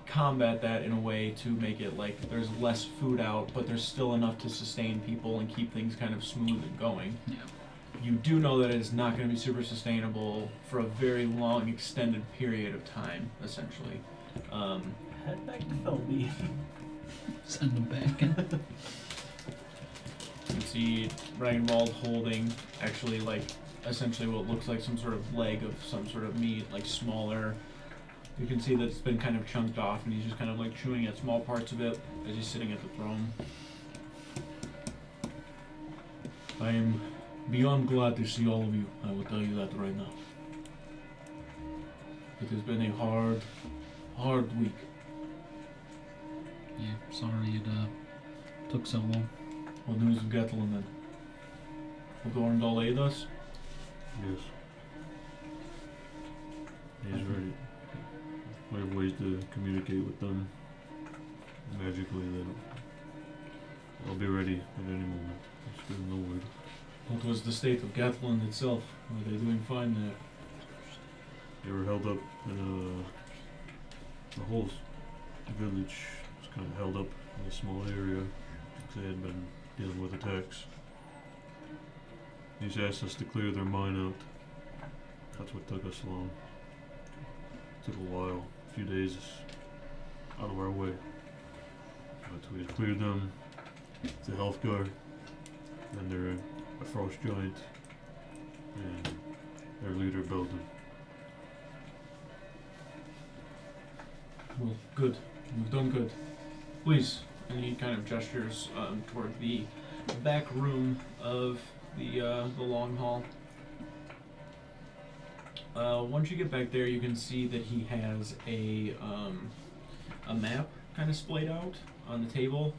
S4: combat that in a way to make it like there's less food out, but there's still enough to sustain people and keep things kind of smooth and going.
S3: Yeah.
S4: You do know that it's not going to be super sustainable for a very long, extended period of time, essentially.
S7: Head back to Felby.
S3: Send them back. In.
S4: You can see Ragnvald holding actually like essentially what looks like some sort of leg of some sort of meat, like smaller. You can see that it's been kind of chunked off and he's just kind of like chewing at small parts of it as he's sitting at the throne. I am beyond glad to see all of you, I will tell you that right now. It has been a hard week.
S3: Yeah, sorry it took so long.
S4: What news of Gatlin then? Will Gorndal aid us?
S2: Yes. He's ready. We have ways to communicate with them magically that I'll be ready at any moment. Just give them the word.
S4: What was the state of Gatlin itself? Were they doing fine there?
S2: They were held up in the whole village was kind of held up in a small area because they had been dealing with attacks. He's asked us to clear their mine out. That's what took us long. It took a while, a few days out of our way. But we had cleared them, the Healthguard, and a frost giant, and their leader Belden.
S4: Well, good. You've done good. Please. And he kind of gestures toward the back room of the long hall. Once you get back there, you can see that he has a map kind of splayed out on the table.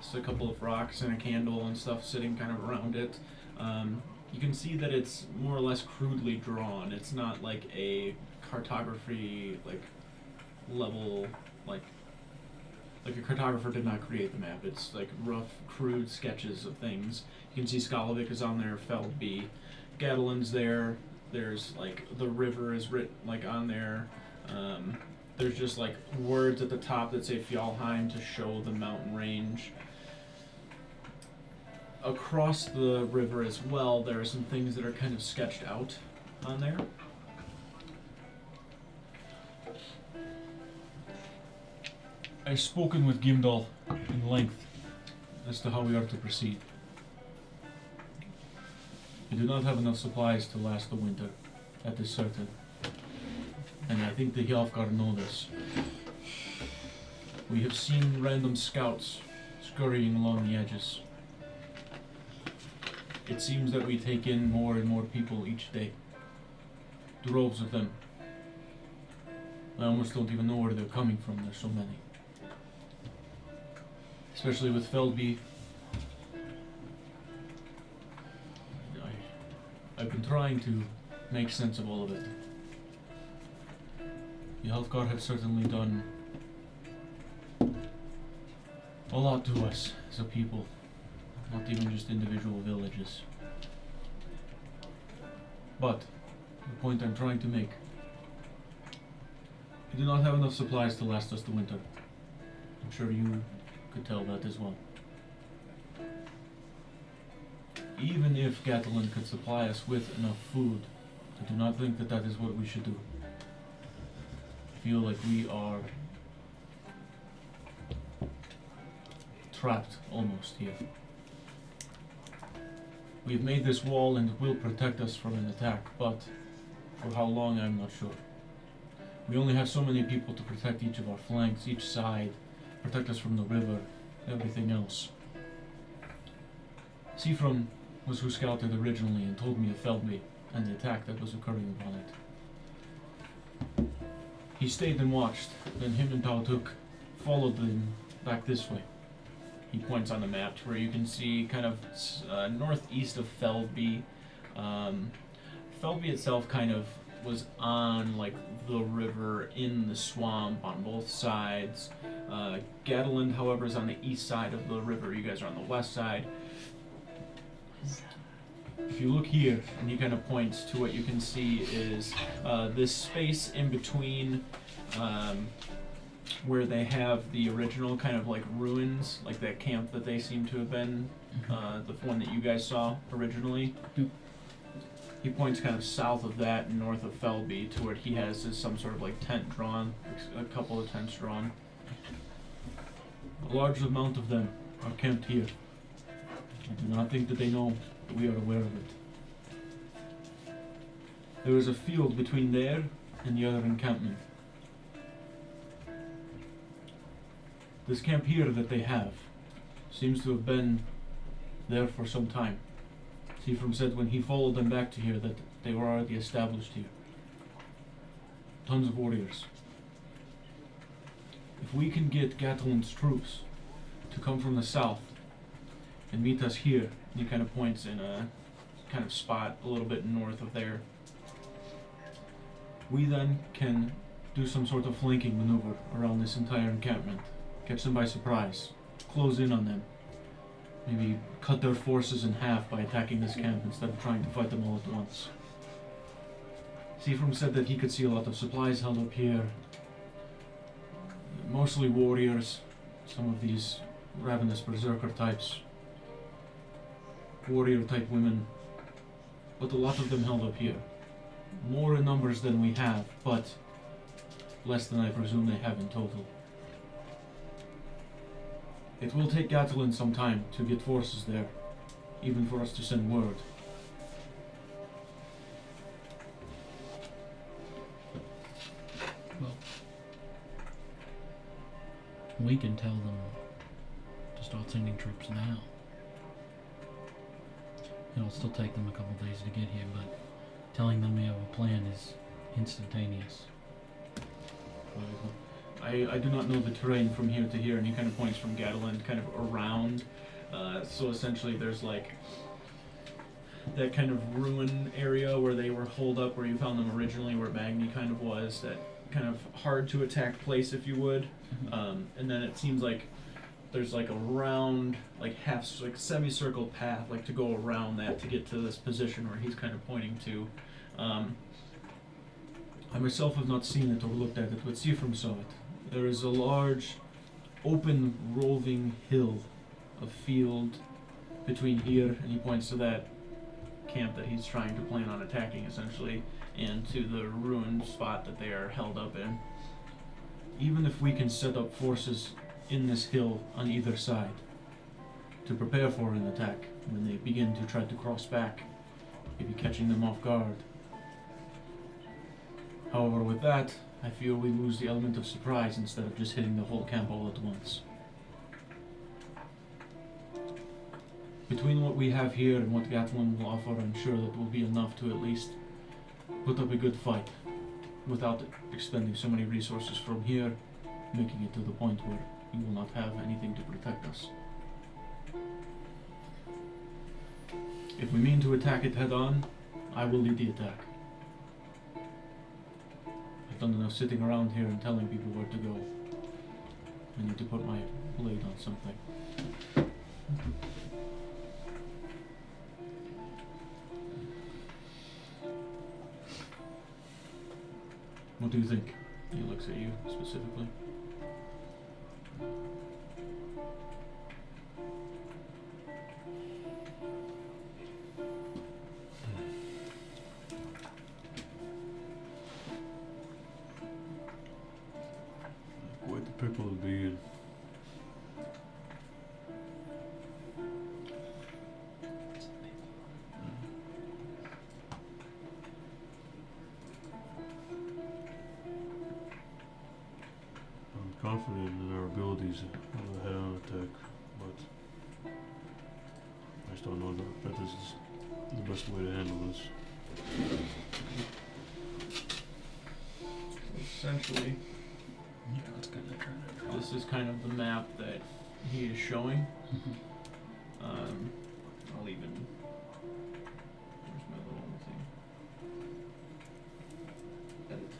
S4: Just a couple of rocks and a candle and stuff sitting kind of around it. You can see that it's more or less crudely drawn. It's not like a cartography level like a cartographer did not create the map. It's like rough, crude sketches of things. You can see Skalovik is on there, Feldby, Gatlin's there. There's like the river is written like on there. There's just like words at the top that say Fjalheim to show the mountain range. Across the river as well, there are some things that are kind of sketched out on there. I've spoken with Gimdall in length as to how we are to proceed. We do not have enough supplies to last the winter, that is certain. And I think the Hjalfgar know this. We have seen random scouts scurrying along the edges. It seems that we take in more and more people each day. Droves of them. I almost don't even know where they're coming from, there's so many. Especially with Feldby. I've been trying to make sense of all of it. The Healthguard have certainly done a lot to us as a people, not even just individual villages. But, the point I'm trying to make, we do not have enough supplies to last us the winter. I'm sure you could tell that as well. Even if Gatlin could supply us with enough food, I do not think that that is what we should do. I feel like we are trapped almost here. We've made this wall and it will protect us from an attack, but for how long I'm not sure. We only have so many people to protect each of our flanks, each side, protect us from the river, everything else. Seafron was who scouted originally and told me of Feldby and the attack that was occurring upon it. He stayed and watched, then him and Tautuk followed them back this way. He points on the map to where you can see kind of northeast of Feldby. Feldby itself kind of was on like the river in the swamp on both sides. Gatland, however, is on the east side of the river. You guys are on the west side. If you look here, and he kind of points to what you can see is this space in between where they have the original kind of like ruins, like that camp that they seem to have been, the one that you guys saw originally.
S3: Yep.
S4: He points kind of south of that and north of Feldby to where he has some sort of like tent drawn, a couple of tents drawn. A large amount of them are camped here. I do not think that they know that we are aware of it. There is a field between there and the other encampment. This camp here that they have seems to have been there for some time. Seafram said when he followed them back to here that they were already established here. Tons of warriors. If we can get Gatlin's troops to come from the south and meet us here, and he kind of points in a kind of spot a little bit north of there, we then can do some sort of flanking maneuver around this entire encampment. Catch them by surprise, close in on them, maybe cut their forces in half by attacking this camp instead of trying to fight them all at once. Seafram said that he could see a lot of supplies held up here, mostly warriors, some of these ravenous berserker types, warrior type women, but a lot of them held up here. More in numbers than we have, but less than I presume they have in total. It will take Gatlin some time to get forces there, even for us to send word.
S3: Well, we can tell them to start sending troops now. It'll still take them a couple days to get here, but telling them we have a plan is instantaneous.
S4: I do not know the terrain from here to here, and he kind of points from Gatland kind of around. So essentially there's like that kind of ruin area where they were holed up, where you found them originally, where Magni kind of was, that kind of hard to attack place, if you would. And then it seems like there's like a round, like like semicircle path, like to go around that to get to this position where he's kind of pointing to. I myself have not seen it or looked at it, but Seafram saw it. There is a large, open, rolling hill, a field between here, and he points to that camp that he's trying to plan on attacking, essentially, and to the ruined spot that they are held up in. Even if we can set up forces in this hill on either side to prepare for an attack when they begin to try to cross back, maybe catching them off guard. However, with that, I feel we lose the element of surprise instead of just hitting the whole camp all at once. between what we have here and what Gatlin will offer, I'm sure that will be enough to at least put up a good fight without expending so many resources from here, making it to the point where we will not have anything to protect us. If we mean to attack it head on, I will lead the attack. I've done enough sitting around here and telling people where to go. I need to put my blade on something. What do you think? He looks at you specifically.
S2: Quite the pickle to be in. I'm confident in our abilities on the head-on attack, but I just don't know that this is the best way to handle this.
S4: Essentially,
S3: Yeah, let's kind of try to draw.
S4: this is kind of the map that he is showing.
S3: Mhm.
S4: I'll even. Where's my little thing? Edit.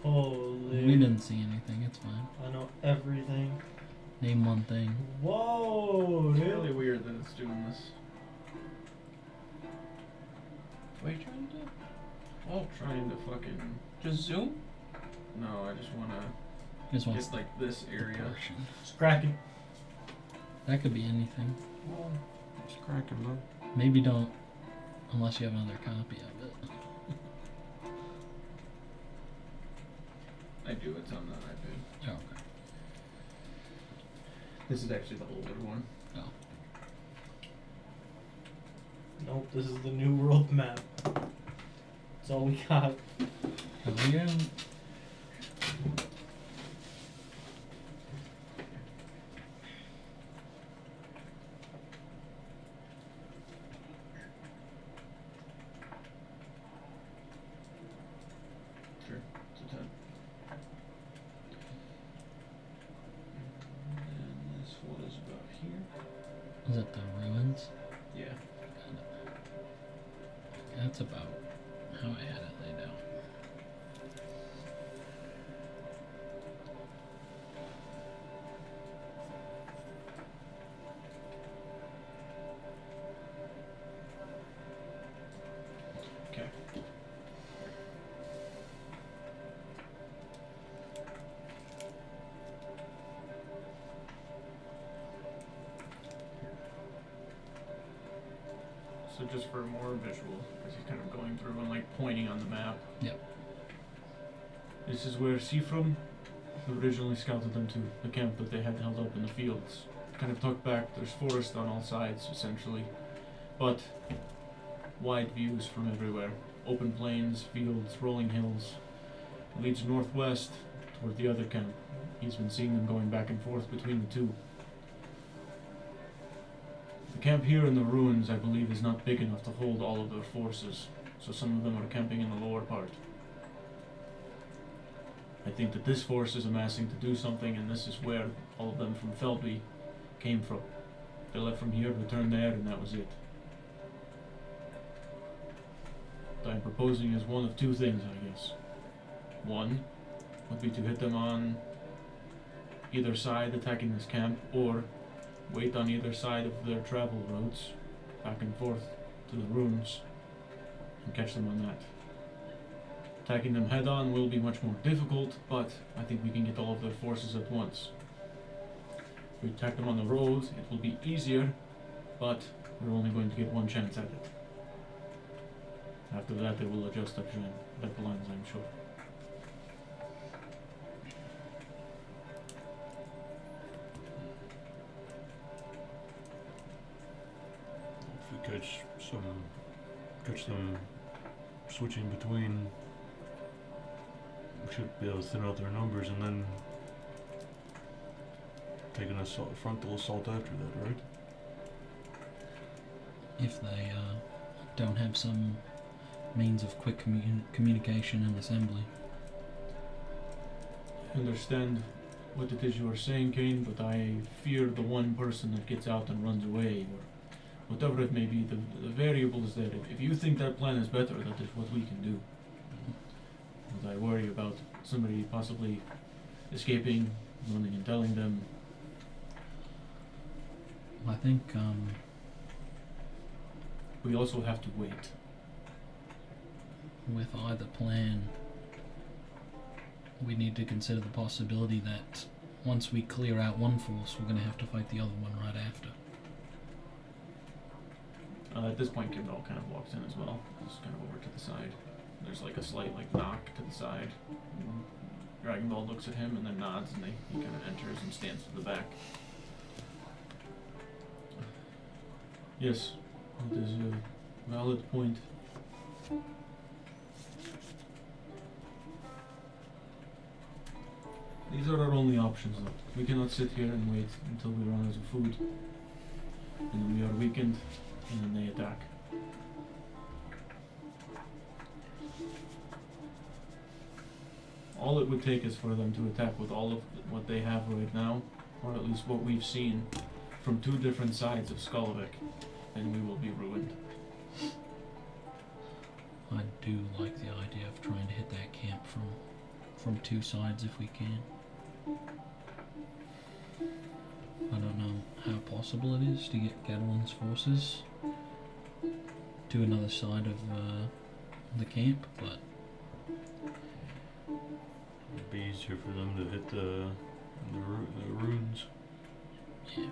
S8: Holy.
S3: We didn't see anything. It's fine.
S8: I know everything.
S3: Name one thing.
S8: Whoa,
S4: It's
S8: dude.
S4: really weird that it's doing this.
S9: What are you trying to do?
S4: Oh, trying to fucking.
S9: Just zoom?
S4: No, I just wanna
S3: Just wants
S4: get like this area.
S3: portion.
S8: It's cracking.
S3: That could be anything.
S2: It's cracking, bud.
S3: Maybe don't, unless you have another copy of it.
S4: I do, it's on the iPad.
S3: Oh, okay.
S4: This is actually the older one.
S3: Oh.
S8: Nope, this is the New World map. That's all we got.
S3: Hell yeah.
S4: Sure, it's a 10. And this was about here.
S3: Is it the ruins?
S4: Yeah.
S3: That's about how I had it laid out.
S4: Okay. So just for more visual, because he's kind of going through and like pointing on the map.
S3: Yep.
S4: This is where Seafrom originally scouted them to, the camp that they had held up in the fields. Kind of tucked back, there's forest on all sides essentially, but wide views from everywhere. Open plains, fields, rolling hills. It leads northwest toward the other camp. He's been seeing them going back and forth between the two. The camp here in the ruins, I believe, is not big enough to hold all of their forces, so some of them are camping in the lower part. I think that this force is amassing to do something, and this is where all of them from Felby came from. They left from here, returned there, and that was it. What I'm proposing is one of two things, I guess. One would be to hit them on either side attacking this camp, or wait on either side of their travel routes, back and forth to the ruins, and catch them on that. Attacking them head on will be much more difficult, but I think we can get all of their forces at once. If we attack them on the road, it will be easier, but we're only going to get one chance at it. After that, they will adjust their plans, I'm sure.
S2: If we catch them switching between We should be able to thin out their numbers and then take an frontal assault after that, right?
S3: If they don't have some means of quick communication and assembly.
S4: I understand what it is you are saying, Kane, but I fear the one person that gets out and runs away, or whatever it may be. The variable is that if you think that plan is better, that is what we can do. But I worry about somebody possibly escaping, running and telling them.
S3: I think
S4: We also have to wait.
S3: with either plan, we need to consider the possibility that once we clear out one force, we're going to have to fight the other one right after.
S4: At this point, Kimdall kind of walks in as well, just kind of over to the side. There's like a slight knock to the side. Dragon Ball looks at him and then nods, and he kind of enters and stands to the back. Yes, it is a valid point. These are our only options, though. We cannot sit here and wait until we run out of food, and then we are weakened, and then they attack. All it would take is for them to attack with all of what they have right now, or at least what we've seen, from two different sides of Skolvik, and we will be ruined.
S3: I do like the idea of trying to hit that camp from two sides if we can. I don't know how possible it is to get Gadolin's forces to another side of the camp, but
S2: It'd be easier for them to hit the runes.
S3: yeah.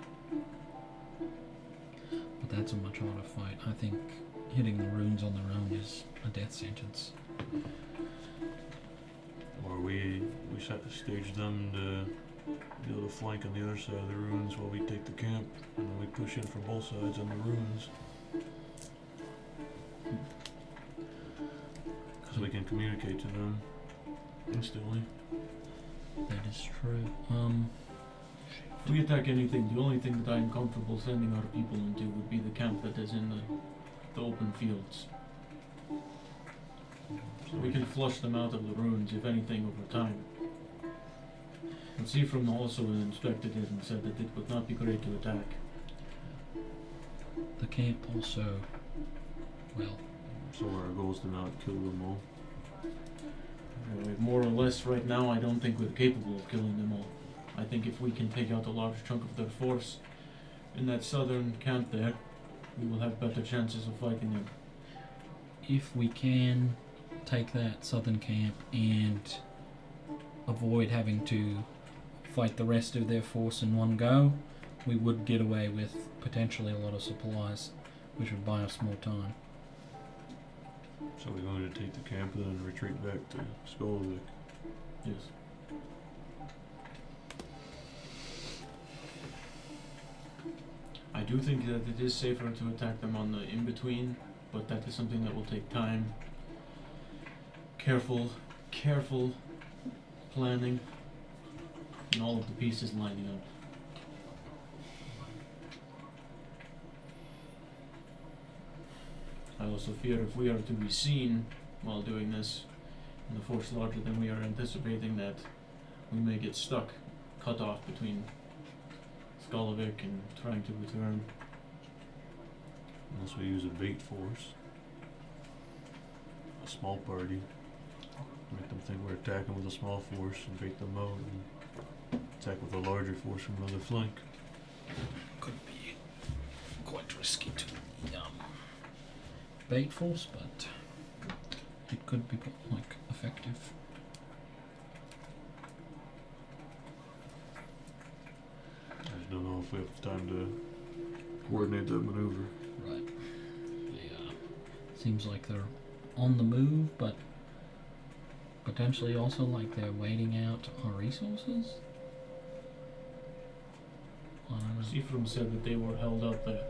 S3: But that's a much harder fight. I think hitting the runes on their own is a death sentence.
S2: Or we stage them to be able to flank on the other side of the ruins while we take the camp, and then we push in from both sides on the ruins. Because we can communicate to them instantly.
S3: That is true.
S4: If we attack anything, the only thing that I am comfortable sending our people into would be the camp that is in the open fields. So we can flush them out of the ruins, if anything, over time. But Seafram also inspected it and said that it would not be great to attack.
S3: The camp also, well,
S2: So our goal is to not kill them all.
S4: More or less, right now, I don't think we're capable of killing them all. I think if we can take out a large chunk of their force in that southern camp there, we will have better chances of fighting them.
S3: if we can take that southern camp and avoid having to fight the rest of their force in one go, we would get away with potentially a lot of supplies, which would buy us more time.
S2: So we're going to take the camp and then retreat back to Skolvik.
S4: Yes. I do think that it is safer to attack them on the in-between, but that is something that will take time. Careful planning, and all of the pieces lining up. I also fear if we are to be seen while doing this, and the force larger than we are anticipating, that we may get stuck, cut off between Skolovik and trying to return.
S2: Unless we use a bait force. A small party. Make them think we're attacking with a small force and bait them out and attack with a larger force from another flank.
S3: Could be quite risky to bait force, but it could be effective.
S2: I just don't know if we have time to coordinate that maneuver.
S3: Right. They, seems like they're on the move, but potentially also like they're waiting out our resources. I don't know.
S4: Seafram said that they were held up there.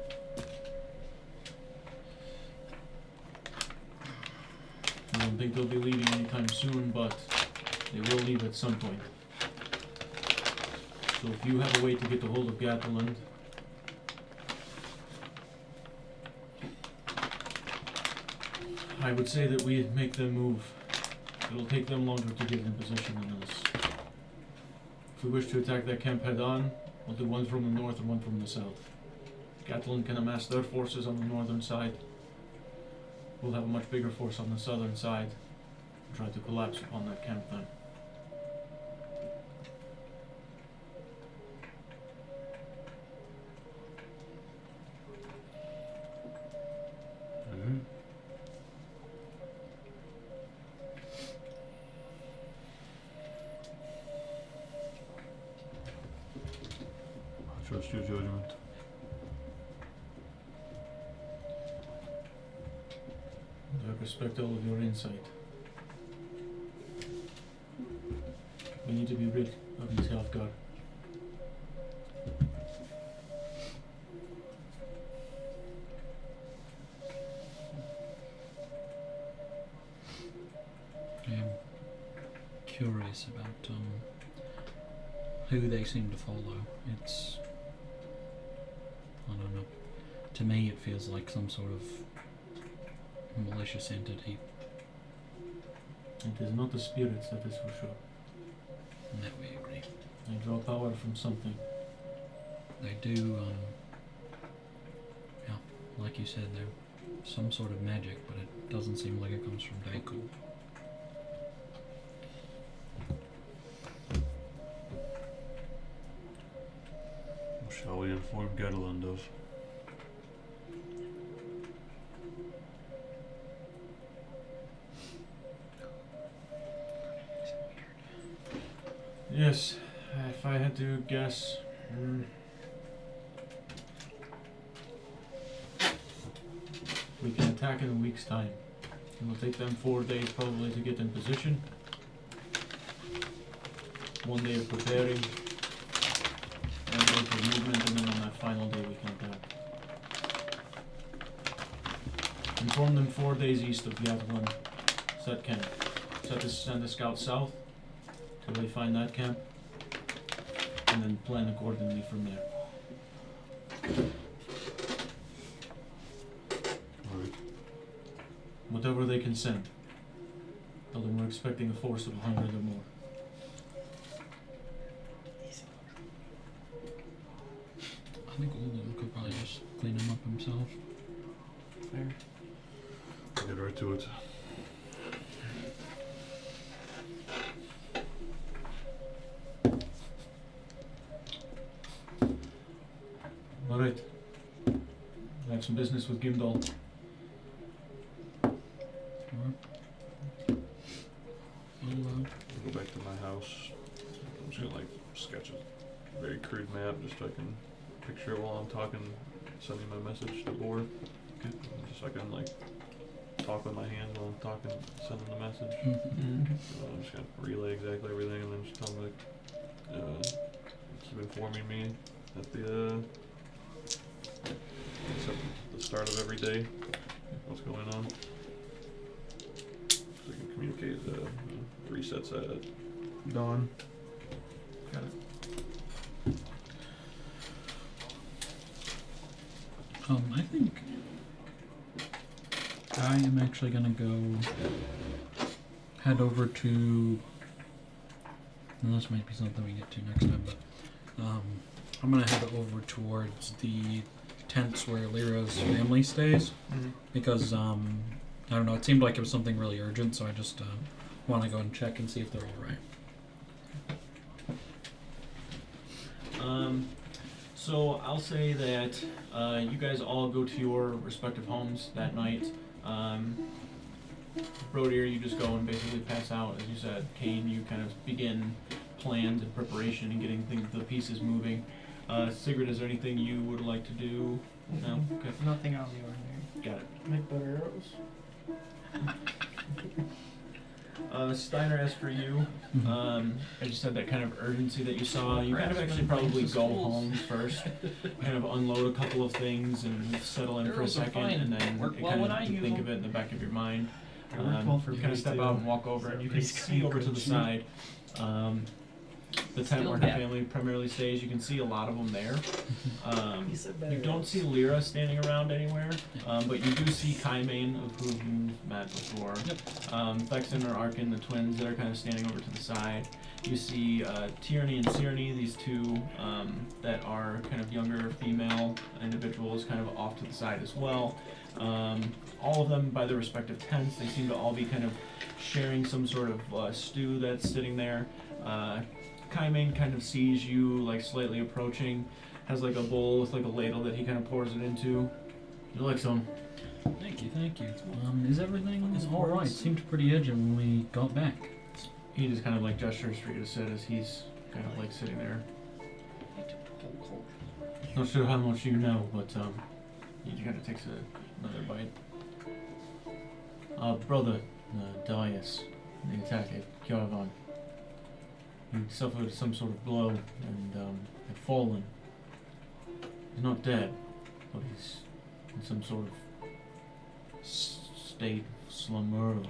S4: I don't think they'll be leaving anytime soon, but They will leave at some point. So if you have a way to get a hold of Gatland, I would say that we make them move. It will take them longer to get in position than us. If we wish to attack that camp head on, we'll do one from the north and one from the south. Gatland can amass their forces on the northern side. We'll have a much bigger force on the southern side and try to collapse upon that camp then.
S2: Mm-hmm. I trust your judgment.
S4: I respect all of your insight. We need to be rid of these Halfgar.
S3: I am curious about who they seem to follow. It's, I don't know. To me, it feels like some sort of malicious entity.
S4: It is not the spirits, that is for sure.
S3: And that we agree.
S4: They draw power from something.
S3: They do, yeah, like you said, they're some sort of magic, but it doesn't seem like it comes from Daiku.
S2: Shall we inform Gatland of?
S4: Yes, if I had to guess, we can attack in a week's time. It will take them 4 days probably to get in position. 1 day of preparing, 1 day for movement, and then on that final day we can attack. Inform them 4 days east of Gatland. Set camp. Send a scout south till they find that camp, and then plan accordingly from there.
S2: Alright.
S4: Whatever they can send. Tell them we're expecting a force of 100 or more.
S3: I think Olin could probably just clean him up himself.
S9: Fair.
S2: Get right to it.
S4: Alright. I have some business with Gimdal.
S2: I'll go back to my house. I'm just gonna sketch a very crude map just so I can picture it while I'm talking, sending my message to Boar. Just so I can talk with my hands while I'm talking, sending the message. So I'm just gonna relay exactly everything and then just tell them keep informing me at the start of every day what's going on. So we can communicate resets at dawn.
S4: Got it.
S3: I think I am actually gonna go head over to, and this might be something we get to next time, but I'm gonna head over towards the tents where Lyra's family stays, because I don't know, it seemed like it was something really urgent, so I just want to go and check and see if they're all right.
S4: So I'll say that you guys all go to your respective homes that night. Brodier, you just go and basically pass out, as you said. Kane, you kind of begin plans and preparation and getting the pieces moving. Sigrid, is there anything you would like to do? No? Okay.
S9: Nothing out of the ordinary.
S4: Got it.
S9: Make better arrows.
S4: Steiner, as for you, as you said, that kind of urgency that you saw, you kind of actually probably go home first, kind of unload a couple of things and settle in for a
S9: Arrows are
S4: second,
S9: fine.
S4: and then
S9: Work
S4: it
S9: well
S4: kind
S9: when
S4: of
S9: I use
S4: think
S9: them.
S4: of it in the back of your mind.
S7: It worked well for
S4: you kind
S7: me
S4: of step
S7: too.
S4: out and walk over, and you can
S7: Everybody's
S4: see
S7: kinda
S4: over to the
S7: cringy.
S4: side. The tent
S9: Still
S4: where her
S9: gap.
S4: family primarily stays. You can see a lot of them there.
S7: He said
S4: You
S7: better.
S4: don't see Lyra standing around anywhere, but you do see Kaimane, of whom you've met before. Thexan or Arkin, the twins that are kind of standing over to the side. You see Tierney and Sierney, these two that are kind of younger female individuals, kind of off to the side as well. All of them by their respective tents. They seem to all be kind of sharing some sort of stew that's sitting there. Kaimane kind of sees you like slightly approaching, has like a bowl with like a ladle that he kind of pours it into. You like some?
S3: Thank you, thank you. Is everything
S7: It's
S3: all right?
S7: worse.
S3: Seemed pretty urgent when we got back.
S4: He just kind of like gestures for you to sit as he's kind of like sitting there. Not sure how much you know, but he kind of takes another bite. Our brother, Darius, in the attack at Kjaravan. He suffered some sort of blow and had fallen. He's not dead, but he's in some sort of state of slumber or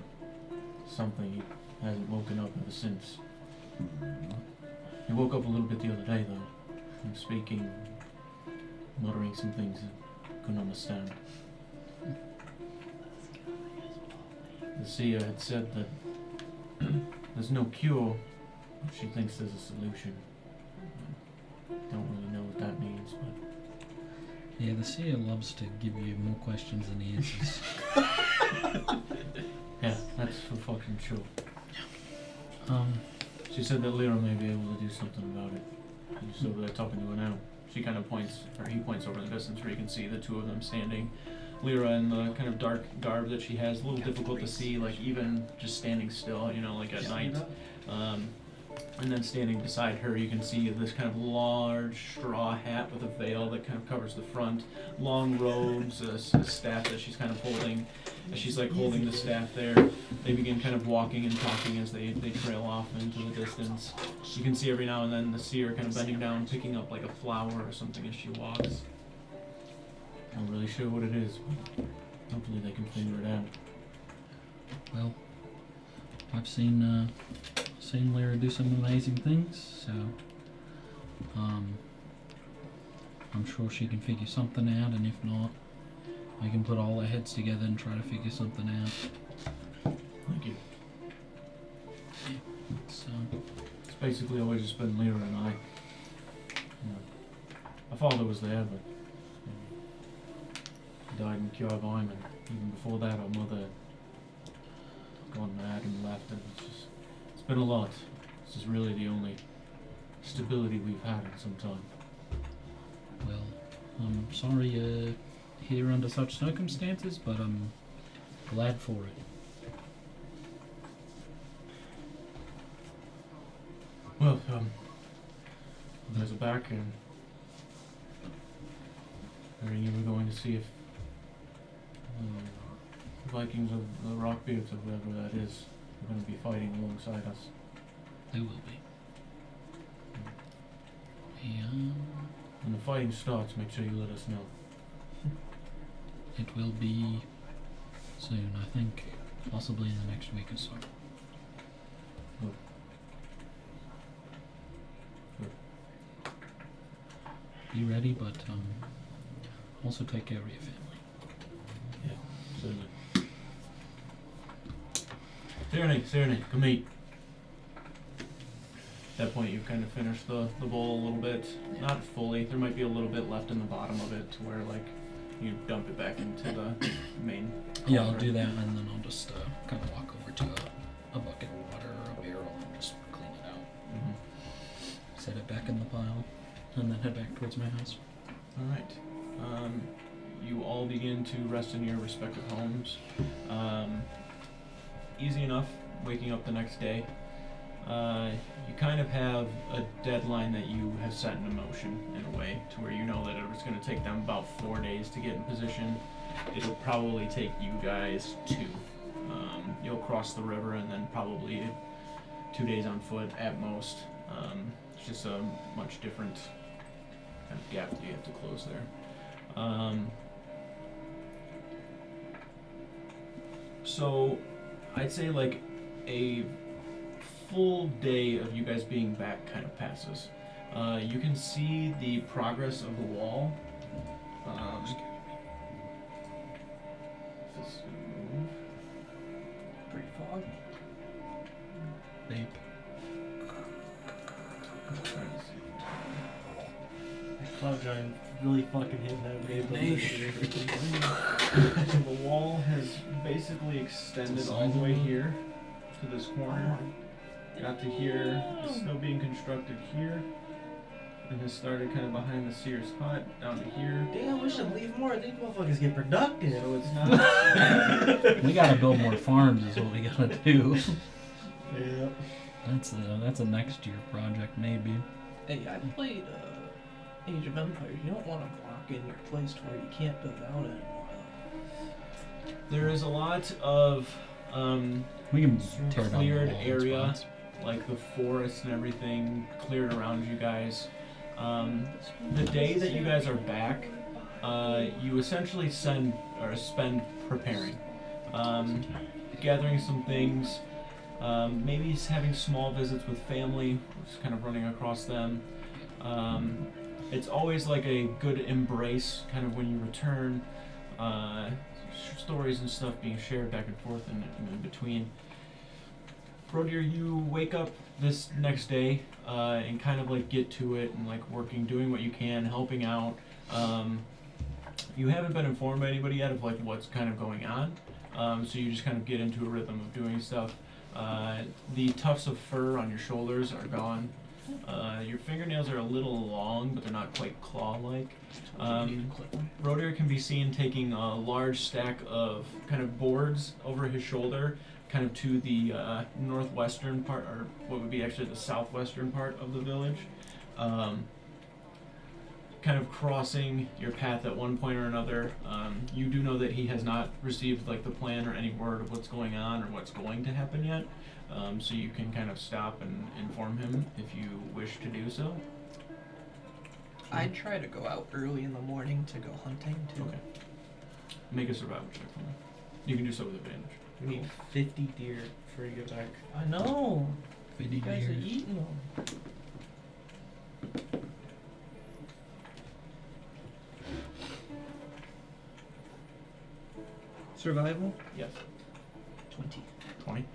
S4: something. He hasn't woken up ever since. He woke up a little bit the other day, though, and speaking, muttering some things I couldn't understand. The seer had said that there's no cure, but she thinks there's a solution. Don't really know what that means, but
S3: Yeah, the seer loves to give you more questions than answers.
S4: yeah, that's for fucking sure.
S3: um,
S4: She said that Lyra may be able to do something about it. She's over there talking to her now. She kind of points, or he points over in the distance where you can see the two of them standing. Lyra in the kind of dark garb that she has, a little difficult to see, like even just standing still, you know, like at night. And then standing beside her, you can see this kind of large straw hat with a veil that kind of covers the front, long robes, a staff that she's kind of holding. As she's like holding the staff there, they begin kind of walking and talking as they trail off into the distance. You can see every now and then the seer kind of bending down, picking up like a flower or something as she walks. Not really sure what it is, but hopefully they can figure it out.
S3: well, I've seen Lyra do some amazing things, so I'm sure she can figure something out, and if not, we can put all our heads together and try to figure something out.
S4: Thank you.
S3: So,
S4: It's basically always just been Lyra and I. You know, my father was there, but he died in Kjaravan, and even before that, our mother had gone mad and left, and it's been a lot. This is really the only stability we've had in some time.
S3: well, I'm sorry you're here under such circumstances, but I'm glad for it.
S4: Well, you guys are back, and hearing you were going to see if the Vikings of the Rockbeards, or whoever that is, are going to be fighting alongside us.
S3: They will be. Yeah,
S4: When the fighting starts, make sure you let us know.
S3: it will be soon, I think, possibly in the next week or so. Be ready, but also take care of your family.
S4: Certainly. Sierney, come eat. At that point, you've kind of finished the bowl a little bit. Not fully. There might be a little bit left in the bottom of it to where, like, you dump it back into the main
S3: Yeah, I'll
S4: cauldron.
S3: do that, and then I'll just kind of walk over to a bucket of water or a barrel and just clean it out.
S4: Mhm.
S3: Set it back in the pile, and then head back towards my house.
S4: All right. You all begin to rest in your respective homes. Easy enough waking up the next day. You kind of have a deadline that you have set into motion in a way to where you know that it's going to take them about 4 days to get in position. It'll probably take you guys 2. You'll cross the river and then probably 2 days on foot at most. It's just a much different kind of gap that you have to close there. So I'd say like a full day of you guys being back kind of passes. You can see the progress of the wall. This is gonna move.
S9: Pretty foggy.
S3: Vape.
S4: I'm trying to see.
S8: That cloud giant really fucking hitting that vape.
S4: The wall has basically extended all the way here to this corner. Got to here, it's still being constructed here, and has started kind of behind the seer's hut down to here.
S7: Damn, we should leave more. These motherfuckers get productive.
S4: So it's not.
S3: We gotta build more farms is what we gotta do.
S8: Yeah.
S3: That's a next year project maybe.
S9: Hey, I played Age of Empires. You don't want to block in your place to where you can't build out anymore.
S4: There is a lot of
S3: We can tear down the
S4: cleared
S3: wall in
S4: area,
S3: spots.
S4: like the forest and everything, cleared around you guys. The day that you guys are back, you essentially spend preparing, gathering some things, maybe having small visits with family, just kind of running across them. It's always like a good embrace, kind of when you return. Stories and stuff being shared back and forth and in between. Brodier, you wake up this next day and kind of like get to it and like working, doing what you can, helping out. You haven't been informed by anybody yet of like what's kind of going on, so you just kind of get into a rhythm of doing stuff. The tufts of fur on your shoulders are gone. Your fingernails are a little long, but they're not quite claw-like. Brodier can be seen taking a large stack of kind of boards over his shoulder, kind of to the northwestern part, or what would be actually the southwestern part of the village. Kind of crossing your path at one point or another. You do know that he has not received like the plan or any word of what's going on or what's going to happen yet. So you can kind of stop and inform him if you wish to do so.
S9: I'd try to go out early in the morning to go hunting too.
S4: Okay. Make a survival check for me. You can do so with advantage.
S8: We need 50 deer before you get back.
S9: I know.
S3: 50
S9: You guys are
S3: years.
S9: eating them.
S1: Survival?
S4: Yes.
S9: 20.
S4: 20? Okay.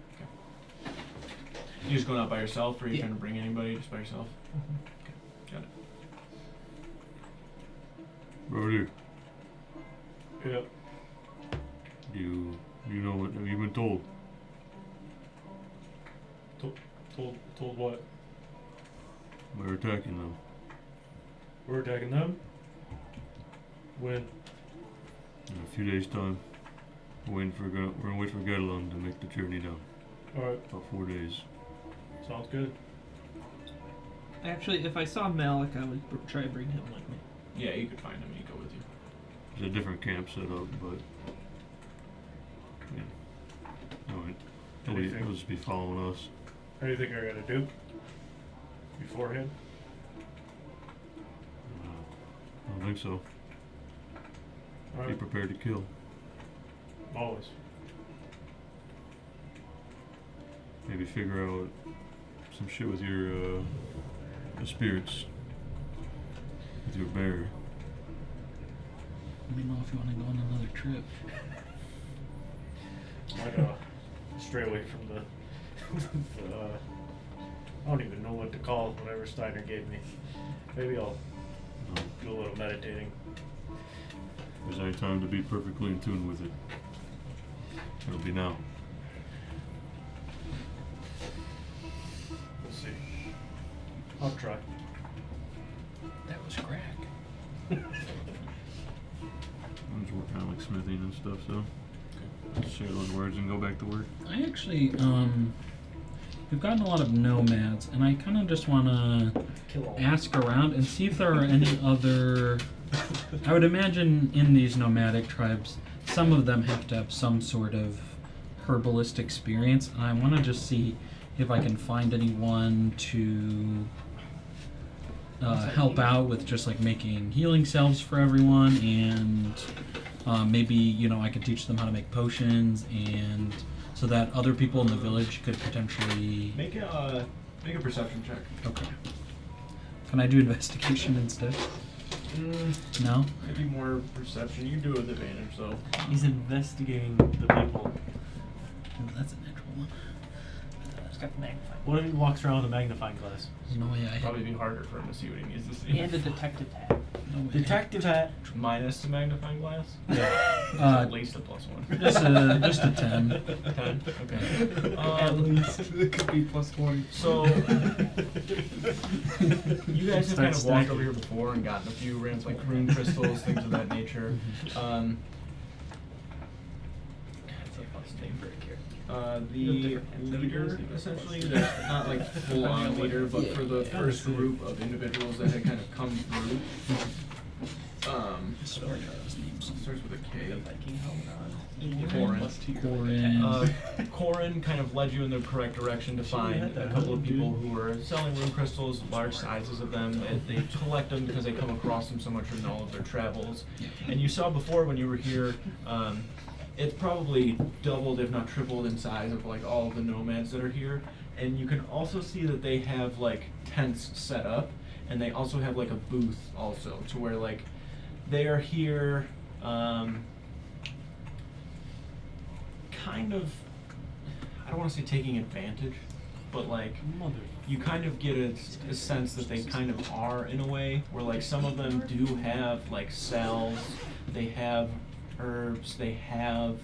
S4: You just going out by yourself, or are you
S9: Yeah.
S4: trying to bring anybody just by yourself? Okay, got it.
S2: Brody,
S8: Yep.
S2: you know what you've been told?
S8: Told what?
S2: We're attacking them.
S8: We're attacking them? When?
S2: In a few days' time. We're gonna wait for Gadalon to make the journey down.
S8: Alright,
S2: About 4 days.
S8: sounds good.
S1: Actually, if I saw Malik, I would try to bring him with me.
S4: Yeah, you could find him and he'd go with you.
S2: There's a different camp set up, but yeah. Alright.
S8: Anything?
S2: He'll just be following us.
S8: How do you think I gotta do? Beforehand?
S2: I don't think so. Be
S8: Alright,
S2: prepared to kill.
S8: always.
S2: Maybe figure out some shit with your the spirits. With your bear.
S3: Let me know if you want to go on another trip.
S8: I'd stray away from the I don't even know what to call whatever Steiner gave me. Maybe I'll do a little meditating.
S2: If there's any time to be perfectly in tune with it, it'll be now.
S8: We'll see. I'll try.
S3: That was crack.
S2: I'm just working on like smithing and stuff, so just share those words and go back to work.
S3: I actually, we've gotten a lot of nomads, and I kind of just want to
S7: Kill all.
S3: ask around and see if there are any other. I would imagine in these nomadic tribes, some of them have to have some sort of herbalist experience, and I want to just see if I can find anyone to help out with just like making healing salves for everyone, and maybe I could teach them how to make potions and so that other people in the village could potentially.
S4: Make a perception check.
S3: Okay. Can I do investigation instead? No.
S4: Maybe more perception. You do it with advantage though.
S8: He's investigating the people.
S3: Oh, that's a natural one.
S7: It's got the magnifying.
S8: What if he walks around with a magnifying glass?
S3: There's no way I hit.
S4: Probably be harder for him to see what he needs to see.
S7: And a detective hat.
S3: No way.
S8: Detective hat.
S4: Minus the magnifying glass.
S3: Uh,
S4: At least a +1.
S3: just a 10.
S4: 10. Okay.
S7: At least. It could be +20.
S4: So you guys have
S3: Start
S4: kind of walked
S3: stacking.
S4: over here before and gotten a few random like rune crystals, things of that nature.
S7: That's a fun name for a character.
S4: The leader, essentially, the, not like full-on leader, but for the first group of individuals that had kind of come through. Starts with a K.
S7: Viking helmet on.
S4: Corin.
S3: Corin.
S4: Corin kind of led you in the correct direction to find a couple of people who were selling rune crystals, large sizes of them. They collect them because they come across them so much in all of their travels. And you saw before when you were here, it's probably doubled, if not tripled, in size of like all of the nomads that are here. And you can also see that they have like tents set up, and they also have like a booth also, to where like they are here. Kind of, I don't want to say taking advantage, but like you kind of get a sense that they kind of are in a way, where like some of them do have like cells, they have herbs, they have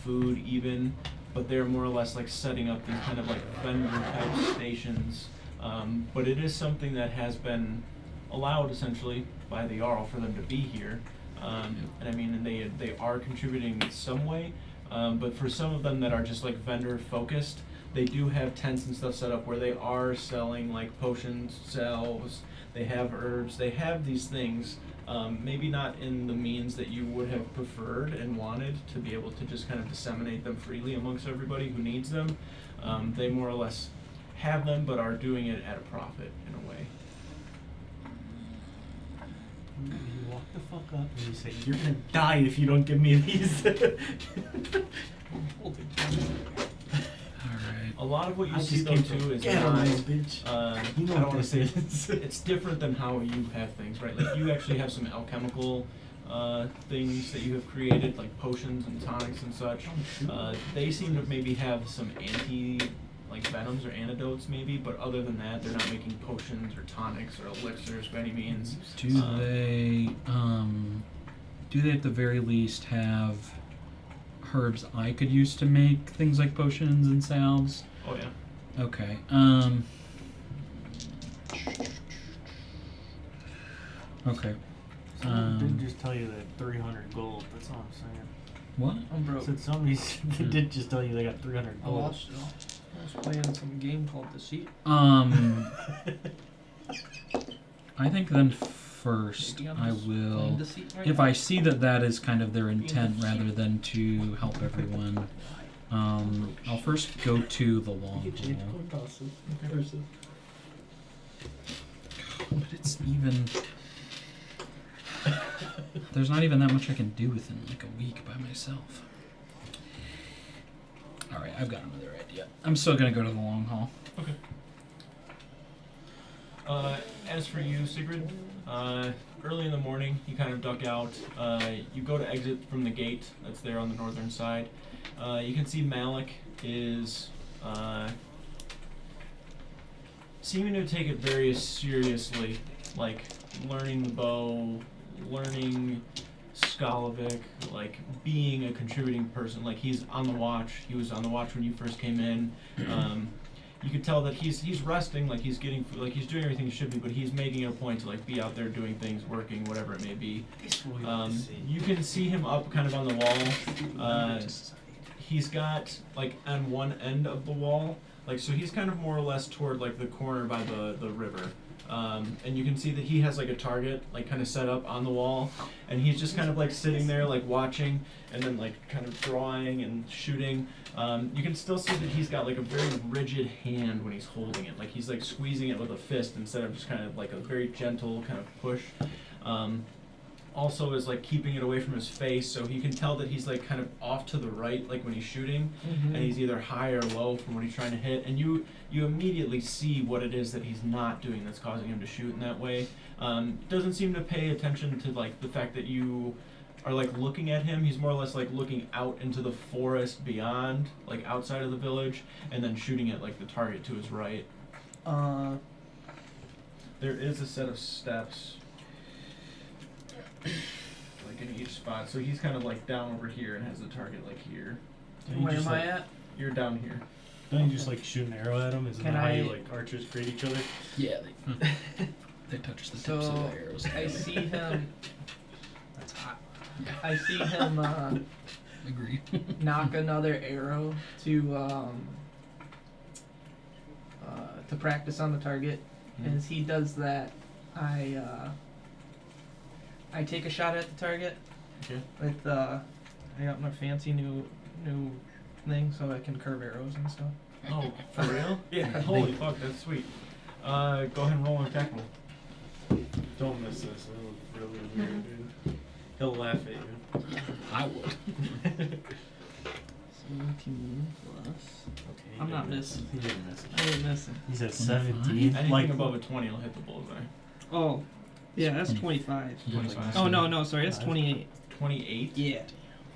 S4: food even, but they're more or less like setting up these kind of like vendor type stations. But it is something that has been allowed essentially by the Jarl for them to be here. And I mean, and they are contributing in some way. But for some of them that are just like vendor focused, they do have tents and stuff set up where they are selling like potions, salves, they have herbs, they have these things, maybe not in the means that you would have preferred and wanted to be able to just kind of disseminate them freely amongst everybody who needs them. They more or less have them, but are doing it at a profit in a way.
S8: You walk the fuck up and you say, "You're gonna die if you don't give me these."
S3: Alright.
S4: A lot of what you
S8: I
S4: see
S8: just
S4: though
S8: came
S4: too
S8: from
S4: is
S8: ghetto,
S4: not,
S8: bitch. You know
S4: I don't
S8: what
S4: want to say
S8: this is.
S4: it's different than how you have things, right? Like you actually have some alchemical things that you have created, like potions and tonics and such. They seem to maybe have some like venoms or antidotes maybe, but other than that, they're not making potions or tonics or elixirs by any means.
S3: Do they at the very least have herbs I could use to make things like potions and salves?
S4: Oh yeah.
S3: Okay. Okay.
S8: Someone did just tell you that 300 gold. That's all I'm saying.
S3: What?
S9: I'm broke.
S8: Said somebody did just tell you they got 300
S9: I
S8: gold.
S9: lost it all. I was playing some game called Deceit.
S3: I think then first
S9: Maybe I'm
S3: I
S9: just
S3: will,
S9: playing Deceit right
S3: if
S9: now.
S3: I see that that is kind of their intent rather than to help everyone, I'll first go to the long hall. But it's even, there's not even that much I can do within like a week by myself. Alright, I've got another idea. I'm still gonna go to the long hall.
S4: Okay. As for you, Sigrid, early in the morning, you kind of duck out. You go to exit from the gate that's there on the northern side. You can see Malik is seeming to take it very seriously, like learning the bow, learning Skalovic, like being a contributing person. Like he's on the watch. He was on the watch when you first came in. You could tell that he's resting, like he's getting, like he's doing everything he should be, but he's making it a point to like be out there doing things, working, whatever it may be. You can see him up kind of on the wall. He's got like on one end of the wall, like so he's kind of more or less toward like the corner by the river. And you can see that he has like a target like kind of set up on the wall, and he's just kind of like sitting there like watching and then like kind of drawing and shooting. You can still see that he's got like a very rigid hand when he's holding it, like he's like squeezing it with a fist instead of just kind of like a very gentle kind of push. also is like keeping it away from his face, so he can tell that he's like kind of off to the right, like when he's shooting,
S1: Mm-hmm.
S4: and he's either high or low from what he's trying to hit, and you immediately see what it is that he's not doing that's causing him to shoot in that way. Doesn't seem to pay attention to like the fact that you are like looking at him. He's more or less like looking out into the forest beyond, like outside of the village, and then shooting at like the target to his right. There is a set of steps, like in each spot. So he's kind of like down over here and has the target like here.
S8: Don't you
S9: Where
S8: just,
S9: am I
S8: like,
S9: at?
S4: You're down here.
S8: Don't you just like shoot an arrow at him? Isn't
S9: Can
S8: that how you
S9: I-
S8: like archers create each other?
S3: Yeah, they touch the tips of
S9: So
S3: the arrows.
S9: I see him.
S3: That's hot.
S9: I see him
S3: Agree.
S9: knock another arrow to practice on the target. And as he does that, I take a shot at the target.
S4: Okay.
S1: With I got my fancy new thing, so I can curve arrows and stuff.
S4: Oh, for real?
S1: Yeah.
S4: Holy fuck, that's sweet. Go ahead and roll an attack roll.
S8: Don't miss this. It'll look really weird, dude. He'll laugh at you.
S3: I would.
S9: 17 plus.
S8: Okay.
S9: I'm not missing.
S8: He didn't miss it.
S9: I ain't missing.
S8: He's at
S3: 25?
S8: 17.
S4: Anything
S8: Like,
S4: above a 20 will hit the bullseye.
S9: Oh, yeah, that's 25.
S4: 25.
S9: Oh no, sorry, that's 28.
S4: 28?
S9: Yeah.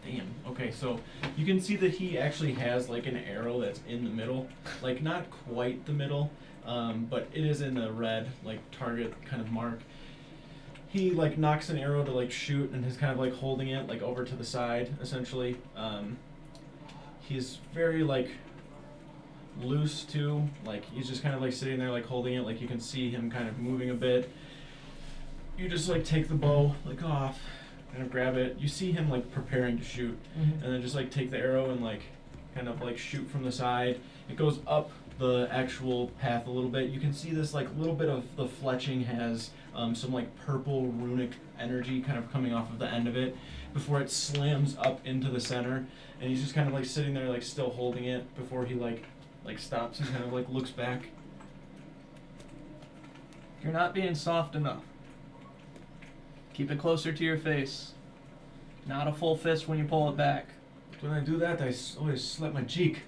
S4: Damn. Okay, so you can see that he actually has like an arrow that's in the middle. Like not quite the middle, but it is in the red, like target kind of mark. He like knocks an arrow to like shoot and is kind of like holding it like over to the side essentially. He's very like loose too. Like he's just kind of like sitting there like holding it. Like you can see him kind of moving a bit. You just like take the bow like off, kind of grab it. You see him like preparing to shoot, and then just like take the arrow and like kind of like shoot from the side. It goes up the actual path a little bit. You can see this like little bit of the fletching has some like purple runic energy kind of coming off of the end of it before it slams up into the center, and he's just kind of like sitting there like still holding it before he like stops and kind of like looks back.
S1: You're not being soft enough. Keep it closer to your face. Not a full fist when you pull it back.
S4: When I do that, always slap my cheek.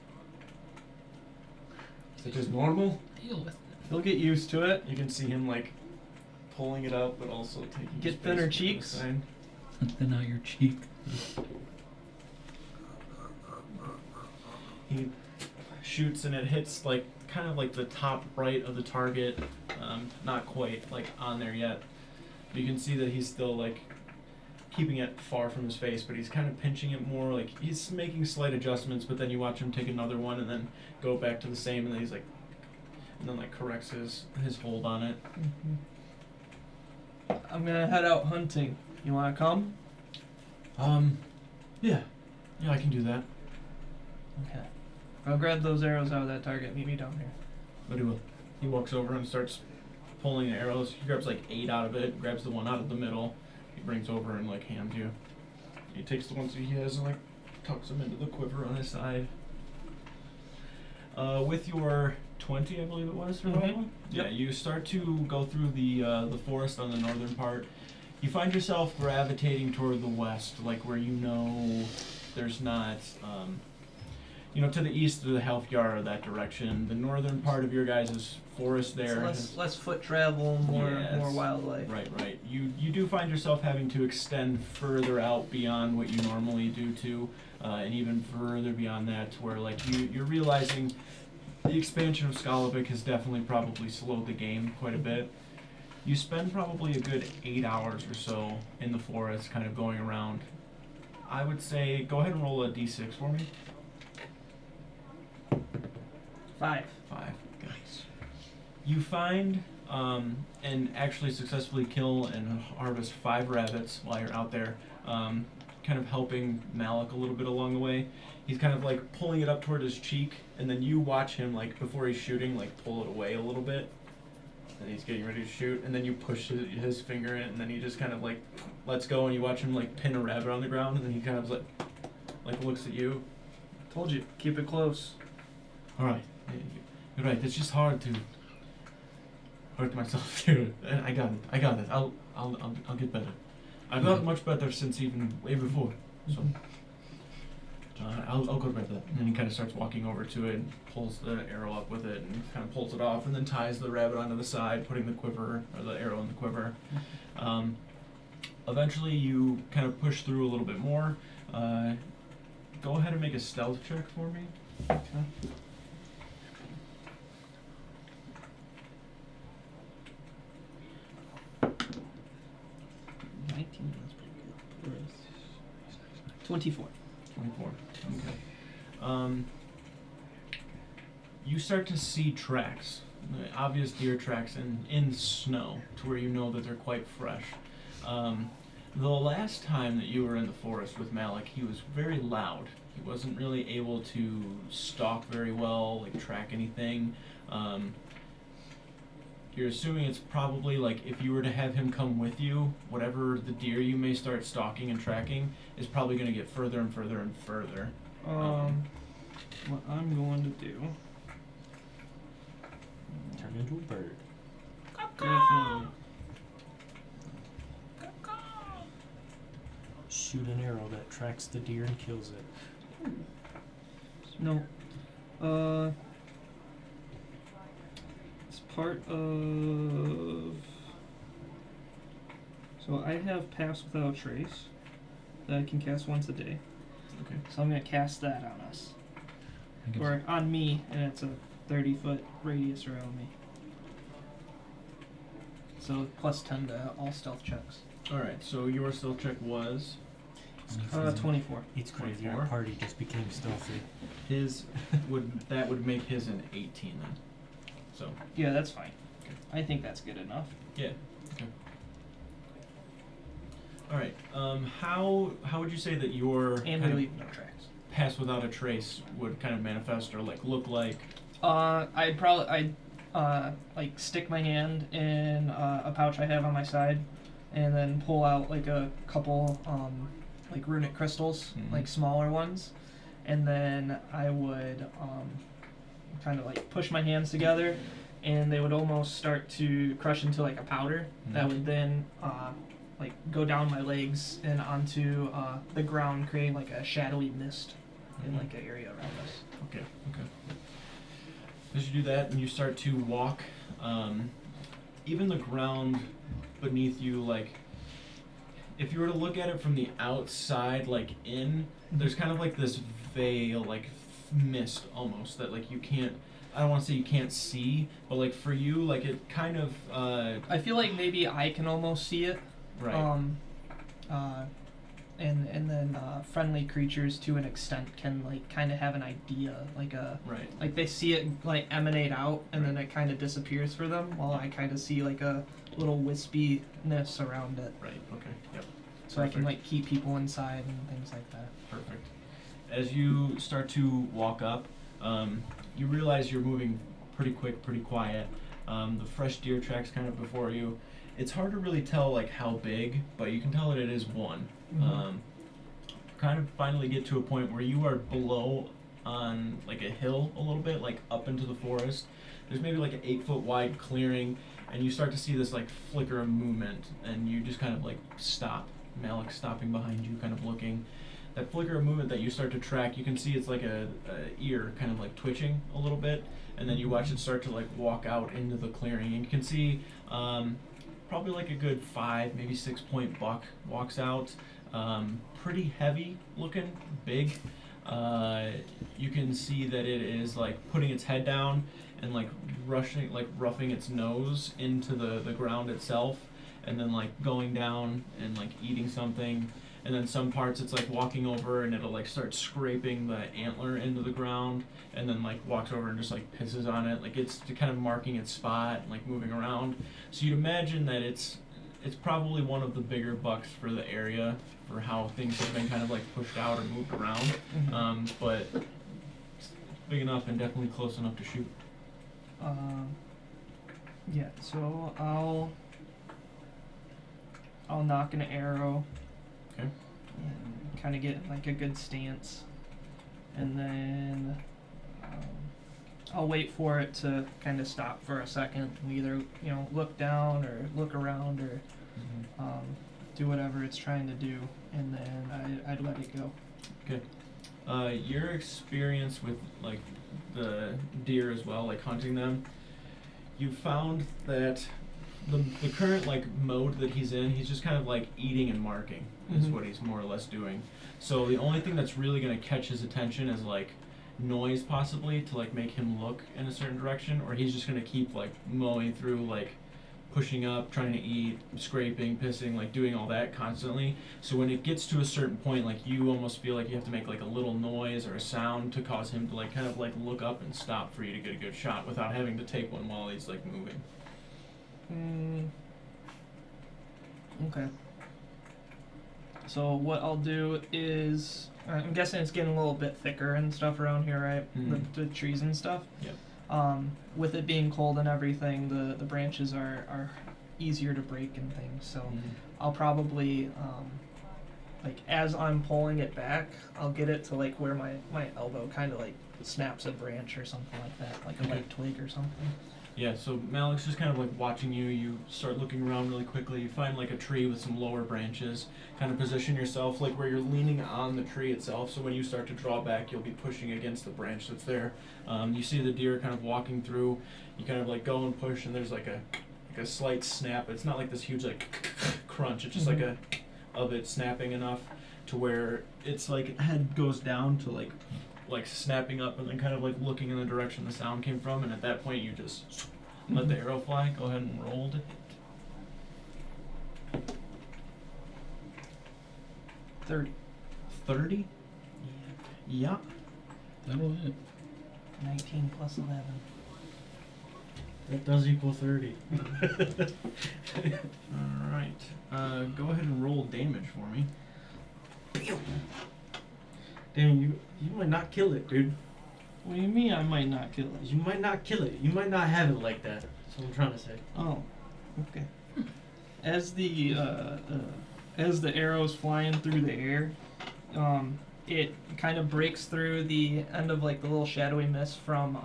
S4: Is that just normal?
S3: Deal with it.
S1: You'll get used to it.
S4: You can see him like pulling it up, but also taking
S1: Get
S4: his face
S1: thinner
S4: to the
S1: cheeks?
S4: side.
S3: Thin out your cheek.
S4: He shoots and it hits like kind of like the top right of the target, not quite like on there yet. But you can see that he's still like keeping it far from his face, but he's kind of pinching it more. Like he's making slight adjustments, but then you watch him take another one and then go back to the same, and then he's like, and then like corrects his hold on it.
S1: I'm gonna head out hunting. You wanna come?
S4: Yeah, I can do that.
S1: Okay. I'll grab those arrows out of that target. Meet me down here.
S4: But he will. He walks over and starts pulling the arrows. He grabs like 8 out of it, grabs the one out of the middle. He brings over and like hands you. He takes the ones that he has and like tucks them into the quiver on his side. With your 20, I believe it was, survival? Yeah, you start to go through the forest on the northern part. You find yourself gravitating toward the west, like where you know there's not, to the east of the Helfjar, that direction. The northern part of your guys' forest there.
S1: So less foot travel, more
S4: Yes.
S1: wildlife.
S4: Right. You do find yourself having to extend further out beyond what you normally do too, and even further beyond that, to where like you're realizing the expansion of Skalovik has definitely probably slowed the game quite a bit. You spend probably a good 8 hours or so in the forest, kind of going around. I would say go ahead and roll a d6 for me.
S1: 5.
S4: 5. Nice. You find and actually successfully kill and harvest 5 rabbits while you're out there, kind of helping Malik a little bit along the way. He's kind of like pulling it up toward his cheek, and then you watch him like before he's shooting, like pull it away a little bit, and he's getting ready to shoot, and then you push his finger in, and then he just kind of like lets go, and you watch him like pin a rabbit on the ground, and then he kind of like looks at you.
S1: Told you, keep it close.
S4: All right, you're right. It's just hard to hurt myself too. I got it. I'll get better. I've gotten much better since even way before. So I'll go to bed for that. And then he kind of starts walking over to it and pulls the arrow up with it and kind of pulls it off and then ties the rabbit onto the side, putting the quiver or the arrow in the quiver. Eventually, you kind of push through a little bit more. Go ahead and make a stealth check for me.
S1: Okay. That's pretty good. 24.
S4: 24. Okay. You start to see tracks, obvious deer tracks in snow, to where you know that they're quite fresh. The last time that you were in the forest with Malik, he was very loud. He wasn't really able to stalk very well, like track anything. You're assuming it's probably like if you were to have him come with you, whatever the deer you may start stalking and tracking is probably going to get further and further and further.
S1: What I'm going to do.
S8: Turn into a bird.
S1: Definitely.
S8: Shoot an arrow that tracks the deer and kills it.
S1: No. It's part of. So I have Pass Without a Trace that I can cast once a day.
S4: Okay.
S1: So I'm gonna cast that on us,
S3: I guess-
S1: or on me, and it's a 30-foot radius around me. So plus 10 to all stealth checks.
S4: All right. So your stealth check was
S1: 24.
S8: It's crazy.
S4: 24.
S8: Our party just became stealthy.
S4: his would make his an 18 then. So
S1: Yeah, that's fine.
S4: Okay.
S1: I think that's good enough.
S4: yeah. Okay. All right. How would you say that your
S1: And
S4: kind
S1: we
S4: of
S1: leave no tracks.
S4: Pass Without a Trace would kind of manifest or like look like?
S1: I'd like stick my hand in a pouch I have on my side, and then pull out like a couple like runic crystals,
S4: Mhm.
S1: like smaller ones, and then I would kind of like push my hands together, and they would almost start to crush into like a powder that
S4: Mhm.
S1: would then like go down my legs and onto the ground, creating like a shadowy mist in like an area around us.
S4: Okay. Okay. As you do that and you start to walk, even the ground beneath you, like, if you were to look at it from the outside, like in, there's kind of like this veil, like mist almost, that like you can't, I don't want to say you can't see, but like for you, like it kind of,
S1: I feel like maybe I can almost see it.
S4: right.
S1: And then friendly creatures to an extent can like kind of have an idea,
S4: Right.
S1: like they see it like emanate out, and then it kind of disappears for them, while I kind of see like a little wispiness around it,
S4: Right. Okay. Yep.
S1: so I can
S4: Perfect.
S1: like keep people inside and things like that.
S4: Perfect. As you start to walk up, you realize you're moving pretty quick, pretty quiet. The fresh deer tracks kind of before you. It's hard to really tell like how big, but you can tell that it is one.
S1: Mhm.
S4: Kind of finally get to a point where you are below on like a hill a little bit, like up into the forest. There's maybe like an 8-foot wide clearing, and you start to see this like flicker of movement, and you just kind of like stop. Malik stopping behind you, kind of looking. That flicker of movement that you start to track, you can see it's like a ear kind of like twitching a little bit, and then you watch it start to like walk out into the clearing, and you can see probably like a good 5, maybe 6 point buck walks out. Pretty heavy looking, big. You can see that it is like putting its head down and like roughing its nose into the ground itself, and then like going down and like eating something. And then some parts it's like walking over and it'll like start scraping the antler into the ground, and then like walks over and just like pisses on it. Like it's kind of marking its spot and like moving around. So you'd imagine that it's probably one of the bigger bucks for the area, for how things have been kind of like pushed out or moved around. But it's big enough and definitely close enough to shoot.
S1: Yeah, so I'll knock an arrow.
S4: Okay.
S1: And kind of get like a good stance, and then I'll wait for it to kind of stop for a second, and either look down or look around, or do whatever it's trying to do, and then I'd let it go.
S4: Your experience with like the deer as well, like hunting them, you found that the current like mode that he's in, he's just kind of like eating and marking is
S1: Mhm.
S4: what he's more or less doing. So the only thing that's really gonna catch his attention is like noise possibly to like make him look in a certain direction, or he's just gonna keep like mowing through, like pushing up, trying to eat, scraping, pissing, like doing all that constantly. So when it gets to a certain point, like you almost feel like you have to make like a little noise or a sound to cause him to like kind of like look up and stop for you to get a good shot without having to take one while he's like moving.
S1: Okay. So what I'll do is, I'm guessing it's getting a little bit thicker and stuff around here, right?
S4: Mhm.
S1: The trees and stuff.
S4: Yep.
S1: With it being cold and everything, the branches are easier to break and things. So I'll probably, like as I'm pulling it back, I'll get it to like where my elbow kind of like snaps a branch or something like that, like a
S4: Okay.
S1: light twig or something.
S4: Yeah, so Malik's just kind of like watching you. You start looking around really quickly. You find like a tree with some lower branches. Kind of position yourself like where you're leaning on the tree itself. So when you start to draw back, you'll be pushing against the branch that's there. You see the deer kind of walking through. You kind of like go and push, and there's like a slight snap. It's not like this huge like crunch. It's just like a of it snapping enough to where it's like head goes down to like snapping up and then kind of like looking in the direction the sound came from, and at that point you just let the arrow fly. Go ahead and roll to hit.
S1: 30.
S4: 30? Yeah.
S3: That'll hit.
S1: 19 plus 11.
S8: That does equal 30.
S4: Alright. Go ahead and roll damage for me.
S8: Damn, you might not kill it, dude.
S1: What do you mean I might not kill it?
S8: You might not kill it. You might not have it like that. That's what I'm trying to say.
S1: Oh, okay. As the arrow's flying through the air, it kind of breaks through the end of like the little shadowy mist from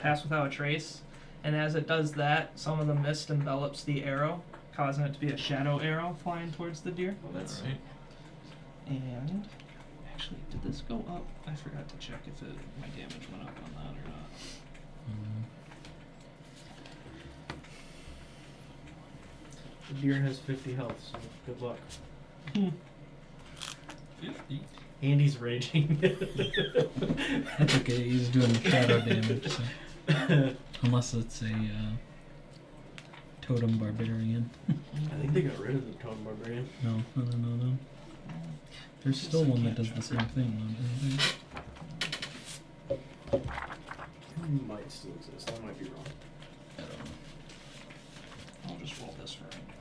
S1: Pass Without a Trace, and as it does that, some of the mist envelops the arrow, causing it to be a shadow arrow flying towards the deer.
S4: Well, that's right.
S1: And actually, did this go up? I forgot to check if my damage went up on that or not.
S8: The deer has 50 health, so good luck.
S3: 50.
S8: Andy's raging.
S3: That's okay, he's doing shadow damage, so. Unless it's a totem barbarian.
S8: I think they got rid of the totem barbarian.
S3: No. There's still one that does the same thing, though, isn't there?
S8: It might still exist. I might be wrong.
S3: I don't know.
S1: I'll just roll this for right now.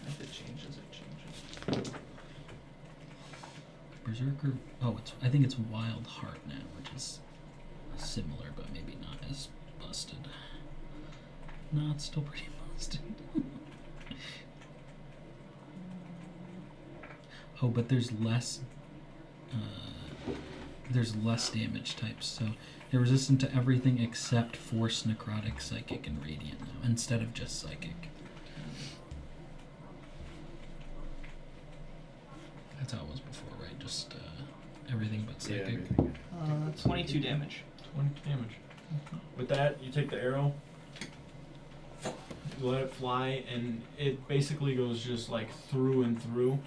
S1: If it changes, it changes.
S3: Berserker. Oh, I think it's Wild Heart now, which is similar, but maybe not as busted. No, it's still pretty busted. Oh, but there's less damage types, so they're resistant to everything except Force, Necrotic, Psychic, and Radiant now, instead of just Psychic. That's how it was before, right? Just everything but Psychic.
S1: 22 damage.
S4: 20 damage. With that, you take the arrow, you let it fly, and it basically goes just like through and through.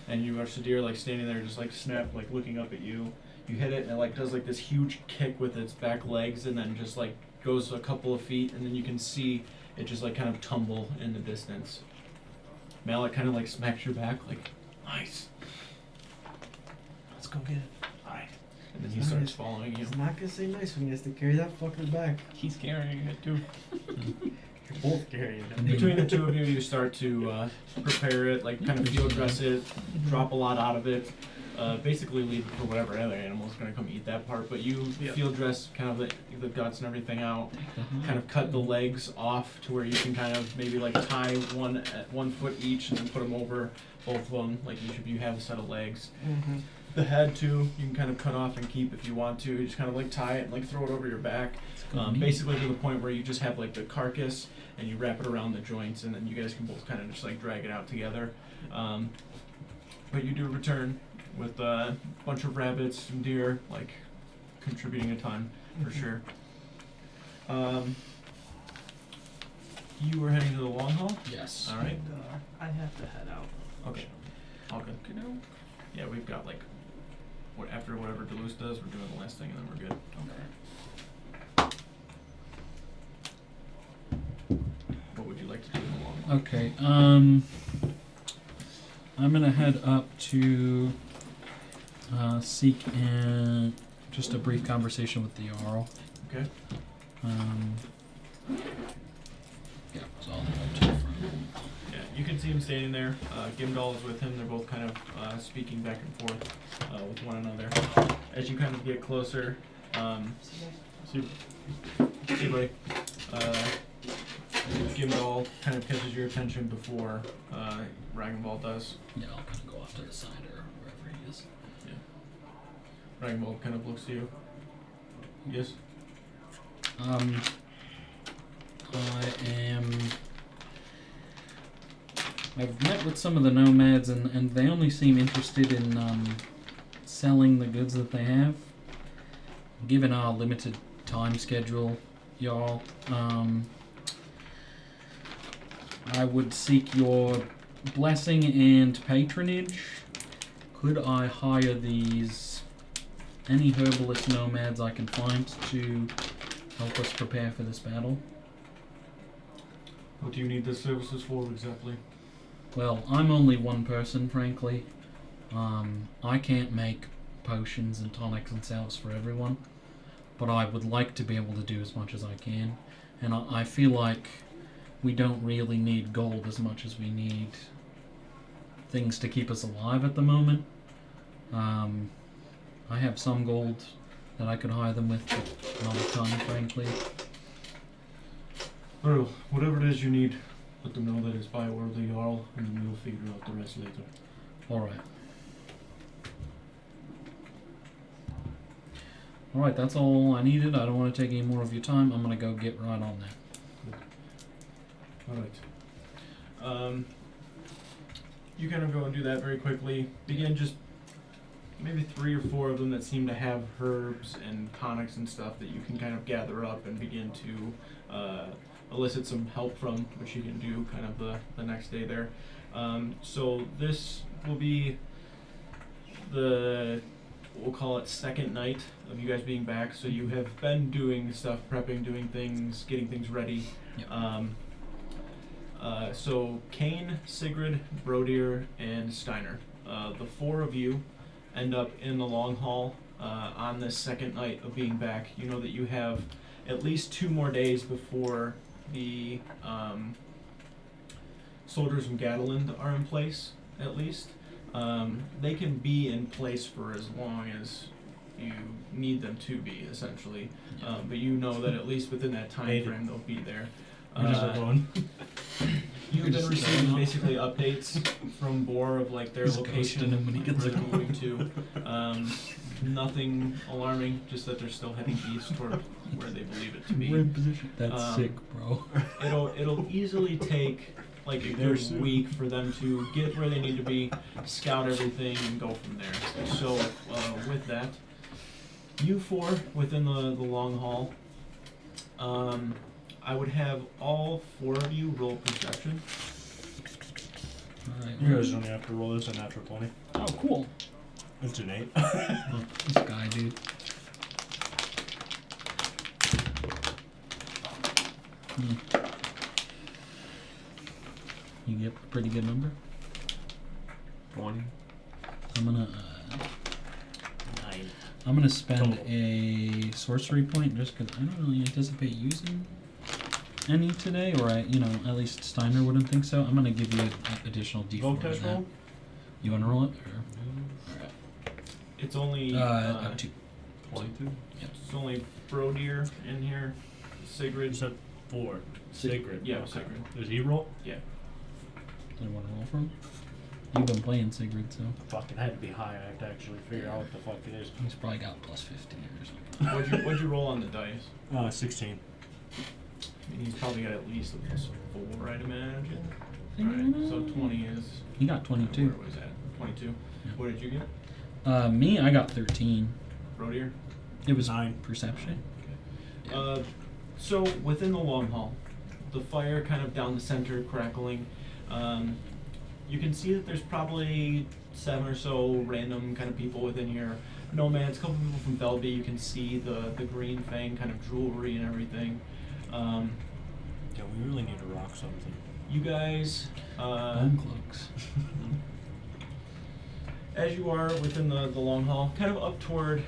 S4: And you watch the deer like standing there, just like snap, like looking up at you. You hit it, and it like does like this huge kick with its back legs, and then just like goes a couple of feet, and then you can see it just like kind of tumble in the distance. Malik kind of like smacks your back, like, nice.
S9: Let's go get it.
S4: Alright. And then he starts following you.
S8: He's not gonna say nice when he has to carry that fucker back.
S1: He's carrying it too.
S8: You're both carrying it.
S4: Between the two of you, you start to prepare it, like kind of field dress it, drop a lot out of it. basically leave it for whatever other animal's going to come eat that part. But you field dress kind of the guts and everything out, kind of cut the legs off to where you can kind of maybe like tie one at 1 foot each and then put them over both of them. Like each of you have a set of legs.
S1: Mm-hmm.
S4: The head too, you can kind of cut off and keep if you want to. You just kind of like tie it and like throw it over your back. Basically to the point where you just have like the carcass and you wrap it around the joints, and then you guys can both kind of just like drag it out together. But you do return with a bunch of rabbits and deer, like contributing a ton for sure. You were heading to the long haul?
S3: Yes.
S4: All right.
S9: And, I have to head out.
S4: Okay. All good. Yeah, we've got like after whatever Duluth does, we're doing the last thing and then we're good. What would you like to do in the long haul?
S3: Okay. I'm gonna head up to seek just a brief conversation with the Jarl.
S4: Okay.
S3: Yeah, that's all I'm up to from.
S4: Yeah, you can see him standing there. Gimdall is with him. They're both kind of speaking back and forth with one another. As you kind of get closer, see you, buddy. Gimdall kind of catches your attention before Ragnvald does.
S3: Yeah, I'll kind of go off to the side or wherever he is.
S4: Ragnvald kind of looks to you. Yes?
S3: I've met with some of the nomads and they only seem interested in selling the goods that they have. Given our limited time schedule, y'all, I would seek your blessing and patronage. Could I hire any herbalist nomads I can find to help us prepare for this battle?
S4: What do you need the services for exactly?
S3: Well, I'm only one person, frankly. I can't make potions and tonics and salves for everyone, but I would like to be able to do as much as I can. And I feel like we don't really need gold as much as we need things to keep us alive at the moment. I have some gold that I could hire them with, but not a ton, frankly.
S4: Well, whatever it is you need, let them know that it's by word of the Jarl, and then we'll figure out the rest later.
S3: Alright. Alright, that's all I needed. I don't want to take any more of your time. I'm going to go get right on that.
S4: Alright. You kind of go and do that very quickly. Begin just maybe 3 or 4 of them that seem to have herbs and tonics and stuff that you can kind of gather up and begin to elicit some help from, which you can do kind of the next day there. So this will be we'll call it second night of you guys being back. So you have been doing stuff, prepping, doing things, getting things ready.
S3: Yep.
S4: So Kane, Sigrid, Brodier, and Steiner. The 4 of you end up in the long haul on this second night of being back. You know that you have at least 2 more days before the soldiers from Gatland are in place, at least. They can be in place for as long as you need them to be, essentially. But you know that at least within that time frame they'll be there. You've been receiving basically updates from Boar of like their
S3: He's
S4: location
S3: ghosting him when he gets
S4: where they're
S3: home.
S4: moving to. Nothing alarming, just that they're still heading east toward where they believe it to be.
S3: We're in position. That's sick, bro.
S4: It'll easily take like a good week for them to get where they need to be, scout everything, and go from there. So with that, you 4 within the long haul. I would have all 4 of you roll perception.
S3: Alright.
S8: You guys only have to roll this a natural 20.
S3: Oh, cool.
S8: It's an 8.
S3: Oh, this guy, dude. You get a pretty good number.
S2: 20.
S3: I'm gonna spend a sorcery point just because I don't really anticipate using any today, or at least Steiner wouldn't think so. I'm gonna give you an additional D4
S8: Vote
S3: on
S8: test
S3: that.
S8: roll?
S3: You wanna roll it? Or? Alright.
S4: It's only
S3: Up to.
S2: 22.
S4: it's only Brodir in here. Sigrid.
S8: You said 4. Sacred.
S4: Yeah,
S8: Okay.
S4: Sigrid.
S8: Does he roll?
S3: Anyone roll for him? You've been playing Sigrid, so
S8: Fucking had to be high. I have to actually figure out what the fuck it is.
S3: he's probably got plus 15 or something.
S4: What'd you roll on the dice?
S8: 16.
S4: I mean, he's probably got at least a +4, I'd imagine. Alright, so 20 is.
S3: He got 22.
S4: Where was that? 22.
S3: Yeah.
S4: What did you get?
S3: Me, I got 13.
S4: Brodir?
S3: It was
S8: 9.
S3: perception.
S4: So within the long hall, the fire kind of down the center crackling. You can see that there's probably 7 or so random kind of people within here. Nomads, a couple people from Velby. You can see the green fang kind of jewelry and everything.
S8: Yeah, we really need to rock something.
S4: You guys,
S3: Bone cloaks.
S4: as you are within the long hall, kind of up toward,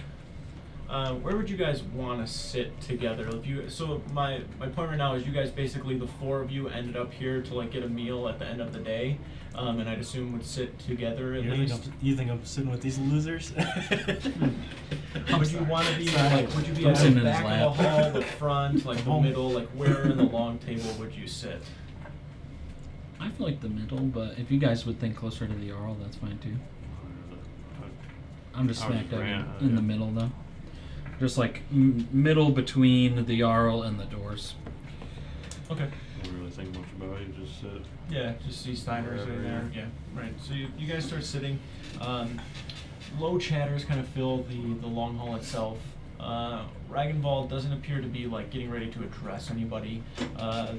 S4: where would you guys want to sit together? If you, so my point right now is you guys basically, the 4 of you ended up here to like get a meal at the end of the day, and I'd assume would sit together at least.
S8: You think I'm sitting with these losers?
S4: Would you want to be
S8: Sorry.
S4: like? Would you be
S3: I'm
S4: at the
S3: sitting in his
S4: back
S3: lap.
S4: of the hall, the front, like the
S8: Home.
S4: middle? Like where in the long table would you sit?
S3: I feel like the middle, but if you guys would think closer to the Jarl, that's fine too. I'm just
S2: I was
S3: smack dab
S2: grand,
S3: in the
S2: yeah.
S3: middle though. Just like middle between the Jarl and the doors.
S4: Okay.
S2: I don't really think much about it. Just sit.
S4: Yeah, just see Steiner's in
S2: Wherever,
S4: there. Yeah, right. So you guys start sitting. Low chatters kind of fill the long hall itself. Ragnvald doesn't appear to be like getting ready to address anybody.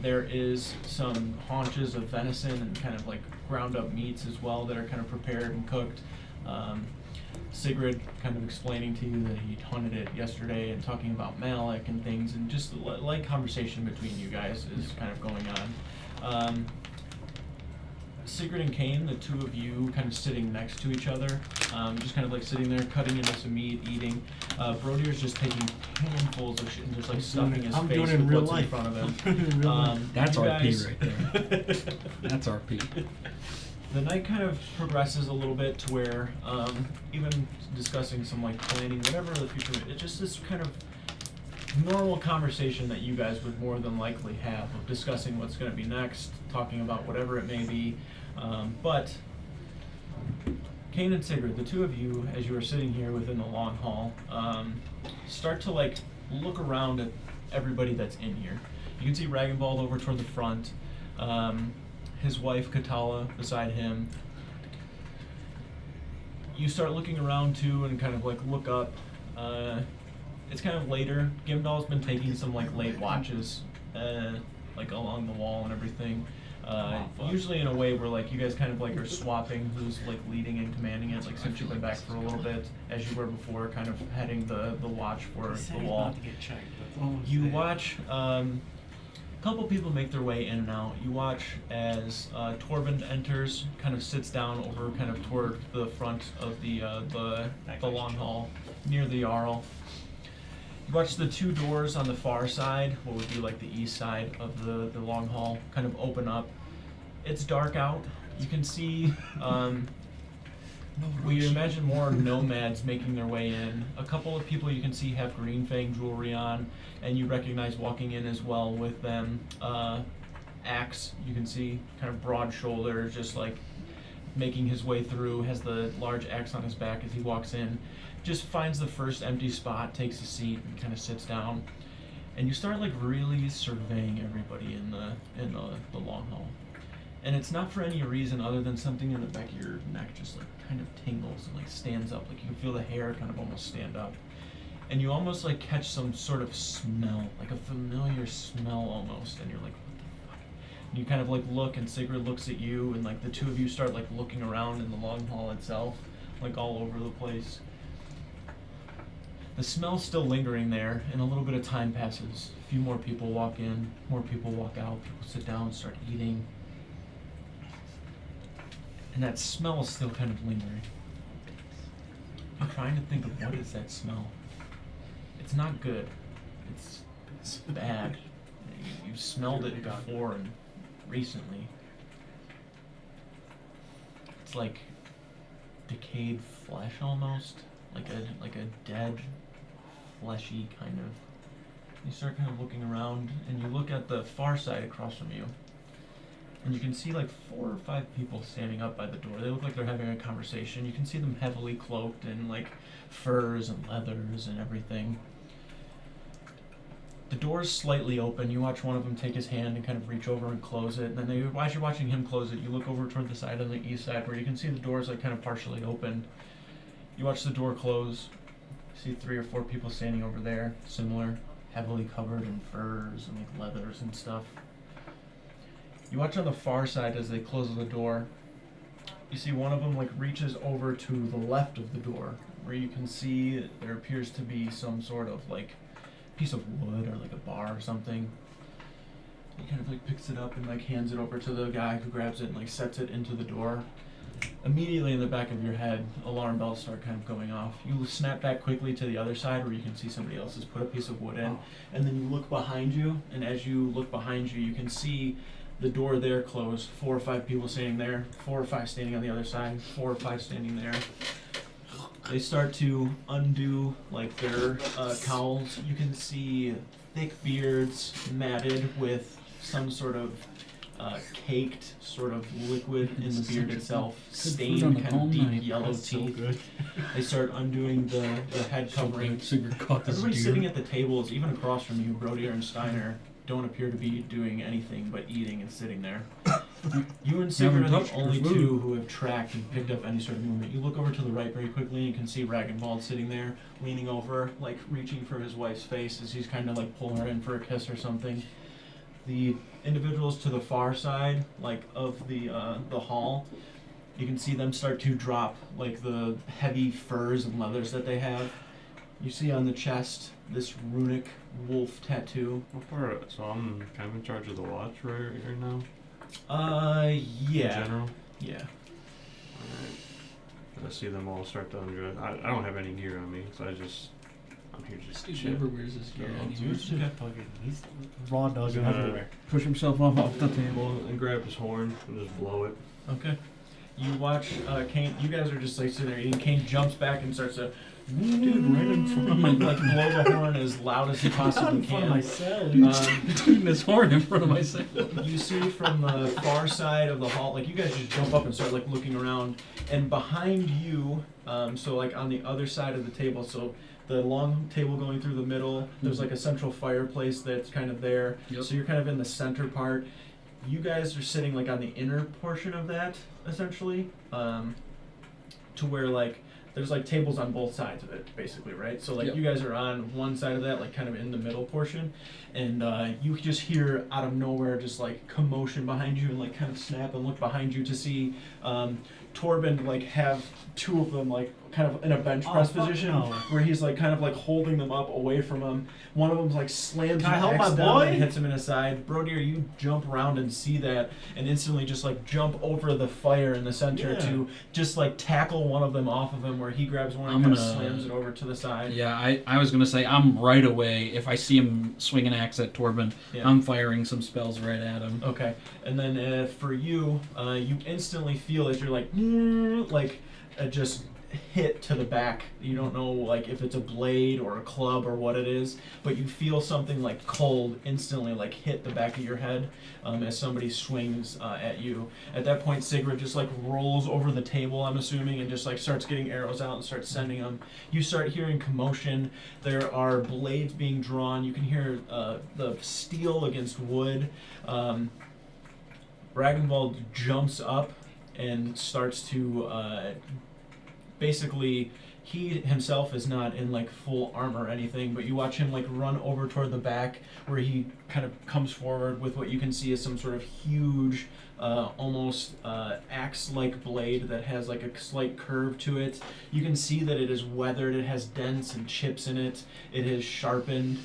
S4: There is some haunches of venison and kind of like ground up meats as well that are kind of prepared and cooked. Sigrid kind of explaining to you that he'd hunted it yesterday and talking about Malik and things, and just light conversation between you guys is kind of going on. Sigrid and Kane, the 2 of you kind of sitting next to each other, just kind of like sitting there cutting into some meat, eating. Brodir's just taking handfuls of shit and just like stuffing his
S8: I'm
S4: face
S8: doing it in
S4: with
S8: real
S4: what's
S8: life.
S4: in front of him.
S8: I'm doing it in real life.
S3: That's
S4: you
S3: RP
S4: guys-
S3: right there. That's RP.
S4: The night kind of progresses a little bit to where even discussing some like planning, whatever the future, it's just this kind of normal conversation that you guys would more than likely have of discussing what's going to be next, talking about whatever it may be. But Kane and Sigrid, the 2 of you, as you are sitting here within the long hall, start to like look around at everybody that's in here. You can see Ragnvald over toward the front. His wife Katala beside him. You start looking around too and kind of like look up. It's kind of later. Gimdal's been taking some like late watches, like along the wall and everything. Usually in a way where like you guys kind of like are swapping who's like leading and commanding it. Like since you've been back for a little bit, as you were before, kind of heading the watch for the wall. You watch. A couple people make their way in and out. You watch as Torvald enters, kind of sits down over kind of toward the front of the long hall near the Jarl. You watch the 2 doors on the far side, what would be like the east side of the long hall, kind of open up. It's dark out. You can see we imagine more nomads making their way in. A couple of people you can see have green fang jewelry on, and you recognize walking in as well with them. Axe, you can see, kind of broad shoulders, just like making his way through, has the large axe on his back as he walks in. Just finds the first empty spot, takes a seat, and kind of sits down. And you start like really surveying everybody in the long hall. And it's not for any reason other than something in the back of your neck just like kind of tingles and like stands up. Like you can feel the hair kind of almost stand up. And you almost like catch some sort of smell, like a familiar smell almost. And you're like, what the fuck? And you kind of like look, and Sigrid looks at you, and like the 2 of you start like looking around in the long hall itself, like all over the place. The smell's still lingering there, and a little bit of time passes. A few more people walk in, more people walk out, people sit down, start eating. And that smell is still kind of lingering. I'm trying to think of what is that smell. It's not good. It's bad. You've smelled it before and recently. It's like decayed flesh almost. like a dead, fleshy kind of. You start kind of looking around, and you look at the far side across from you, and you can see like 4 or 5 people standing up by the door. They look like they're having a conversation. You can see them heavily cloaked in like furs and leathers and everything. The door's slightly open. You watch one of them take his hand and kind of reach over and close it. And then as you're watching him close it, you look over toward the side on the east side where you can see the door's like kind of partially open. You watch the door close. You see 3 or 4 people standing over there, similar, heavily covered in furs and like leathers and stuff. You watch on the far side as they close the door. You see one of them like reaches over to the left of the door where you can see there appears to be some sort of like piece of wood or like a bar or something. He kind of like picks it up and like hands it over to the guy who grabs it and like sets it into the door. Immediately in the back of your head, alarm bells start kind of going off. You snap back quickly to the other side where you can see somebody else has put a piece of wood in, and then you look behind you, and as you look behind you, you can see the door there closed. 4 or 5 people standing there, 4 or 5 standing on the other side, 4 or 5 standing there. They start to undo like their cowls. You can see thick beards matted with some sort of caked sort of liquid in the beard itself, stained kind of deep yellow teeth. They start undoing the head covering. Everybody sitting at the tables, even across from you, Brodier and Steiner, don't appear to be doing anything but eating and sitting there. You and Sigurd are the only 2 who have tracked and picked up any sort of movement. You look over to the right very quickly and you can see Ragnvald sitting there, leaning over, like reaching for his wife's face as he's kind of like pulling her in for a kiss or something. The individuals to the far side, like of the hall, you can see them start to drop like the heavy furs and leathers that they have. You see on the chest this runic wolf tattoo.
S2: So I'm kind of in charge of the watch right now?
S4: Yeah.
S2: In general?
S4: Yeah.
S2: Alright. I see them all start to undress. I don't have any gear on me, so I'm here just to
S3: Dude
S2: chill.
S3: never wears his gear anyway.
S7: He's raw dog
S2: Gonna-
S7: everywhere.
S3: Push himself off the table.
S2: And grab his horn and just blow it.
S4: Okay. You watch Kane. You guys are just like sitting there eating. Kane jumps back and starts to,
S3: Dude, right in front of my
S4: like blow the horn as loud as he possibly can.
S3: Tooting his horn in front of myself.
S4: You see from the far side of the hall, like you guys just jump up and start like looking around, and behind you, so like on the other side of the table, so the long table going through the middle, there's like a central fireplace that's kind of there.
S3: Yep.
S4: So you're kind of in the center part. You guys are sitting like on the inner portion of that, essentially, to where like there's like tables on both sides of it, basically, right? So like
S3: Yep.
S4: you guys are on one side of that, like kind of in the middle portion, and you just hear out of nowhere just like commotion behind you, and like kind of snap and look behind you to see Torben like have 2 of them like kind of in a bench press position where he's like kind of like holding them up away from him. One of them's like slams
S7: Can I
S4: an
S7: help
S4: axe
S7: my
S4: down
S7: boy?
S4: and hits him in his side. Brodier, you jump around and see that and instantly just like jump over the fire in the center
S7: Yeah.
S4: to just like tackle one of them off of him where he grabs one and
S3: I'm
S4: kind of
S3: gonna-
S4: slams it over to the side.
S3: Yeah, I was gonna say I'm right away. If I see him swing an axe at Torben,
S4: Yeah.
S3: I'm firing some spells right at him.
S4: Okay, and then for you, you instantly feel as you're like just hit to the back. You don't know like if it's a blade or a club or what it is, but you feel something like cold instantly like hit the back of your head as somebody swings at you. At that point, Sigrid just like rolls over the table, I'm assuming, and just like starts getting arrows out and starts sending them. You start hearing commotion. There are blades being drawn. You can hear the steel against wood. Ragnvald jumps up and starts to basically, he himself is not in like full armor or anything, but you watch him like run over toward the back where he kind of comes forward with what you can see as some sort of huge almost axe-like blade that has like a slight curve to it. You can see that it is weathered, it has dents and chips in it, it is sharpened.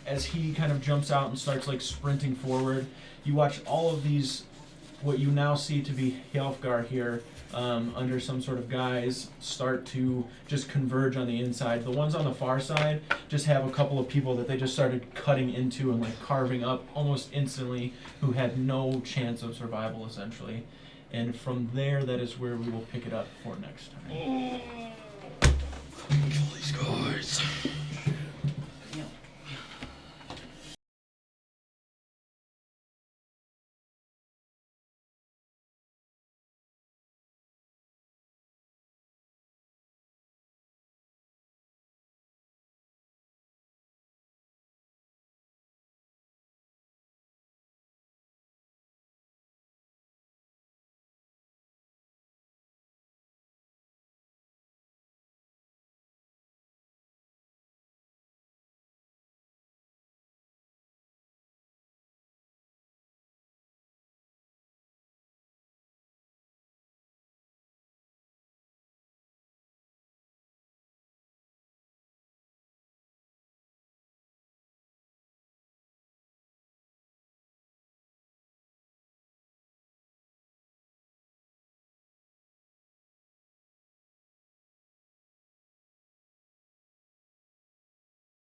S4: As he kind of jumps out and starts like sprinting forward, you watch all of these, what you now see to be Hjalfgar here, under some sort of guise, start to just converge on the inside. The ones on the far side just have a couple of people that they just started cutting into and like carving up almost instantly, who had no chance of survival essentially. And from there, that is where we will pick it up for next time.
S3: Kill these guys.